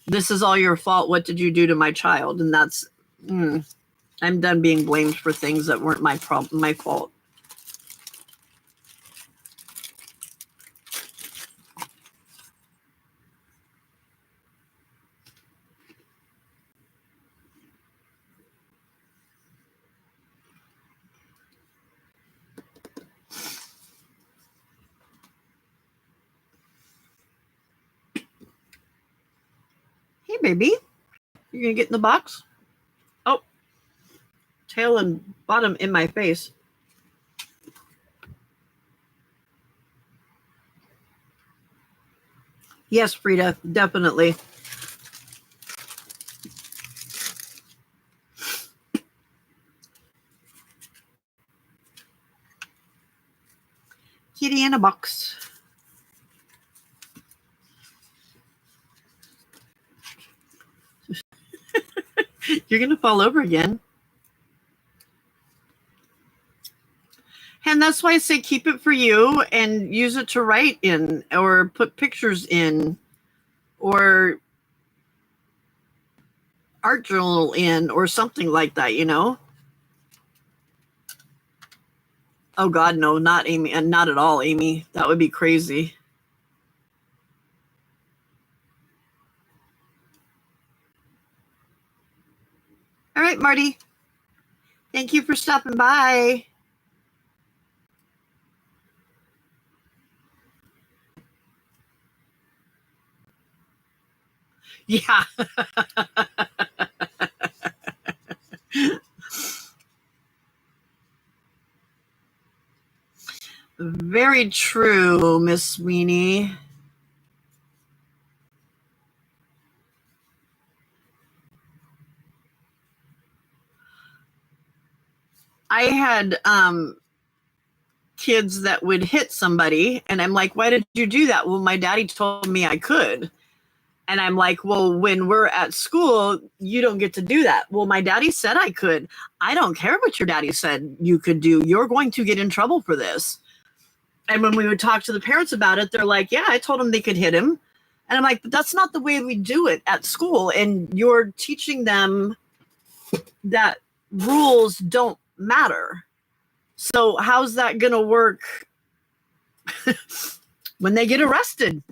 This is all your fault. What did you do to my child? And that's, I'm done being blamed for things that weren't my fault. Hey, baby. You're going to get in the box? Oh. Tail and bottom in my face. Yes, Frida, definitely. Kitty in a box. You're going to fall over again. And that's why I say keep it for you and use it to write in or put pictures in or art journal in or something like that, you know? Oh, God, no, not Amy. And not at all, Amy. That would be crazy. All right, Marty. Thank you for stopping by. Yeah. Very true, Miss Sweeney. I had kids that would hit somebody, and I'm like, why did you do that? Well, my daddy told me I could. And I'm like, well, when we're at school, you don't get to do that. Well, my daddy said I could. I don't care what your daddy said you could do. You're going to get in trouble for this. And when we would talk to the parents about it, they're like, yeah, I told them they could hit him. And I'm like, but that's not the way we do it at school. And you're teaching them that rules don't matter. So how's that going to work when they get arrested?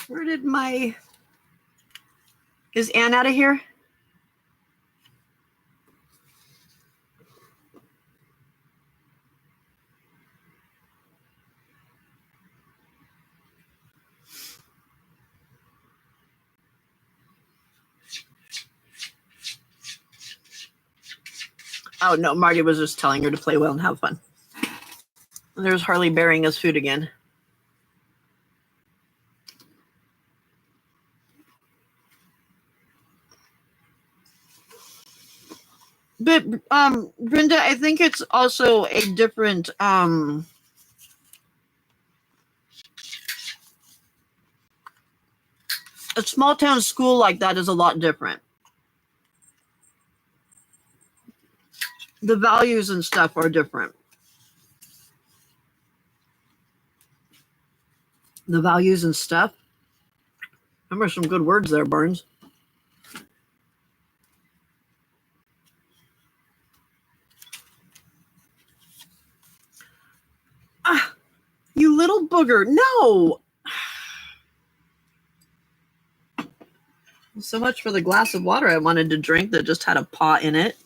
Where did my... Is Ann out of here? Oh, no, Marty was just telling her to play well and have fun. There's Harley burying his food again. But, Brenda, I think it's also a different, a small town school like that is a lot different. The values and stuff are different. The values and stuff. Remember some good words there, Burns. Ah, you little booger. No. So much for the glass of water I wanted to drink that just had a paw in it.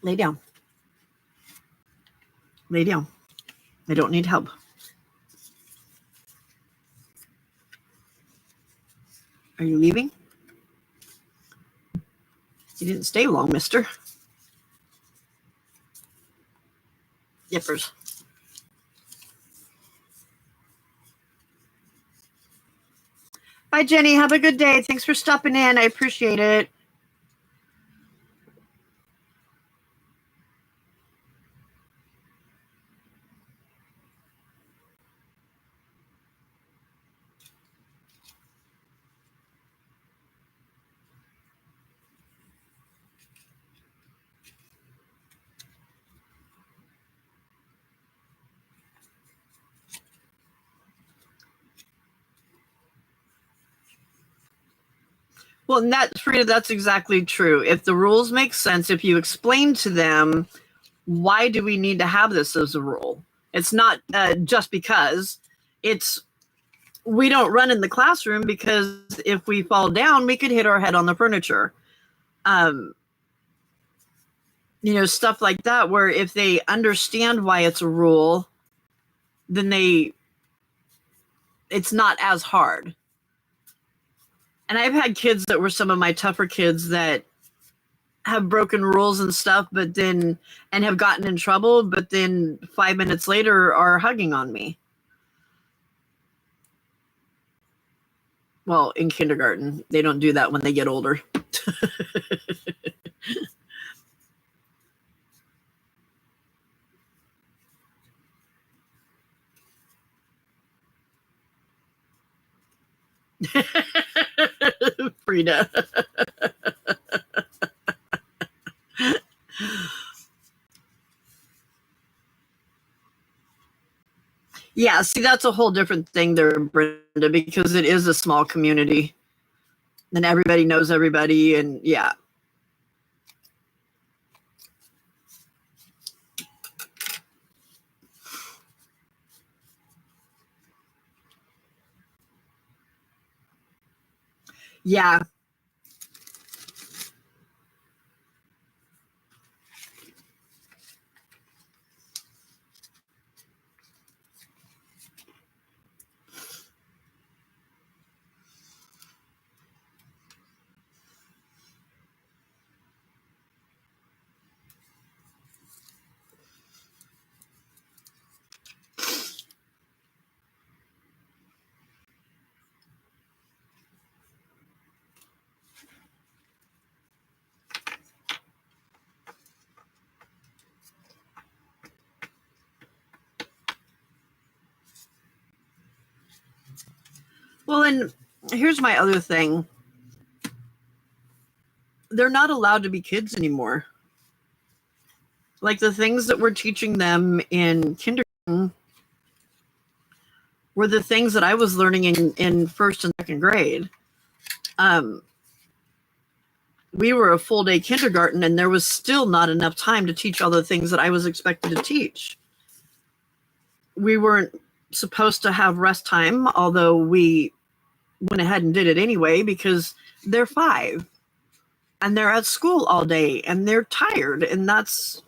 Lay down. Lay down. I don't need help. Are you leaving? You didn't stay long, mister. Yippers. Bye, Jenny. Have a good day. Thanks for stopping in. I appreciate it. Well, and that's Frida, that's exactly true. If the rules make sense, if you explain to them why do we need to have this as a rule? It's not just because. It's we don't run in the classroom because if we fall down, we could hit our head on the furniture. Stuff like that, where if they understand why it's a rule, then it's not as hard. And I've had kids that were some of my tougher kids that have broken rules and stuff, and have gotten in trouble, but then 5 minutes later are hugging on me. Well, in kindergarten, they don't do that when they get older. Frida. Yeah, see, that's a whole different thing there, Brenda, because it is a small community. And everybody knows everybody, and yeah. Yeah. Well, and here's my other thing. They're not allowed to be kids anymore. Like the things that we're teaching them in kindergarten were the things that I was learning in first and second grade. We were a full day kindergarten, and there was still not enough time to teach all the things that I was expected to teach. We weren't supposed to have rest time, although we went ahead and did it anyway, because they're 5 and they're at school all day and they're tired. And that's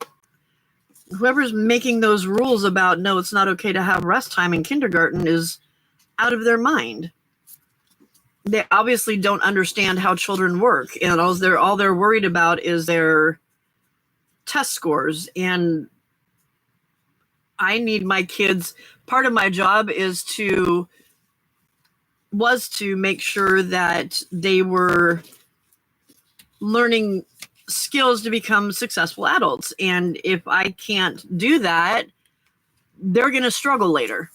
whoever's making those rules about, no, it's not okay to have rest time in kindergarten is out of their mind. They obviously don't understand how children work, and all they're worried about is their test scores. And I need my kids. Part of my job was to make sure that they were learning skills to become successful adults. And if I can't do that, they're going to struggle later.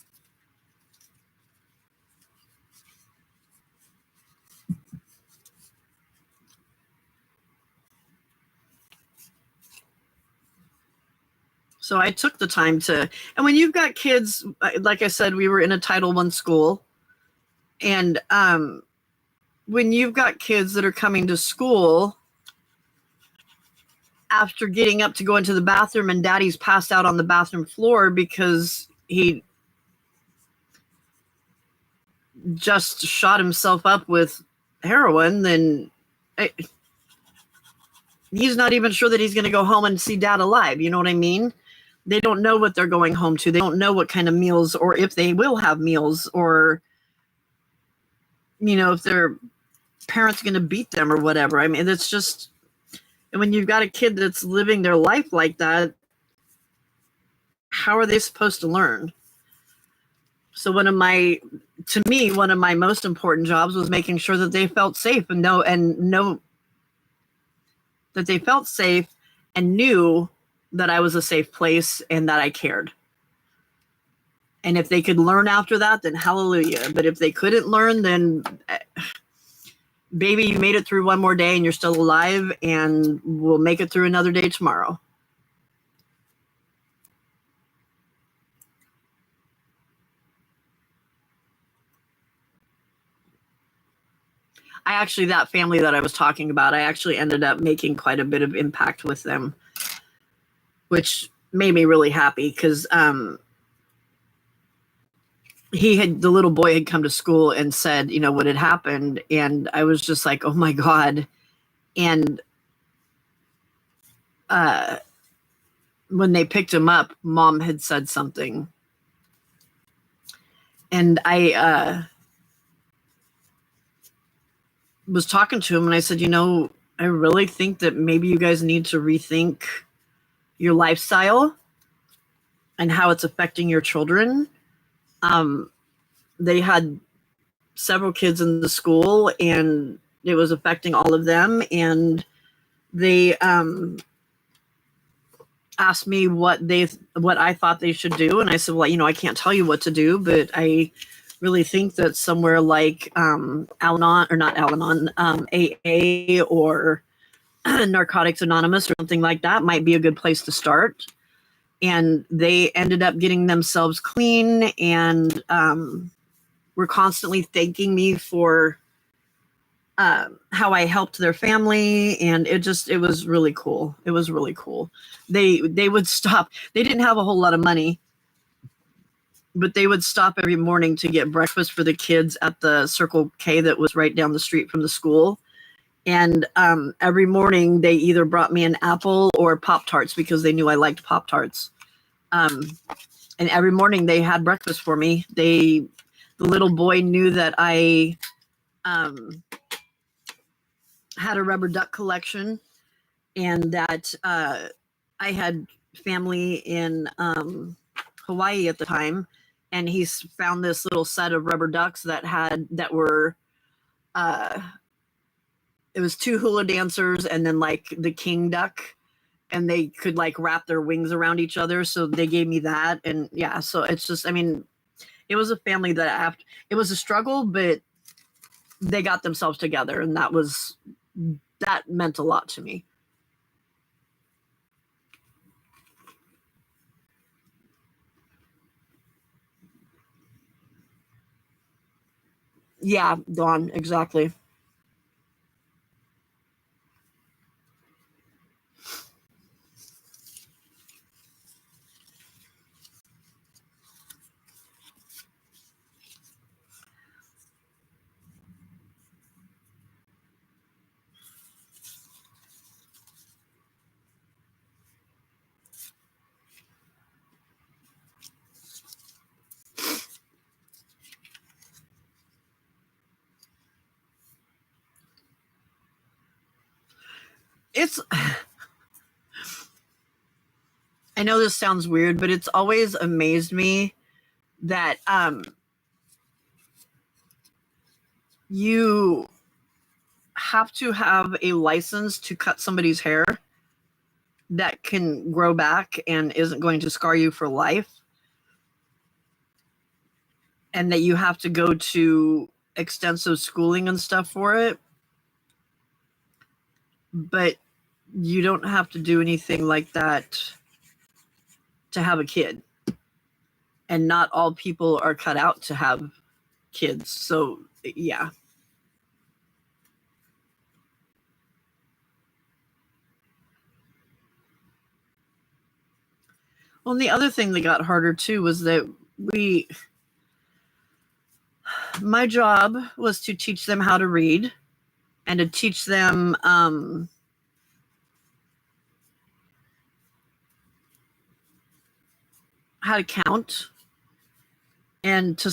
So I took the time and when you've got kids, like I said, we were in a Title I school. And when you've got kids that are coming to school after getting up to go into the bathroom and daddy's passed out on the bathroom floor because he just shot himself up with heroin, then he's not even sure that he's going to go home and see dad alive. You know what I mean? They don't know what they're going home to. They don't know what kind of meals, or if they will have meals, or, if their parents going to beat them or whatever. I mean, it's just, and when you've got a kid that's living their life like that, how are they supposed to learn? So one of my most important jobs was making sure that they felt safe and know that they felt safe and knew that I was a safe place and that I cared. And if they could learn after that, then hallelujah. But if they couldn't learn, then baby, you made it through one more day and you're still alive, and we'll make it through another day tomorrow. That family that I was talking about, I actually ended up making quite a bit of impact with them. which made me really happy because the little boy had come to school and said, what had happened. And I was just like, oh my God. And when they picked him up, Mom had said something. And I was talking to him and I said, I really think that maybe you guys need to rethink your lifestyle and how it's affecting your children. They had several kids in the school and it was affecting all of them. And they asked me what I thought they should do. And I said, well, I can't tell you what to do, but I really think that somewhere like Al-Anon, or not Al-Anon, AA or Narcotics Anonymous or something like that might be a good place to start. And they ended up getting themselves clean and were constantly thanking me for how I helped their family. And it was really cool. It was really cool. They would stop. They didn't have a whole lot of money, but they would stop every morning to get breakfast for the kids at the Circle K that was right down the street from the school. And every morning they either brought me an apple or Pop-Tarts because they knew I liked Pop-Tarts. And every morning they had breakfast for me. The little boy knew that I had a rubber duck collection and that I had family in Hawaii at the time. And he's found this little set of rubber ducks that were it was 2 hula dancers and then like the king duck, and they could like wrap their wings around each other. So they gave me that. And yeah, so it's just, it was a family that it was a struggle, but they got themselves together. And that meant a lot to me. Yeah, Dawn, exactly. It's I know this sounds weird, but it's always amazed me that you have to have a license to cut somebody's hair that can grow back and isn't going to scar you for life, and that you have to go to extensive schooling and stuff for it, but you don't have to do anything like that to have a kid. And not all people are cut out to have kids. So yeah. Well, and the other thing that got harder too was that my job was to teach them how to read and to teach them how to count and to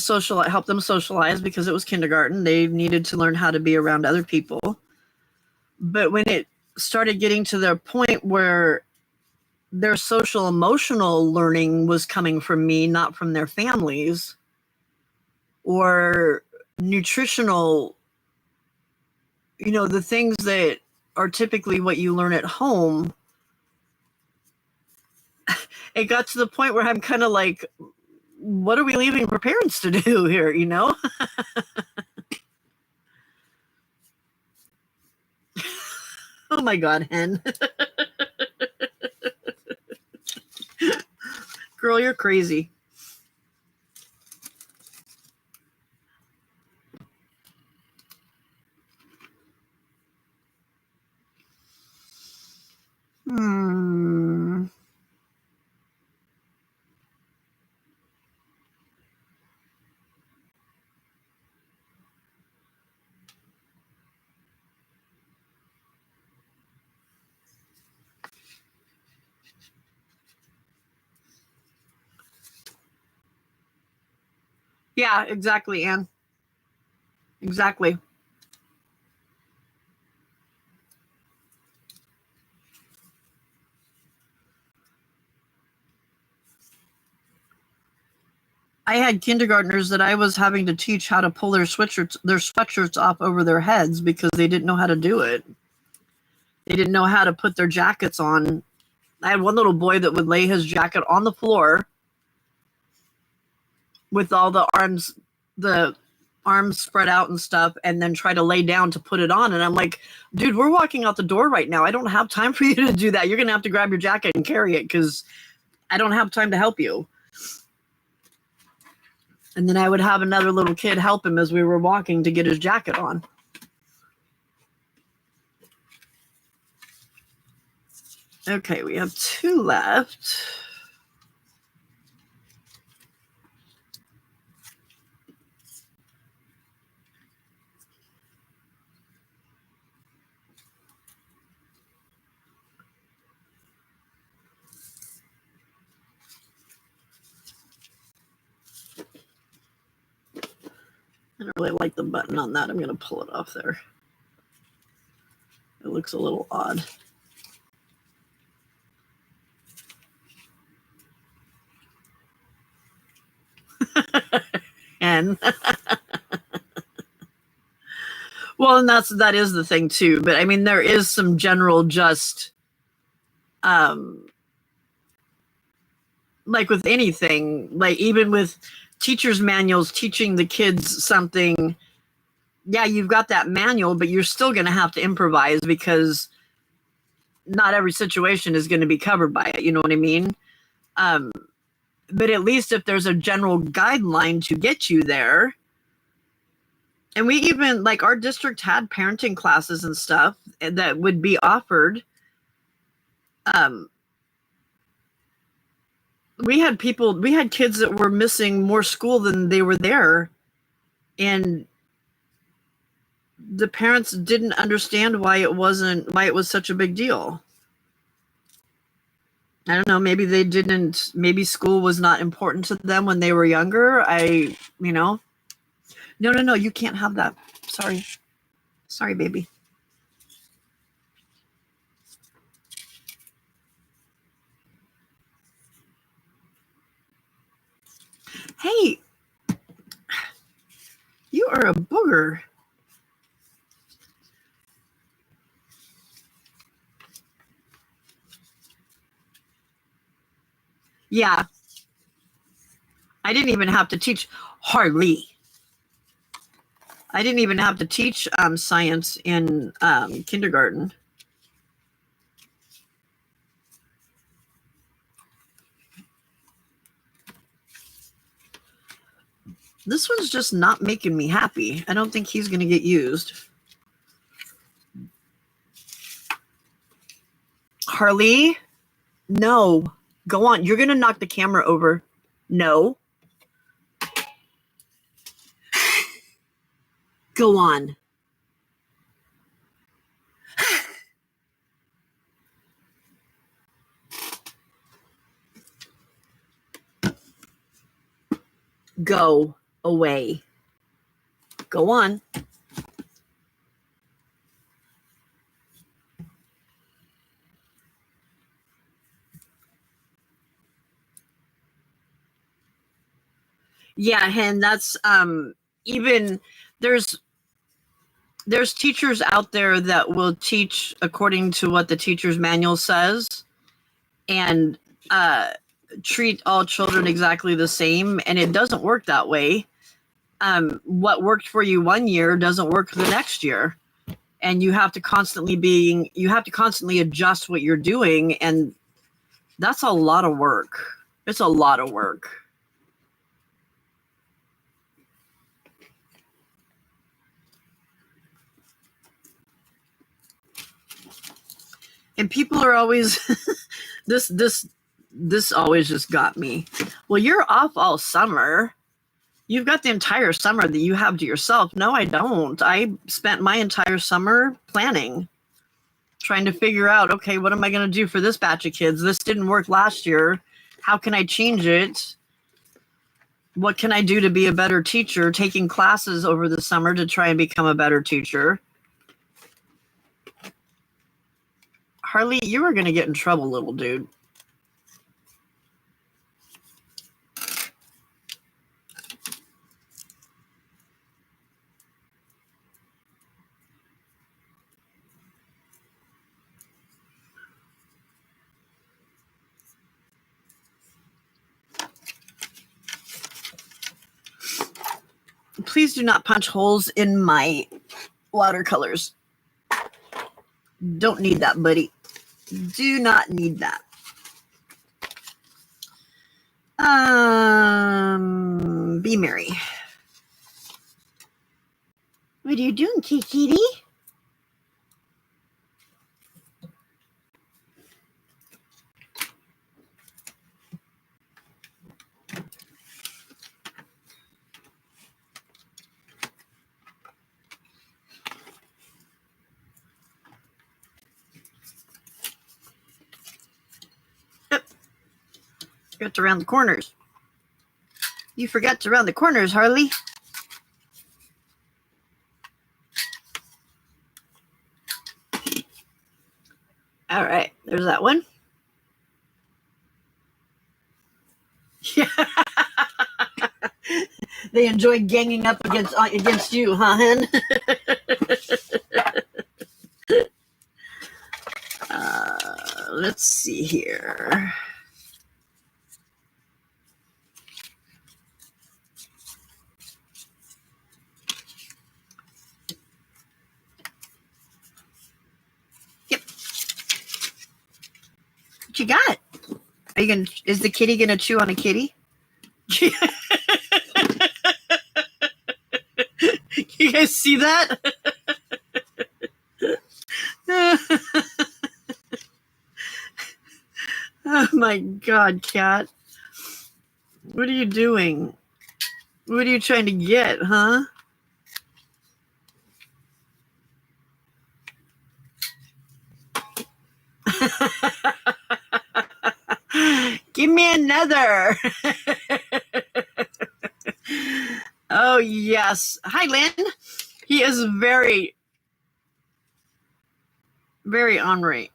help them socialize, because it was kindergarten. They needed to learn how to be around other people. But when it started getting to the point where their social emotional learning was coming from me, not from their families, or nutritional, the things that are typically what you learn at home, it got to the point where I'm kind of like, what are we leaving for parents to do here, Oh my God, Hen. Girl, you're crazy. Yeah, exactly, Anne. Exactly. I had kindergartners that I was having to teach how to pull their sweatshirts off over their heads because they didn't know how to do it. They didn't know how to put their jackets on. I had one little boy that would lay his jacket on the floor with all the arms spread out and stuff, and then try to lay down to put it on. And I'm like, dude, we're walking out the door right now. I don't have time for you to do that. You're going to have to grab your jacket and carry it because I don't have time to help you. And then I would have another little kid help him as we were walking to get his jacket on. Okay, we have 2 left. I don't really like the button on that. I'm going to pull it off there. It looks a little odd. And well, and that is the thing too. But I mean, there is some general just like with anything, like even with teachers' manuals teaching the kids something, yeah, you've got that manual, but you're still going to have to improvise because not every situation is going to be covered by it. You know what I mean? But at least if there's a general guideline to get you there. And we even, like, our district had parenting classes and stuff that would be offered. We had kids that were missing more school than they were there. And the parents didn't understand why it was such a big deal. I don't know, maybe school was not important to them when they were younger. No, you can't have that. Sorry, baby. Hey, you are a booger. Yeah. I didn't even have to teach hardly. I didn't even have to teach science in kindergarten. This one's just not making me happy. I don't think he's going to get used. Harley? No. Go on. You're going to knock the camera over. No. Go on. Go away. Go on. Yeah, and that's even there's teachers out there that will teach according to what the teacher's manual says and treat all children exactly the same, and it doesn't work that way. What worked for you one year doesn't work the next year, and you have to constantly adjust what you're doing, and that's a lot of work. It's a lot of work. And people are always this always just got me. Well, you're off all summer. You've got the entire summer that you have to yourself. No, I don't. I spent my entire summer planning, trying to figure out, okay, what am I going to do for this batch of kids? This didn't work last year. How can I change it? What can I do to be a better teacher? Taking classes over the summer to try and become a better teacher. Harley, you are going to get in trouble, little dude. Please do not punch holes in my watercolors. Don't need that, buddy. Do not need that. Be merry. What are you doing, Kitty? Forgot to round the corners. You forgot to round the corners, Harley. All right, there's that one. Yeah. They enjoy ganging up against you, huh, hen? Let's see here. Yep. What you got? Are you gonna? Is the kitty gonna chew on a kitty? You guys see that? Oh my God, cat. What are you doing? What are you trying to get, huh? Give me another. Oh, yes. Hi, Lynn. He is very, very ornery.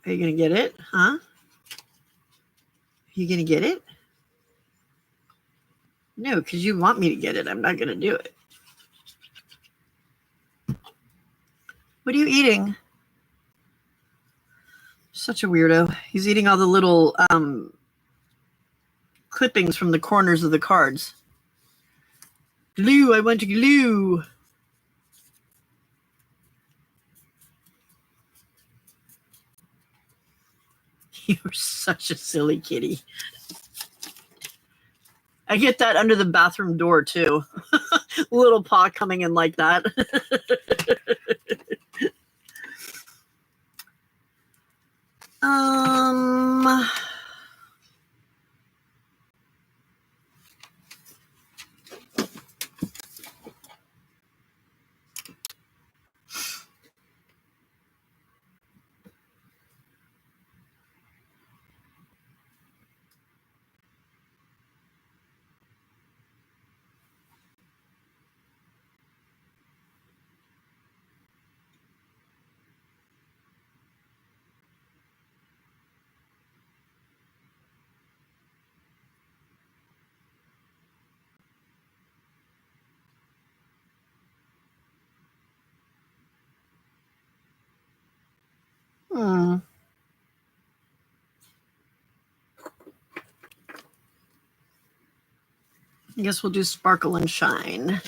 Are you going to get it? Huh? Are you going to get it? No, because you want me to get it. I'm not going to do it. What are you eating? Such a weirdo. He's eating all the little clippings from the corners of the cards. Glue, I want to glue. You're such a silly kitty. I get that under the bathroom door too. Little paw coming in like that. I guess we'll do sparkle and shine.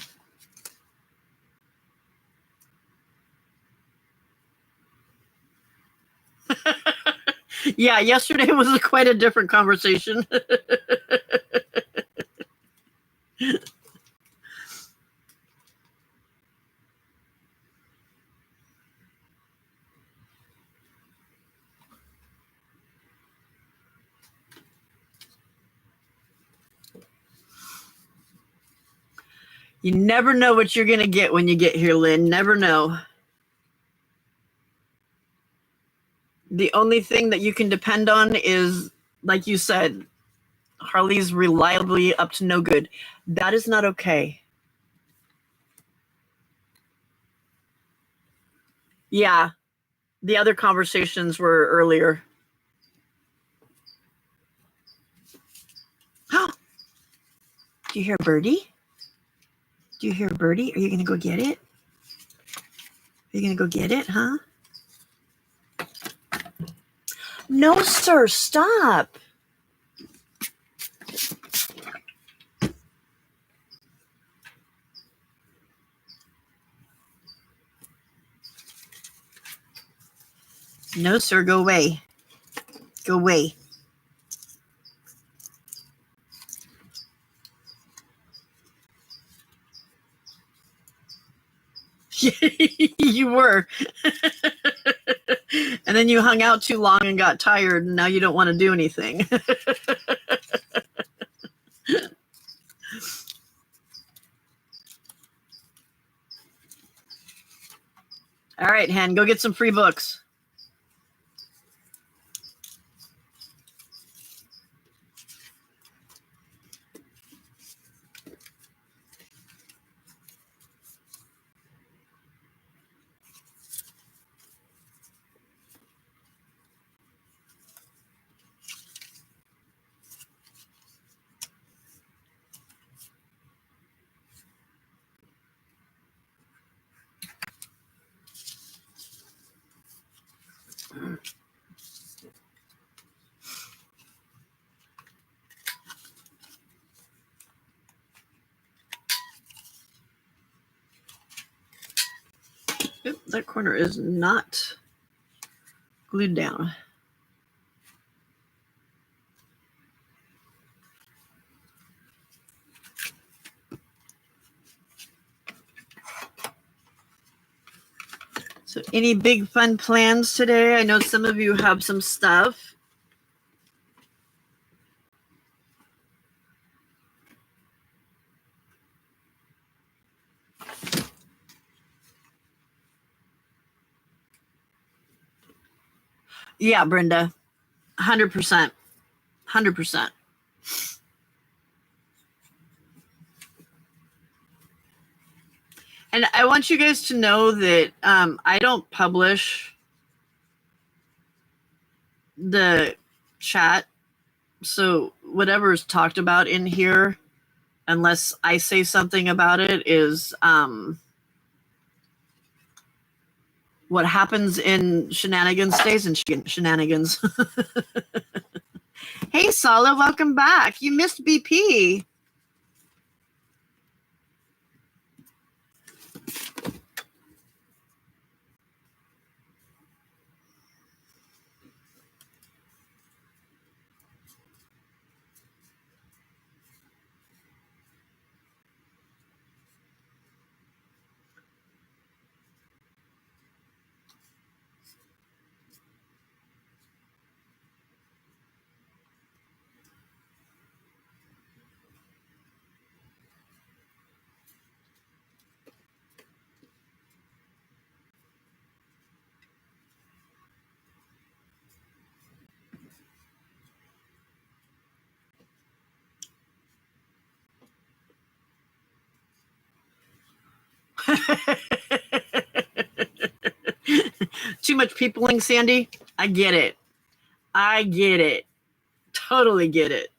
Yeah, yesterday was quite a different conversation. You never know what you're going to get when you get here, Lynn. Never know. The only thing that you can depend on is, like you said, Harley's reliably up to no good. That is not okay. Yeah, the other conversations were earlier. Do you hear a birdie? Do you hear a birdie? Are you going to go get it? Are you going to go get it, huh? No, sir, stop. No, sir, go away. Go away. You were. And then you hung out too long and got tired, and now you don't want to do anything. All right, Hen, go get some free books. Oop, that corner is not glued down. So any big fun plans today? I know some of you have some stuff. Yeah, Brenda, 100%. 100%. And I want you guys to know that I don't publish the chat. So whatever is talked about in here, unless I say something about it, is what happens in shenanigans stays in shenanigans. Hey, Sala, welcome back. You missed BP. Too much peopling, Sandy? I get it. I get it. Totally get it.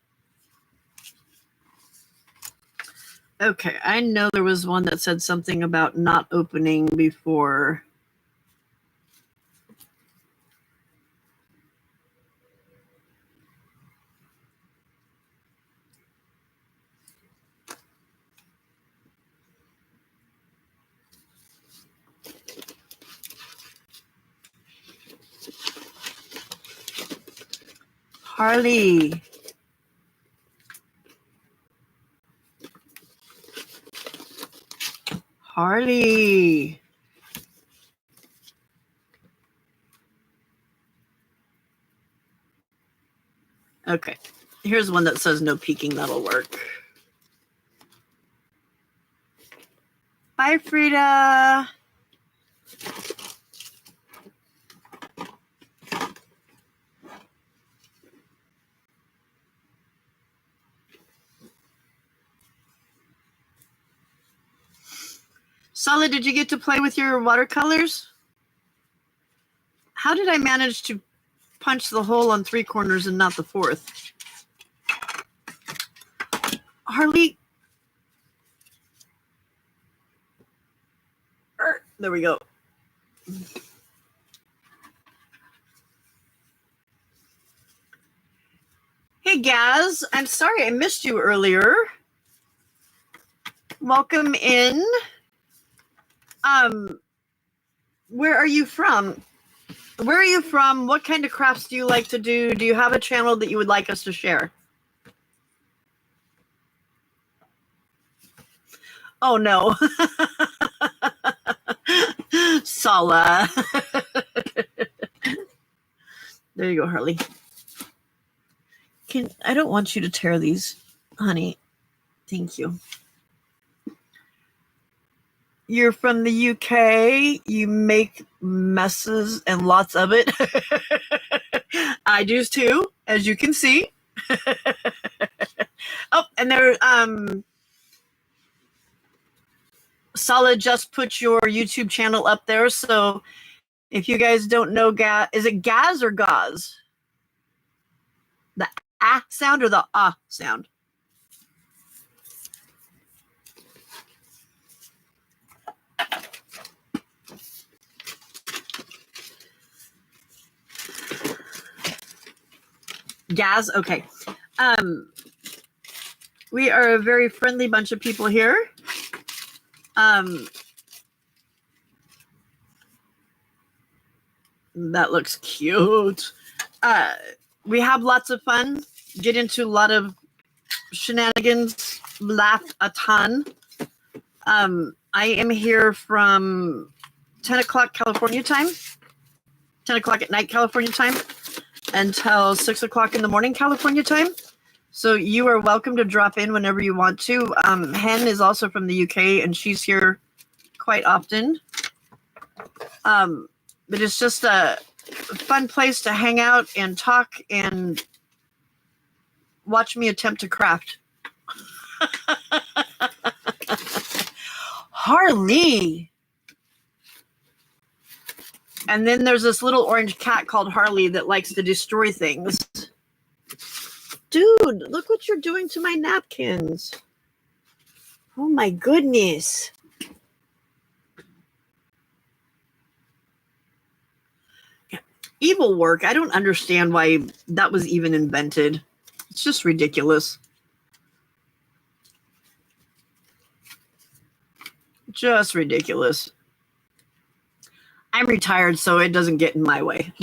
Okay, I know there was one that said something about not opening before. Harley. Harley. Okay, here's one that says no peeking. That'll work. Bye, Frida. Solid, did you get to play with your watercolors? How did I manage to punch the hole on 3 corners and not the 4th? Harley. There we go. Hey, Gaz. I'm sorry I missed you earlier. Welcome in. Where are you from? Where are you from? What kind of crafts do you like to do? Do you have a channel that you would like us to share? Oh, no. Sala. There you go, Harley. I don't want you to tear these, honey. Thank you. You're from the UK. You make messes and lots of it. I do too, as you can see. Oh, and there, Solid just put your YouTube channel up there. So if you guys don't know, is it Gaz or Gaz? The ah sound or the ah sound? Gaz, okay. We are a very friendly bunch of people here. That looks cute. We have lots of fun, get into a lot of shenanigans, laugh a ton. I am here from 10 o'clock California time, 10 o'clock at night California time, until 6 o'clock in the morning California time. So you are welcome to drop in whenever you want to. Hen is also from the UK, and she's here quite often. But it's just a fun place to hang out and talk and watch me attempt to craft. Harley. And then there's this little orange cat called Harley that likes to destroy things. Dude, look what you're doing to my napkins. Oh my goodness. Evil work. I don't understand why that was even invented. It's just ridiculous. Just ridiculous. I'm retired, so it doesn't get in my way.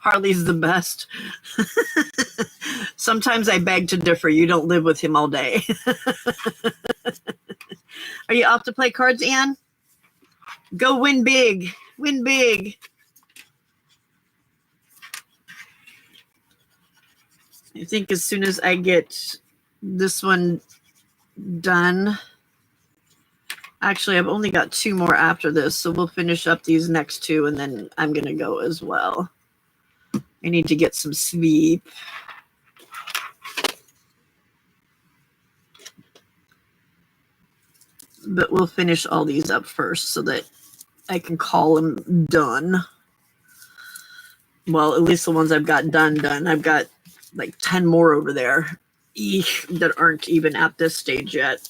Harley's the best. Sometimes I beg to differ. You don't live with him all day. Are you off to play cards, Anne? Go win big. Win big. I think as soon as I get this one done. Actually, I've only got 2 more after this, so we'll finish up these next 2, and then I'm going to go as well. I need to get some sleep. But we'll finish all these up first so that I can call them done. Well, at least the ones I've got done. I've got like 10 more over there that aren't even at this stage yet.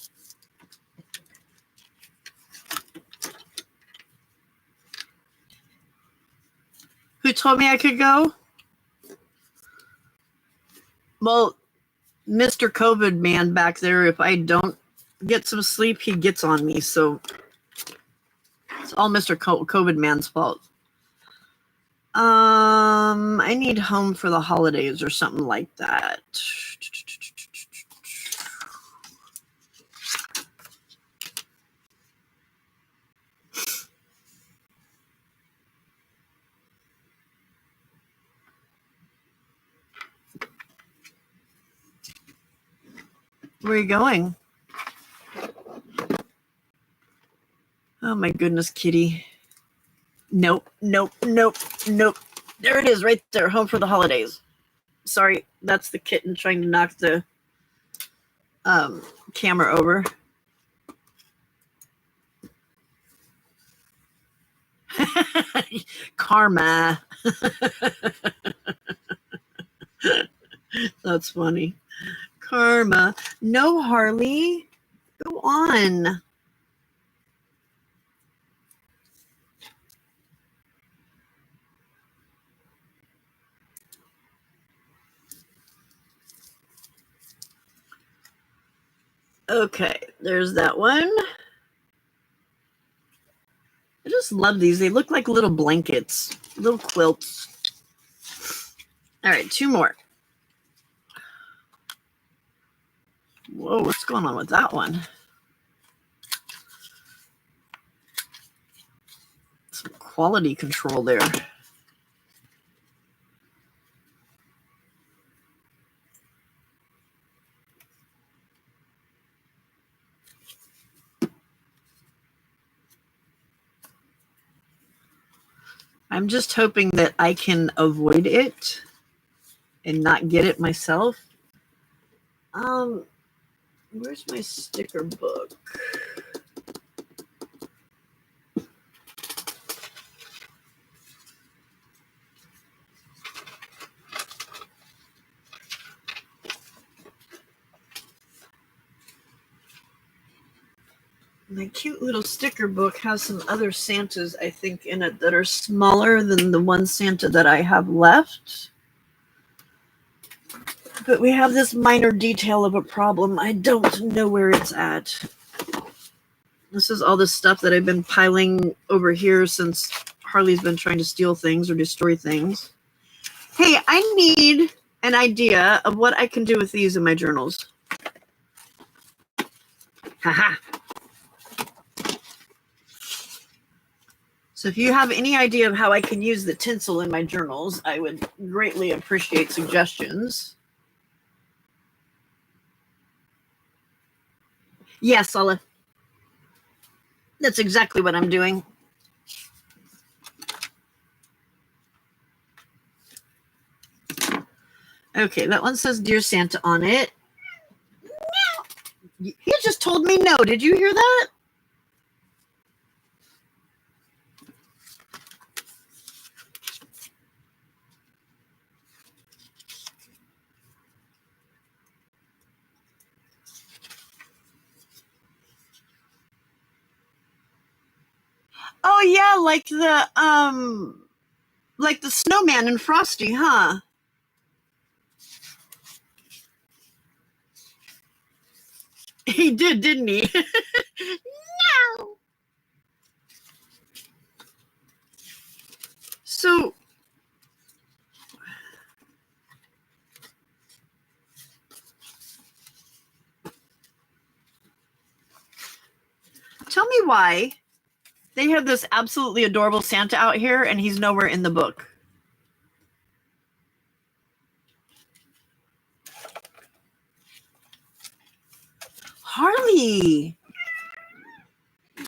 Who told me I could go? Well, Mr. COVID man back there, if I don't get some sleep, he gets on me. So it's all Mr. COVID man's fault. I need home for the holidays or something like that. Where are you going? Oh my goodness, kitty. Nope, nope, nope, nope. There it is right there. Home for the holidays. Sorry, that's the kitten trying to knock the camera over. Karma. That's funny. Karma. No, Harley. Go on. Okay, there's that one. I just love these. They look like little blankets, little quilts. All right, two more. Whoa, what's going on with that one? Some quality control there. I'm just hoping that I can avoid it and not get it myself. Where's my sticker book? My cute little sticker book has some other Santas, I think, in it that are smaller than the one Santa that I have left. But we have this minor detail of a problem. I don't know where it's at. This is all the stuff that I've been piling over here since Harley's been trying to steal things or destroy things. Hey, I need an idea of what I can do with these in my journals. Haha. So if you have any idea of how I can use the tinsel in my journals, I would greatly appreciate suggestions. Yes, Olive. That's exactly what I'm doing. Okay, that one says Dear Santa on it. No. He just told me no. Did you hear that? Oh yeah, like the snowman in Frosty, huh? He did, didn't he? No. So tell me why they have this absolutely adorable Santa out here and he's nowhere in the book. Harley.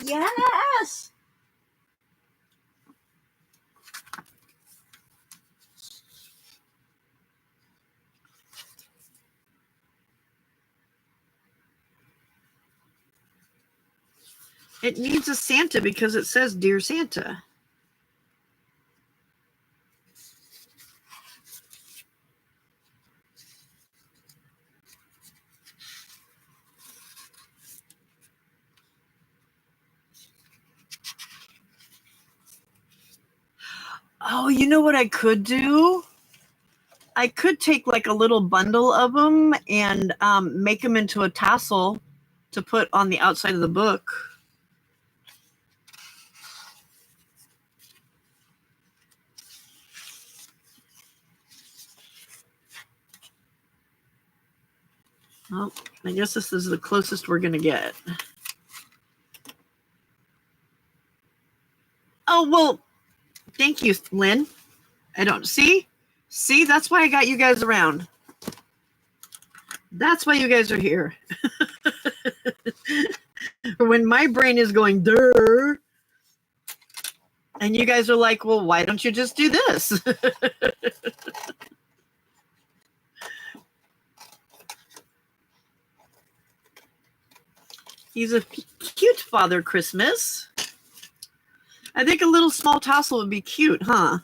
Yes. It needs a Santa because it says Dear Santa. Oh, you know what I could do? I could take like a little bundle of them and make them into a tassel to put on the outside of the book. Well, I guess this is the closest we're going to get. Oh, well, thank you, Lynn. I don't see. See, that's why I got you guys around. That's why you guys are here. When my brain is going, durr, and you guys are like, well, why don't you just do this? He's a cute Father Christmas. I think a little small tassel would be cute, huh?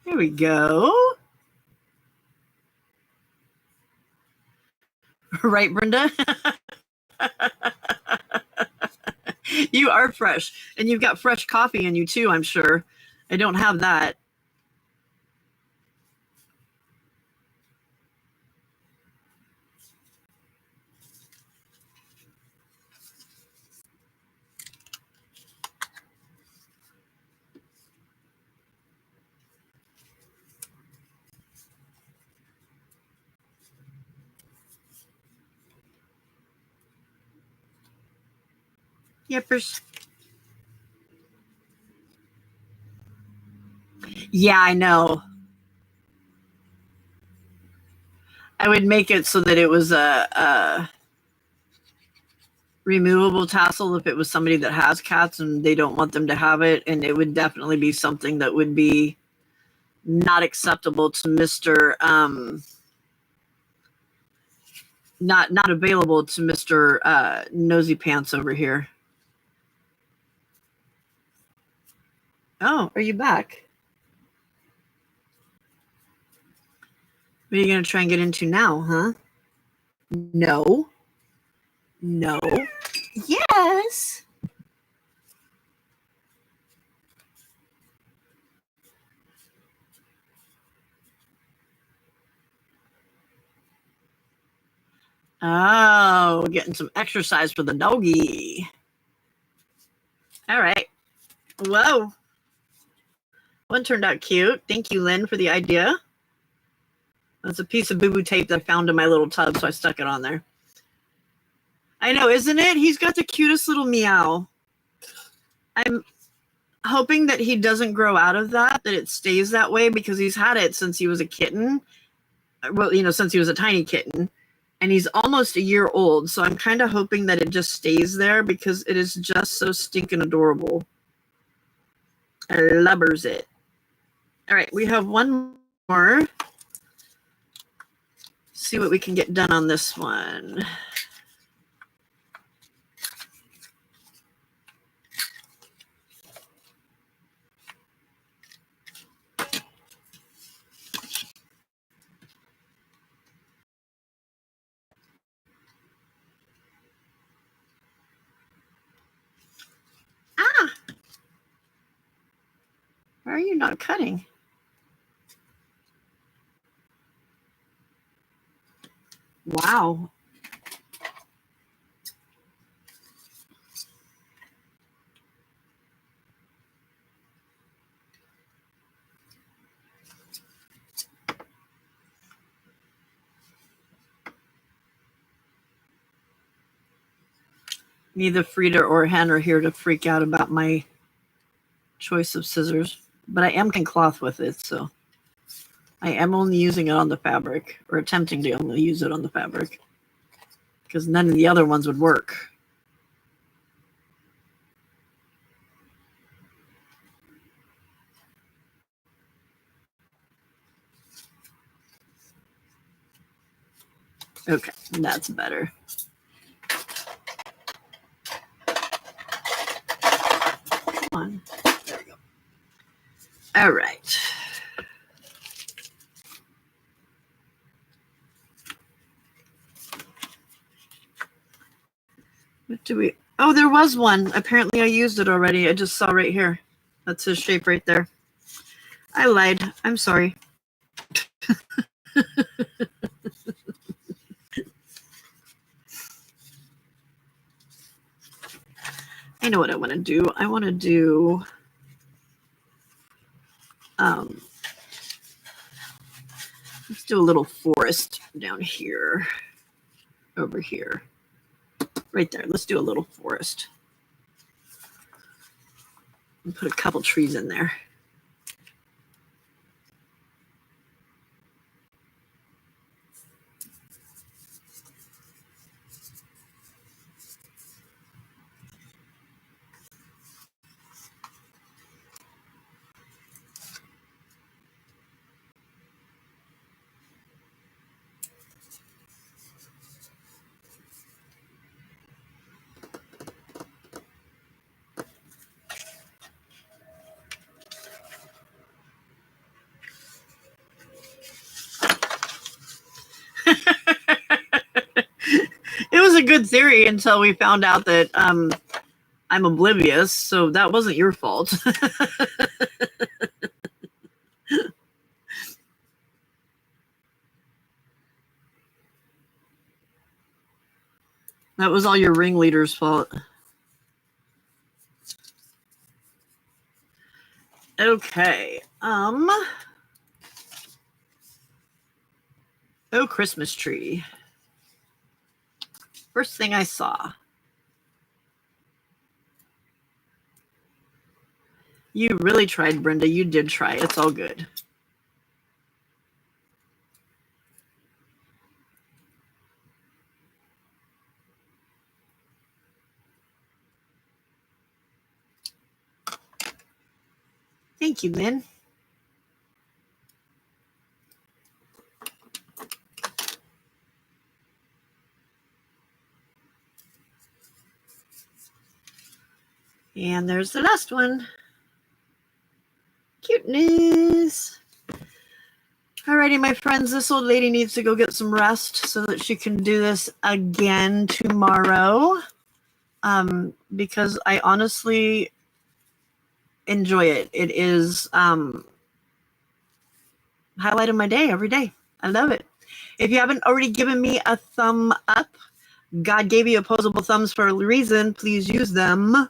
There we go. Right, Brenda? You are fresh. And you've got fresh coffee in you too, I'm sure. I don't have that. Yippers. Yeah, I know. I would make it so that it was a removable tassel if it was somebody that has cats and they don't want them to have it, and it would definitely be something that would be not acceptable to Mr. Not available to Mr. Nosy Pants over here. Oh, are you back? What are you going to try and get into now, huh? No. No. Yes. Oh, getting some exercise for the doggy. All right. Whoa. One turned out cute. Thank you, Lynn, for the idea. That's a piece of boo-boo tape that I found in my little tub, so I stuck it on there. I know, isn't it? He's got the cutest little meow. I'm hoping that he doesn't grow out of that it stays that way, because he's had it since he was a kitten. Well, since he was a tiny kitten. And he's almost a year old, so I'm kind of hoping that it just stays there because it is just so stinking adorable. I lubbers it. All right, we have one more. See what we can get done on this one. Ah! Why are you not cutting? Wow. Neither Frida or Hen are here to freak out about my choice of scissors, but I am cutting cloth with it, so I am only using it on the fabric, or attempting to only use it on the fabric, because none of the other ones would work. Okay, that's better. Come on. There we go. All right. What do we? Oh, there was one. Apparently I used it already. I just saw right here. That's his shape right there. I lied. I'm sorry. I know what I want to do. I want to do let's do a little forest down here, over here, right there. Let's do a little forest and put a couple trees in there. It was a good theory until we found out that I'm oblivious, so that wasn't your fault. That was all your ringleader's fault. Okay. Oh, Christmas tree. First thing I saw. You really tried, Brenda. You did try. It's all good. Thank you, Lynn. And there's the last one. Cuteness. Alrighty, my friends, this old lady needs to go get some rest so that she can do this again tomorrow. Because I honestly enjoy it. It is highlight of my day every day. I love it. If you haven't already given me a thumb up, God gave you opposable thumbs for a reason. Please use them.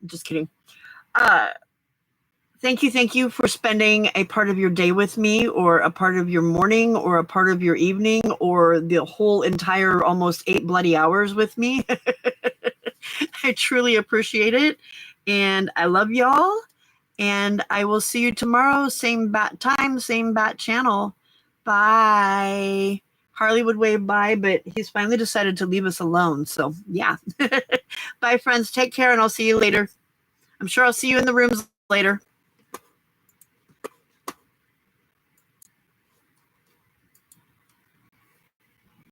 Just kidding. Thank you for spending a part of your day with me, or a part of your morning, or a part of your evening, or the whole entire almost 8 bloody hours with me. I truly appreciate it. And I love y'all. And I will see you tomorrow. Same bat time, same bat channel. Bye. Harley would wave bye, but he's finally decided to leave us alone. So, yeah. Bye, friends. Take care, and I'll see you later. I'm sure I'll see you in the rooms later.